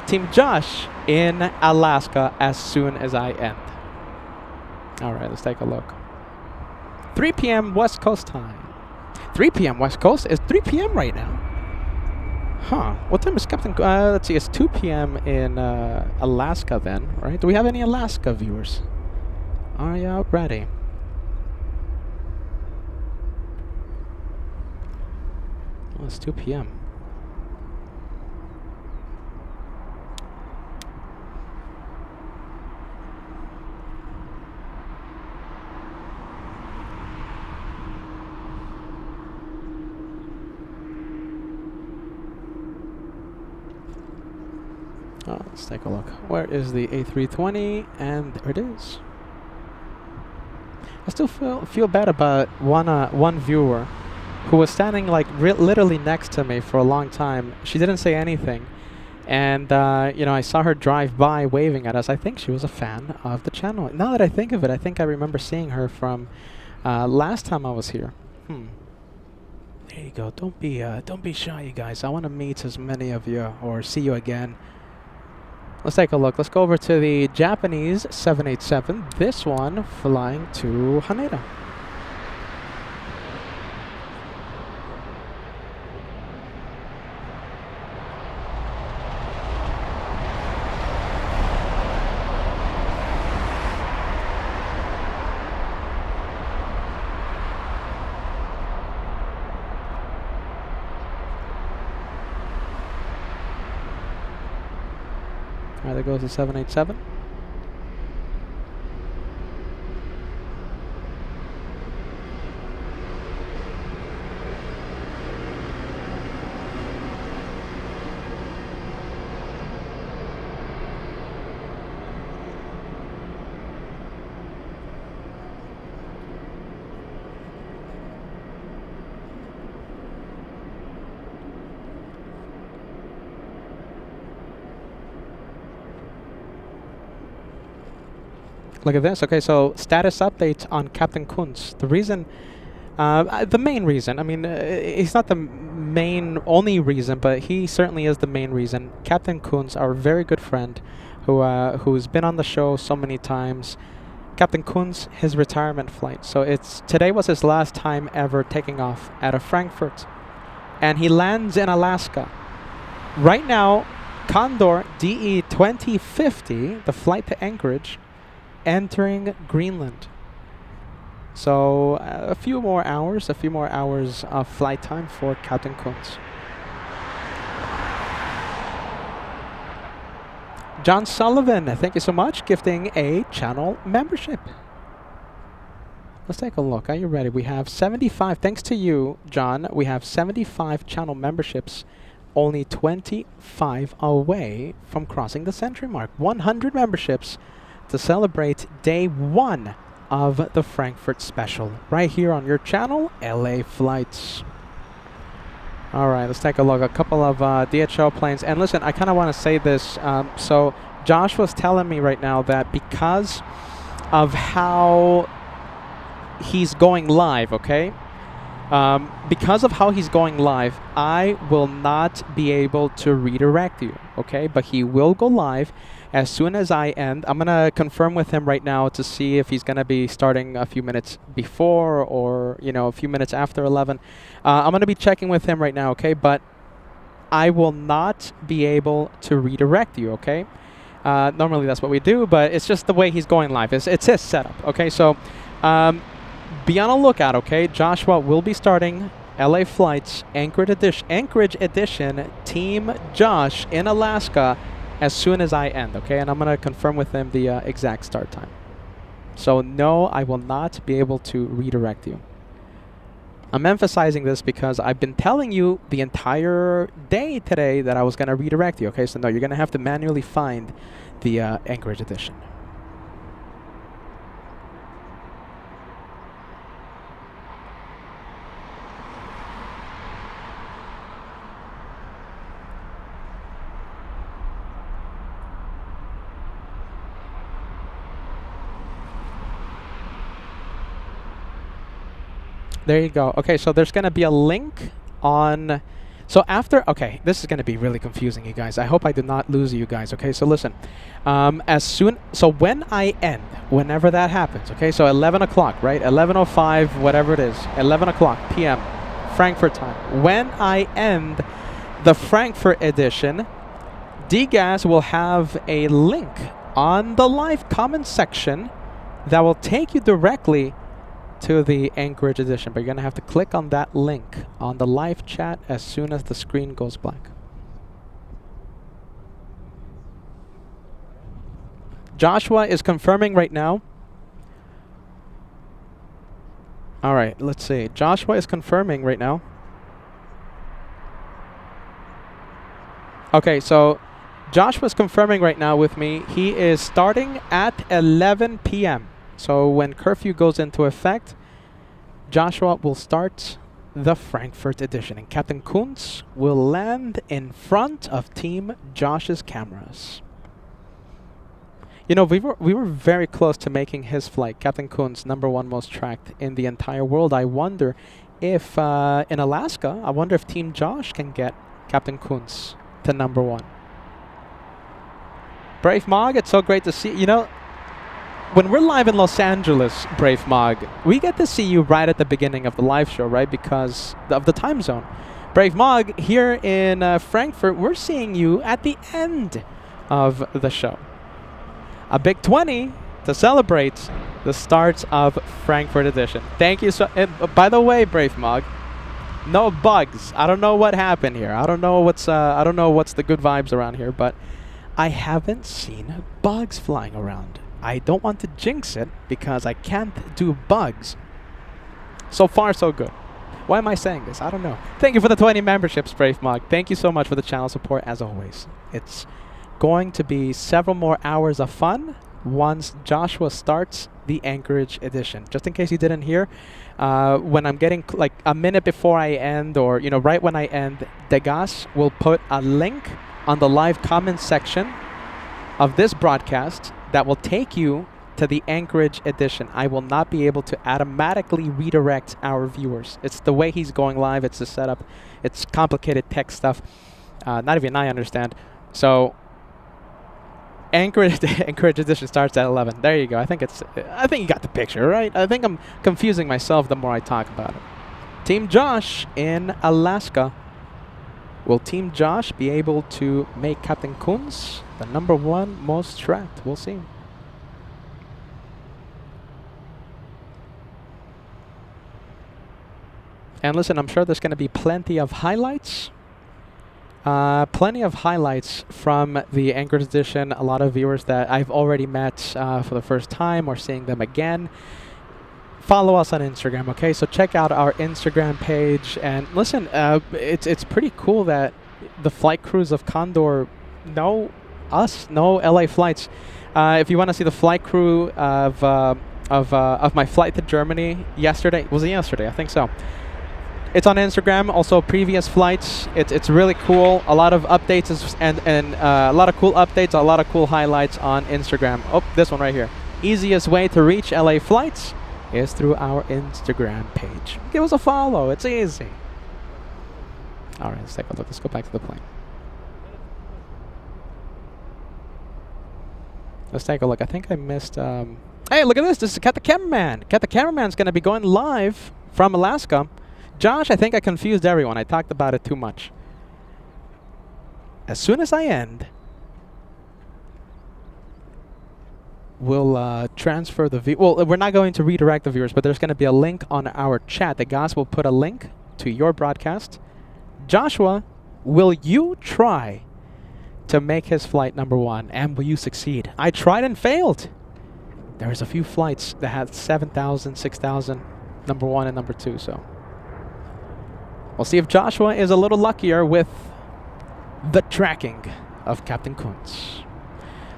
Team Josh in Alaska as soon as I end. All right, let's take a look. 3 p.m. West Coast time. 3 p.m. West Coast? It's 3 p.m. right now. Huh. What time is Captain... let's see, it's 2 p.m. in Alaska then, right? Do we have any Alaska viewers? Are you ready? Well, it's 2 p.m. Oh, let's take a look. Where is the A320? And there it is. I still feel bad about one viewer who was standing like literally next to me for a long time. She didn't say anything, and I saw her drive by waving at us. I think she was a fan of the channel. Now that I think of it, I think I remember seeing her from last time I was here. There you go. Don't be shy, you guys. I want to meet as many of you or see you again. Let's take a look. Let's go over to the Japanese 787. This one flying to Haneda. All right, there goes the 787. Look at this. Okay, so status update on Captain Kunz. The reason, the main reason, I mean, he's not the only reason, but he certainly is the main reason. Captain Kunz, our very good friend, who's been on the show so many times. Captain Kunz, his retirement flight. So today was his last time ever taking off out of Frankfurt. And he lands in Alaska. Right now, Condor DE 2050, the flight to Anchorage, entering Greenland. So a few more hours of flight time for Captain Kunz. John Sullivan, thank you so much, gifting a channel membership. Let's take a look. Are you ready? We have 75. Thanks to you, John. We have 75 channel memberships, only 25 away from crossing the century mark. 100 memberships to celebrate day 1 of the Frankfurt special, right here on your channel, LA Flights. All right, let's take a look. A couple of DHL planes. And listen, I kind of want to say this. So Josh was telling me right now that because of how he's going live, okay? Because of how he's going live, I will not be able to redirect you, okay? But he will go live as soon as I end. I'm going to confirm with him right now to see if he's going to be starting a few minutes before or, you know, a few minutes after 11. I'm going to be checking with him right now, okay? But I will not be able to redirect you, okay? Normally that's what we do, but it's just the way he's going live. It's his setup, okay? So be on a lookout, okay? Joshua will be starting LA Flights Anchorage Edition Team Josh in Alaska as soon as I end, okay? And I'm going to confirm with him the exact start time. So no, I will not be able to redirect you. I'm emphasizing this because I've been telling you the entire day today that I was going to redirect you, okay? So no, you're going to have to manually find the Anchorage Edition. There you go. Okay, so there's going to be a link on... So after... Okay, this is going to be really confusing, you guys. I hope I did not lose you guys, okay? So listen. So when I end, whenever that happens, okay? So 11 o'clock, right? 11:05, whatever it is. 11 o'clock p.m. Frankfurt time. When I end the Frankfurt edition, DGAS will have a link on the live comment section that will take you directly to the Anchorage edition, but you're going to have to click on that link on the live chat as soon as the screen goes blank. Joshua is confirming right now. All right, let's see. Joshua is confirming right now. Okay, so Joshua's confirming right now with me. He is starting at 11 p.m. So when curfew goes into effect, Joshua will start the Frankfurt edition, and Captain Kunz will land in front of Team Josh's cameras. You know, we were very close to making his flight, Captain Kunz, #1 most tracked in the entire world. I wonder if in Alaska, I wonder if Team Josh can get Captain Kunz to #1. Brave Mog, it's so great to see. You know, when we're live in Los Angeles, Brave Mog, we get to see you right at the beginning of the live show, right? Because of the time zone. Brave Mog, here in Frankfurt, we're seeing you at the end of the show. A big 20 to celebrate the start of Frankfurt edition. Thank you so. By the way, Brave Mog, no bugs. I don't know what happened here. I don't know what's the good vibes around here, but I haven't seen bugs flying around. I don't want to jinx it because I can't do bugs. So far, so good. Why am I saying this? I don't know. Thank you for the 20 memberships, Brave Mog. Thank you so much for the channel support, as always. It's going to be several more hours of fun once Joshua starts the Anchorage edition. Just in case you didn't hear, when I'm getting like a minute before I end, or you know, right when I end, Degas will put a link on the live comment section of this broadcast that will take you to the Anchorage edition, I will not be able to automatically redirect our viewers. It's the way he's going live. It's the setup. It's complicated tech stuff. Not even I understand. So Anchorage edition starts at 11. There you go. I think you got the picture, right? I think I'm confusing myself the more I talk about it. Team Josh in Alaska. Will Team Josh be able to make Captain Kunz the #1 most tracked? We'll see. And listen, I'm sure there's going to be plenty of highlights. Plenty of highlights from the Anchorage edition. A lot of viewers that I've already met for the first time or seeing them again. Follow us on Instagram, okay? So check out our Instagram page. And listen, it's pretty cool that the flight crews of Condor know us, know LA flights. If you want to see the flight crew of my flight to Germany yesterday, was it yesterday? I think so. It's on Instagram. Also, previous flights. It's really cool. A lot of updates and a lot of cool updates. A lot of cool highlights on Instagram. Oh, this one right here. Easiest way to reach LA flights is through our Instagram page. Give us a follow. It's easy. All right, let's take a look. Let's go back to the plane. Let's take a look. I think I missed. Hey, look at this. This is Capt the cameraman. Capt the cameraman's going to be going live from Alaska. Josh, I think I confused everyone. I talked about it too much. As soon as I end, we'll transfer the well, we're not going to redirect the viewers, but there's going to be a link on our chat. The guys will put a link to your broadcast. Joshua, will you try to make his flight #1, and will you succeed? I tried and failed. There's a few flights that had 7,000, 6,000, #1 and #2, so we'll see if Joshua is a little luckier with the tracking of Captain Kunz.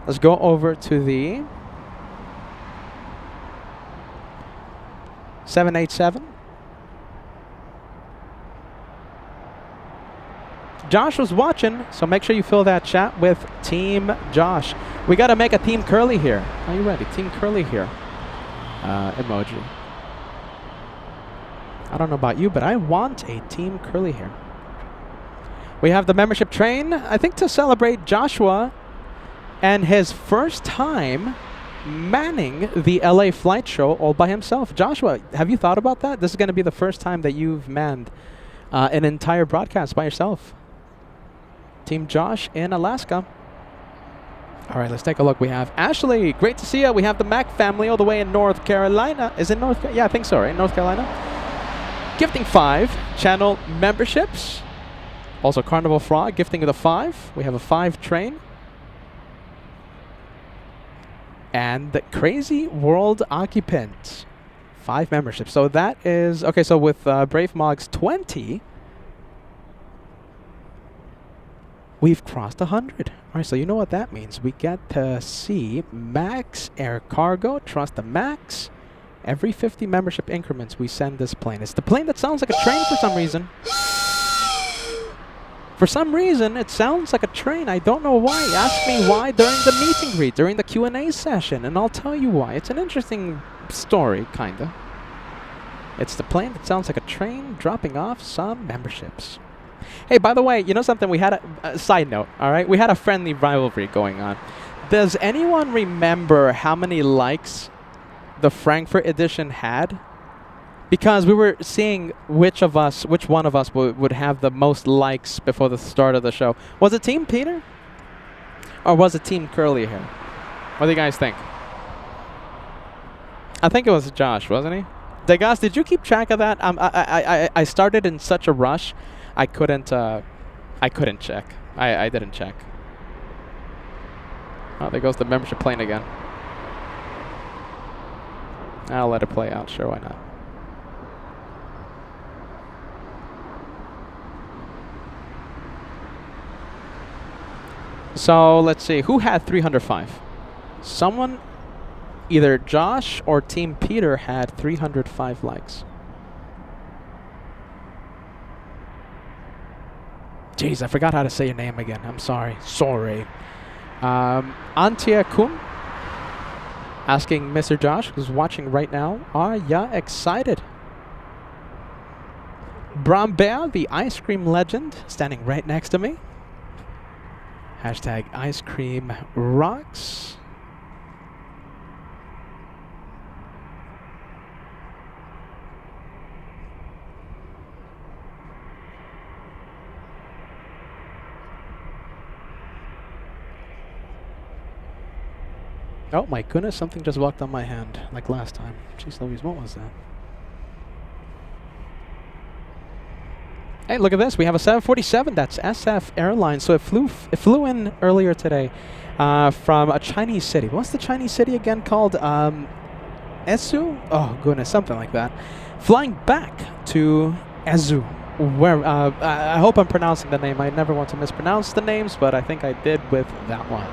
Let's go over to the 787. Josh was watching, so make sure you fill that chat with Team Josh. We got to make a Team Curly here. Are you ready? Team Curly here. Emoji. I don't know about you, but I want a Team Curly here. We have the membership train, I think, to celebrate Joshua and his first time manning the LA flight show all by himself. Joshua, have you thought about that? This is going to be the first time that you've manned an entire broadcast by yourself. Team Josh in Alaska. All right, let's take a look. We have Ashley. Great to see you. We have the Mac family all the way in North Carolina. Is it North Carolina? Yeah, I think so, right? North Carolina. Gifting 5 channel memberships. Also Carnival Frog gifting the 5. We have a 5 train. And the Crazy World Occupant. 5 memberships. So that is, okay, so with Brave Mog's 20, we've crossed 100. All right, so you know what that means. We get to see Max Air Cargo, Trust the Max. Every 50 membership increments, we send this plane. It's the plane that sounds like a train for some reason. For some reason, it sounds like a train. I don't know why. Ask me why during the meet and greet, during the Q&A session, and I'll tell you why. It's an interesting story, kinda. It's the plane that sounds like a train dropping off some memberships. Hey, by the way, you know something? We had a side note, all right? We had a friendly rivalry going on. Does anyone remember how many likes the Frankfurt edition had? Because we were seeing which one of us would have the most likes before the start of the show. Was it Team Peter? Or was it Team Curly here? What do you guys think? I think it was Josh, wasn't he? Degas, did you keep track of that? I started in such a rush, I couldn't check. I didn't check. Oh, there goes the membership plane again. I'll let it play out. Sure, why not? So let's see. Who had 305? Someone, either Josh or Team Peter, had 305 likes. Jeez, I forgot how to say your name again. I'm sorry. Sorry. Antia Kun Asking Mr. Josh, who's watching right now, are ya excited? Brambert, the ice cream legend, standing right next to me. Hashtag ice cream rocks. Oh my goodness, something just walked on my hand, like last time. Jeez Louise, what was that? Hey, look at this. We have a 747. That's SF Airlines. So it flew in earlier today from a Chinese city. What's the Chinese city again called? Esu? Oh, goodness, something like that. Flying back to Esu, where I hope I'm pronouncing the name. I never want to mispronounce the names, but I think I did with that one.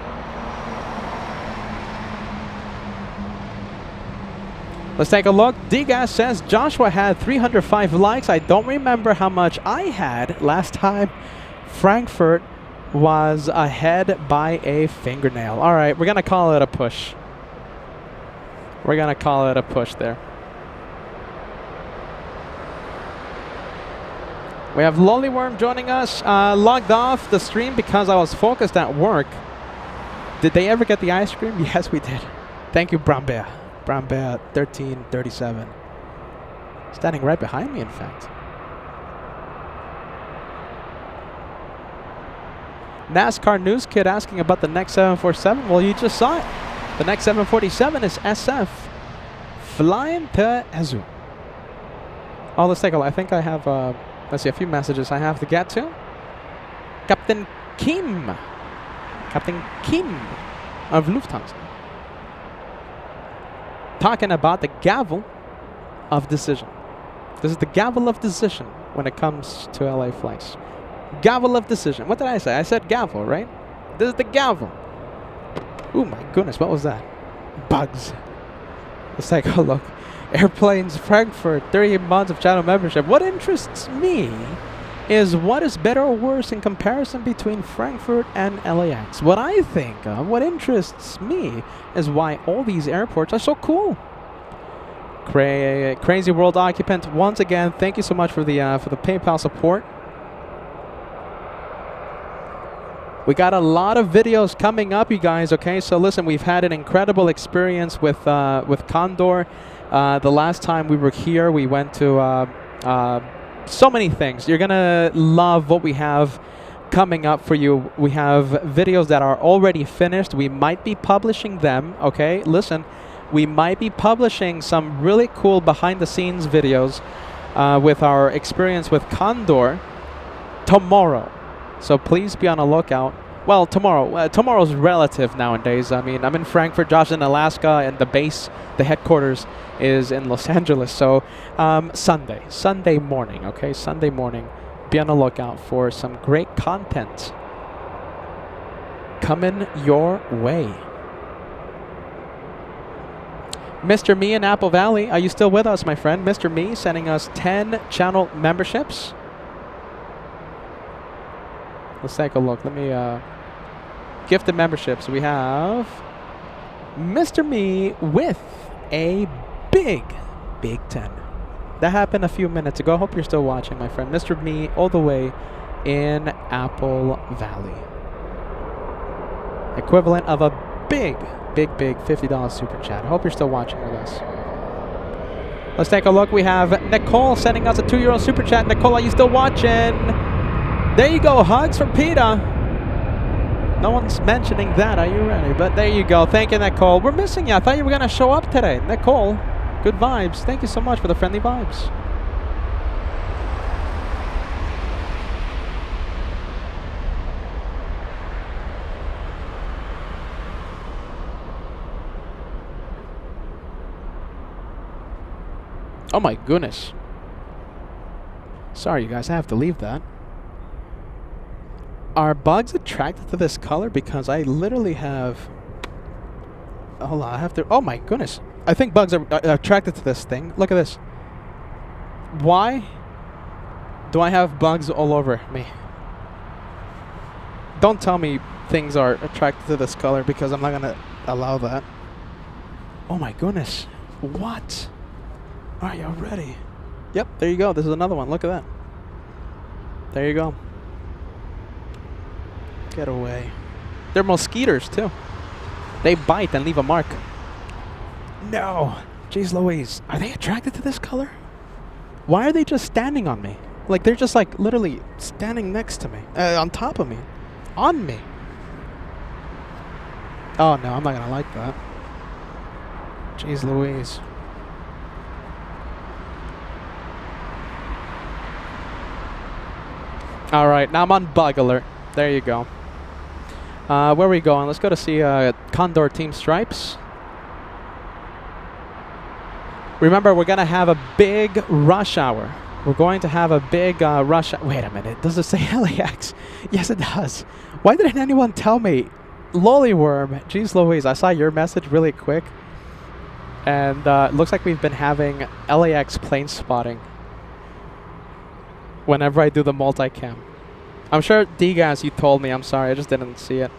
Let's take a look. Digas says Joshua had 305 likes. I don't remember how much I had last time. Frankfurt was ahead by a fingernail. All right, we're going to call it a push. We're going to call it a push there. We have Lollyworm joining us. Logged off the stream because I was focused at work. Did they ever get the ice cream? Yes, we did. Thank you, Brambert. Brambert 1337. Standing right behind me, in fact. NASCAR News Kid asking about the next 747. Well, you just saw it. The next 747 is SF. Flying to Esu. Oh, let's take a look. I think I have, let's see, a few messages I have to get to. Captain Kim. Captain Kim of Lufthansa. Talking about the gavel of decision. This is the gavel of decision when it comes to LA flights. Gavel of decision. What did I say? I said gavel, right? This is the gavel. Oh my goodness, what was that? Bugs. Let's take a look. Airplanes Frankfurt, 30 months of channel membership. What interests me is what is better or worse in comparison between Frankfurt and LAX. What I think of, what interests me, is why all these airports are so cool. Crazy World Occupant, once again, thank you so much for the PayPal support. We got a lot of videos coming up, you guys. Okay, so listen, we've had an incredible experience with Condor. The last time we were here, we went to so many things. You're gonna love what we have coming up for you. We have videos that are already finished. We might be publishing them. Okay, listen, we might be publishing some really cool behind the scenes videos with our experience with Condor tomorrow. So please be on the lookout. Well, tomorrow. Tomorrow's relative nowadays. I mean, I'm in Frankfurt, Josh in Alaska, and the base, the headquarters, is in Los Angeles. So Sunday morning, okay? Sunday morning, be on the lookout for some great content coming your way. Mr. Me in Apple Valley, are you still with us, my friend? Mr. Me sending us 10 channel memberships. Let's take a look. Let me gift the memberships. We have Mr. Me with a big 10. That happened a few minutes ago. Hope you're still watching, my friend. Mr. Me all the way in Apple Valley. Equivalent of a big $50 super chat. Hope you're still watching with us. Let's take a look. We have Nicole sending us a €2 super chat. Nicole, are you still watching? There you go. Hugs from Peter. No one's mentioning that. Are you ready? But there you go. Thank you, Nicole. We're missing you. I thought you were going to show up today. Nicole, good vibes. Thank you so much for the friendly vibes. Oh my goodness. Sorry, you guys. I have to leave that. Are bugs attracted to this color? Because I literally have... Hold on, I have to... Oh my goodness. I think bugs are attracted to this thing. Look at this. Why do I have bugs all over me? Don't tell me things are attracted to this color, because I'm not going to allow that. Oh my goodness. What? Are you ready? Yep, there you go. This is another one. Look at that. There you go. Get away. They're mosquitoes too. They bite and leave a mark. No. Jeez Louise. Are they attracted to this color? Why are they just standing on me? Like they're just like literally standing next to me. On top of me. On me. Oh no, I'm not gonna like that. Jeez Louise. Alright, now I'm on bug alert. There you go. Where are we going? Let's go to see Condor Team Stripes. Remember, we're going to have a big rush hour. We're going to have a big rush hour. Wait a minute. Does it say LAX? Yes, it does. Why didn't anyone tell me? Lollyworm. Jeez Louise, I saw your message really quick. And it looks like we've been having LAX plane spotting whenever I do the multicam. I'm sure, D-Gas, you told me. I'm sorry. I just didn't see it.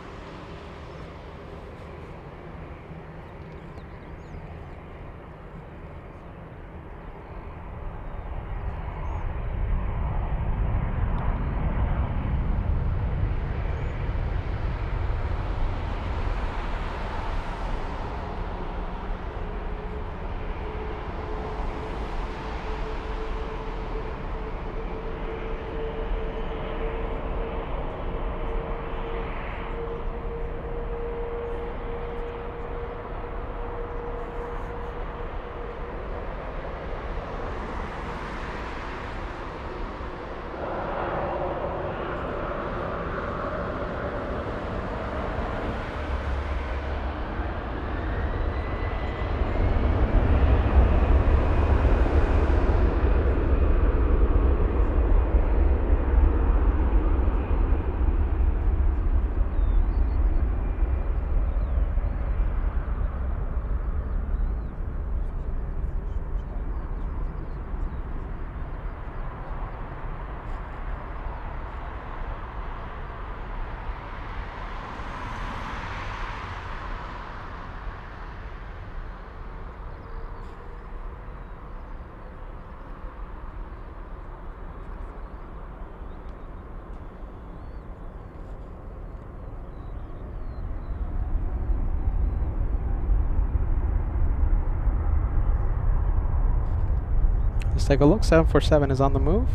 Let's take a look. 747 is on the move.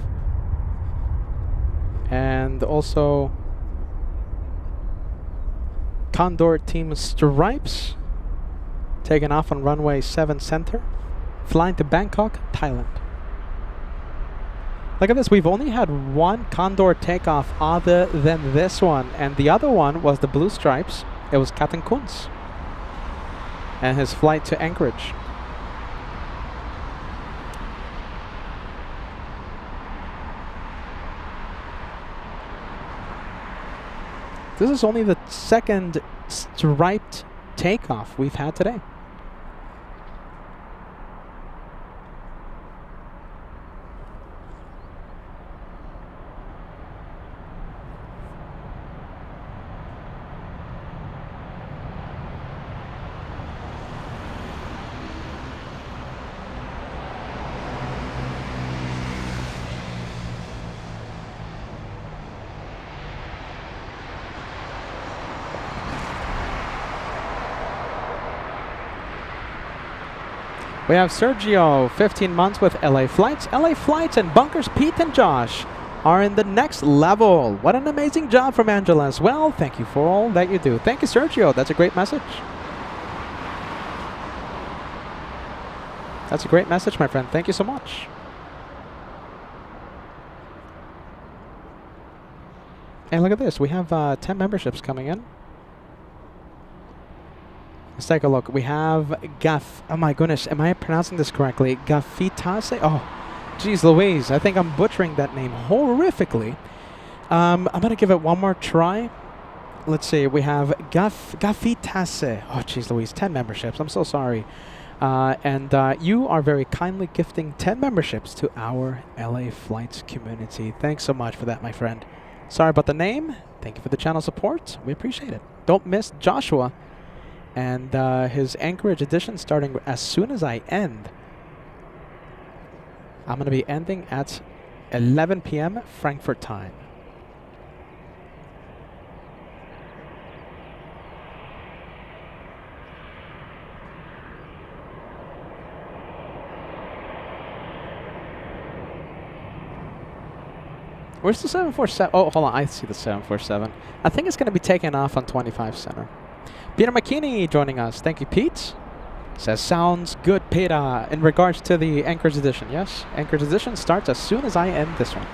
And also Condor Team Stripes taking off on runway 7 center, flying to Bangkok, Thailand. Look at this. We've only had one Condor takeoff other than this one, and the other one was the Blue Stripes. It was Captain Kunz and his flight to Anchorage. This is only the second striped takeoff we've had today. We have Sergio, 15 months with LA Flights. LA Flights and Bunkers Pete and Josh are in the next level. What an amazing job from Angela as well. Thank you for all that you do. Thank you, Sergio. That's a great message. That's a great message, my friend. Thank you so much. And look at this. We have 10 memberships coming in. Let's take a look. We have oh my goodness, am I pronouncing this correctly? Gafitase? Oh, geez Louise, I think I'm butchering that name horrifically. I'm going to give it one more try. Let's see, we have Gafitase. Oh, geez Louise, 10 memberships. I'm so sorry. And you are very kindly gifting 10 memberships to our LA Flights community. Thanks so much for that, my friend. Sorry about the name. Thank you for the channel support. We appreciate it. Don't miss Joshua And his Anchorage edition starting as soon as I end. I'm going to be ending at 11 p.m. Frankfurt time. Where's the 747? Oh, hold on. I see the 747. I think it's going to be taking off on 25 center. Peter McKinney joining us. Thank you, Pete. Says, sounds good, Peter. In regards to the Anchorage edition, yes? Anchorage edition starts as soon as I end this one.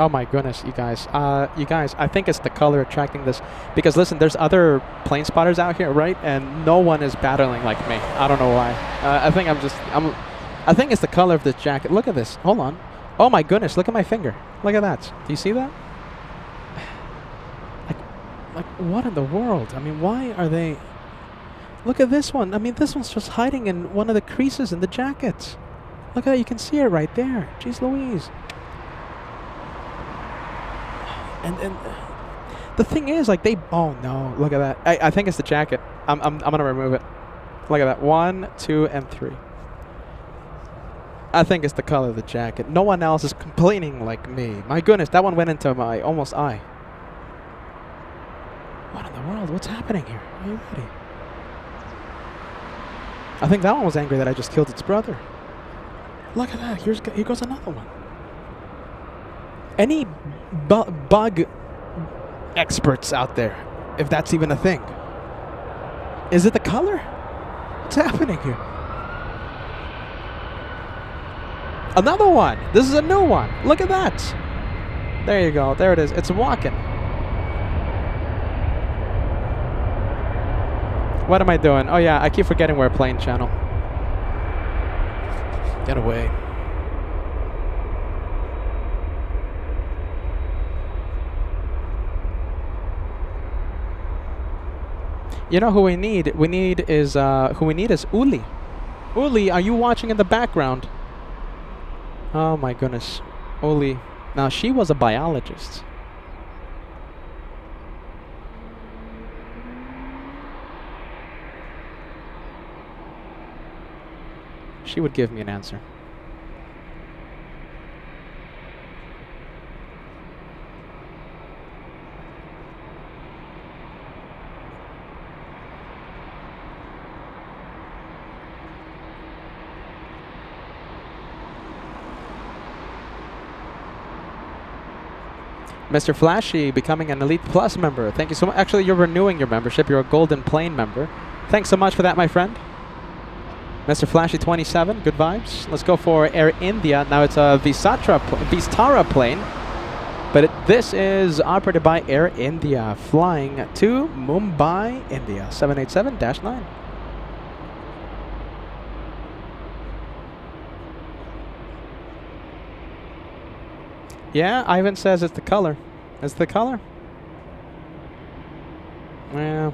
Oh my goodness, you guys. I think it's the color attracting this. Because listen, there's other plane spotters out here, right? And no one is battling like me. I don't know why. I think it's the color of this jacket. Look at this. Hold on. Oh my goodness, look at my finger. Look at that. Do you see that? Like what in the world? I mean, why are they... Look at this one. I mean, this one's just hiding in one of the creases in the jacket. Look at that. You can see it right there. Jeez Louise. And the thing is, like, they... Oh, no. Look at that. I think it's the jacket. I'm going to remove it. Look at that. 1, 2, and 3. I think it's the color of the jacket. No one else is complaining like me. My goodness, that one went into my almost eye. What in the world? What's happening here? Are you ready? I think that one was angry that I just killed its brother. Look at that. Here goes another one. Any bug experts out there, if that's even a thing? Is it the color? What's happening here? Another one. This is a new one. Look at that. There you go. There it is. It's walking. What am I doing? Oh, yeah. I keep forgetting we're a plane channel. Get away. You know who we need? Who we need is Uli. Uli, are you watching in the background? Oh my goodness. Uli. Now she was a biologist. She would give me an answer. Mr. Flashy becoming an Elite Plus member. Thank you so much. Actually, you're renewing your membership. You're a Golden Plane member. Thanks so much for that, my friend. Mr. Flashy 27, good vibes. Let's go for Air India. Now it's a Vistara plane, but this is operated by Air India, flying to Mumbai, India, 787-9. Yeah, Ivan says it's the color. It's the color? Well...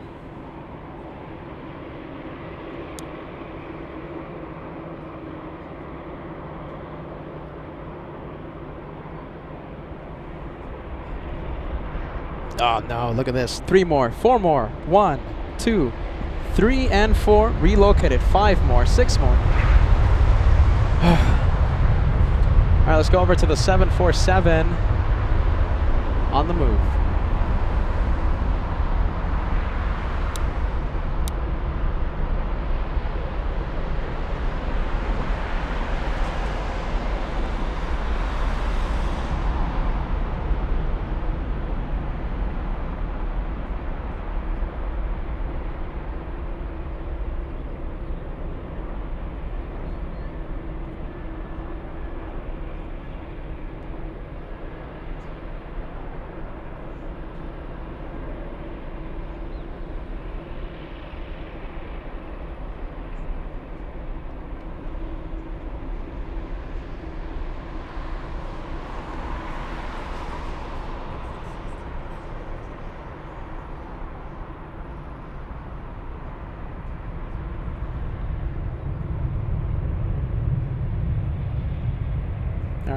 Oh no, look at this. 3 more, 4 more. 1, 2, 3, and 4. Relocated. 5 more, 6 more. Alright, let's go over to the 747 on the move.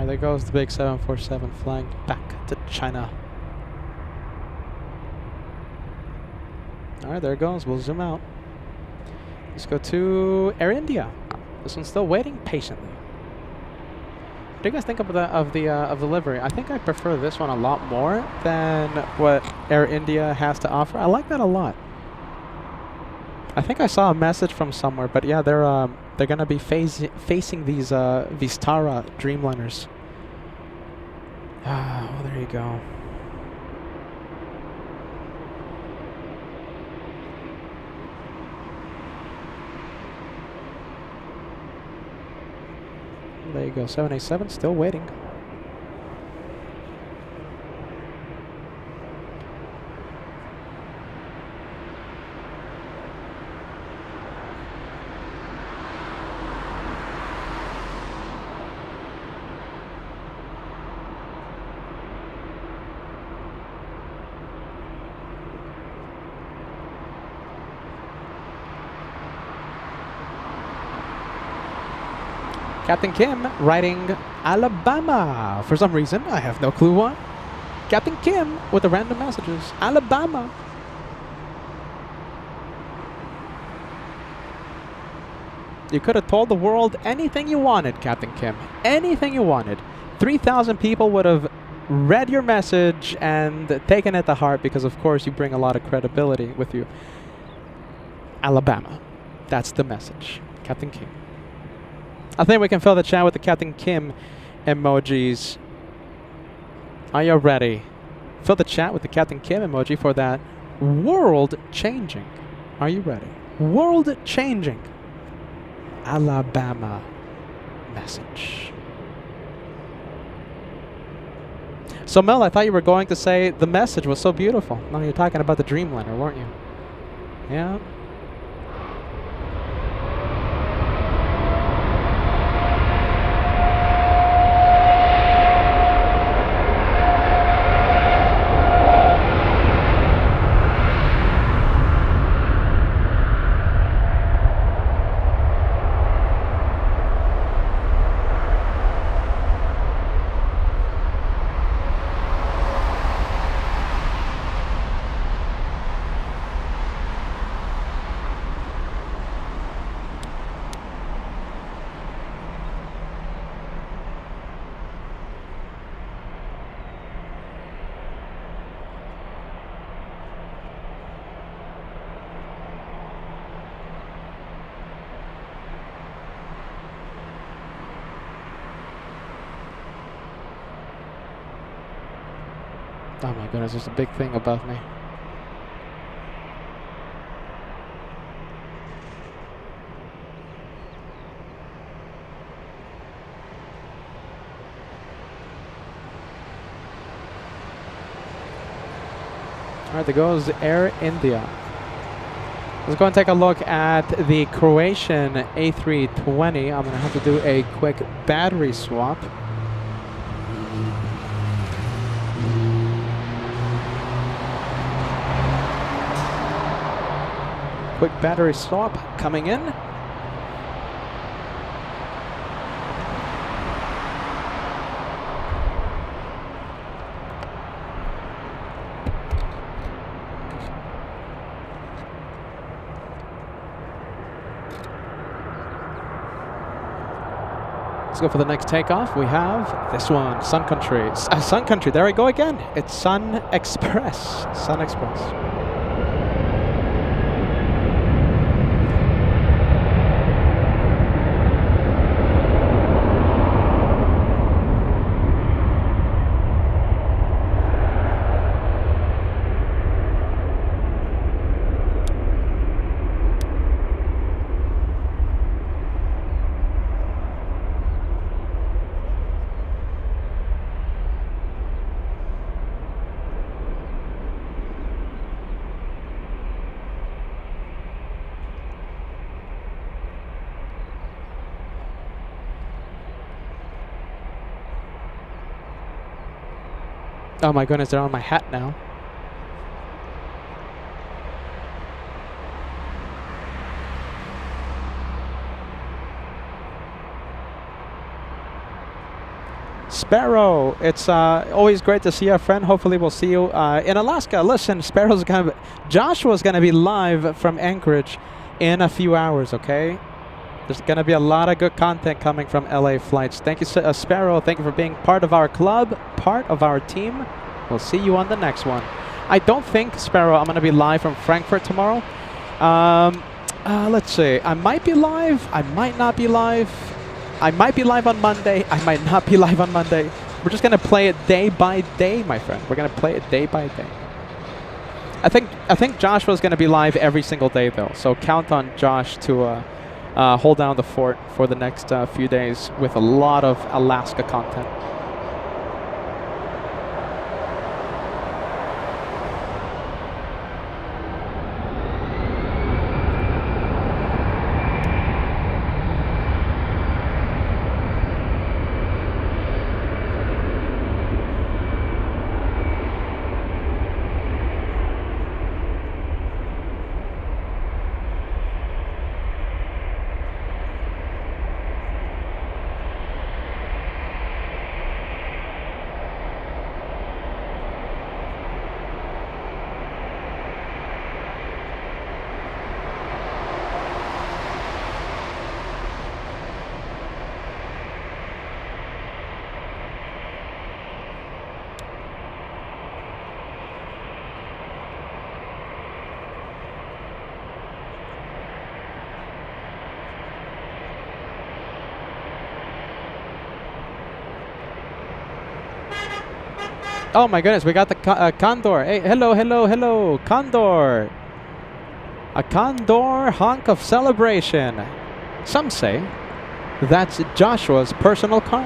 Alright, there goes the big 747 flying back to China. Alright, there it goes. We'll zoom out. Let's go to Air India. This one's still waiting patiently. What do you guys think of the livery? I think I prefer this one a lot more than what Air India has to offer. I like that a lot. I think I saw a message from somewhere, but yeah, they're gonna be facing these Vistara Dreamliners. Ah, well, there you go. There you go, 787 still waiting. Captain Kim writing Alabama. For some reason, I have no clue why. Captain Kim with the random messages. Alabama. You could have told the world anything you wanted, Captain Kim. Anything you wanted. 3,000 people would have read your message and taken it to heart because, of course, you bring a lot of credibility with you. Alabama. That's the message. Captain Kim. I think we can fill the chat with the Captain Kim emojis. Are you ready? Fill the chat with the Captain Kim emoji for that world-changing. Are you ready? World-changing Alabama message. So Mel, I thought you were going to say the message was so beautiful. No, you're talking about the Dreamliner, weren't you? Yeah. Oh my goodness, there's a big thing above me. Alright, there goes Air India. Let's go and take a look at the Croatian A320. I'm going to have to do a quick battery swap. Quick battery swap coming in. Let's go for the next takeoff. We have this one, Sun Country. Sun Country, there we go again. It's Sun Express. Sun Express. Oh my goodness, they're on my hat now. Sparrow, it's always great to see a friend. Hopefully we'll see you in Alaska. Listen, Joshua's gonna be live from Anchorage in a few hours, okay? There's gonna be a lot of good content coming from LA flights. Thank you, Sparrow. Thank you for being part of our club, part of our team. We'll see you on the next one. I don't think, Sparrow, I'm gonna be live from Frankfurt tomorrow. Let's see, I might be live, I might not be live. I might be live on Monday. I might not be live on Monday. We're just gonna play it day by day, my friend. We're gonna play it day by day. I think Joshua's gonna be live every single day though. So count on Josh to hold down the fort for the next few days with a lot of Alaska content. Oh my goodness, we got the Condor. Hey, hello, hello, hello, Condor. A Condor honk of celebration. Some say that's Joshua's personal car.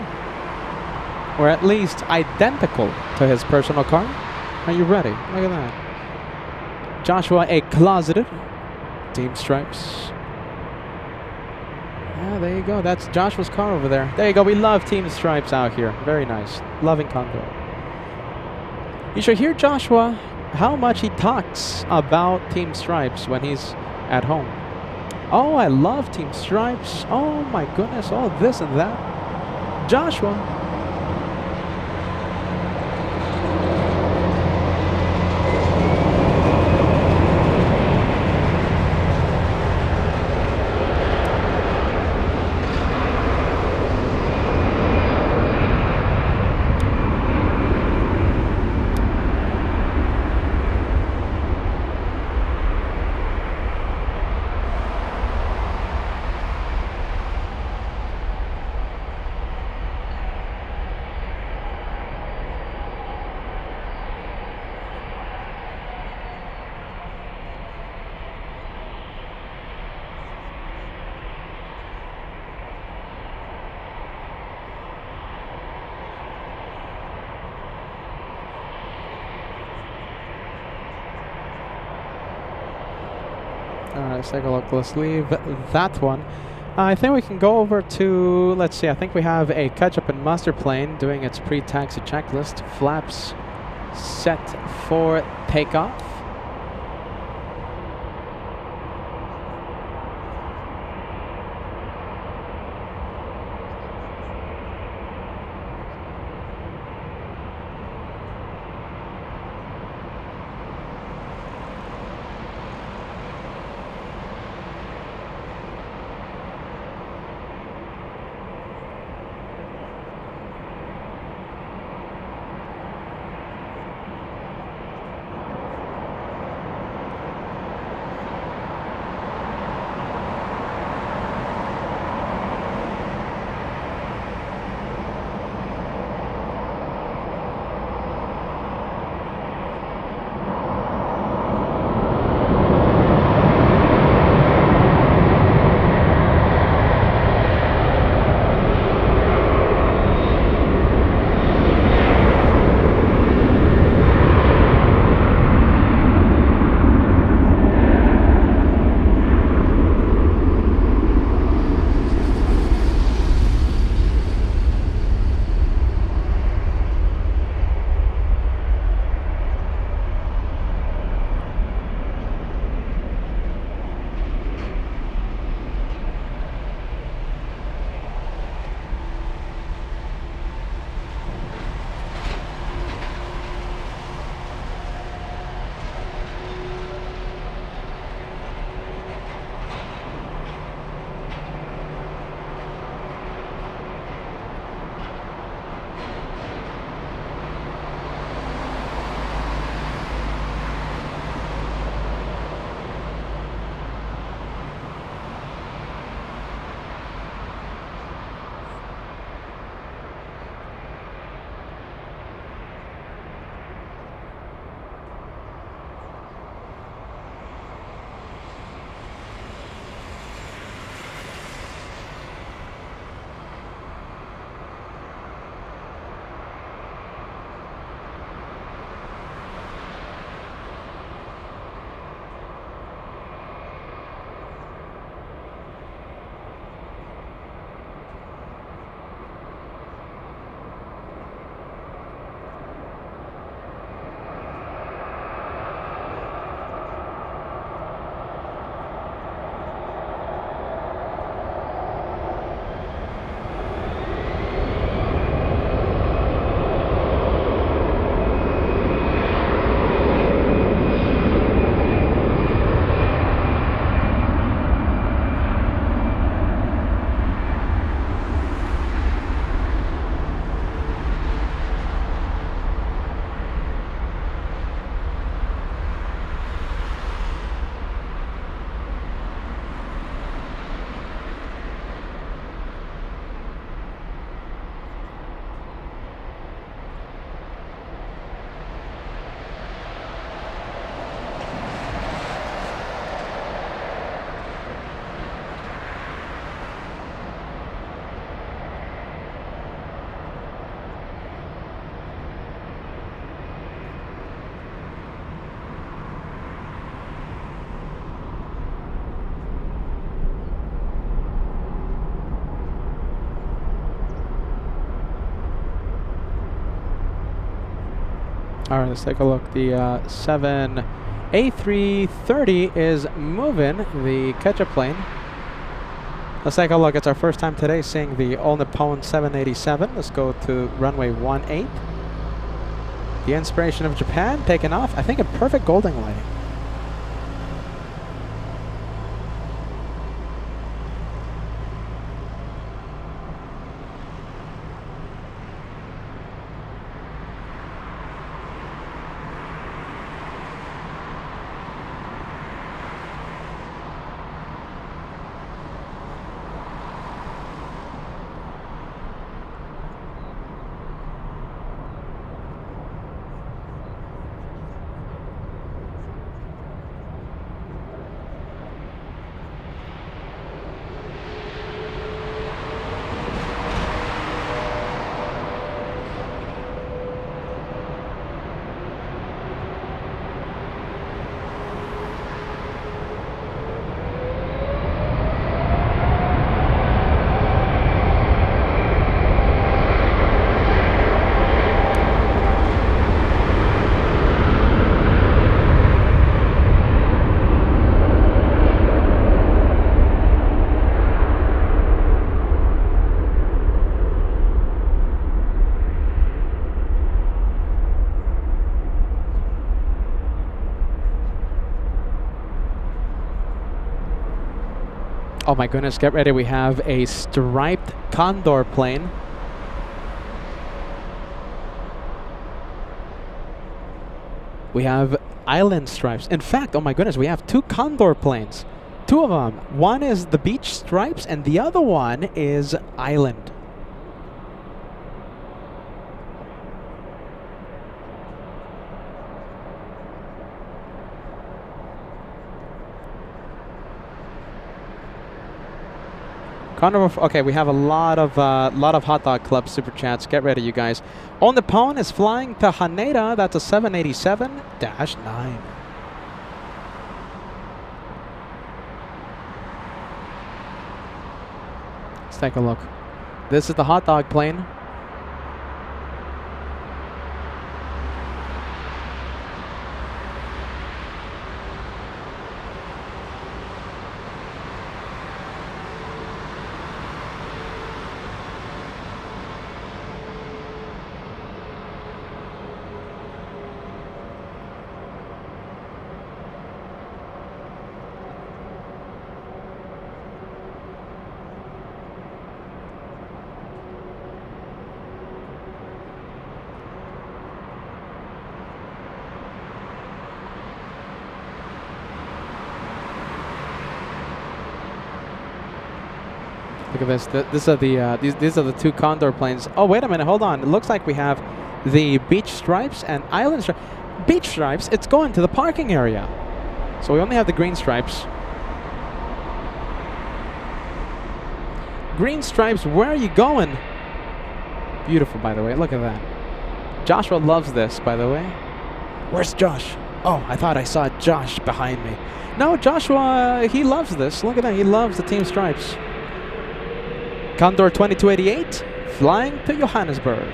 Or at least identical to his personal car. Are you ready? Look at that. Joshua, a closeted Team Stripes. Yeah, there you go. That's Joshua's car over there. There you go. We love Team Stripes out here. Very nice. Loving Condor. You should hear Joshua, how much he talks about Team Stripes when he's at home. Oh, I love Team Stripes. Oh my goodness, all this and that. Joshua. Let's take a look. Let's leave that one. I think we can go over to, let's see, I think we have a ketchup and mustard plane doing its pre-taxi checklist. Flaps set for takeoff. All right, let's take a look. The 7 A330 is moving the catch-up plane. Let's take a look. It's our first time today seeing the All Nippon 787. Let's go to runway 18. The Inspiration of Japan taking off. I think a perfect Golding lighting. Oh my goodness, get ready. We have a striped Condor plane. We have island stripes. In fact, oh my goodness, we have 2 Condor planes. 2 of them. One is the beach stripes and the other one is island. Okay, we have a lot of Hot Dog Club super chats. Get ready, you guys. All Nippon is flying to Haneda. That's a 787-9. Let's take a look. This is the hot dog plane. Look at this. These are the 2 Condor planes. Oh, wait a minute. Hold on. It looks like we have the beach stripes and island stripes. Beach stripes, it's going to the parking area. So we only have the green stripes. Green stripes, where are you going? Beautiful, by the way. Look at that. Joshua loves this, by the way. Where's Josh? Oh, I thought I saw Josh behind me. No, Joshua, he loves this. Look at that. He loves the team stripes. Condor 2288, flying to Johannesburg.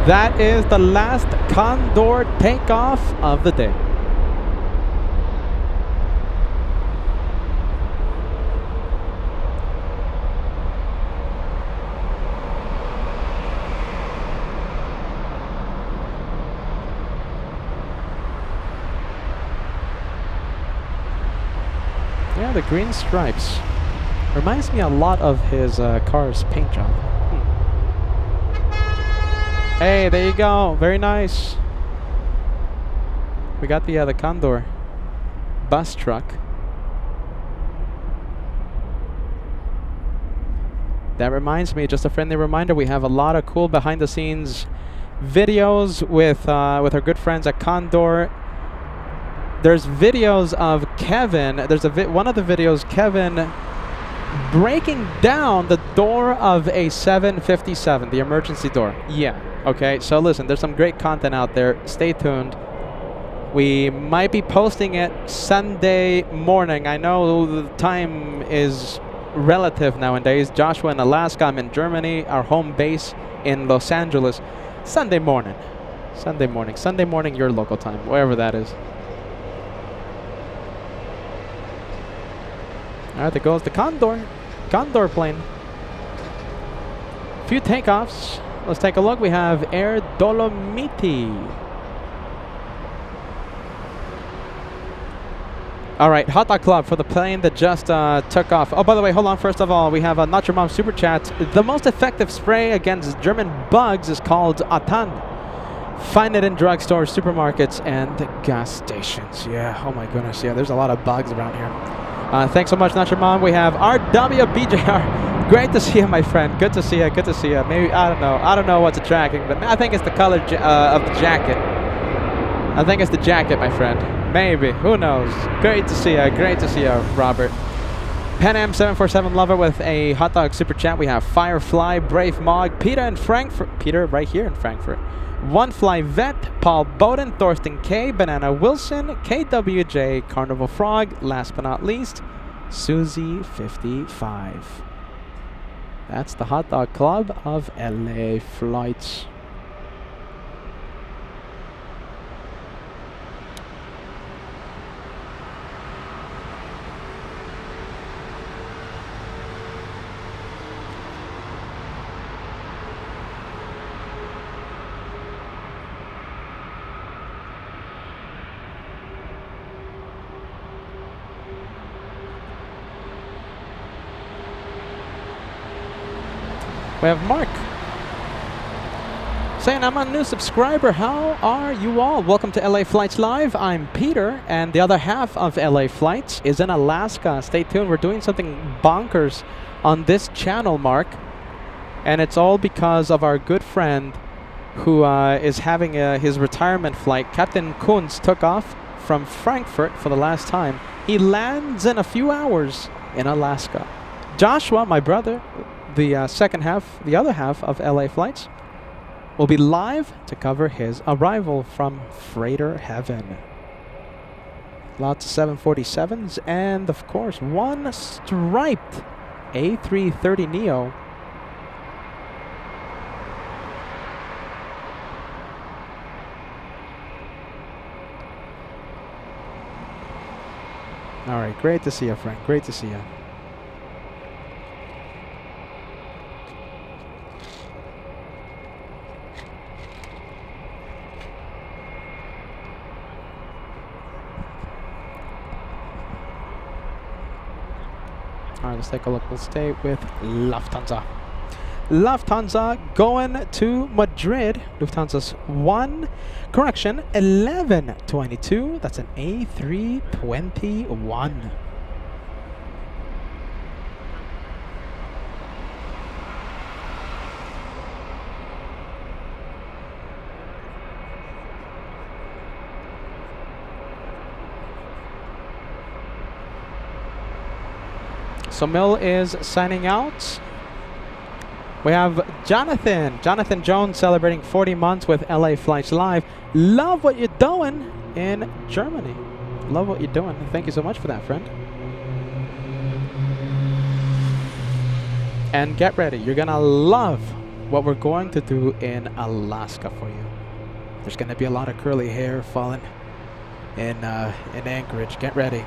That is the last Condor takeoff of the day. Yeah, the green stripes. Reminds me a lot of his car's paint job. Hey, there you go. Very nice. We got the Condor bus truck. That reminds me, just a friendly reminder, we have a lot of cool behind-the-scenes videos with our good friends at Condor. There's videos of Kevin. There's one of the videos, Kevin breaking down the door of a 757, the emergency door. Yeah, okay, so listen, there's some great content out there. Stay tuned. We might be posting it Sunday morning. I know the time is relative nowadays. Joshua in Alaska, I'm in Germany, our home base in Los Angeles. Sunday morning, your local time, wherever that is. All right, there goes the Condor plane. Few takeoffs. Let's take a look. We have Air Dolomiti. All right, hot dog club for the plane that just took off. Oh, by the way, hold on. First of all, we have a Not Your Mom Super Chat. The most effective spray against German bugs is called Atan. Find it in drugstores, supermarkets, and gas stations. Yeah, oh my goodness. Yeah, there's a lot of bugs around here. Thanks so much, Not Your Mom. We have RWBJR. Great to see you, my friend. Good to see you. Good to see you. Maybe, I don't know what's attracting, but I think it's the color of the jacket. I think it's the jacket, my friend. Maybe. Who knows? Great to see you. Great to see you, Robert. Pan Am 747 lover with a hot dog super chat. We have Firefly, Brave Mog, Peter in Frankfurt. Peter right here in Frankfurt. One Fly Vet, Paul Bowden, Thorsten K, Banana Wilson, KWJ, Carnival Frog, last but not least, Susie 55. That's the hot dog club of LA flights. We have Mark saying, I'm a new subscriber. How are you all? Welcome to LA Flights Live. I'm Peter, and the other half of LA Flights is in Alaska. Stay tuned. We're doing something bonkers on this channel, Mark. And it's all because of our good friend who is having his retirement flight. Captain Kunz took off from Frankfurt for the last time. He lands in a few hours in Alaska. Joshua, my brother, the other half of LA Flights, will be live to cover his arrival from Freighter Heaven. Lots of 747s and, of course, one striped A330neo. All right, great to see you, Frank. Great to see you. All right, let's take a look. We'll stay with Lufthansa. Lufthansa going to Madrid. Lufthansa's 1122. That's an A321. So Mill is signing out. We have Jonathan Jones celebrating 40 months with LA Flights Live. Love what you're doing in Germany. Love what you're doing. Thank you so much for that, friend. And get ready. You're going to love what we're going to do in Alaska for you. There's going to be a lot of curly hair falling in Anchorage. Get ready.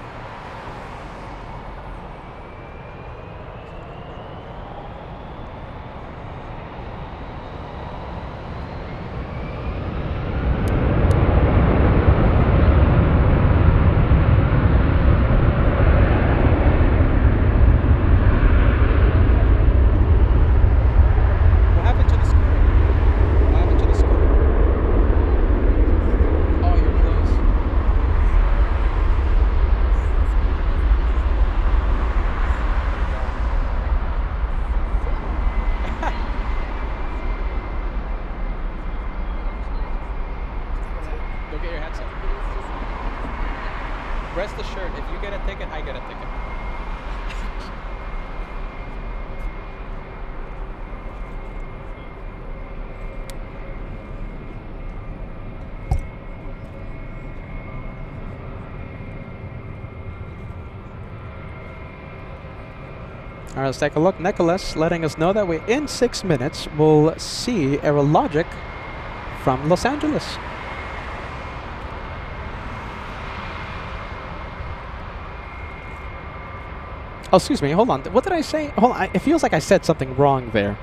Rest assured, if you get a ticket, I get a ticket. All right, let's take a look. Nicholas letting us know that we in 6 minutes we'll see Aerologic from Los Angeles. Oh, excuse me. Hold on. What did I say? Hold on. It feels like I said something wrong there.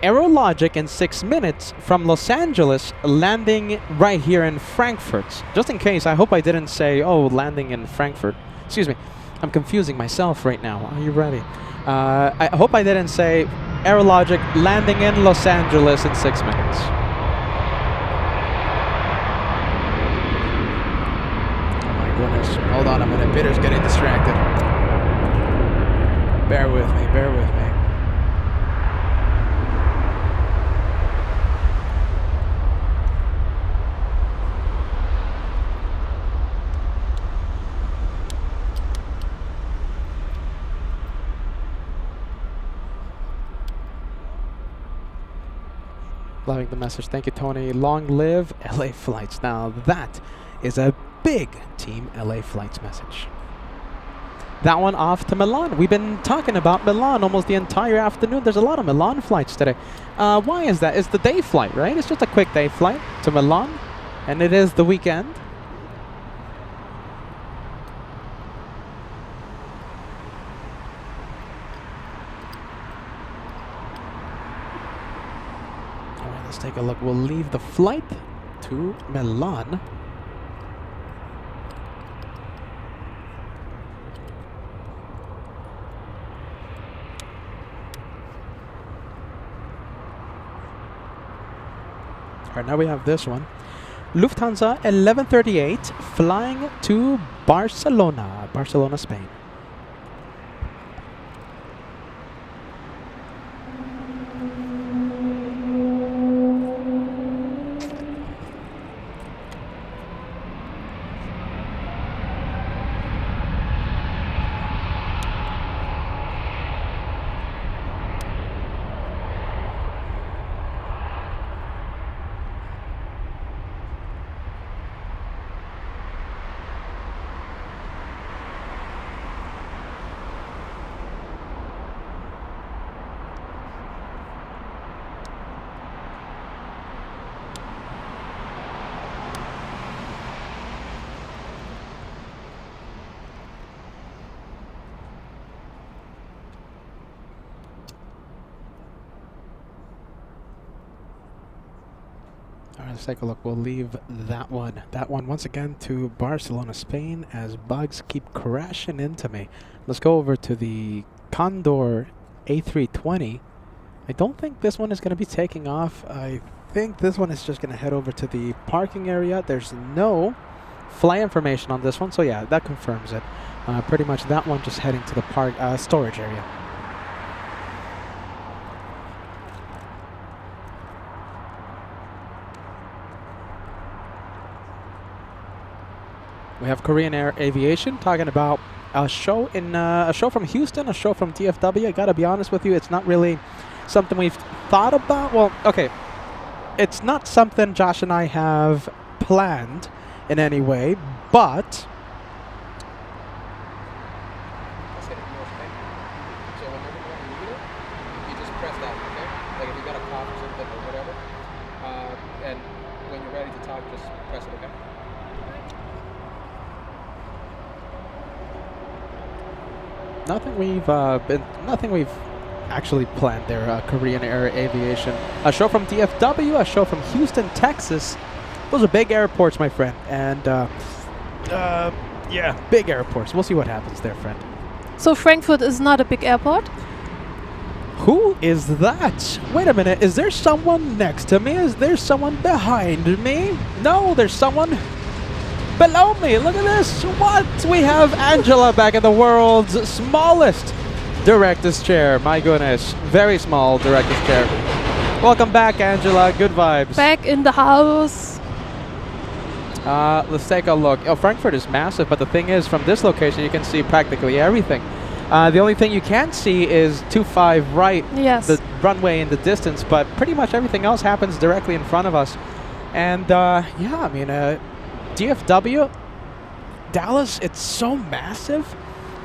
Aerologic in 6 minutes from Los Angeles, landing right here in Frankfurt. Just in case, I hope I didn't say, oh, landing in Frankfurt. Excuse me. I'm confusing myself right now. Are you ready? I hope I didn't say Aerologic landing in Los Angeles in 6 minutes. Oh my goodness. Hold on a minute. Peter's getting distracted. Bear with me. Bear with me. Loving the message. Thank you, Tony. Long live LA Flights. Now that is a big Team LA Flights message. That one off to Milan. We've been talking about Milan almost the entire afternoon. There's a lot of Milan flights today. Why is that? It's the day flight, right? It's just a quick day flight to Milan. And it is the weekend. Let's take a look. We'll leave the flight to Milan. All right, now we have this one. Lufthansa 1138 flying to Barcelona, Spain. All right, let's take a look. We'll leave that one once again to Barcelona, Spain, as bugs keep crashing into me. Let's go over to the Condor A320. I don't think this one is going to be taking off. I think this one is just going to head over to the parking area. There's no flight information on this one, so yeah, that confirms it. Pretty much that one just heading to the storage area. We have Korean Air Aviation talking about a show from Houston, a show from DFW. I gotta be honest with you, it's not really something we've thought about. Well, okay, it's not something Josh and I have planned in any way, but nothing we've actually planned there. Korean Air Aviation, a show from DFW, a show from Houston, Texas. Those are big airports, my friend, and yeah, big airports. We'll see what happens there, friend. So Frankfurt is not a big airport? Who is that? Wait a minute, is there someone next to me? Is there someone behind me? No, there's someone below me. Look at this. What? We have Angela back in the world's smallest director's chair. My goodness. Very small director's chair. Welcome back, Angela. Good vibes. Back in the house. Let's take a look. Oh, Frankfurt is massive, but the thing is, from this location, you can see practically everything. The only thing you can't see is 25 right, yes, the runway in the distance, but pretty much everything else happens directly in front of us. And yeah, I mean, DFW, Dallas, it's so massive.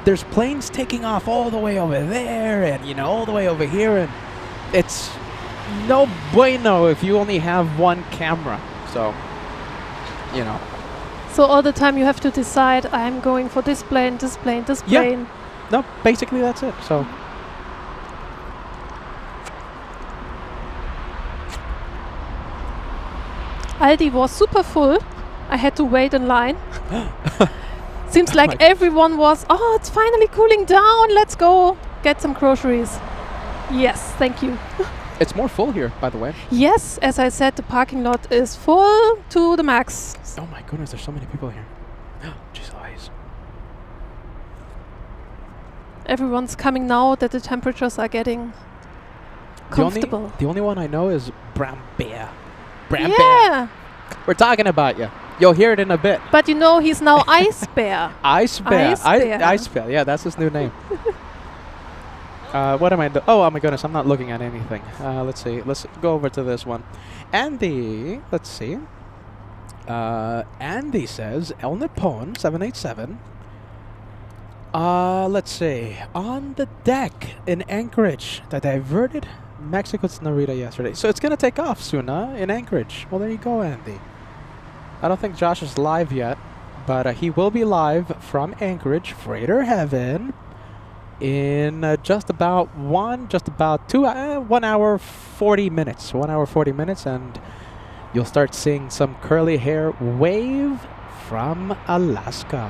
there's planes taking off all the way over there, and all the way over here, and it's no bueno if you only have one camera. So, So all the time you have to decide, I'm going for this plane, this plane, this Yeah. plane. No, basically that's it. So. Aldi was super full. I had to wait in line. Seems Oh like my everyone was, it's finally cooling down. Let's go get some groceries. Yes, thank you. It's more full here, by the way. Yes, as I said, the parking lot is full to the max. Oh my goodness, there's so many people here. Jeez, eyes. Everyone's coming now that the temperatures are getting comfortable. The only one I know is Brown Bear. Brown Bear. Yeah, We're talking about you. You'll hear it in a bit. but he's now Ice Bear. Ice Bear. Ice Bear. Ice Bear. Yeah, that's his new name. What am I doing? Oh my goodness, I'm not looking at anything. Let's see. Let's go over to this one. Andy, let's see. Andy says, El Nippon 787. Let's see. On the deck in Anchorage, the diverted Mexico's Narita yesterday. So it's going to take off soon, huh? In Anchorage. Well, there you go, Andy. I don't think Josh is live yet, but he will be live from Anchorage, Freighter Heaven, in just about 1 hour 40 minutes. 1 hour 40 minutes, and you'll start seeing some curly hair wave from Alaska.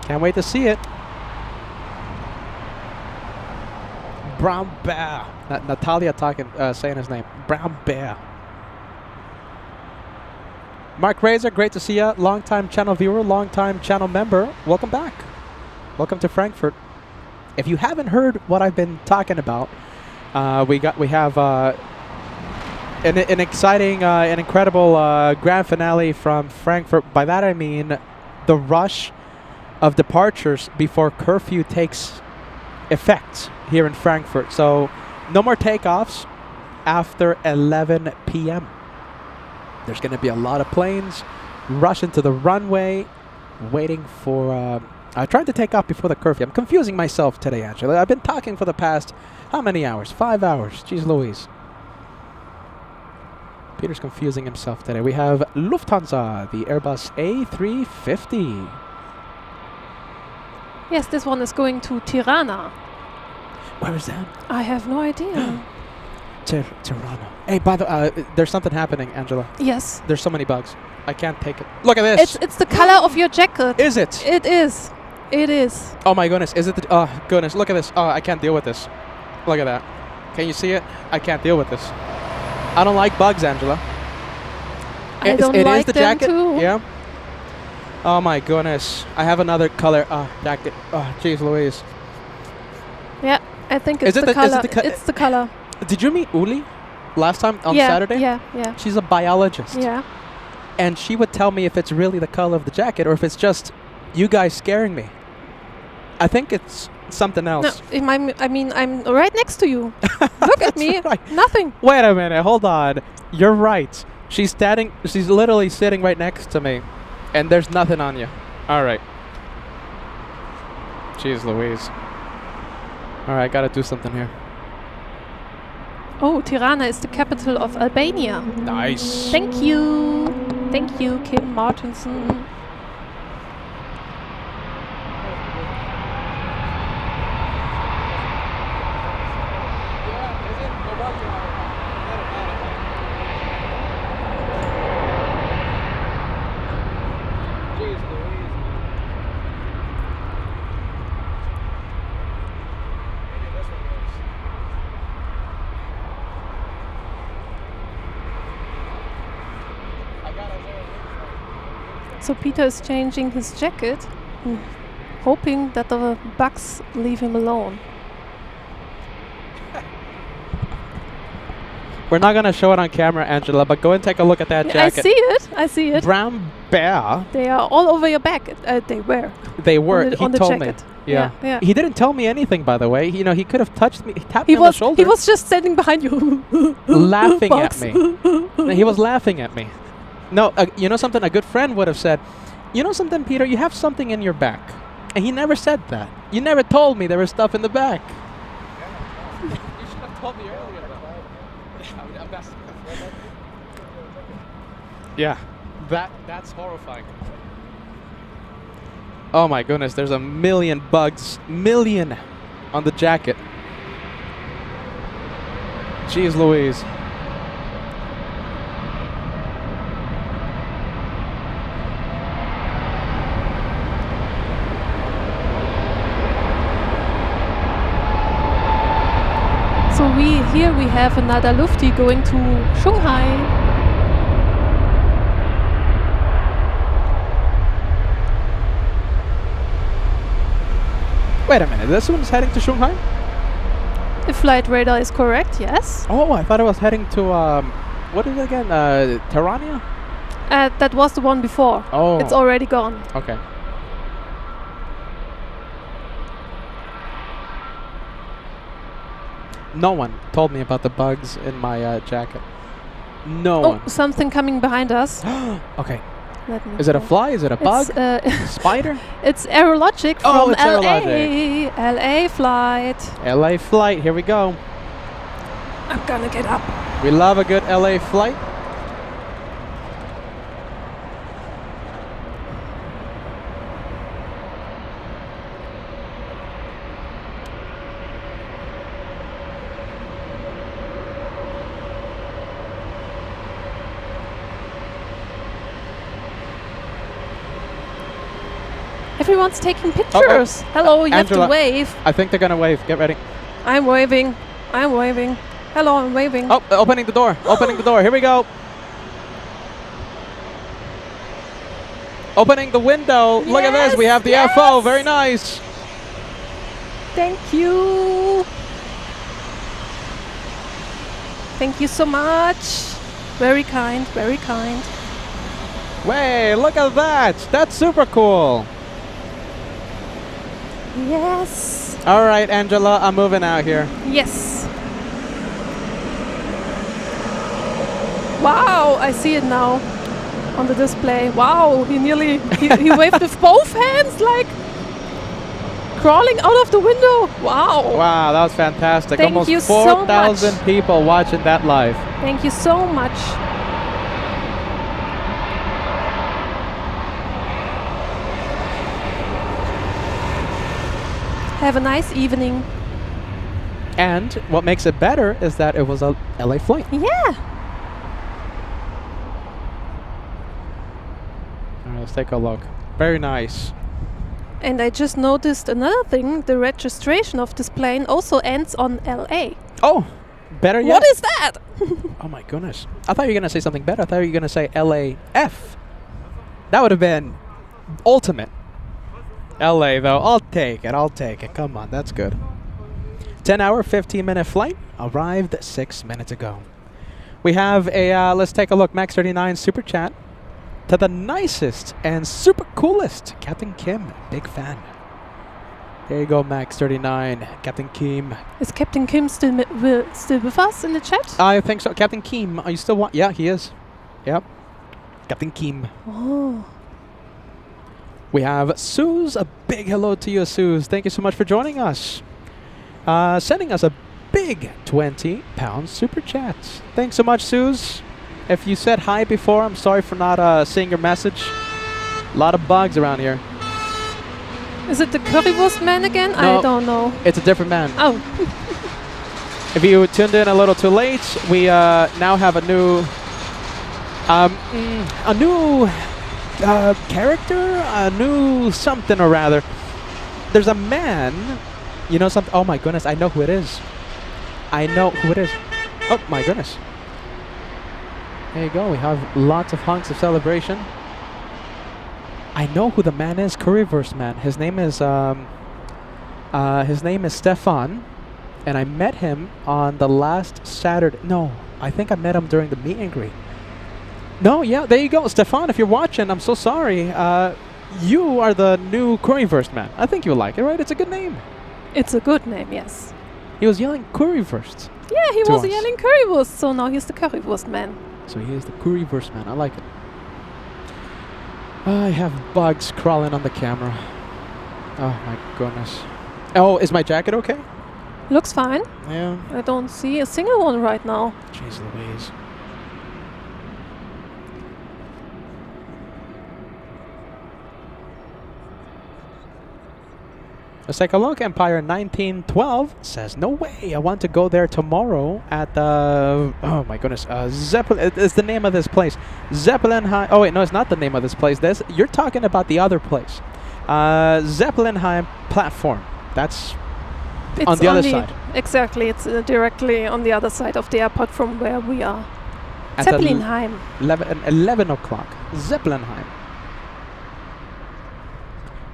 Can't wait to see it. Brown Bear. Natalia saying his name. Brown Bear. Mark Razor, great to see you. Long-time channel viewer, long-time channel member. Welcome back. Welcome to Frankfurt. If you haven't heard what I've been talking about, we have an exciting, an incredible grand finale from Frankfurt. By that I mean the rush of departures before curfew takes effect here in Frankfurt. So no more takeoffs after 11 p.m. There's going to be a lot of planes rushing to the runway, waiting for... trying to take off before the curfew. I'm confusing myself today, Angela. I've been talking for the past, how many hours? 5 hours. Jeez Louise. Peter's confusing himself today. We have Lufthansa, the Airbus A350. Yes, this one is going to Tirana. Where is that? I have no idea. Tirana. Hey, by the there's something happening, Angela. Yes. There's so many bugs. I can't take it. Look at this. It's the color of your jacket. Is it? It is. It is. Oh my goodness. Is it the... Oh, goodness. Look at this. Oh, I can't deal with this. Look at that. Can you see it? I can't deal with this. I don't like bugs, Angela. I don't it like is the them jacket. too. Yeah. Oh my goodness. I have another color jacket. Oh, jeez Louise. Yeah, I think it's Is it the color. the It's the color. Did you meet Uli last time on Yeah, Saturday? Yeah. She's a biologist. Yeah. And she would tell me if it's really the color of the jacket or if it's just you guys scaring me. I think it's something else. No, I mean, I'm right next to you. Look at me. Right. Nothing. Wait a minute. Hold on. You're right. She's literally sitting right next to me. And there's nothing on you. All right. Jeez Louise. All right, gotta do something here. Oh, Tirana is the capital of Albania. Nice. Thank you. Thank you, Kim Martinson. So Peter is changing his jacket, hoping that the bugs leave him alone. We're not gonna show it on camera, Angela, but go and take a look at that jacket. I see it. Brown Bear. They are all over your back. They were. They were. On the told me. jacket. Yeah. Yeah. He didn't tell me anything, by the way. He could have touched me. He tapped me on the shoulder. He was just standing behind you, laughing at Bugs. me. He was laughing at me. No, you know something? A good friend would have said, you know something, Peter? You have something in your back. And he never said that. You never told me there was stuff in the back. You should have told me earlier. Yeah, that's horrifying. Oh my goodness, there's a million bugs. Million on the jacket. Jeez Louise. So here we have another Lufti going to Shanghai. Wait a minute, this one's heading to Shanghai? The flight radar is correct, yes. Oh, I thought it was heading to, what is it again? Terrania? That was the one before. Oh. It's already gone. Okay. No one told me about the bugs in my jacket. No one. Oh, something coming behind us. Okay. Let me Is it a go. fly? Is it a bug? Spider? Spider? It's Aerologic Oh, from it's LA. Aerologic. LA flight. LA flight, here we go. I'm gonna get up. We love a good LA flight. Everyone's taking pictures. Hello, you Angela, have to wave. I think they're gonna wave. Get ready. I'm waving. I'm waving. Hello, I'm waving. Oh, opening the door. Opening the door. Here we go. Opening the window. Look at this. We have the Yes, FO. yes. Very nice. Thank you. Thank you so much. Very kind, very kind. Way, look at that. That's super cool. Yes. All right, Angela, I'm moving out here. Yes. Wow, I see it now on the display. Wow, he nearly, he waved with both hands like crawling out of the window. Wow. Wow, that was fantastic. Thank Almost you so 4,000 much. people watching that live. Thank you so much. Have a nice evening. And what makes it better is that it was a LA flight. Yeah. All right, let's take a look. Very nice. And I just noticed another thing. The registration of this plane also ends on LA. Oh, better yet. What is that? Oh my goodness. I thought you were going to say something better. I thought you were going to say LAF. That would have been ultimate. LA though, I'll take it. I'll take it. Come on, that's good. 10-hour, 15-minute flight. Arrived 6 minutes ago. We have a, let's take a look. Max 39 super chat to the nicest and super coolest Captain Kim. Big fan. There you go, Max 39. Captain Kim. Is Captain Kim still with us in the chat? I think so. Captain Kim, are you still Yeah, he is. Yep. Captain Kim. Oh. We have Suze. A big hello to you, Suze. Thank you so much for joining us. Sending us a big 20-pound super chat. Thanks so much, Suze. If you said hi before, I'm sorry for not seeing your message. A lot of bugs around here. Is it the Currywurst man again? No, I don't know. It's a different man. Oh. If you tuned in a little too late, we now have a new character, a new something or rather. There's a man, you know something. Oh my goodness, I know who it is. I know who it is. Oh my goodness. There you go. We have lots of hunks of celebration. I know who the man is. Currywurst man. His name is Stefan, and I met him on the last Saturday. No, I think I met him during the meet and greet. No, yeah, there you go. Stefan, if you're watching, I'm so sorry. You are the new Currywurst man. I think you'll like it, right? It's a good name. It's a good name, yes. He was yelling Currywurst. Yeah, he to was us. yelling Currywurst, so now he's the Currywurst man. So he is the Currywurst man. I like it. I have bugs crawling on the camera. Oh my goodness. Oh, is my jacket okay? Looks fine. Yeah. I don't see a single one right now. Jeez Louise. Let's take a look. Empire 1912 says, no way, I want to go there tomorrow at the, oh my goodness, Zeppelin, it's the name of this place. Zeppelinheim, oh wait, no, it's not the name of this place. You're talking about the other place. Zeppelinheim platform. That's It's on the other side. Exactly, it's directly on the other side of the airport from where we are. At Zeppelinheim. 11 o'clock. Zeppelinheim.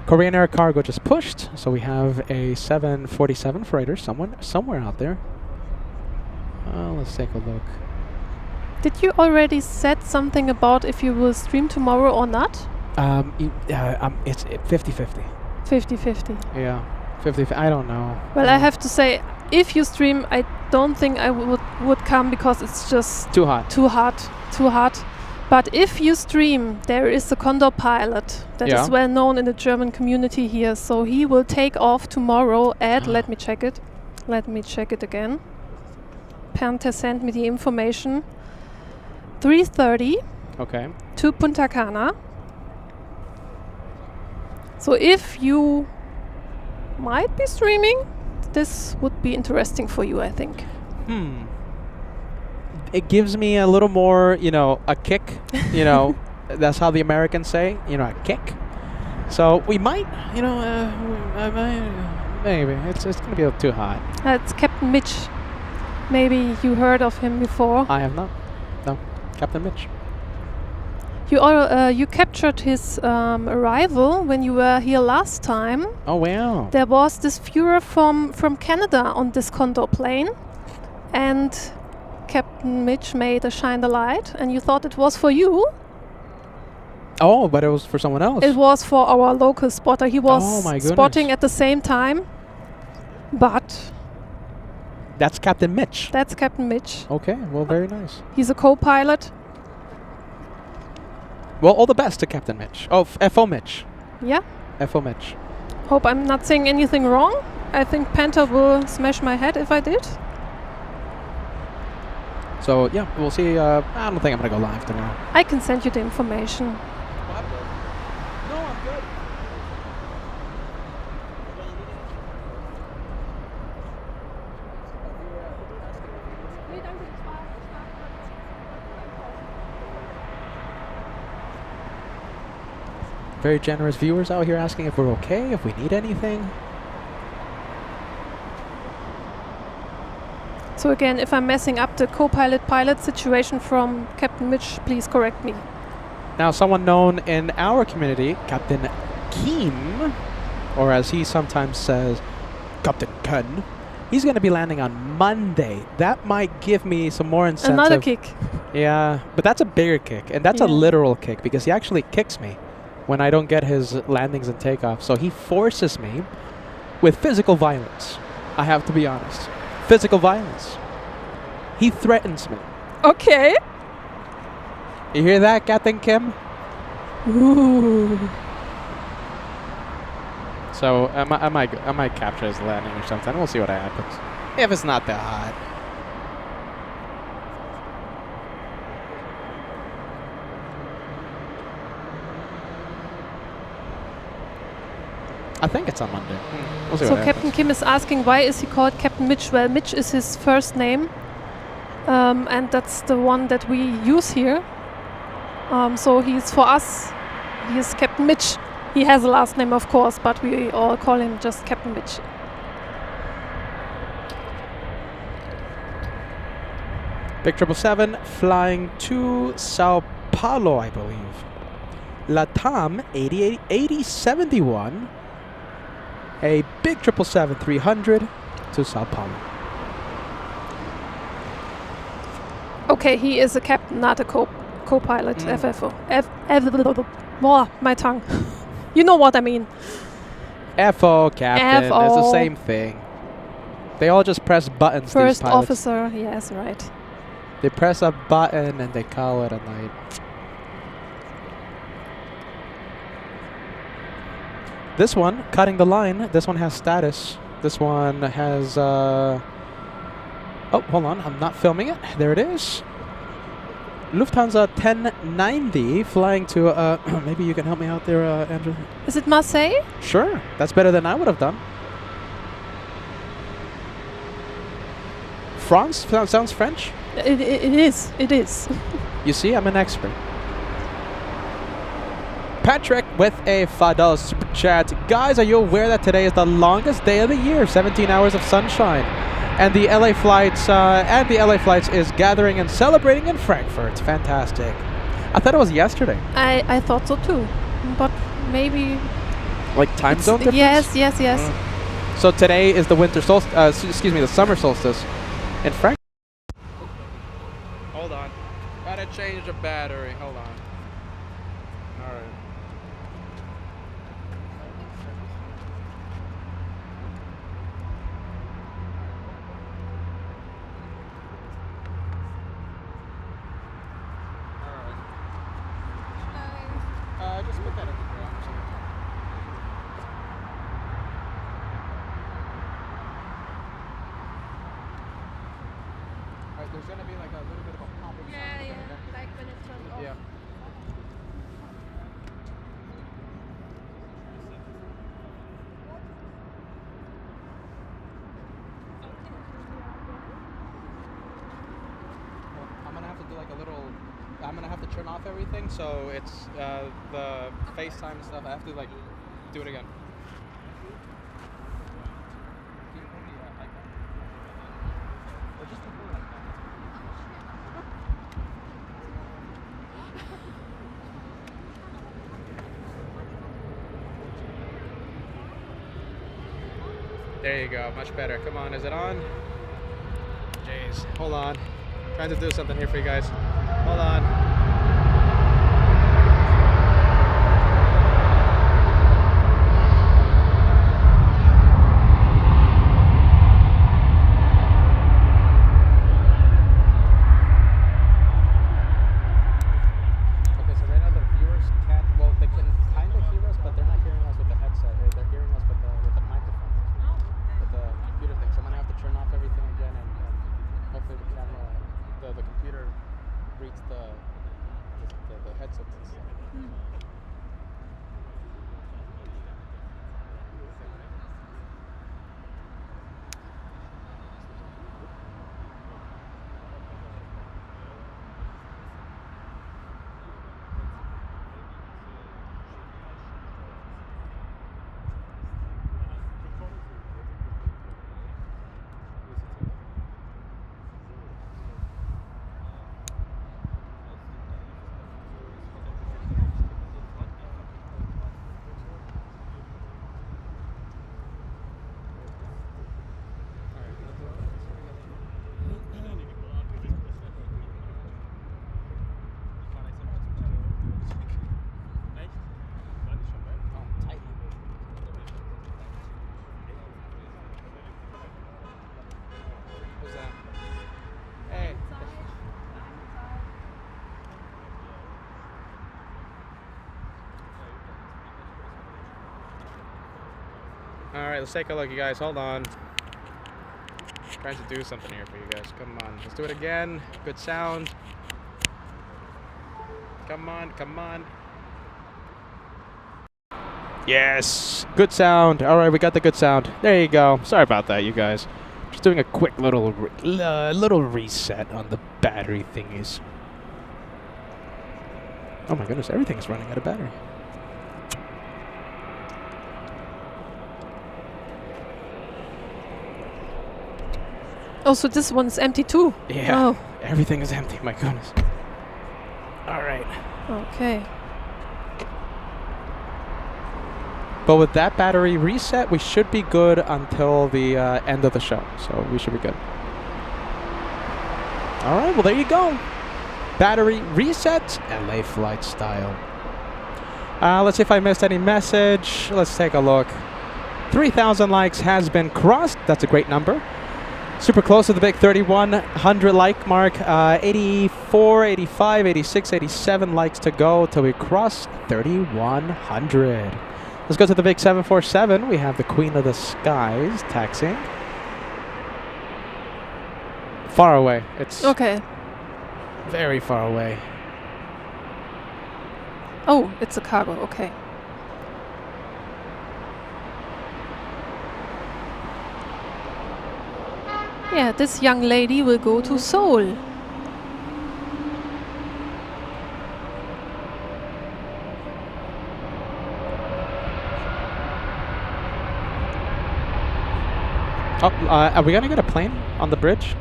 Korean Air Cargo just pushed, so we have a 747 freighter somewhere out there. Let's take a look. Did you already said something about if you will stream tomorrow or not? It's 50-50. 50-50. Yeah, 50. I don't know. Well, I have to say, if you stream, I don't think I would come because it's just too hot. Too hot. But if you stream, there is a Condor pilot that is well known in the German community here. So he will take off tomorrow at, let me check it. Let me check it again. Panther sent me the information. 3:30 Okay. to Punta Cana. So if you might be streaming, this would be interesting for you, I think. It gives me a little more, a kick. That's how the Americans say, a kick. So we might, maybe. It's going to be a little too hot. It's Captain Mitch. Maybe you heard of him before. I have not. No, Captain Mitch. You captured his arrival when you were here last time. Oh, wow. There was this viewer from Canada on this Condor plane. And Captain Mitch made a shine the light, and you thought it was for you. Oh, but it was for someone else. It was for our local spotter. He was spotting at the same time. But that's Captain Mitch. That's Captain Mitch. Okay, well, very nice. He's a co-pilot. Well, all the best to Captain Mitch. Oh, FO Mitch. Yeah. FO Mitch. Hope I'm not saying anything wrong. I think Panther will smash my head if I did. So, yeah, we'll see. I don't think I'm going to go live tomorrow. I can send you the information. No, I'm good. Very generous viewers out here asking if we're okay, if we need anything. So again, if I'm messing up the co-pilot-pilot situation from Captain Mitch, please correct me. Now, someone known in our community, Captain Kim, or as he sometimes says, Captain Kun, he's going to be landing on Monday. That might give me some more incentive. Another kick. Yeah, but that's a bigger kick, and that's a literal kick because he actually kicks me when I don't get his landings and takeoffs. So he forces me with physical violence. I have to be honest. Physical violence. He threatens me. Okay. You hear that, Captain Kim? Ooh. So I might capture his landing or something. We'll see what happens. If it's not that hot. I think it's on Monday. We'll see So what Captain happens. Kim is asking, why is he called Captain Mitch? Well, Mitch is his first name. And that's the one that we use here. So he's, for us, he is Captain Mitch. He has a last name, of course, but we all call him just Captain Mitch. Big 777 flying to Sao Paulo, I believe. LATAM 8071. A big 777-300 to Sao Paulo. Okay, he is a captain, not a co-pilot. FFO. My tongue. You know what I mean. FO, Captain. FO. It's the same thing. They all just press buttons, First these pilots. officer, yes, right. They press a button and they call it a night. This one, cutting the line, this one has status. This one has, oh, hold on, I'm not filming it. There it is. Lufthansa 1090 flying to, maybe you can help me out there, Andrew. Is it Marseille? Sure, that's better than I would have done. France sounds French. It is. It is. You see, I'm an expert. Patrick with a $5 super chat. Guys, are you aware that today is the longest day of the year? 17 hours of sunshine. And the LA flights is gathering and celebrating in Frankfurt. Fantastic. I thought it was yesterday. I thought so too. But maybe... Like time zone difference? Yes. So today is the winter solstice, the summer solstice in Frankfurt. Hold on. Gotta change the battery. Hold on. All right. Just put that in the ground. Alright, there's gonna be like a little bit of a popping sound. Like when it turns off. Yeah. Well, I'm gonna have to do like a little. I'm gonna have to turn off everything, so it's the FaceTime and stuff. I have to like do it again. There you go, much better. Come on, is it on? Jeez, hold on. Trying to do something here for you guys. Hold on. Okay, so right now the viewers can't, well, they can kind of hear us, but they're not hearing us with the headset. They're hearing us with the microphone, with the computer thing. So I'm going to have to turn off everything again and hopefully the camera, the computer reads the headsets and stuff. Alright, let's take a look, you guys. Hold on. Trying to do something here for you guys. Come on. Let's do it again. Good sound. Come on. Yes. Good sound. Alright, we got the good sound. There you go. Sorry about that, you guys. Just doing a quick little reset on the battery thingies. Oh my goodness, everything's running out of battery. Oh, so this one's empty too? Yeah. Oh. Everything is empty, my goodness. Alright. Okay. But with that battery reset, we should be good until the end of the show. So we should be good. Alright, well there you go. Battery reset, LA flight style. Let's see if I missed any message. Let's take a look. 3,000 likes has been crossed. That's a great number. Super close to the big 3,100 like mark. 84, 85, 86, 87 likes to go till we cross 3,100. Let's go to the big 747. We have the Queen of the Skies taxiing. Far away. It's Okay. very far away. Oh, it's a cargo. Okay. Yeah, this young lady will go to Seoul. Oh, are we gonna get a plane on the bridge?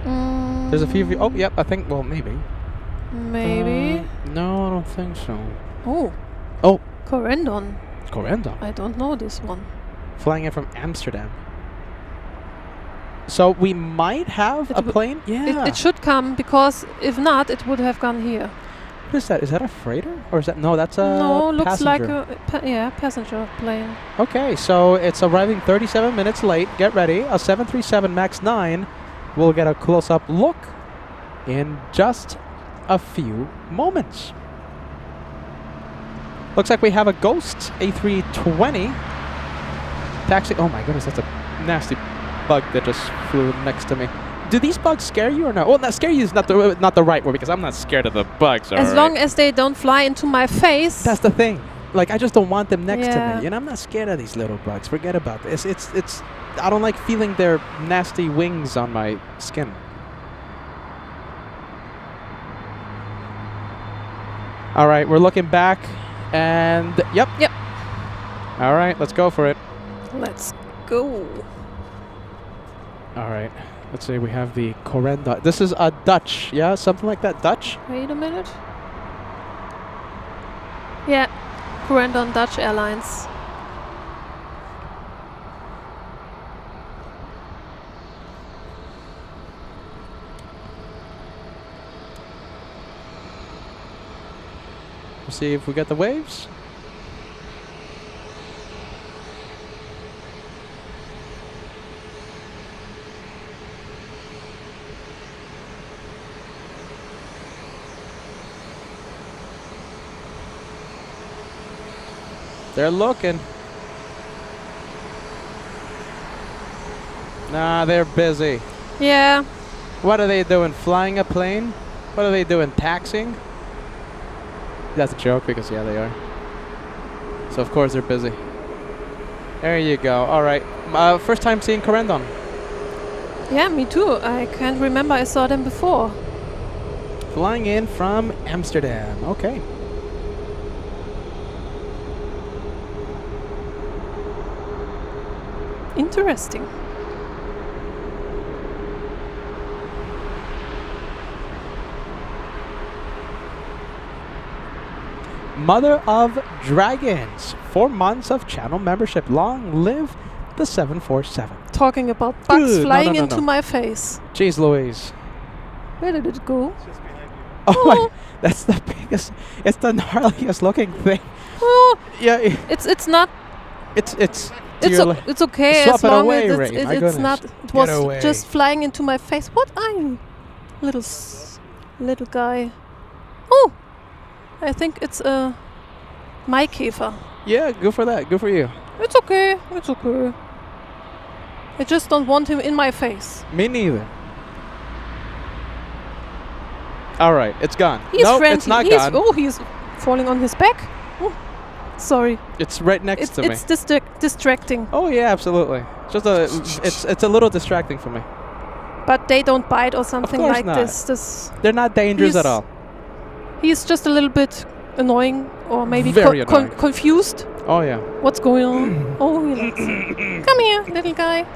There's a few. Oh, yep. I think. Well, maybe. Maybe. No, I don't think so. Oh. Oh, Corendon. Corendon. I don't know this one. Flying in from Amsterdam. So we might have a plane. Yeah. It should come, because if not, it would have gone here. What is that? Is that a freighter? Or is that... No, that's a No, looks like passenger. a passenger plane. Okay, so it's arriving 37 minutes late. Get ready. A 737 MAX 9. We'll get a close-up look in just a few moments. Looks like we have a Ghost A320 taxi. Oh my goodness, that's a nasty bug that just flew next to me. Do these bugs scare you or no? Well, not scare you is not the right word, because I'm not scared of the bugs. As long as they don't fly into my face. That's the thing. Like, I just don't want them next to Yeah. me, and I'm not scared of these little bugs. Forget about this. It's. I don't like feeling their nasty wings on my skin. All right, we're looking back, and yep. All right, let's go for it. Let's go. All right, let's see. We have the Corendon. This is a Dutch, yeah, something like that. Dutch. Wait a minute. Yeah, Corendon Dutch Airlines. Let's see if we get the waves. They're looking. Nah, they're busy. Yeah. What are they doing? Flying a plane? What are they doing? Taxing? That's a joke, because yeah, they are. So of course they're busy. There you go. All right. First time seeing Corendon. Yeah, me too. I can't remember I saw them before. Flying in from Amsterdam. Okay. Interesting. Mother of Dragons. 4 months of channel membership. Long live the 747. Talking about bugs Ugh, flying no. into my face. Jeez Louise. Where did it go? Just behind you. Oh, my, that's the biggest. It's the gnarliest looking thing. Oh, Yeah, it's not. it's It's okay Swap as it long away, as Ray. it's My goodness. not. It Get was away. just flying into my face. What are you, little guy? Oh, I think it's a Maikäfer. Yeah, good for that. Good for you. It's okay. It's okay. I just don't want him in my face. Me neither. All right, it's gone. He's Nope, friendly. it's not gone. Oh, he's falling on his back. Oh, sorry. It's right next to me. It's distracting. Oh yeah, absolutely. Just a, it's a little distracting for me. But they don't bite or something course like not. this. They're not dangerous at He's- all. He's just a little bit annoying, or maybe Very annoying. confused. Oh yeah. What's going on? Oh, he likes. Come here, little guy.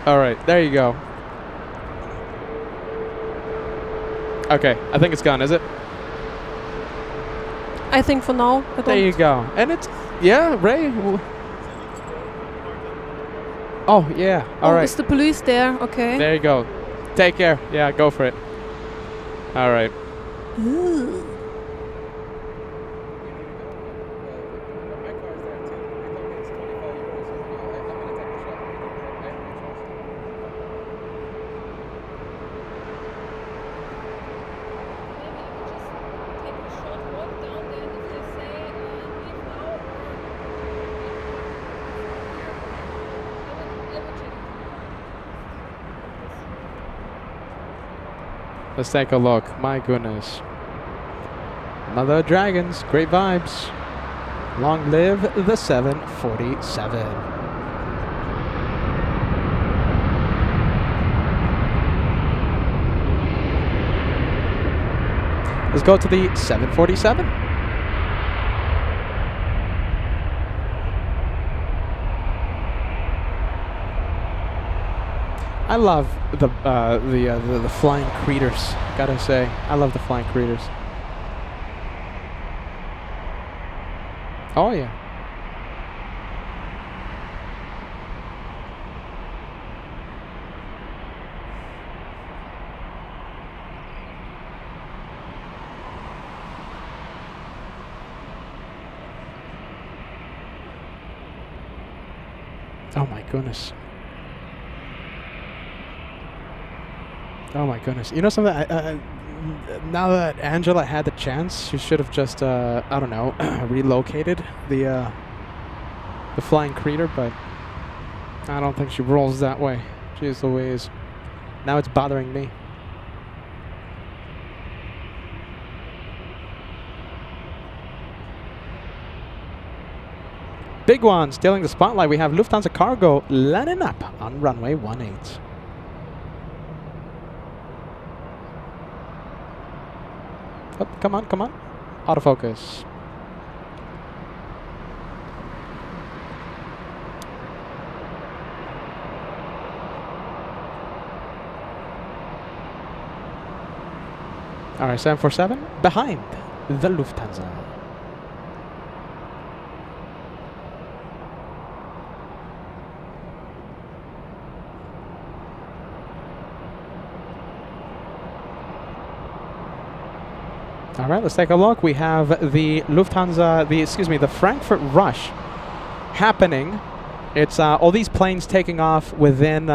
All right, there you go. Okay, I think it's gone, is it? I think for now. I There you don't. go. And it's, yeah, Ray. Oh, yeah. All Oh, right. is the police there? Okay. There you go. Take care. Yeah, go for it. All right. Ooh. Let's take a look. My goodness. Mother of Dragons. Great vibes. Long live the 747. Let's go to the 747. I love the flying creters. Gotta say, I love the flying creters. Oh yeah. Oh my goodness. Oh my goodness. You know something? Now that Angela had the chance, she should have just, I don't know, relocated the flying crater, but I don't think she rolls that way. Jeez Louise. Now it's bothering me. Big one, stealing the spotlight. We have Lufthansa Cargo landing up on runway 18. Oh, come on, come on. Autofocus. All right, 747 behind the Lufthansa. All right, let's take a look. We have the Lufthansa, the Frankfurt rush happening. It's all these planes taking off within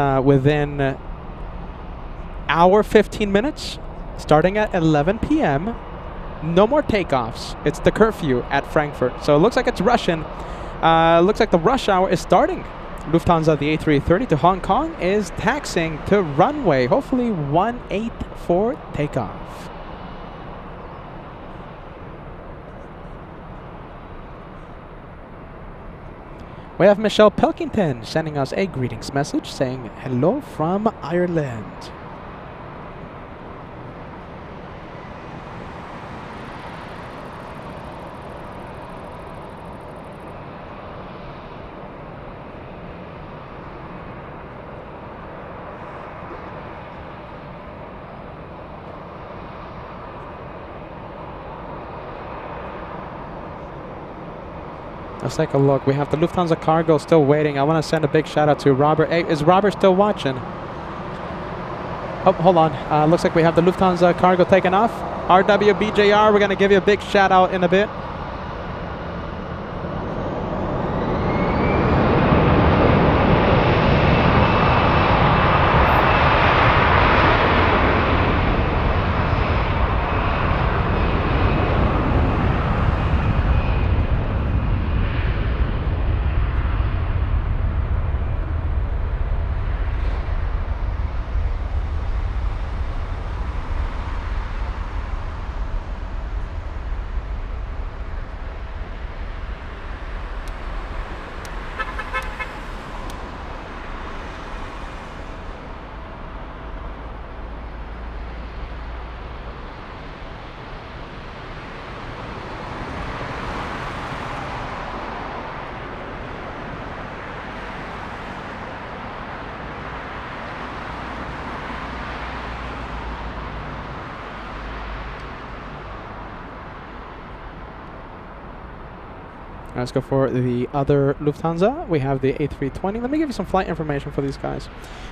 hour 15 minutes, starting at 11 p.m. No more takeoffs. It's the curfew at Frankfurt. So it looks like it's Russian. Looks like the rush hour is starting. Lufthansa, the A330 to Hong Kong, is taxiing to runway, hopefully 18 for takeoff. We have Michelle Pilkington sending us a greetings message saying hello from Ireland. Let's take a look. We have the Lufthansa Cargo still waiting. I want to send a big shout out to Robert. Hey, is Robert still watching? Oh, hold on. Looks like we have the Lufthansa Cargo taking off. RWBJR, we're going to give you a big shout out in a bit. Let's go for the other Lufthansa. We have the A320. Let me give you some flight information for these guys.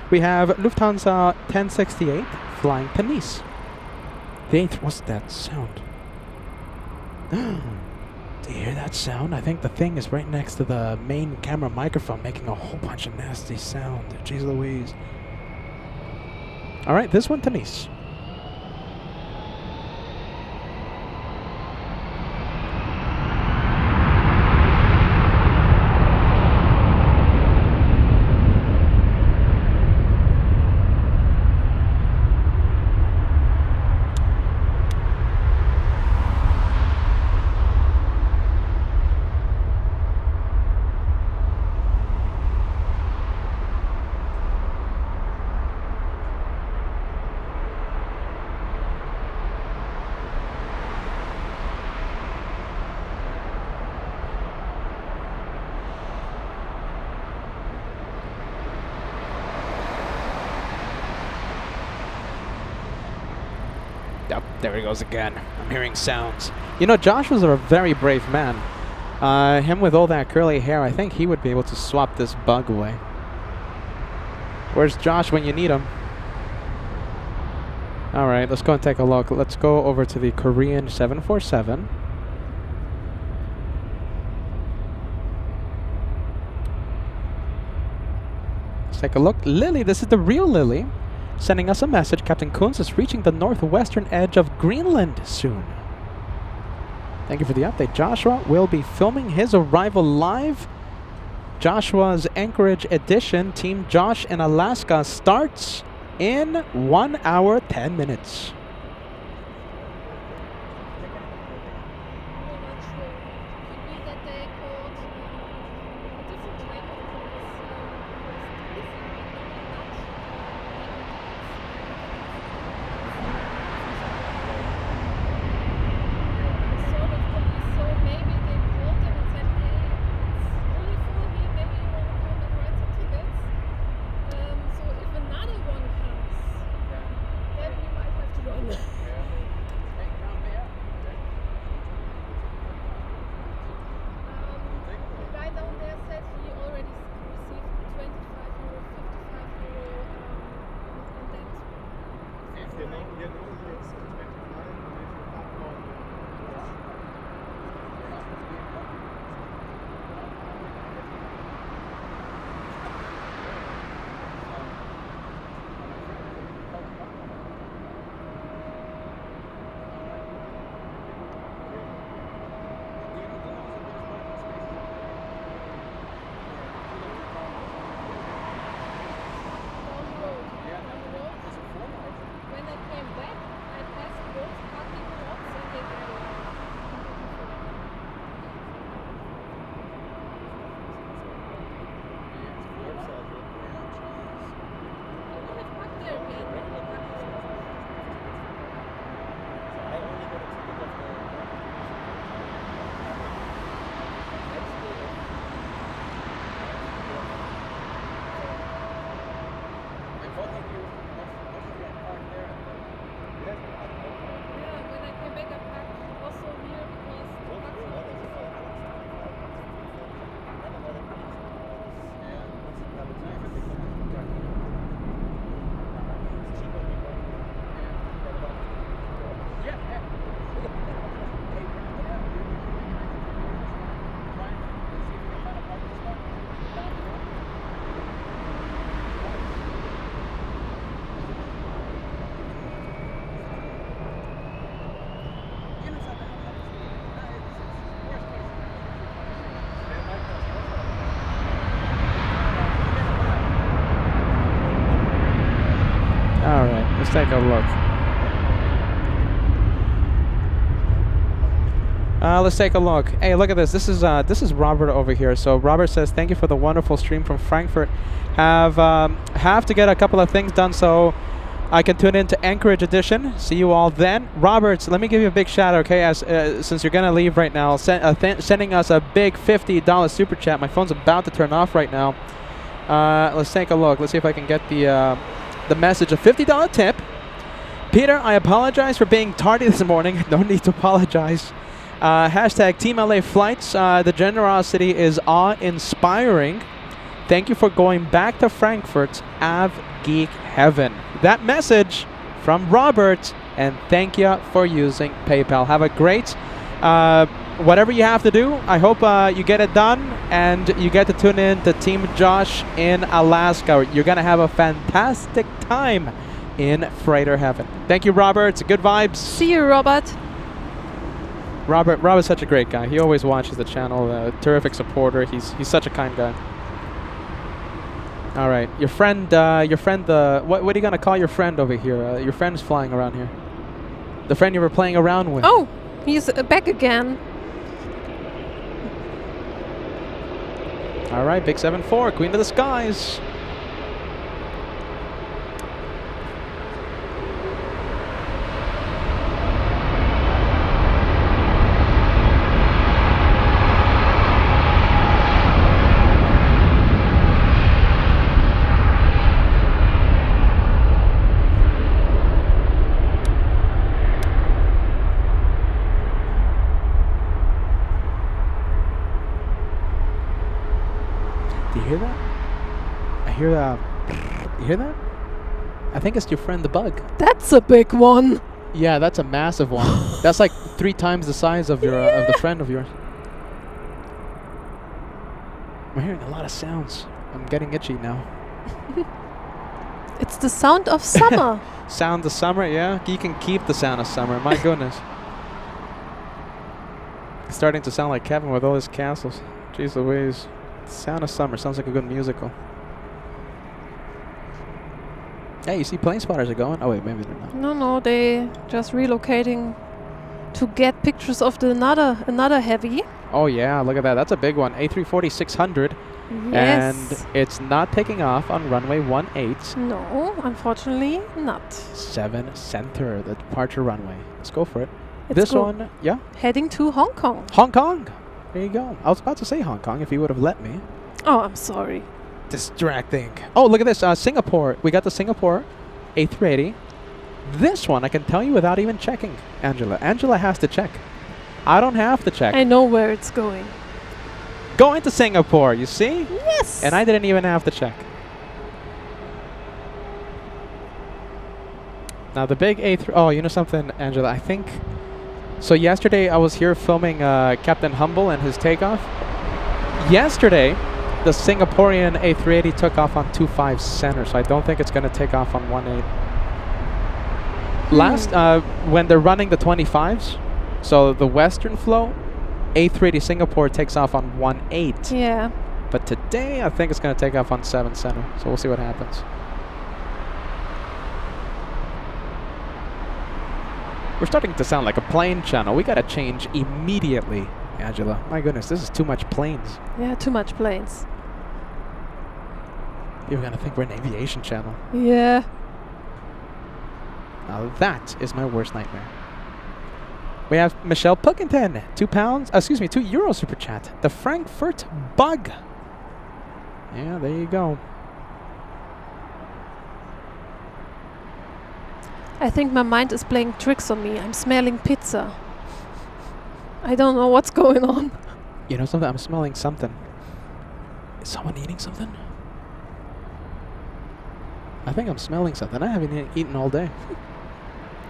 We have Lufthansa 1068 flying to Nice. What's that sound? Do you hear that sound? I think the thing is right next to the main camera microphone making a whole bunch of nasty sound. Jeez Louise. All right, this one to Nice. Yep, there he goes again. I'm hearing sounds. You know, Josh was a very brave man. Him with all that curly hair, I think he would be able to swap this bug away. Where's Josh when you need him? All right, let's go and take a look. Let's go over to the Korean 747. Let's take a look. Lily, this is the real Lily, sending us a message. Captain Kunz is reaching the northwestern edge of Greenland soon. Thank you for the update. Joshua will be filming his arrival live. Joshua's Anchorage edition, Team Josh in Alaska, starts in 1 hour, 10 minutes. Let's take a look. Let's take a look. Hey, look at this. This is Robert over here. So Robert says, "Thank you for the wonderful stream from Frankfurt. Have to get a couple of things done so I can tune into Anchorage edition. See you all then." Robert, let me give you a big shout out, okay? As since you're gonna leave right now, sending us a big $50 super chat. My phone's about to turn off right now. Let's take a look. Let's see if I can get the message. A $50 tip. Peter, I apologize for being tardy this morning. No need to apologize. Hashtag Team LA Flights. The generosity is awe-inspiring. Thank you for going back to Frankfurt's Av Geek Heaven. That message from Robert, and thank you for using PayPal. Have a great, whatever you have to do. I hope you get it done and you get to tune in to Team Josh in Alaska. You're going to have a fantastic time in Freighter Heaven. Thank you, Robert. Good vibes. See you, Robert. Robert's such a great guy. He always watches the channel. A terrific supporter. He's such a kind guy. All right, your friend. What are you gonna call your friend over here? Your friend's flying around here. The friend you were playing around with. Oh, he's back again. All right, Big 7-4, Queen of the Skies. hear that? You hear that? I think it's your friend the bug. That's a big one. Yeah, that's a massive one. That's like 3 times the size of your of the friend of yours. I'm hearing a lot of sounds. I'm getting itchy now. It's the sound of summer. Sound of summer, yeah? You can keep the sound of summer, my goodness. It's starting to sound like Kevin with all his castles. Jeez Louise. Sound of summer sounds like a good musical. Hey, you see plane spotters are going? Oh wait, maybe they're not. No, they just relocating to get pictures of the another heavy. Oh yeah, look at that. That's a big one. A340-600. Yes. And it's not taking off on runway 18. No, unfortunately not. 7 center, the departure runway. Let's go for it. Let's This go. one, yeah. Heading to Hong Kong. Hong Kong. There you go. I was about to say Hong Kong if you would have let me. Oh, I'm sorry. Distracting. Oh, look at this. Singapore. We got the Singapore A380. This one I can tell you without even checking, Angela. Angela has to check. I don't have to check. I know where it's going. Going to Singapore, you see? Yes. And I didn't even have to check. Now the big A3... Oh, you know something, Angela? I think... So yesterday I was here filming Captain Humble and his takeoff. Yesterday, the Singaporean A380 took off on 25 center, so I don't think it's going to take off on 18. Last, when they're running the 25s, so the Western flow, A380 Singapore takes off on 18. Yeah. But today, I think it's going to take off on 7 center, so we'll see what happens. We're starting to sound like a plane channel. We got to change immediately, Angela. My goodness, this is too much planes. Yeah, too much planes. You're going to think we're an aviation channel. Yeah. Now that is my worst nightmare. We have Michelle Pilkington, €2 super chat. The Frankfurt bug. Yeah, there you go. I think my mind is playing tricks on me. I'm smelling pizza. I don't know what's going on. You know something? I'm smelling something. Is someone eating something? I think I'm smelling something. I haven't eaten all day.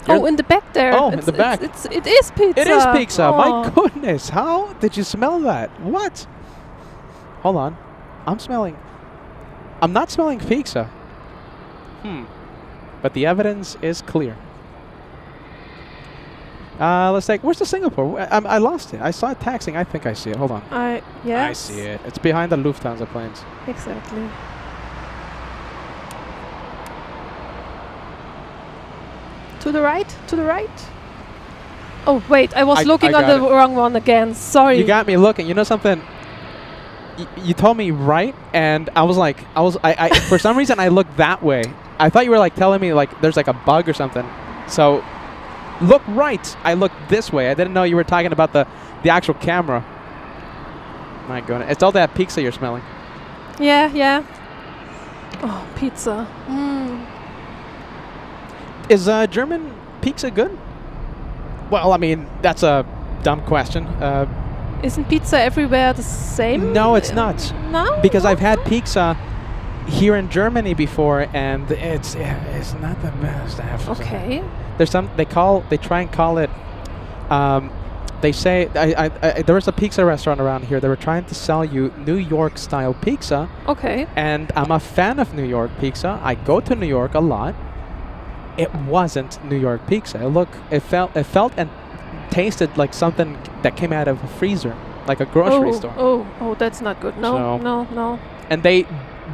Oh, in the back there. Oh, in the back. It is pizza. It is pizza. Oh. My goodness. How did you smell that? What? Hold on. I'm not smelling pizza. But the evidence is clear. Let's take... Where's the Singapore? I lost it. I saw it taxiing. I think I see it. Hold on. Yes. I see it. It's behind the Lufthansa planes. Exactly. To the right? To the right? Oh, wait. I was looking on the wrong one again. Sorry. You got me looking. You know something? You told me right, and I was like... I for some reason, I looked that way. I thought you were like telling me like there's like a bug or something. So, look right. I looked this way. I didn't know you were talking about the actual camera. My goodness. It's all that pizza you're smelling. Yeah. Oh, pizza. Is German pizza good? Well, I mean, that's a dumb question. Isn't pizza everywhere the same? No, it's not. No? Because I've had pizza here in Germany before, and it's not the best, I have to say. Okay. There's some they try and call it. They say there was a pizza restaurant around here. They were trying to sell you New York style pizza. Okay. And I'm a fan of New York pizza. I go to New York a lot. It wasn't New York pizza. It felt and tasted like something that came out of a freezer, like a grocery store. Oh, that's not good. No. And they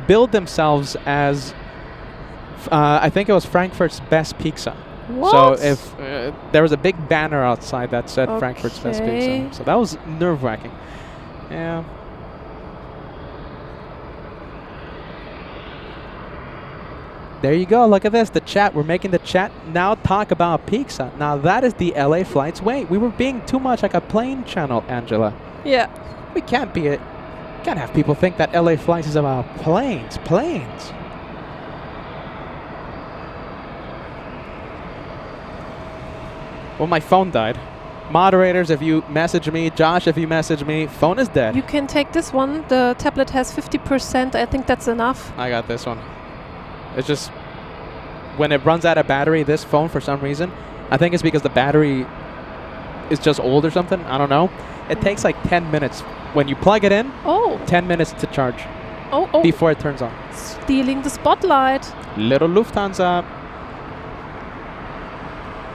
billed themselves as, I think it was Frankfurt's best pizza. What? So if there was a big banner outside that said Frankfurt's best pizza. So that was nerve-wracking. Yeah. There you go. Look at this. The chat. We're making the chat now talk about pizza. Now that is the LA flight's way. We were being too much like a plane channel, Angela. Yeah. We can't be it. Can't have people think that LA Flights is about planes. Well, my phone died. Moderators, if you message me, Josh, if you message me, phone is dead. You can take this one. The tablet has 50%. I think that's enough. I got this one. It's just when it runs out of battery, this phone for some reason, I think it's because the battery is just old or something. I don't know. It takes like 10 minutes when you plug it in. Oh. 10 minutes to charge. Oh. Before it turns on. Stealing the spotlight. Little Lufthansa.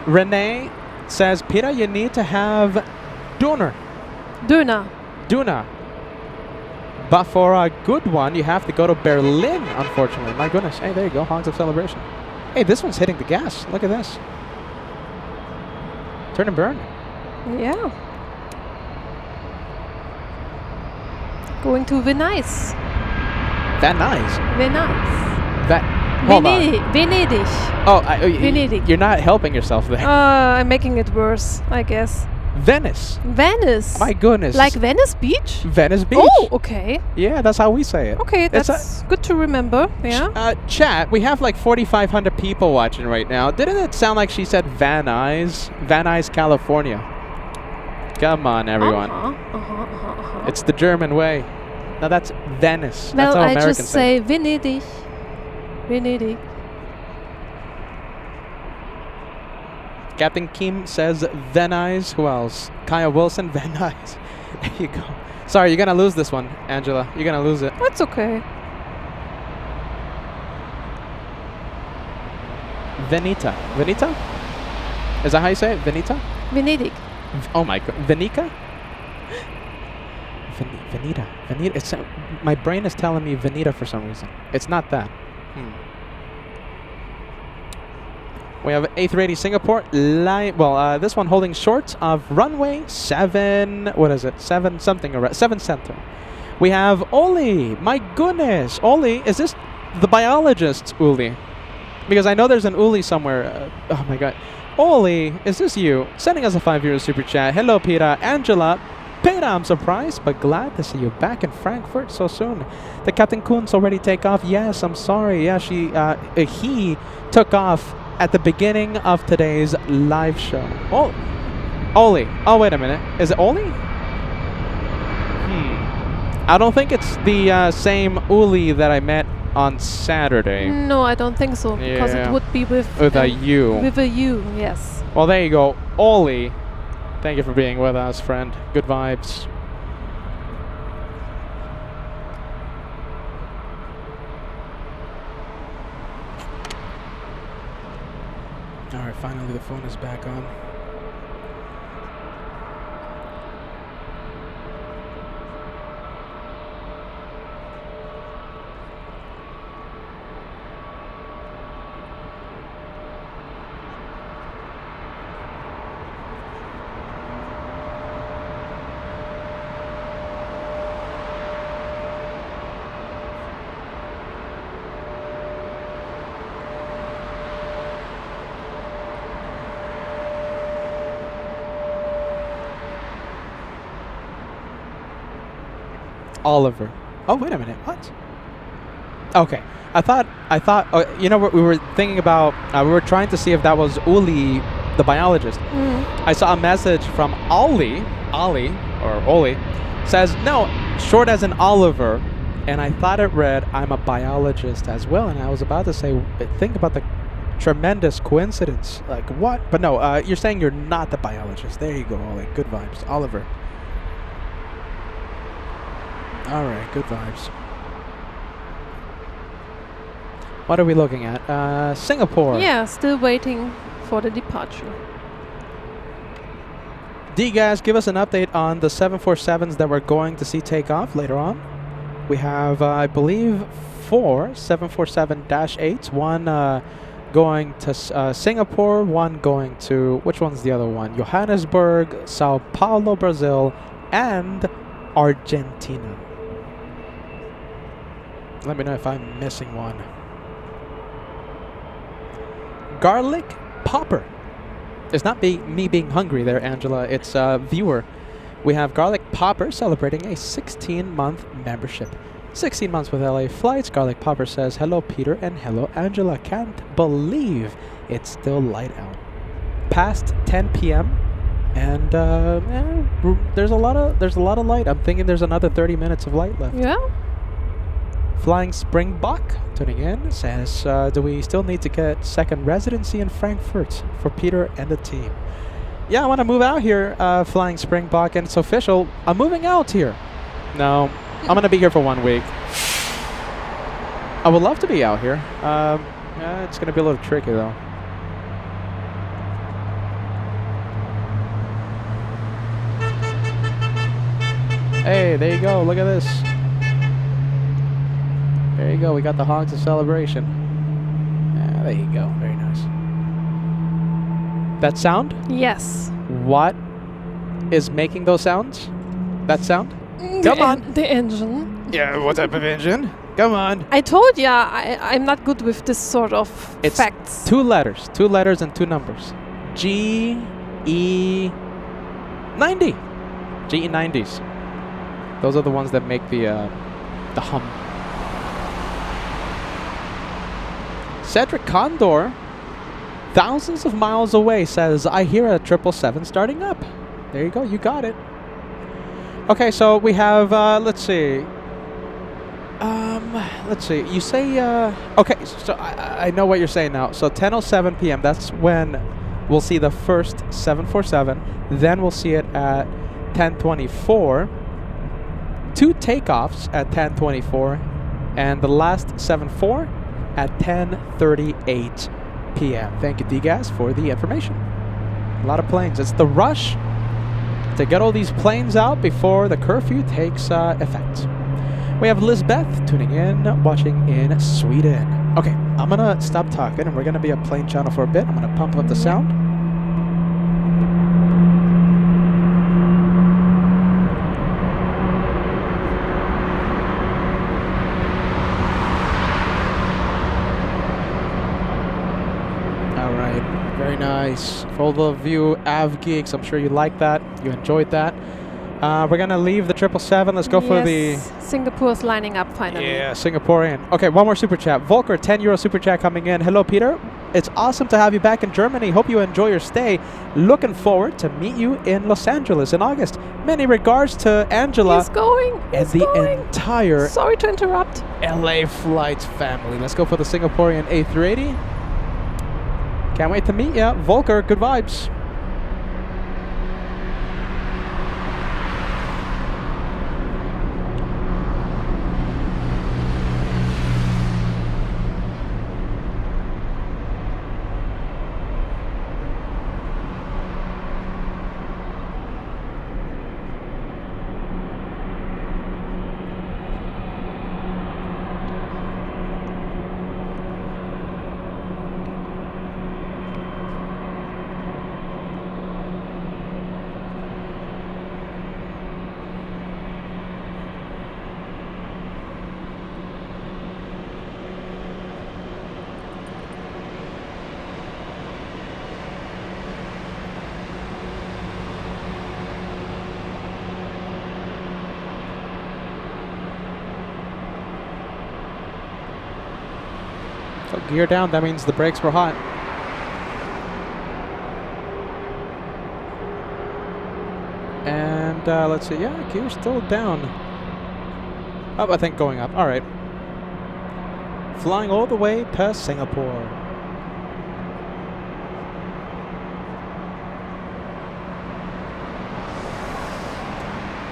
Renee says, Peter, you need to have Döner. Döner. But for a good one, you have to go to Berlin, unfortunately. My goodness. Hey, there you go. Honks of celebration. Hey, this one's hitting the gas. Look at this. Turn and burn. Yeah. Going to Venice. Venice. Hold on. Venedig. Oh, Venedig. You're not helping yourself there. I'm making it worse, I guess. Venice. My goodness. Like Venice Beach? Venice Beach. Oh, okay. Yeah, that's how we say it. Okay, that's good to remember. Yeah. Chat, we have like 4,500 people watching right now. Didn't it sound like she said Van Nuys? Van Nuys, California. Come on, everyone. It's the German way. Now that's Venice. Well, that's how I Americans just say Venedig. Captain Kim says Van Nuys. Who else? Kaya Wilson, Van Nuys. There you go. Sorry, you're going to lose this one, Angela. You're going to lose it. That's okay. Veneta. Is that how you say it? Veneta? Venedig. Oh my god. Venica? Veneta. It's, my brain is telling me Veneta for some reason. It's not that. We have A380 Singapore. This one holding short of runway 7. What is it? 7 something. 7 center. We have Oli. My goodness. Oli, is this the biologist Uli? Because I know there's an Uli somewhere. Oh my god. Oli, is this you? Sending us a €5 super chat. Hello, Peter. Angela. Peter, I'm surprised, but glad to see you back in Frankfurt so soon. Did Captain Kunz already take off? Yes, I'm sorry. Yeah, he took off at the beginning of today's live show. Oh, Oli. Oh, wait a minute. Is it Oli? I don't think it's the same Uli that I met on Saturday. No, I don't think so. Because it would be with a U. With a U, yes. Well, there you go. Oli. Thank you for being with us, friend. Good vibes. All right, finally the phone is back on. Oliver. Oh, wait a minute. What? Okay. I thought. You know what we were thinking about? We were trying to see if that was Uli, the biologist. I saw a message from Oli, says no, short as in Oliver, and I thought it read, "I'm a biologist as well," and I was about to say, think about the tremendous coincidence. Like what? But no, you're saying you're not the biologist. There you go, Oli. Good vibes, Oliver. All right, good vibes. What are we looking at? Singapore. Yeah, still waiting for the departure. Do you guys give us an update on the 747s that we're going to see take off later on? We have, I believe, 4 747-8s. One going to Singapore, one going to, which one's the other one? Johannesburg, Sao Paulo, Brazil, and Argentina. Let me know if I'm missing one. Garlic popper. It's not me being hungry there, Angela. It's a viewer. We have Garlic Popper celebrating a 16-month membership. 16 months with LA Flights. Garlic Popper says, hello, Peter, and hello, Angela. Can't believe it's still light out. Past 10 p.m. And there's a lot of light. I'm thinking there's another 30 minutes of light left. Yeah. Flying Springbok tuning in says, do we still need to get second residency in Frankfurt for Peter and the team? Yeah, I want to move out here, Flying Springbok, and it's official. I'm moving out here. No, I'm going to be here for 1 week. I would love to be out here. It's going to be a little tricky, though. Hey, there you go. Look at this. There you go. We got the Hogs of Celebration. Yeah, there you go. Very nice. That sound? Yes. What is making those sounds? That sound? Come on. The engine. Yeah, what type of engine? Come on. I told ya, I'm not good with this sort of It's facts. two letters and two numbers. GE90. GE90s. Those are the ones that make the hum. Cedric Condor, thousands of miles away, says, I hear a 777 starting up. There you go. You got it. Okay, so we have, let's see. You say, okay, so I know what you're saying now. So 10:07 p.m., that's when we'll see the first 747. Then we'll see it at 10:24. 2 takeoffs at 10:24. And the last 7-4 at 10:38 p.m. Thank you, D-Gas, for the information. A lot of planes. It's the rush to get all these planes out before the curfew takes effect. We have Lisbeth tuning in, watching in Sweden. Okay, I'm going to stop talking, and we're going to be a plane channel for a bit. I'm going to pump up the sound. All right, very nice. For all of you Av geeks, I'm sure you like that. You enjoyed that. We're going to leave the 777. Let's go for the... Singapore's lining up finally. Yeah, Singaporean. Okay, one more super chat. Volker, €10 super chat coming in. Hello, Peter. It's awesome to have you back in Germany. Hope you enjoy your stay. Looking forward to meet you in Los Angeles in August. Many regards to Angela He's going. and He's the going. entire Sorry to interrupt. LA Flights family. Let's go for the Singaporean A380. Can't wait to meet ya. Volker, good vibes. So gear down, that means the brakes were hot. And let's see, yeah, gear's still down. Oh, I think going up, all right. Flying all the way to Singapore.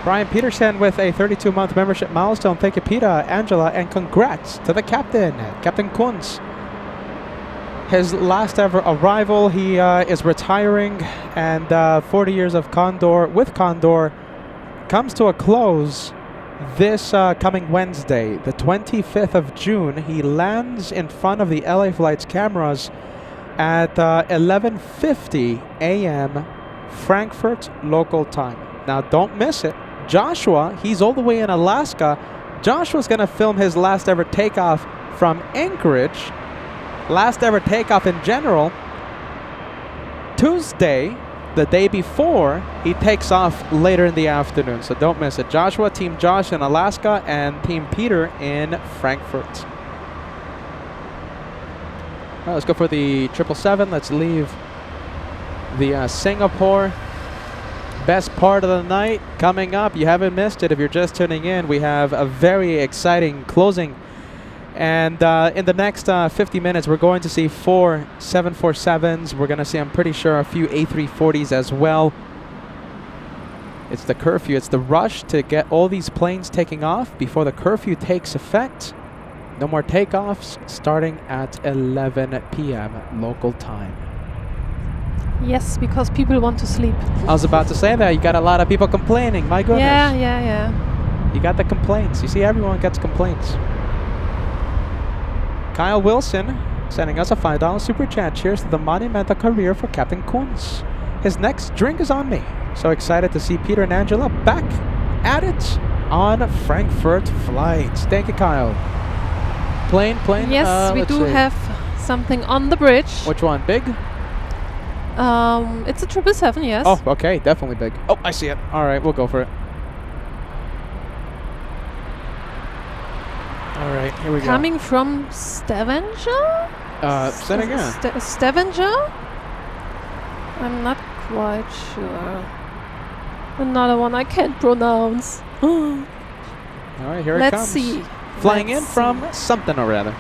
Brian Peterson with a 32-month membership milestone. Thank you, Peter, Angela, and congrats to the captain, Captain Kunz. His last ever arrival, he is retiring, and 40 years of Condor with Condor comes to a close this coming Wednesday, the 25th of June. He lands in front of the LA Flights cameras at 11:50 a.m. Frankfurt local time. Now, don't miss it. Joshua, he's all the way in Alaska. Joshua's going to film his last ever takeoff from Anchorage. Last ever takeoff in general. Tuesday, the day before, he takes off later in the afternoon. So don't miss it. Joshua, Team Josh in Alaska, and Team Peter in Frankfurt. All right, let's go for the 777. Let's leave the Singapore. Best part of the night coming up. You haven't missed it if you're just tuning in. We have a very exciting closing. And in the next 50 minutes, we're going to see 4 747s. We're going to see, I'm pretty sure, a few A340s as well. It's the curfew. It's the rush to get all these planes taking off before the curfew takes effect. No more takeoffs starting at 11 p.m. local time. Yes, because people want to sleep. I was about to say that. You got a lot of people complaining. My goodness. Yeah. You got the complaints. You see, everyone gets complaints. Kyle Wilson sending us a $5 super chat. Cheers to the monumental career for Captain Kunz. His next drink is on me. So excited to see Peter and Angela back at it on Frankfurt flights. Thank you, Kyle. Plane. Yes, we do have something on the bridge. Which one? Big? It's a 777, yes. Oh, okay. Definitely big. Oh, I see it. All right, we'll go for it. All right, here we go. Coming from Stavanger? Say it again. Stavanger? I'm not quite sure. Another one I can't pronounce. All right, here it comes. Let's see. Flying in from something or rather.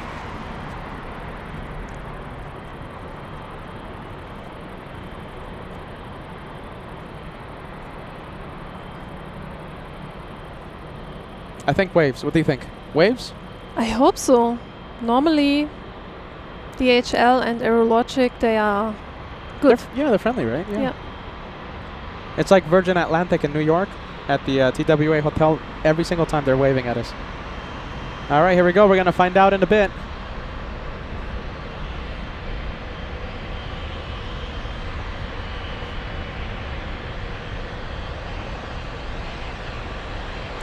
I think waves. What do you think? Waves? I hope so. Normally, DHL and Aerologic, they are good. They're friendly, right? Yeah. It's like Virgin Atlantic in New York at the TWA Hotel. Every single time they're waving at us. All right, here we go. We're going to find out in a bit.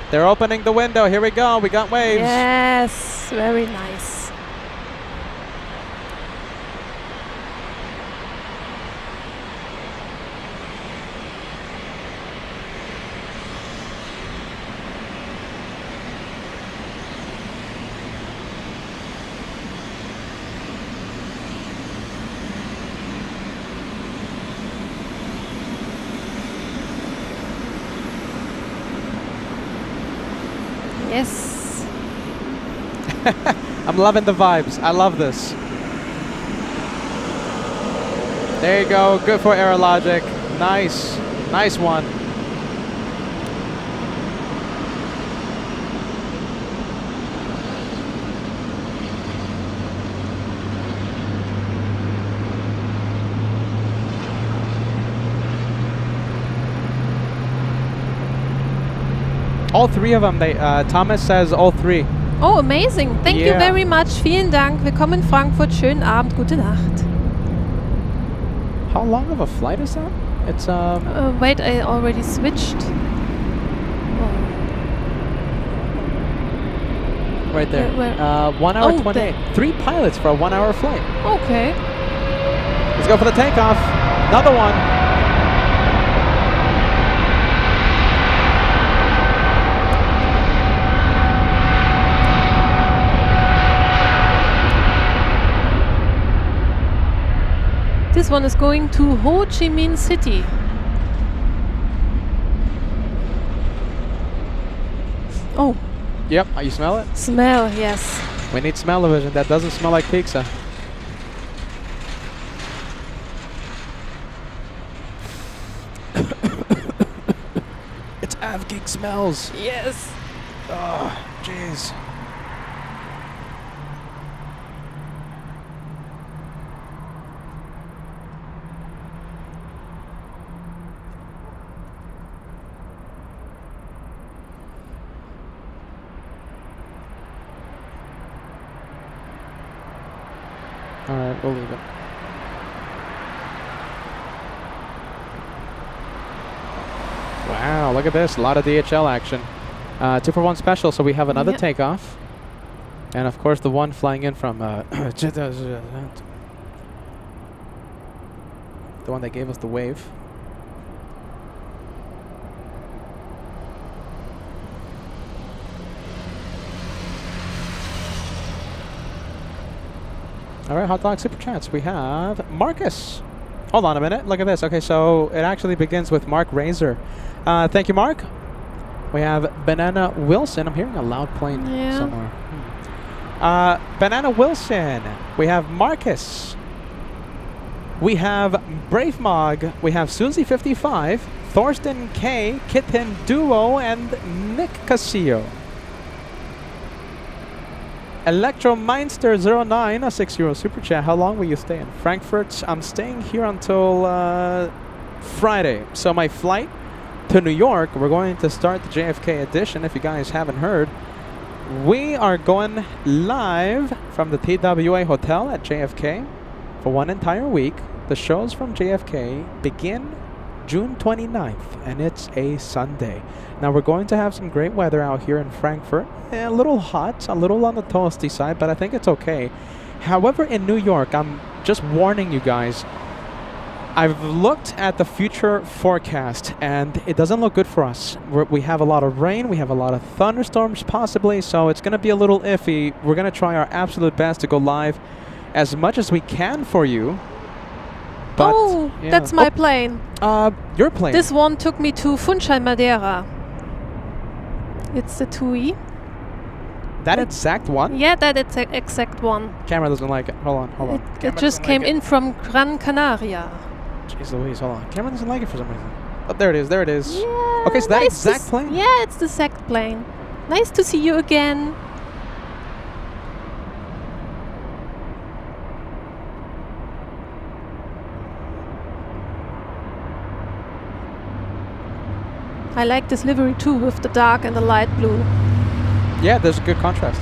They're opening the window. Here we go. We got waves. Yes, very nice. Yes. I'm loving the vibes. I love this. There you go. Good for Aerologic. Nice. Nice one. All three of them. Thomas says all three. Oh, amazing. Thank you very much. Vielen Dank. Willkommen in Frankfurt. Schönen Abend. Gute Nacht. How long of a flight is that? It's wait, I already switched. Right there. Where? 1 hour Oh, 28. 3 pilots for a 1 hour flight. Okay. Let's go for the takeoff. Another one. This one is going to Ho Chi Minh City. Oh. Yep, you smell it? Smell, yes. We need smell-o-vision. That doesn't smell like pizza. It's Avgeek smells. Yes. Oh, jeez. All right, we'll leave it. Wow, look at this. A lot of DHL action. 2-for-1 special, so we have another takeoff. And of course, the one flying in from the one that gave us the wave. All right, Hot Dog Super Chats. We have Marcus. Hold on a minute. Look at this. Okay, so it actually begins with Mark Razor. Thank you, Mark. We have Banana Wilson. I'm hearing a loud plane somewhere. Banana Wilson. We have Marcus. We have Brave Mog. We have Susie55, Thorsten K, Kitten Duo, and Nick Casillo. Electromeinster09, a €6 super chat. How long will you stay in Frankfurt? I'm staying here until Friday. So my flight to New York, we're going to start the JFK edition. If you guys haven't heard, we are going live from the TWA Hotel at JFK for one entire week. The shows from JFK begin June 29th, and it's a Sunday. Now we're going to have some great weather out here in Frankfurt. A little hot, a little on the toasty side, but I think it's okay. However, in New York, I'm just warning you guys, I've looked at the future forecast, and it doesn't look good for us. We have a lot of rain, we have a lot of thunderstorms possibly, so it's going to be a little iffy. We're going to try our absolute best to go live as much as we can for you. But, oh, yeah. that's my plane. Your plane? This one took me to Funchal, Madeira. It's the TUI. That exact one? Yeah, that is the exact one. Camera doesn't like it. Hold on. It just came in from Gran Canaria. Jeez Louise, hold on. Camera doesn't like it for some reason. Oh, there it is. Yeah, okay, so that nice exact plane? Yeah, it's the exact plane. Nice to see you again. I like this livery too, with the dark and the light blue. Yeah, there's a good contrast.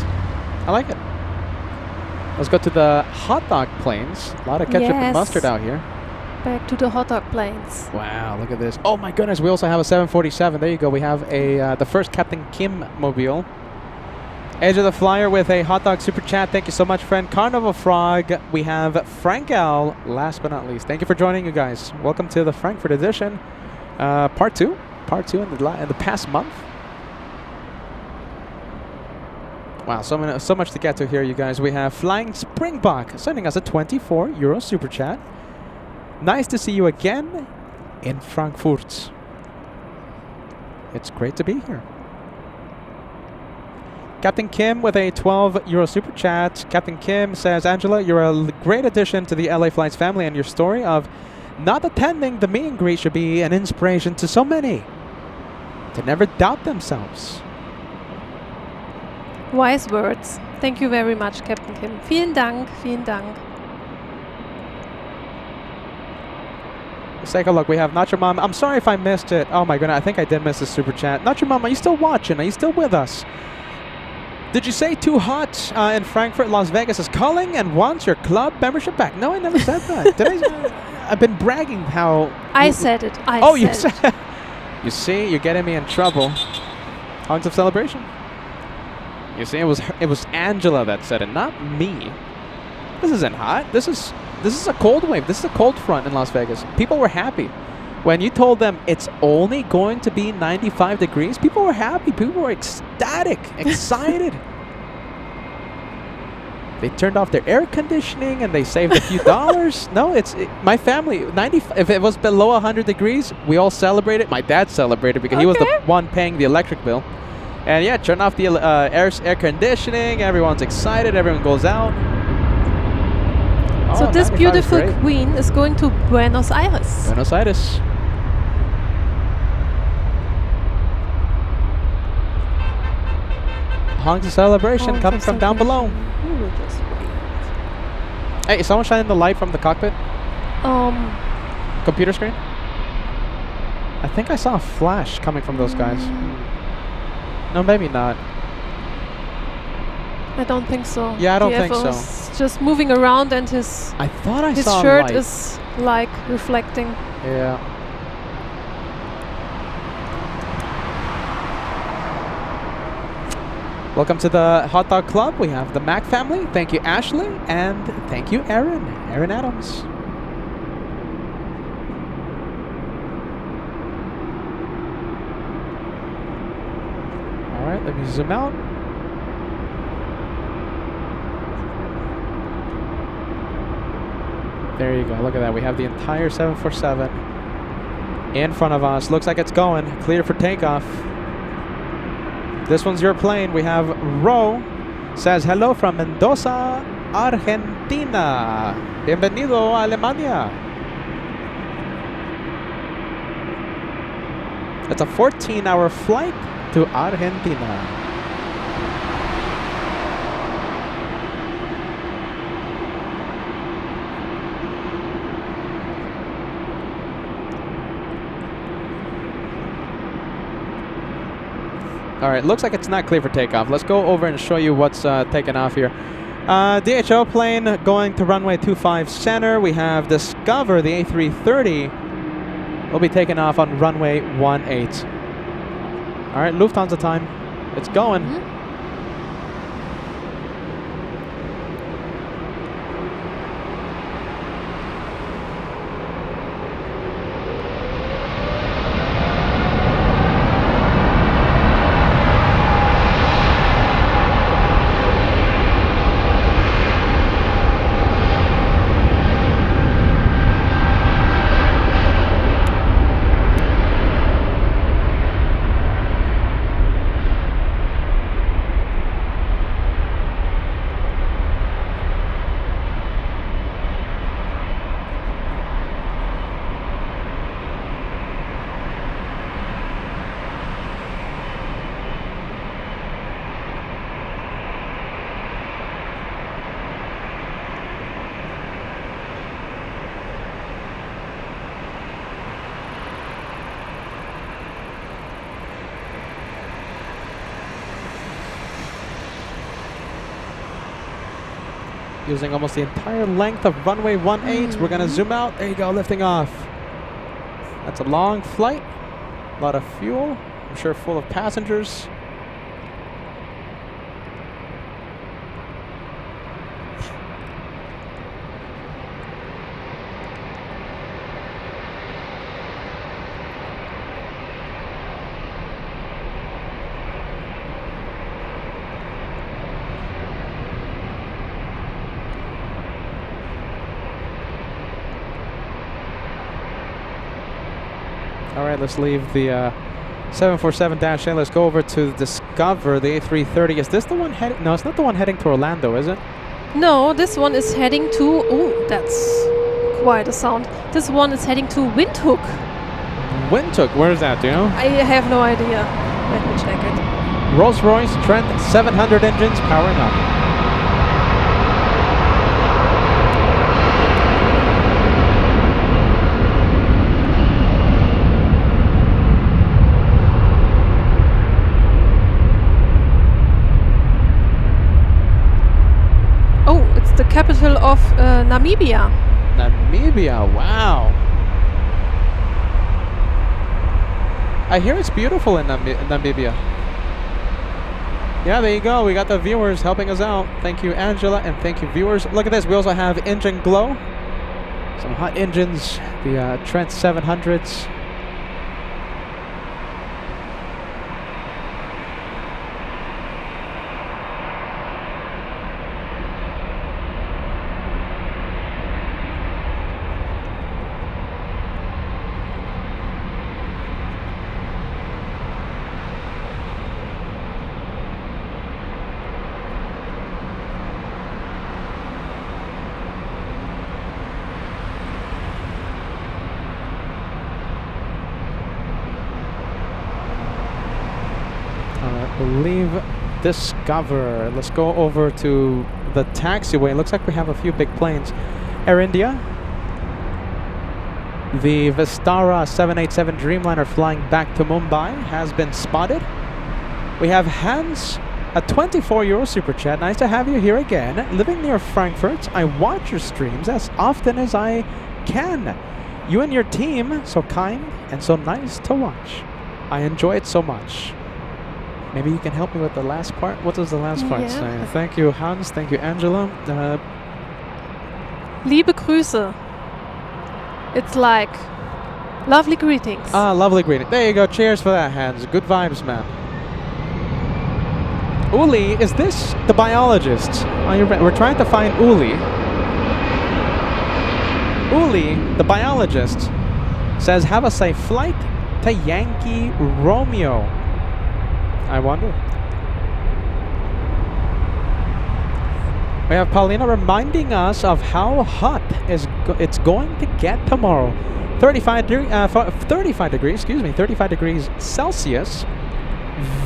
I like it. Let's go to the hot dog planes. A lot of ketchup and mustard out here. Back to the hot dog planes. Wow, look at this. Oh my goodness, we also have a 747. There you go. We have a the first Captain Kim mobile. Edge of the Flyer with a hot dog super chat. Thank you so much, friend. Carnival Frog. We have Frank L. Last but not least. Thank you for joining, you guys. Welcome to the Frankfurt edition. Part 2. Part 2 in the past month. Wow, so much to get to here, you guys. We have Flying Springbok sending us a €24 super chat. Nice to see you again in Frankfurt. It's great to be here. Captain Kim with a €12 super chat. Captain Kim says, Angela, you're a great addition to the LA Flights family, and your story of not attending the meet and greet should be an inspiration to so many to never doubt themselves. Wise words. Thank you very much, Captain Kim. Vielen Dank, vielen Dank. Let's take a look. We have Nacho Mom. I'm sorry if I missed it. Oh my goodness, I think I did miss the super chat. Nacho Mom, are you still watching? Are you still with us? Did you say too hot in Frankfurt? Las Vegas is calling and wants your club membership back. No, I never said that. Did I? I've been bragging how... I said it. You said it. You see, you're getting me in trouble. Honks of celebration. You see, it was Angela that said it, not me. This isn't hot. This is a cold wave. This is a cold front in Las Vegas. People were happy. When you told them it's only going to be 95 degrees, people were happy. People were ecstatic, excited. They turned off their air conditioning and they saved a few dollars. No, my family. If it was below 100 degrees, we all celebrated. My dad celebrated because he was the one paying the electric bill. And yeah, turn off the air conditioning. Everyone's excited. Everyone goes out. So this beautiful queen is going to Buenos Aires. Buenos Aires. Honks of celebration coming from down below. Hey, is someone shining the light from the cockpit? Computer screen? I think I saw a flash coming from those guys. No, maybe not. I don't think so. Yeah, I don't think so. Is just moving around and his shirt is like reflecting. Yeah. Welcome to the Hot Dog Club. We have the Mac family. Thank you, Ashley. And thank you, Aaron. Aaron Adams. All right, let me zoom out. There you go. Look at that. We have the entire 747 in front of us. Looks like it's going. Clear for takeoff. This one's your plane. We have Ro. Says hello from Mendoza, Argentina. Bienvenido a Alemania. It's a 14-hour flight to Argentina. All right, looks like it's not clear for takeoff. Let's go over and show you what's taking off here. DHL plane going to runway 25 center. We have Discover, the A330, will be taking off on runway 18. All right, Lufthansa time. It's going. Mm-hmm. Using almost the entire length of runway 18. We're gonna zoom out. There you go, lifting off. That's a long flight. A lot of fuel. I'm sure full of passengers. All right, let's leave the 747-8. Let's go over to Discover, the A330. Is this the one heading? No, it's not the one heading to Orlando, is it? No, this one is heading to... Oh, that's quite a sound. This one is heading to Windhoek. Windhoek, where is that, do you know? I have no idea. Let me check it. Rolls-Royce Trent 700 engines powering up. The capital of Namibia. Namibia, wow. I hear it's beautiful in Namibia. Yeah, there you go. We got the viewers helping us out. Thank you, Angela, and thank you, viewers. Look at this. We also have engine glow. Some hot engines. The Trent 700s. Leave Discover. Let's go over to the taxiway. Looks like we have a few big planes. Air India. The Vistara 787 Dreamliner flying back to Mumbai has been spotted. We have Hans, a 24-euro super chat. Nice to have you here again. Living near Frankfurt, I watch your streams as often as I can. You and your team, so kind and so nice to watch. I enjoy it so much. Maybe you can help me with the last part. What does the last part say? Thank you, Hans. Thank you, Angela. Liebe Grüße. It's like lovely greetings. Ah, lovely greeting. There you go. Cheers for that, Hans. Good vibes, man. Uli, is this the biologist? Are you we're trying to find Uli. Uli, the biologist, says, have a safe flight to Yankee Romeo. I wonder. We have Paulina reminding us of how hot it's going to get tomorrow. 35 degrees Celsius.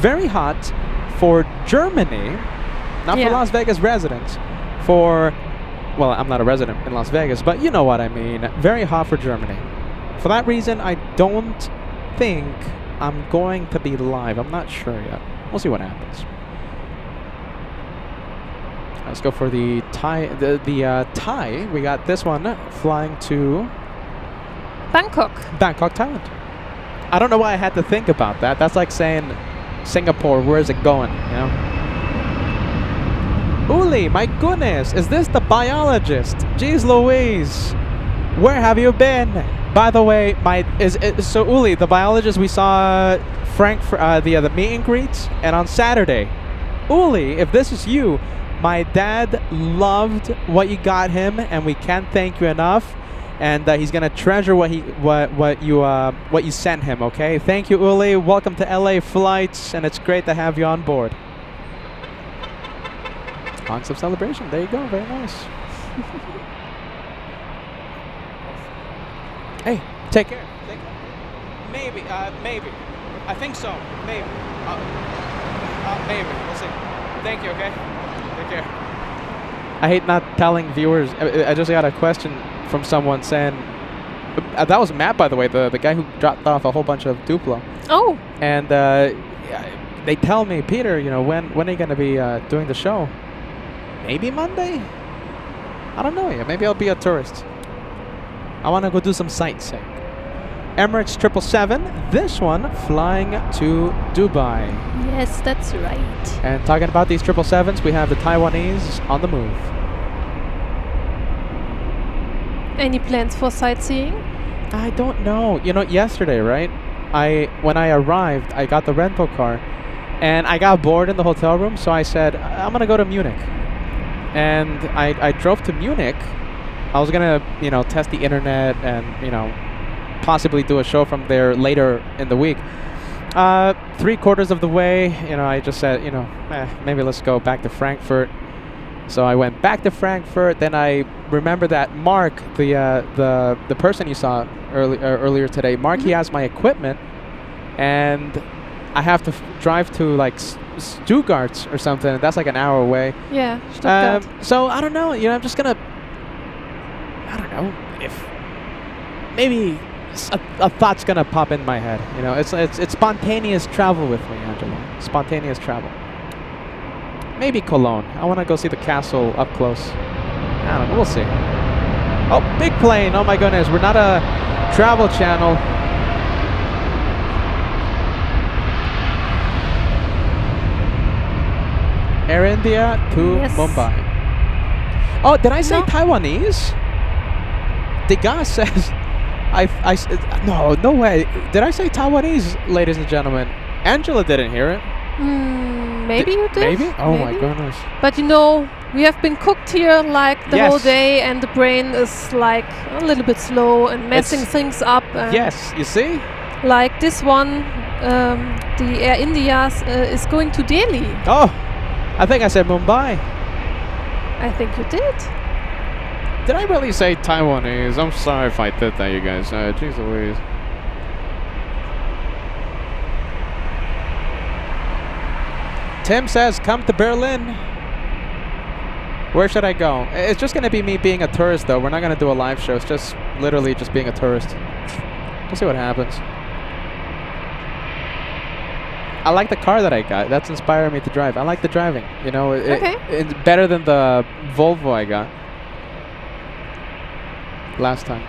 Very hot for Germany. Not for Las Vegas residents. Well, I'm not a resident in Las Vegas, but you know what I mean. Very hot for Germany. For that reason, I don't think I'm going to be live. I'm not sure yet. We'll see what happens. Let's go for the Thai. The Thai. We got this one flying to Bangkok, Thailand. I don't know why I had to think about that. That's like saying Singapore. Where is it going? You know. Uli, my goodness, is this the biologist? Jeez Louise, where have you been? By the way, so Uli, the biologist, we saw Frankfurt, the meet and greets, and on Saturday, Uli, if this is you, my dad loved what you got him, and we can't thank you enough. And he's gonna treasure what you sent him. Okay, thank you, Uli. Welcome to LA Flights, and it's great to have you on board. Concept celebration. There you go. Very nice. Hey, take care. Maybe. I think so. Maybe. Maybe. We'll see. Thank you. Okay. Take care. I hate not telling viewers. I just got a question from someone saying that was Matt, by the way, the guy who dropped off a whole bunch of Duplo. Oh. And they tell me, Peter, you know, when are you going to be doing the show? Maybe Monday? I don't know yet. Maybe I'll be a tourist. I want to go do some sightseeing. Emirates 777, this one flying to Dubai. Yes, that's right. And talking about these 777s, we have the Taiwanese on the move. Any plans for sightseeing? I don't know. You know, yesterday, right? When I arrived, I got the rental car, and I got bored in the hotel room, so I said, I'm going to go to Munich. And I drove to Munich. I was going to, you know, test the internet and, you know, possibly do a show from there later in the week. 3/4 of the way, you know, I just said, you know, maybe let's go back to Frankfurt. So I went back to Frankfurt. Then I remember that Mark, the person you saw earlier today, Mark, he has my equipment, and I have to drive to like Stuttgart or something. That's like an hour away. Yeah, Stuttgart. So I don't know. You know, I'm just gonna. I don't know if maybe a thought's gonna pop in my head. You know, it's spontaneous travel with me, Angela. Spontaneous travel. Maybe Cologne. I want to go see the castle up close. I don't know. We'll see. Oh, big plane. Oh my goodness. We're not a travel channel. Air India to Mumbai. Oh, did I say Taiwanese? The guy says, no way. Did I say Taiwanese, ladies and gentlemen? Angela didn't hear it. Maybe you did. Maybe? Oh my goodness. But you know, we have been cooked here like the whole day, and the brain is like a little bit slow and messing things up. Yes, you see? Like this one, the Air India is going to Delhi. Oh, I think I said Mumbai. I think you did. Did I really say Taiwanese? I'm sorry if I did that, you guys. Jeez Louise. Tim says, come to Berlin. Where should I go? It's just going to be me being a tourist, though. We're not going to do a live show. It's just literally just being a tourist. We'll see what happens. I like the car that I got. That's inspiring me to drive. I like the driving. You know, it's better than the Volvo I got last time.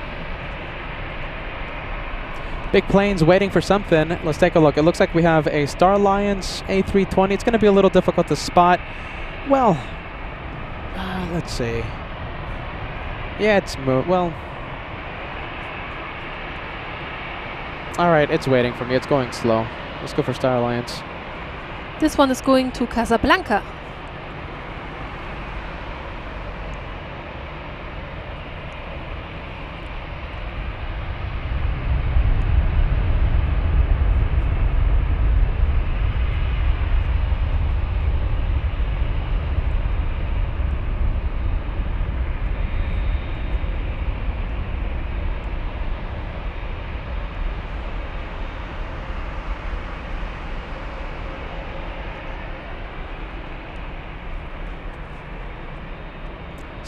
Big planes waiting for something. Let's take a look. It looks like we have a Star Alliance A320. It's going to be a little difficult to spot. Well, let's see. Yeah, it's well. All right, it's waiting for me. It's going slow. Let's go for Star Alliance. This one is going to Casablanca.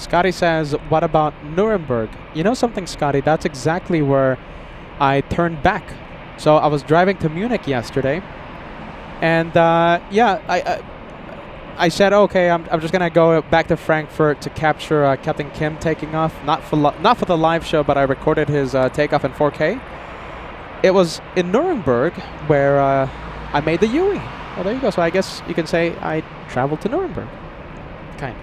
Scotty says, what about Nuremberg? You know something, Scotty? That's exactly where I turned back. So I was driving to Munich yesterday. And I said, okay, I'm just going to go back to Frankfurt to capture Captain Kim taking off. Not for the live show, but I recorded his takeoff in 4K. It was in Nuremberg where I made the UE. Well, there you go. So I guess you can say I traveled to Nuremberg. Kind of.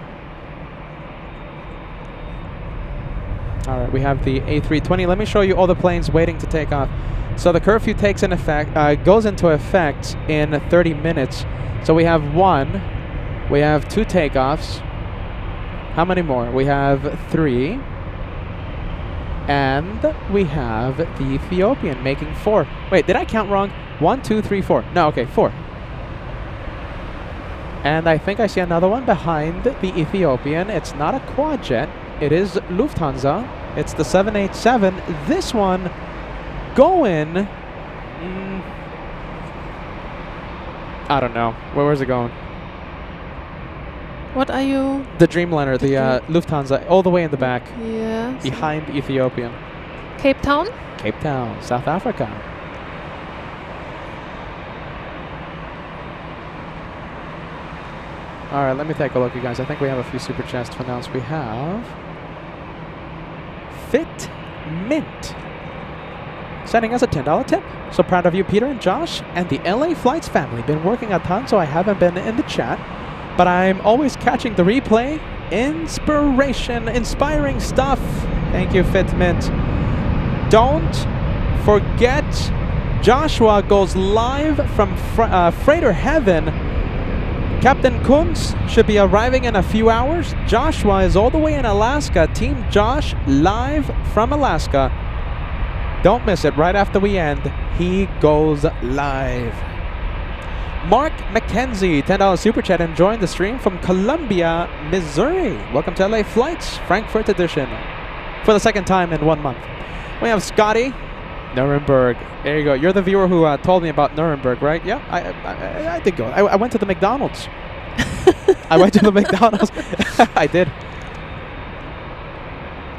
All right, we have the A320. Let me show you all the planes waiting to take off. So the curfew takes in effect, goes into effect in 30 minutes. So we have 1, we have 2 takeoffs. How many more? We have 3, and we have the Ethiopian making 4. Wait, did I count wrong? 1, 2, 3, 4. No, okay, 4. And I think I see another one behind the Ethiopian. It's not a quad jet. It is Lufthansa. It's the 787. This one going... I don't know. Where's it going? What are you? The Dreamliner, the Lufthansa, all the way in the back. Yes. Behind the Ethiopian. Cape Town? Cape Town, South Africa. All right, let me take a look, you guys. I think we have a few super chats to announce. We have Fit Mint sending us a $10 tip. So proud of you, Peter and Josh, and the LA Flights family. Been working a ton, so I haven't been in the chat, but I'm always catching the replay. Inspiring stuff. Thank you, Fit Mint. Don't forget, Joshua goes live from Freighter Heaven. Captain Kunz should be arriving in a few hours. Joshua is all the way in Alaska. Team Josh live from Alaska. Don't miss it. Right after we end, he goes live. Mark McKenzie, $10 super chat, enjoying the stream from Columbia, Missouri. Welcome to LA Flights, Frankfurt edition. For the second time in 1 month. We have Scotty, Nuremberg. There you go. You're the viewer who told me about Nuremberg, right? Yeah, I did go. I went to the McDonald's. I went to the McDonald's. I did.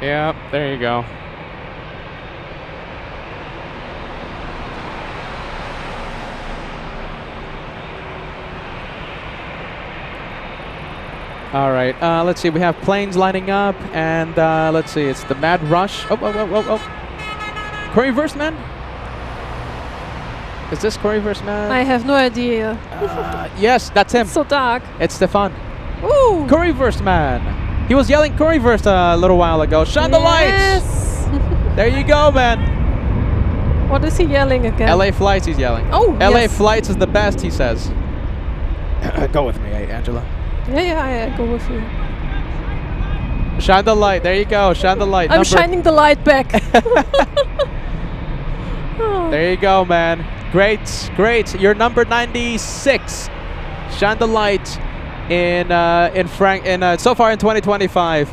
Yeah, there you go. All right, let's see. We have planes lining up, and let's see. It's the Mad Rush. Oh. Curryverse Man? Is this Curryverse Man? I have no idea. Yes, that's him. It's so dark. It's Stefan. Ooh. Curryverse Man. He was yelling Curryverse a little while ago. Shine the lights! There you go, man. What is he yelling again? LA Flights, he's yelling. Oh, LA yes. Flights is the best, he says. Go with me, Angela. Yeah, I go with you. Shine the light. There you go. Shine the light. I'm shining the light back. There you go, man. Great. You're number 96. Shine the light in so far in 2025.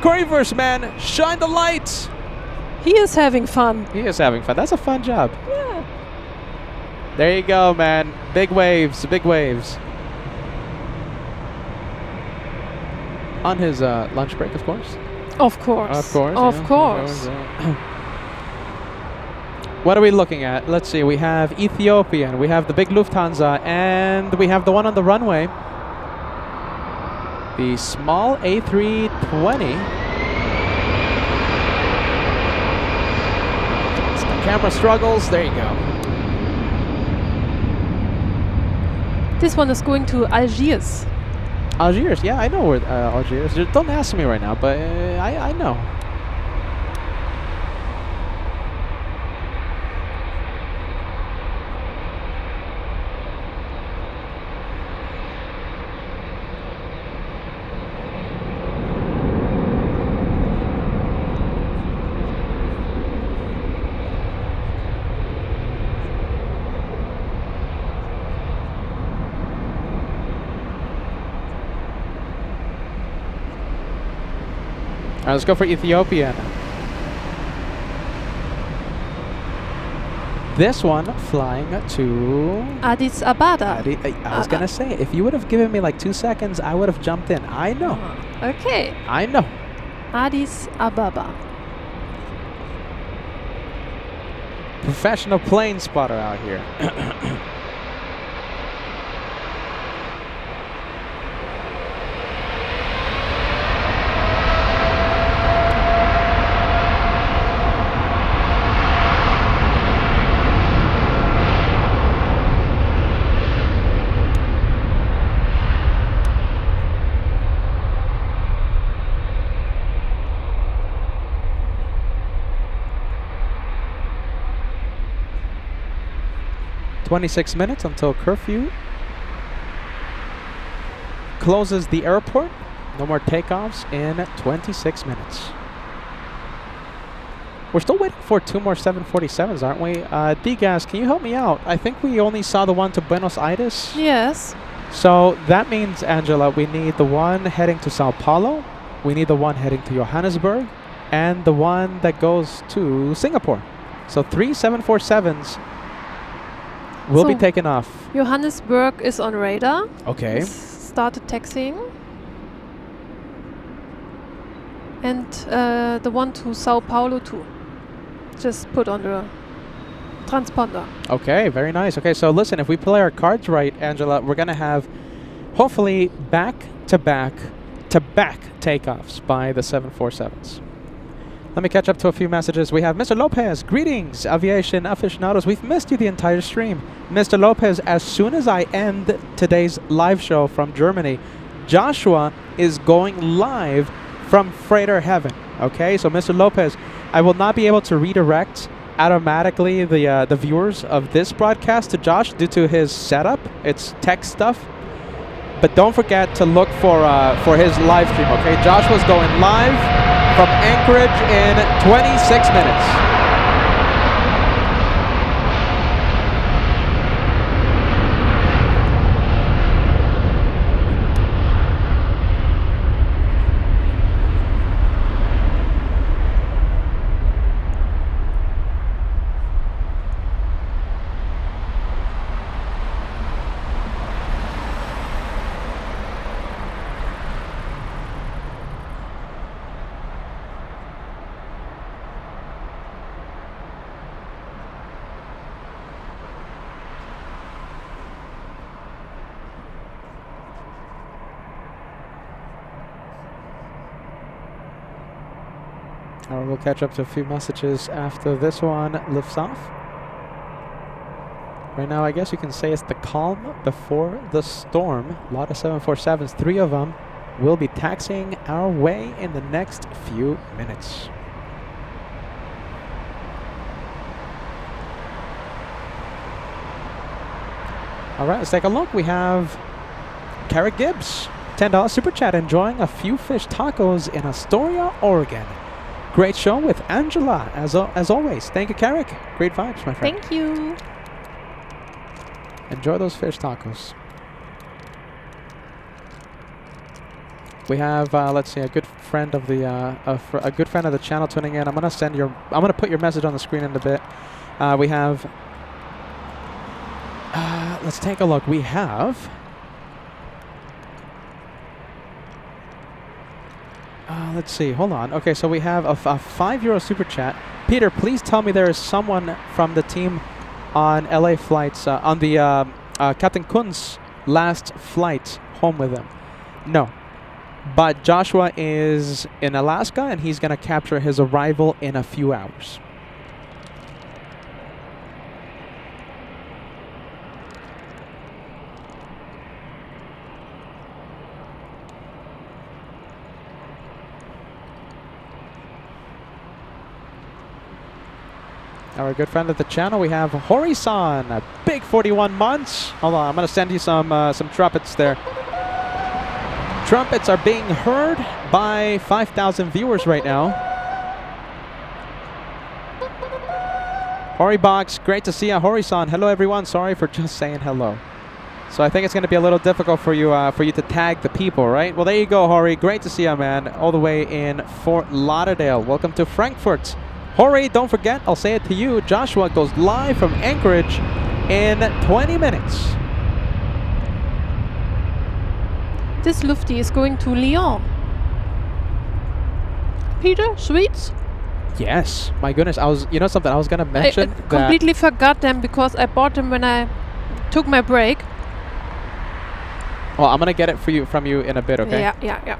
Curryverse Man, shine the light. He is having fun. He is having fun. That's a fun job. Yeah. There you go, man. Big waves. On his lunch break, of course. Of course. Of course. What are we looking at? Let's see. We have Ethiopian. We have the big Lufthansa. And we have the one on the runway. The small A320. The camera struggles. There you go. This one is going to Algiers. Algiers, yeah, I know where Algiers. Don't ask me right now, but I know. All right, let's go for Ethiopian. This one flying to Addis Ababa. I was gonna say, if you would have given me like 2 seconds, I would have jumped in. I know. Okay. I know. Addis Ababa. Professional plane spotter out here. 26 minutes until curfew closes the airport. No more takeoffs in 26 minutes. We're still waiting for 2 more 747s, aren't we? D-Gas, can you help me out? I think we only saw the one to Buenos Aires. Yes. So that means, Angela, we need the one heading to Sao Paulo, we need the one heading to Johannesburg, and the one that goes to Singapore. So 3 747s will be taken off. Johannesburg is on radar. Okay. It's started taxiing. And the one to Sao Paulo too. Just put on the transponder. Okay, very nice. Okay, so listen, if we play our cards right, Angela, we're going to have hopefully back-to-back takeoffs by the 747s. Let me catch up to a few messages. We have Mr. Lopez. Greetings, aviation aficionados. We've missed you the entire stream. Mr. Lopez, as soon as I end today's live show from Germany, Joshua is going live from Freighter Heaven. Okay, so Mr. Lopez, I will not be able to redirect automatically the viewers of this broadcast to Josh due to his setup. It's tech stuff. But don't forget to look for his live stream, okay? Joshua's going live from Anchorage in 26 minutes. We'll catch up to a few messages after this one lifts off. Right now, I guess you can say it's the calm before the storm. A lot of 747s, 3 of them will be taxiing our way in the next few minutes. All right, let's take a look. We have Carrot Gibbs, $10 super chat, enjoying a few fish tacos in Astoria, Oregon. Great show with Angela, as always. Thank you, Carrick. Great vibes, my friend. Thank you. Enjoy those fish tacos. We have, let's see, a good friend of the a good friend of the channel tuning in. I'm gonna put your message on the screen in a bit. We have. Let's take a look. We have. Let's see. Hold on. Okay, so we have a €5 super chat. Peter, please tell me there is someone from the team on LA flights on the Captain Kunz last flight home with him. No, but Joshua is in Alaska and he's gonna capture his arrival in a few hours. Our good friend of the channel, we have Hori-san, a big 41 months. Hold on, I'm going to send you some trumpets there. Trumpets are being heard by 5,000 viewers right now. Hori-box, great to see you. Hori-san, hello everyone. Sorry for just saying hello. So I think it's going to be a little difficult for you to tag the people, right? Well, there you go, Hori. Great to see you, man. All the way in Fort Lauderdale. Welcome to Frankfurt. Hooray, don't forget, I'll say it to you, Joshua goes live from Anchorage in 20 minutes. This Lufty is going to Lyon. Peter, sweets? Yes, my goodness, you know something, I was gonna mention I that. completely forgot them because I bought them when I took my break. Well, I'm gonna get it from you in a bit, okay? Yeah.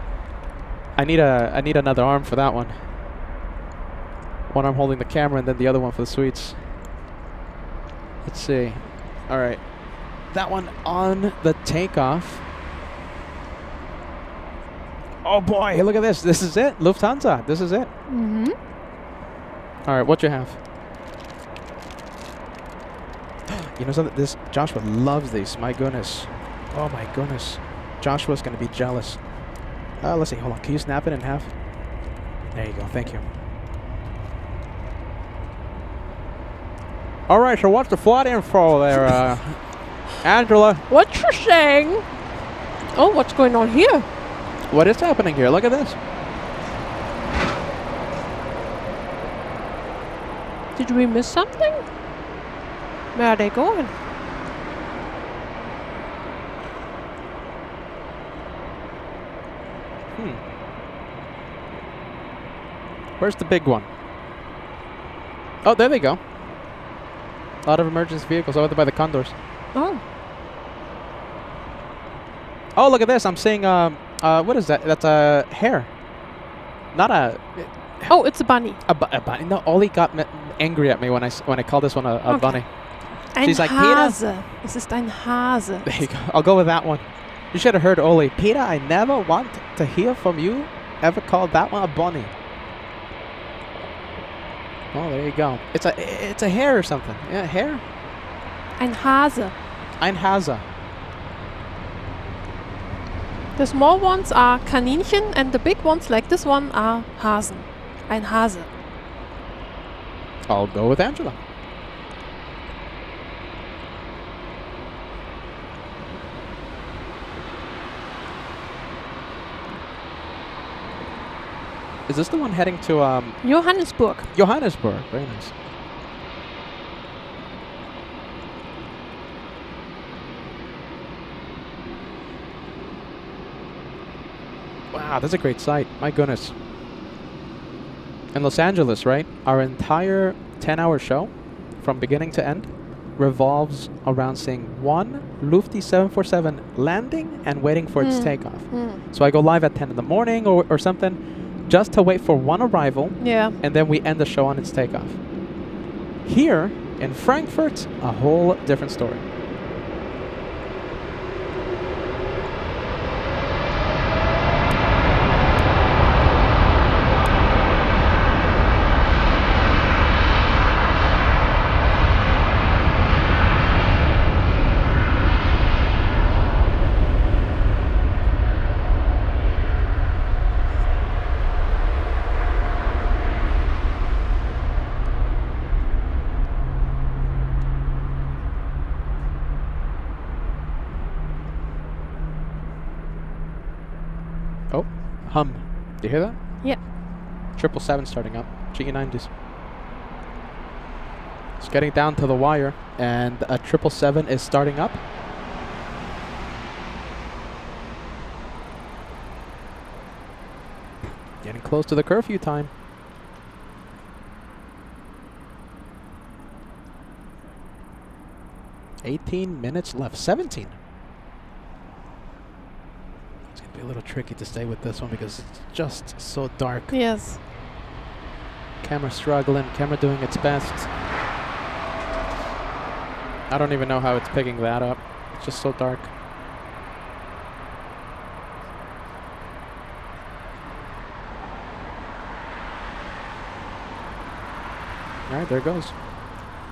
I need another arm for that one. One arm holding the camera and then the other one for the sweets. Let's see. All right. That one on the takeoff. Oh boy, look at this. This is it. Lufthansa. This is it. Mm-hmm. All right, what you have? You know something? This Joshua loves these. My goodness. Oh my goodness. Joshua's going to be jealous. Let's see. Hold on. Can you snap it in half? There you go. Thank you. All right, so what's the flight info there, Angela? What you saying? Oh, what's going on here? What is happening here? Look at this. Did we miss something? Where are they going? Where's the big one? Oh, there they go. A lot of emergency vehicles over there by the condors. Oh. Oh, look at this. I'm seeing, what is that? That's a hare. Not a... Oh, it's a bunny. A bunny. No, Ollie got angry at me when I called this one a Okay. bunny. Ein She's like, Hase. Es ist ein Hase. There you go. I'll go with that one. You should have heard Ollie. Peter, I never want to hear from you ever called that one a bunny. Oh, there you go. It's a hare or something. Yeah, hare? Ein Hase. Ein Hase. The small ones are Kaninchen and the big ones like this one are Hasen. Ein Hase. I'll go with Angela. Is this the one heading to Johannesburg. Johannesburg? Very nice. Wow, that's a great sight. My goodness. In Los Angeles, right? Our entire 10-hour show, from beginning to end, revolves around seeing one Lufty 747 landing and waiting for its takeoff. So I go live at 10 in the morning or something, just to wait for one arrival, Yeah. and then we end the show on its takeoff. Here in Frankfurt, a whole different story. Oh, hum. Do you hear that? Yeah. 777 starting up. GE90s. It's getting down to the wire, and a 777 is starting up. Getting close to the curfew time. $18 minutes left. 17. It's going to be a little tricky to stay with this one because it's just so dark. Yes. Camera struggling, camera doing its best. I don't even know how it's picking that up. It's just so dark. Alright, there it goes.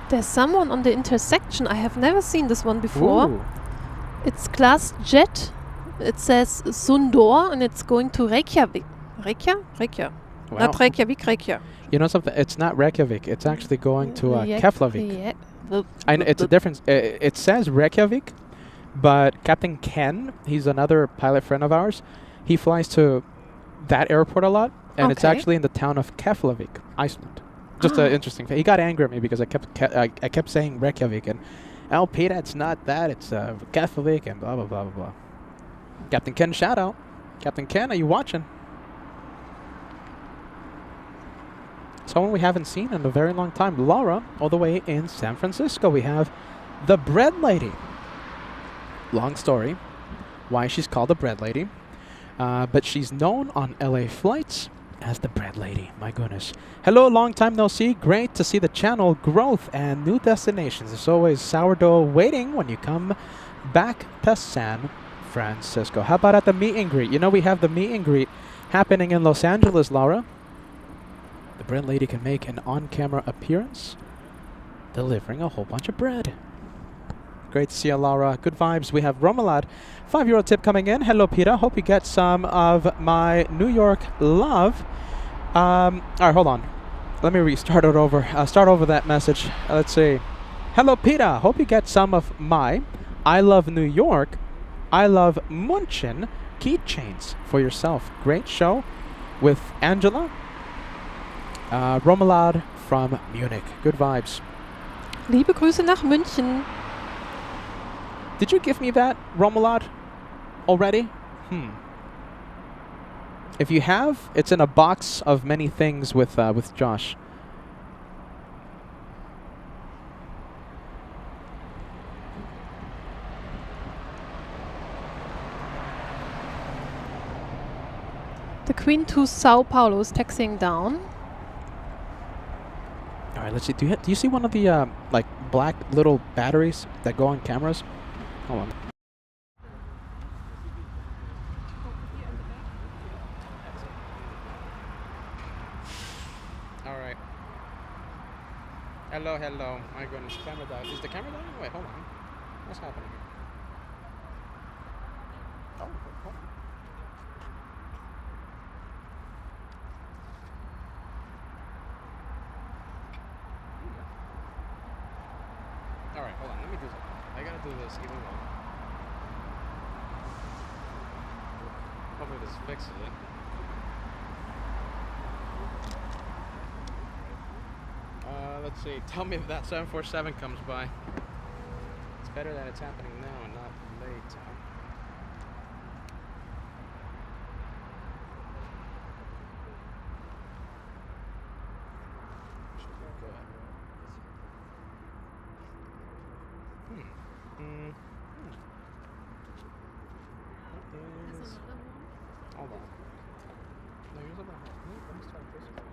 There's someone on the intersection. I have never seen this one before. Ooh. It's class jet. It says Sundor and it's going to Reykjavik. Reykjavik. Wow. Not Reykjavik, Reykjavik. You know something? It's not Reykjavik. It's actually going to Keflavik. Yeah. I know it's a difference. It says Reykjavik, but Captain Ken, he's another pilot friend of ours. He flies to that airport a lot, and it's Okay. actually in the town of Keflavik, Iceland. Just an interesting thing. He got angry at me because I kept saying Reykjavik and oh, Peter, it's not that. It's Catholic and blah blah blah blah blah. Captain Ken, shout out. Captain Ken, are you watching? Someone we haven't seen in a very long time. Laura, all the way in San Francisco. We have the Bread Lady. Long story why she's called the Bread Lady. But she's known on LA flights as the Bread Lady. My goodness. Hello, long time no see. Great to see the channel growth and new destinations. There's always sourdough waiting when you come back to San Francisco. How about at the meet and greet? You know, we have the meet and greet happening in Los Angeles, Laura. The Bread Lady can make an on-camera appearance, delivering a whole bunch of bread. Great to see you, Laura. Good vibes. We have Romalad. €5 tip coming in. Hello, Peter. Hope you get some of my New York love. All right, hold on. Let me restart it over. Start over that message. Let's see. Hello, Peter. Hope you get some of my I love New York, I love München keychains for yourself. Great show with Angela. Romalad from Munich. Good vibes. Liebe Grüße nach München. Did you give me that, Romalad, already? If you have, it's in a box of many things with Josh. The Queen to Sao Paulo is taxiing down. All right, let's see. Do you see one of the like black little batteries that go on cameras? Hold on. All right. Hello, hello. My goodness, camera down. Is the camera down? Wait, hold on. What's happening here? Oh, hold on. All right, hold on. Let me do something. I gotta do this even more. Hopefully this fixes it. Let's see. Tell me if that 747 comes by. It's better that it's happening now and not later. Should be good. What is... Hold on. No, here's about... Let me start this one.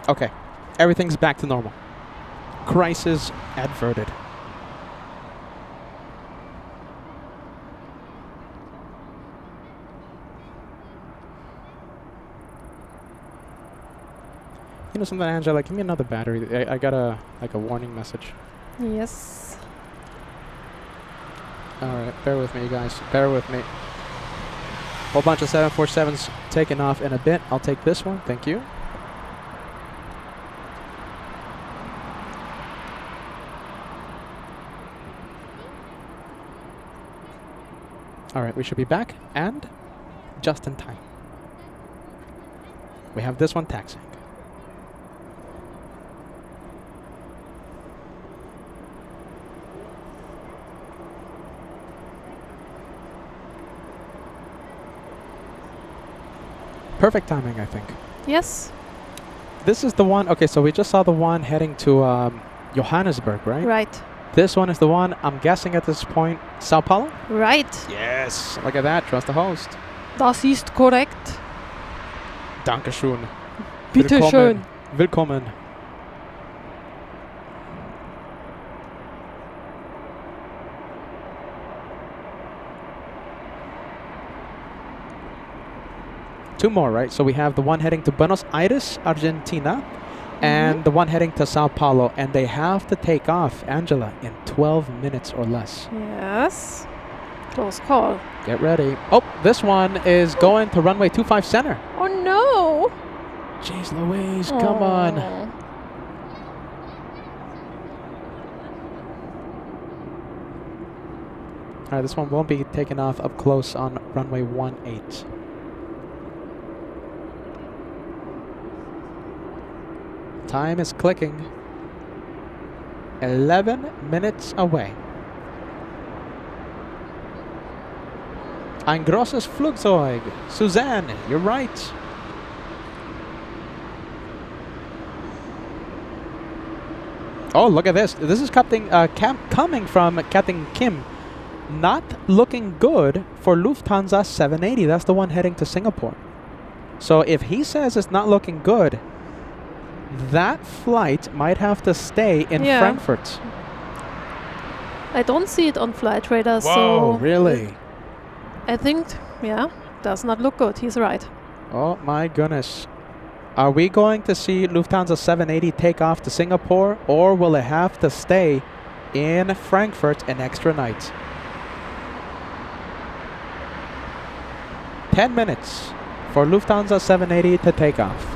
Okay, everything's back to normal. Crisis averted. You know something, Angela? Give me another battery. I got a warning message. Yes. All right, bear with me, you guys. Bear with me. Whole bunch of 747s taking off in a bit. I'll take this one. Thank you. All right, we should be back and just in time. We have this one taxiing. Perfect timing, I think. Yes. This is the one. Okay, so we just saw the one heading to Johannesburg, right? Right. This one is the one, I'm guessing at this point, Sao Paulo? Right. Yes. Look at that. Trust the host. Das ist korrekt. Dankeschön. Bitte schön. Willkommen. Two more, right? So we have the one heading to Buenos Aires, Argentina, and the one heading to Sao Paulo, and they have to take off, Angela, in 12 minutes or less. Yes. Close call. Get ready. Oh, this one is going to runway 25 center. Oh no! Jeez Louise, come on. All right, this one won't be taken off up close on runway 18. Time is clicking. 11 minutes away. Ein großes Flugzeug. Suzanne, you're right. Oh, look at this. This is Captain coming from Captain Kim. Not looking good for Lufthansa 780. That's the one heading to Singapore. So if he says it's not looking good, that flight might have to stay in Frankfurt. I don't see it on flight radar, Whoa, so really? I think, does not look good. He's right. Oh my goodness. Are we going to see Lufthansa 780 take off to Singapore, or will it have to stay in Frankfurt an extra night? 10 minutes for Lufthansa 780 to take off.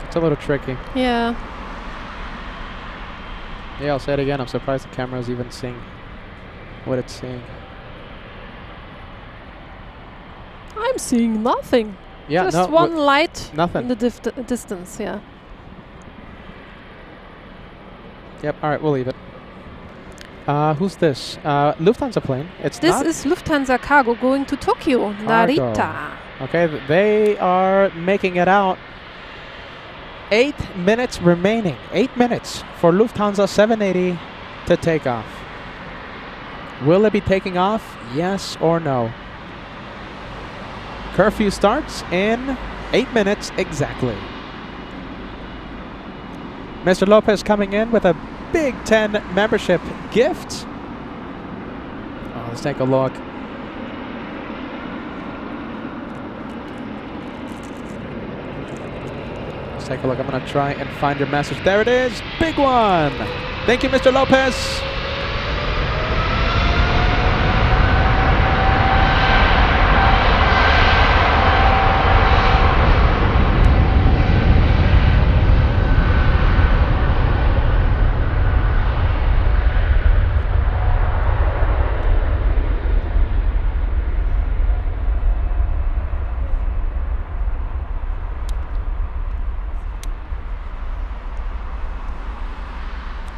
It's a little tricky. Yeah. Yeah, I'll say it again. I'm surprised the camera's even seeing what it's seeing. I'm seeing nothing. Yeah, Just one light nothing. in the distance, yeah. Yep, all right, we'll leave it. Who's this? Lufthansa plane. This is Lufthansa Cargo going to Tokyo, Narita. Okay, they are making it out. 8 minutes remaining. 8 minutes for Lufthansa 780 to take off. Will it be taking off? Yes or no? Curfew starts in 8 minutes exactly. Mr. Lopez coming in with a Big Ten membership gift. Oh, let's take a look. Let's take a look. I'm going to try and find your message. There it is. Big one. Thank you, Mr. Lopez.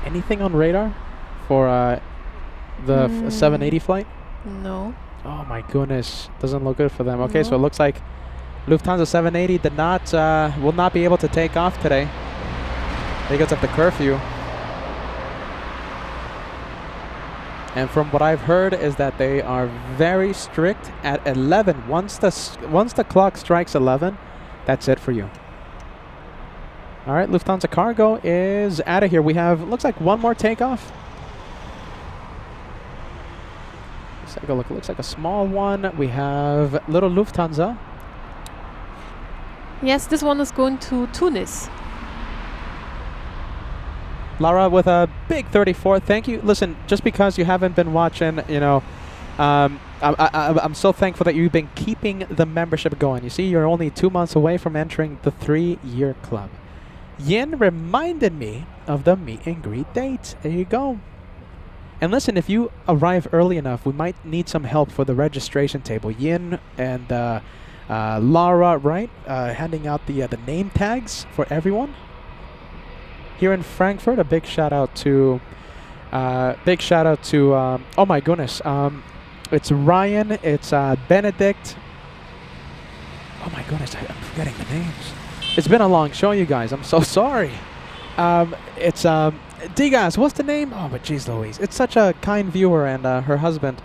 Anything on radar for the 780 flight? No. Oh my goodness, doesn't look good for them. Okay, so it looks like Lufthansa 780 did not will not be able to take off today because of the curfew. And from what I've heard is that they are very strict at 11. Once the clock strikes 11, that's it for you. All right, Lufthansa Cargo is out of here. We have, looks like one more takeoff. Let's take a look. It looks like a small one. We have little Lufthansa. Yes, this one is going to Tunis. Lara with a big 34. Thank you. Listen, just because you haven't been watching, you know, I'm so thankful that you've been keeping the membership going. You see, you're only 2 months away from entering the 3-year club. Yin reminded me of the meet and greet date. There you go. And listen, if you arrive early enough, we might need some help for the registration table. Yin and Lara, right, handing out the name tags for everyone. Here in Frankfurt, a big shout out to, oh my goodness, It's Ryan. It's Benedict. Oh my goodness, I'm forgetting the names. It's been a long show, you guys. I'm so sorry. It's Digas. What's the name? Oh, but geez Louise. It's such a kind viewer, and her husband,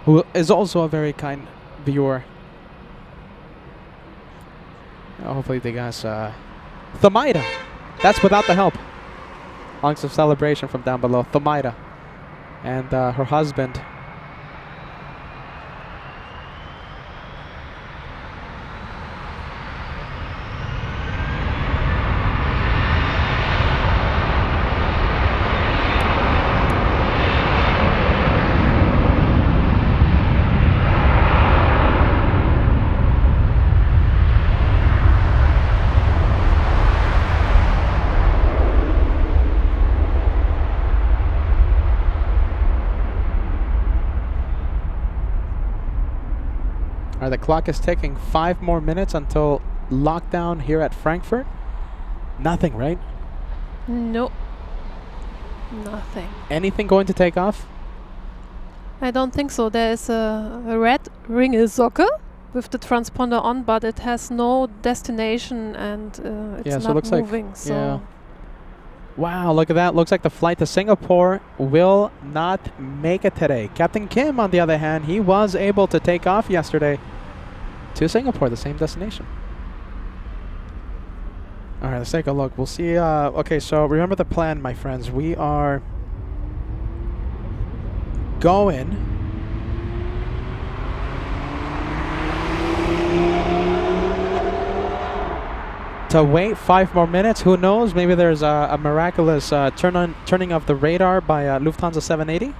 who is also a very kind viewer. Hopefully Digas. Thamaida. That's without the help. Honks of celebration from down below. Thamaida. And her husband. The clock is ticking. 5 more minutes until lockdown here at Frankfurt. Nothing, right? No. Nothing. Anything going to take off? I don't think so. There is a red Ringelsocke with the transponder on, but it has no destination and it's so it not looks moving. like, so yeah. Wow, look at that. Looks like the flight to Singapore will not make it today. Captain Kim, on the other hand, he was able to take off yesterday to Singapore, the same destination. All right, let's take a look. We'll see. Okay, so remember the plan, my friends. We are going to wait 5 more minutes. Who knows? Maybe there's a miraculous turning of the radar by Lufthansa 780.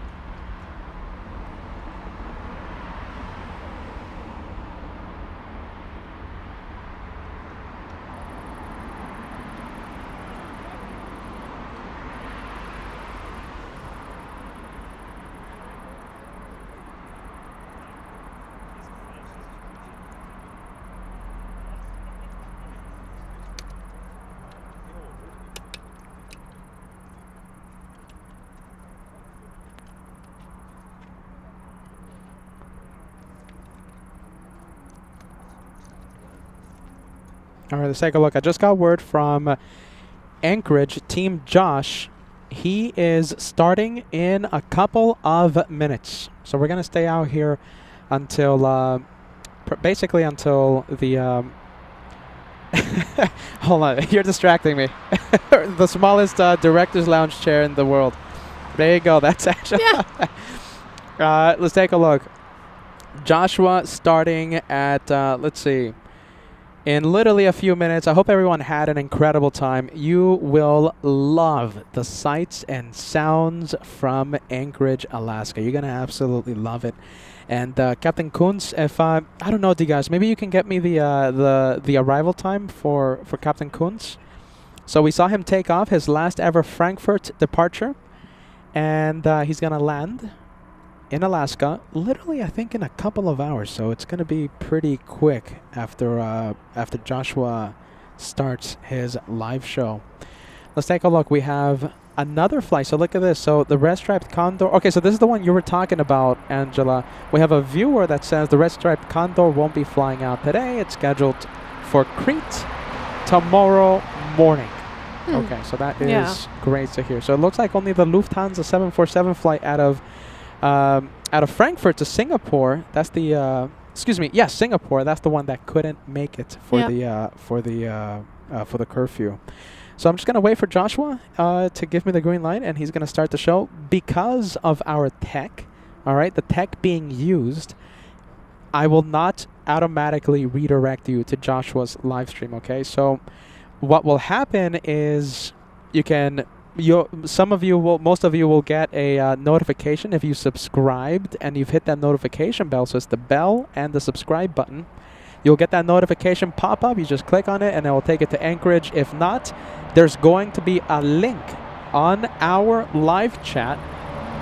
All right, let's take a look. I just got word from Anchorage, Team Josh. He is starting in a couple of minutes. So we're going to stay out here until, basically until the, hold on, you're distracting me. The smallest director's lounge chair in the world. There you go, that's actually, let's take a look. Joshua starting at, let's see, in literally a few minutes. I hope everyone had an incredible time. You will love the sights and sounds from Anchorage, Alaska. You're going to absolutely love it. And Captain Kunz, if I don't know, you guys, maybe you can get me the arrival time for Captain Kunz. So we saw him take off his last ever Frankfurt departure, and he's going to land in Alaska, literally, I think, in a couple of hours. So it's going to be pretty quick after Joshua starts his live show. Let's take a look. We have another flight. So look at this. So the red striped condor. Okay, so this is the one you were talking about, Angela. We have a viewer that says the red striped condor won't be flying out today. It's scheduled for Crete tomorrow morning. Okay, so that is great to hear. So it looks like only the Lufthansa 747 flight out of Frankfurt to Singapore. That's the Singapore. That's the one that couldn't make it for the curfew. So I'm just gonna wait for Joshua to give me the green light, and he's gonna start the show. Because of our tech, all right, the tech being used, I will not automatically redirect you to Joshua's live stream. Okay, so what will happen is most of you will get a notification if you subscribed and you've hit that notification bell. So it's the bell and the subscribe button. You'll get that notification pop up. You just click on it and it will take it to Anchorage. If not, there's going to be a link on our live chat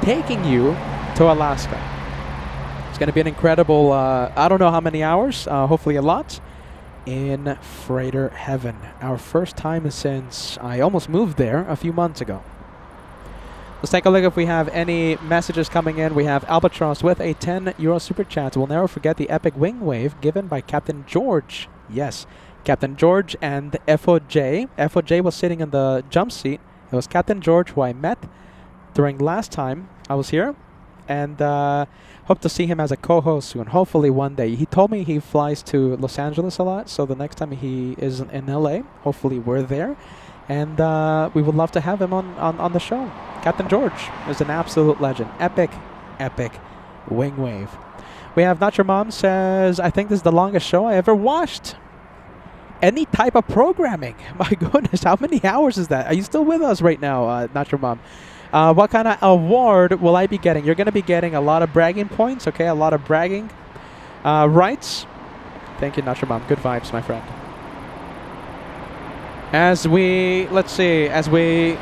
taking you to Alaska. It's going to be an incredible, I don't know how many hours, hopefully a lot, in freighter heaven. Our first time since I almost moved there a few months ago. Let's take a look if we have any messages coming in. We have Albatross with a €10 super chat. We'll never forget the epic wing wave given by Captain George. Yes, Captain George and FOJ. FOJ was sitting in the jump seat. It was Captain George who I met during last time I was here. And hope to see him as a co-host soon, hopefully one day. He told me he flies to Los Angeles a lot, so the next time he is in LA, hopefully we're there. And we would love to have him on the show. Captain George is an absolute legend. Epic, epic wing wave. We have Not Your Mom says, I think this is the longest show I ever watched. Any type of programming. My goodness, how many hours is that? Are you still with us right now, Not Your Mom? What kind of award will I be getting? You're going to be getting a lot of bragging points, okay? A lot of bragging rights. Thank you, Not Your Mom. Good vibes, my friend. As we, let's see, 11,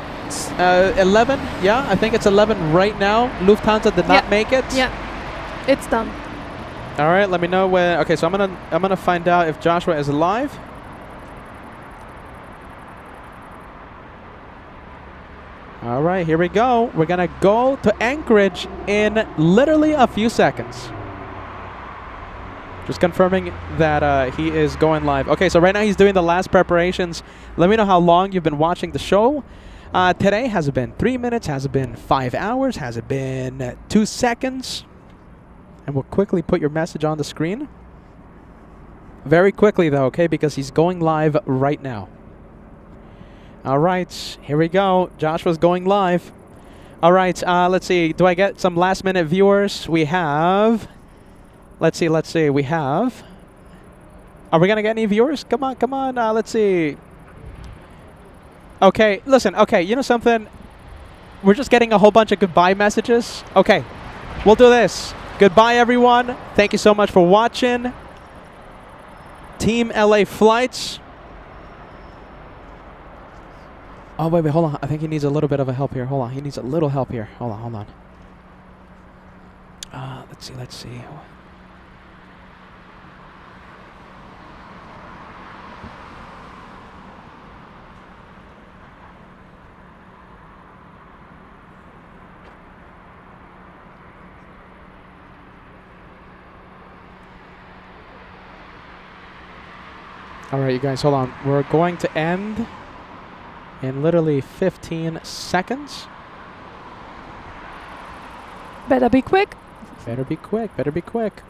yeah, I think it's 11 right now. Lufthansa did not make it. Yeah, it's done. All right, let me know when. Okay, so I'm gonna find out if Joshua is alive. All right, here we go. We're gonna go to Anchorage in literally a few seconds. Just confirming that he is going live. Okay, so right now he's doing the last preparations. Let me know how long you've been watching the show. Today, has it been 3 minutes? Has it been 5 hours? Has it been 2 seconds? And we'll quickly put your message on the screen. Very quickly though, okay, because he's going live right now. All right, here we go. Joshua's going live. All right, let's see. Do I get some last minute viewers? We have... Let's see. We have... Are we going to get any viewers? Come on. Let's see. Okay, listen. Okay, you know something? We're just getting a whole bunch of goodbye messages. Okay, we'll do this. Goodbye, everyone. Thank you so much for watching. Team LA Flights. Oh, wait, hold on. I think he needs a little bit of a help here. Hold on. He needs a little help here. Hold on. Let's see. All right, you guys, hold on. We're going to end in literally 15 seconds. Better be quick. Better be quick.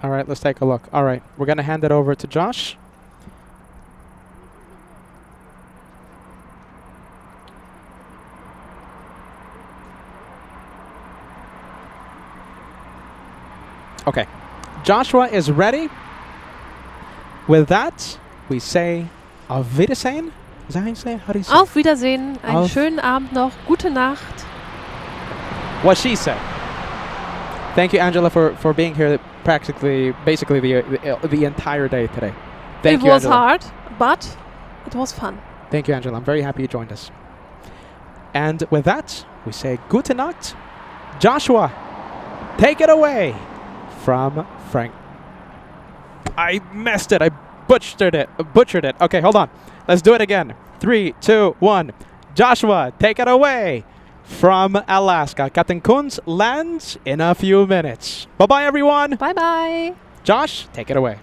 All right, let's take a look. All right, we're going to hand it over to Josh. Okay, Joshua is ready. With that, we say auf Wiedersehen. Is that how you say it? How do you say Auf Wiedersehen. Einen schönen Abend noch. Gute Nacht. What she said. Thank you, Angela, for being here basically the entire day today. Thank you, Angela. It was hard, but it was fun. Thank you, Angela. I'm very happy you joined us. And with that, we say gute Nacht. Joshua, take it away from Frank. I messed it. I butchered it. Okay, hold on. Let's do it again. 3, 2, 1. Joshua, take it away from Alaska. Captain Kunz lands in a few minutes. Bye-bye, everyone. Bye-bye. Josh, take it away.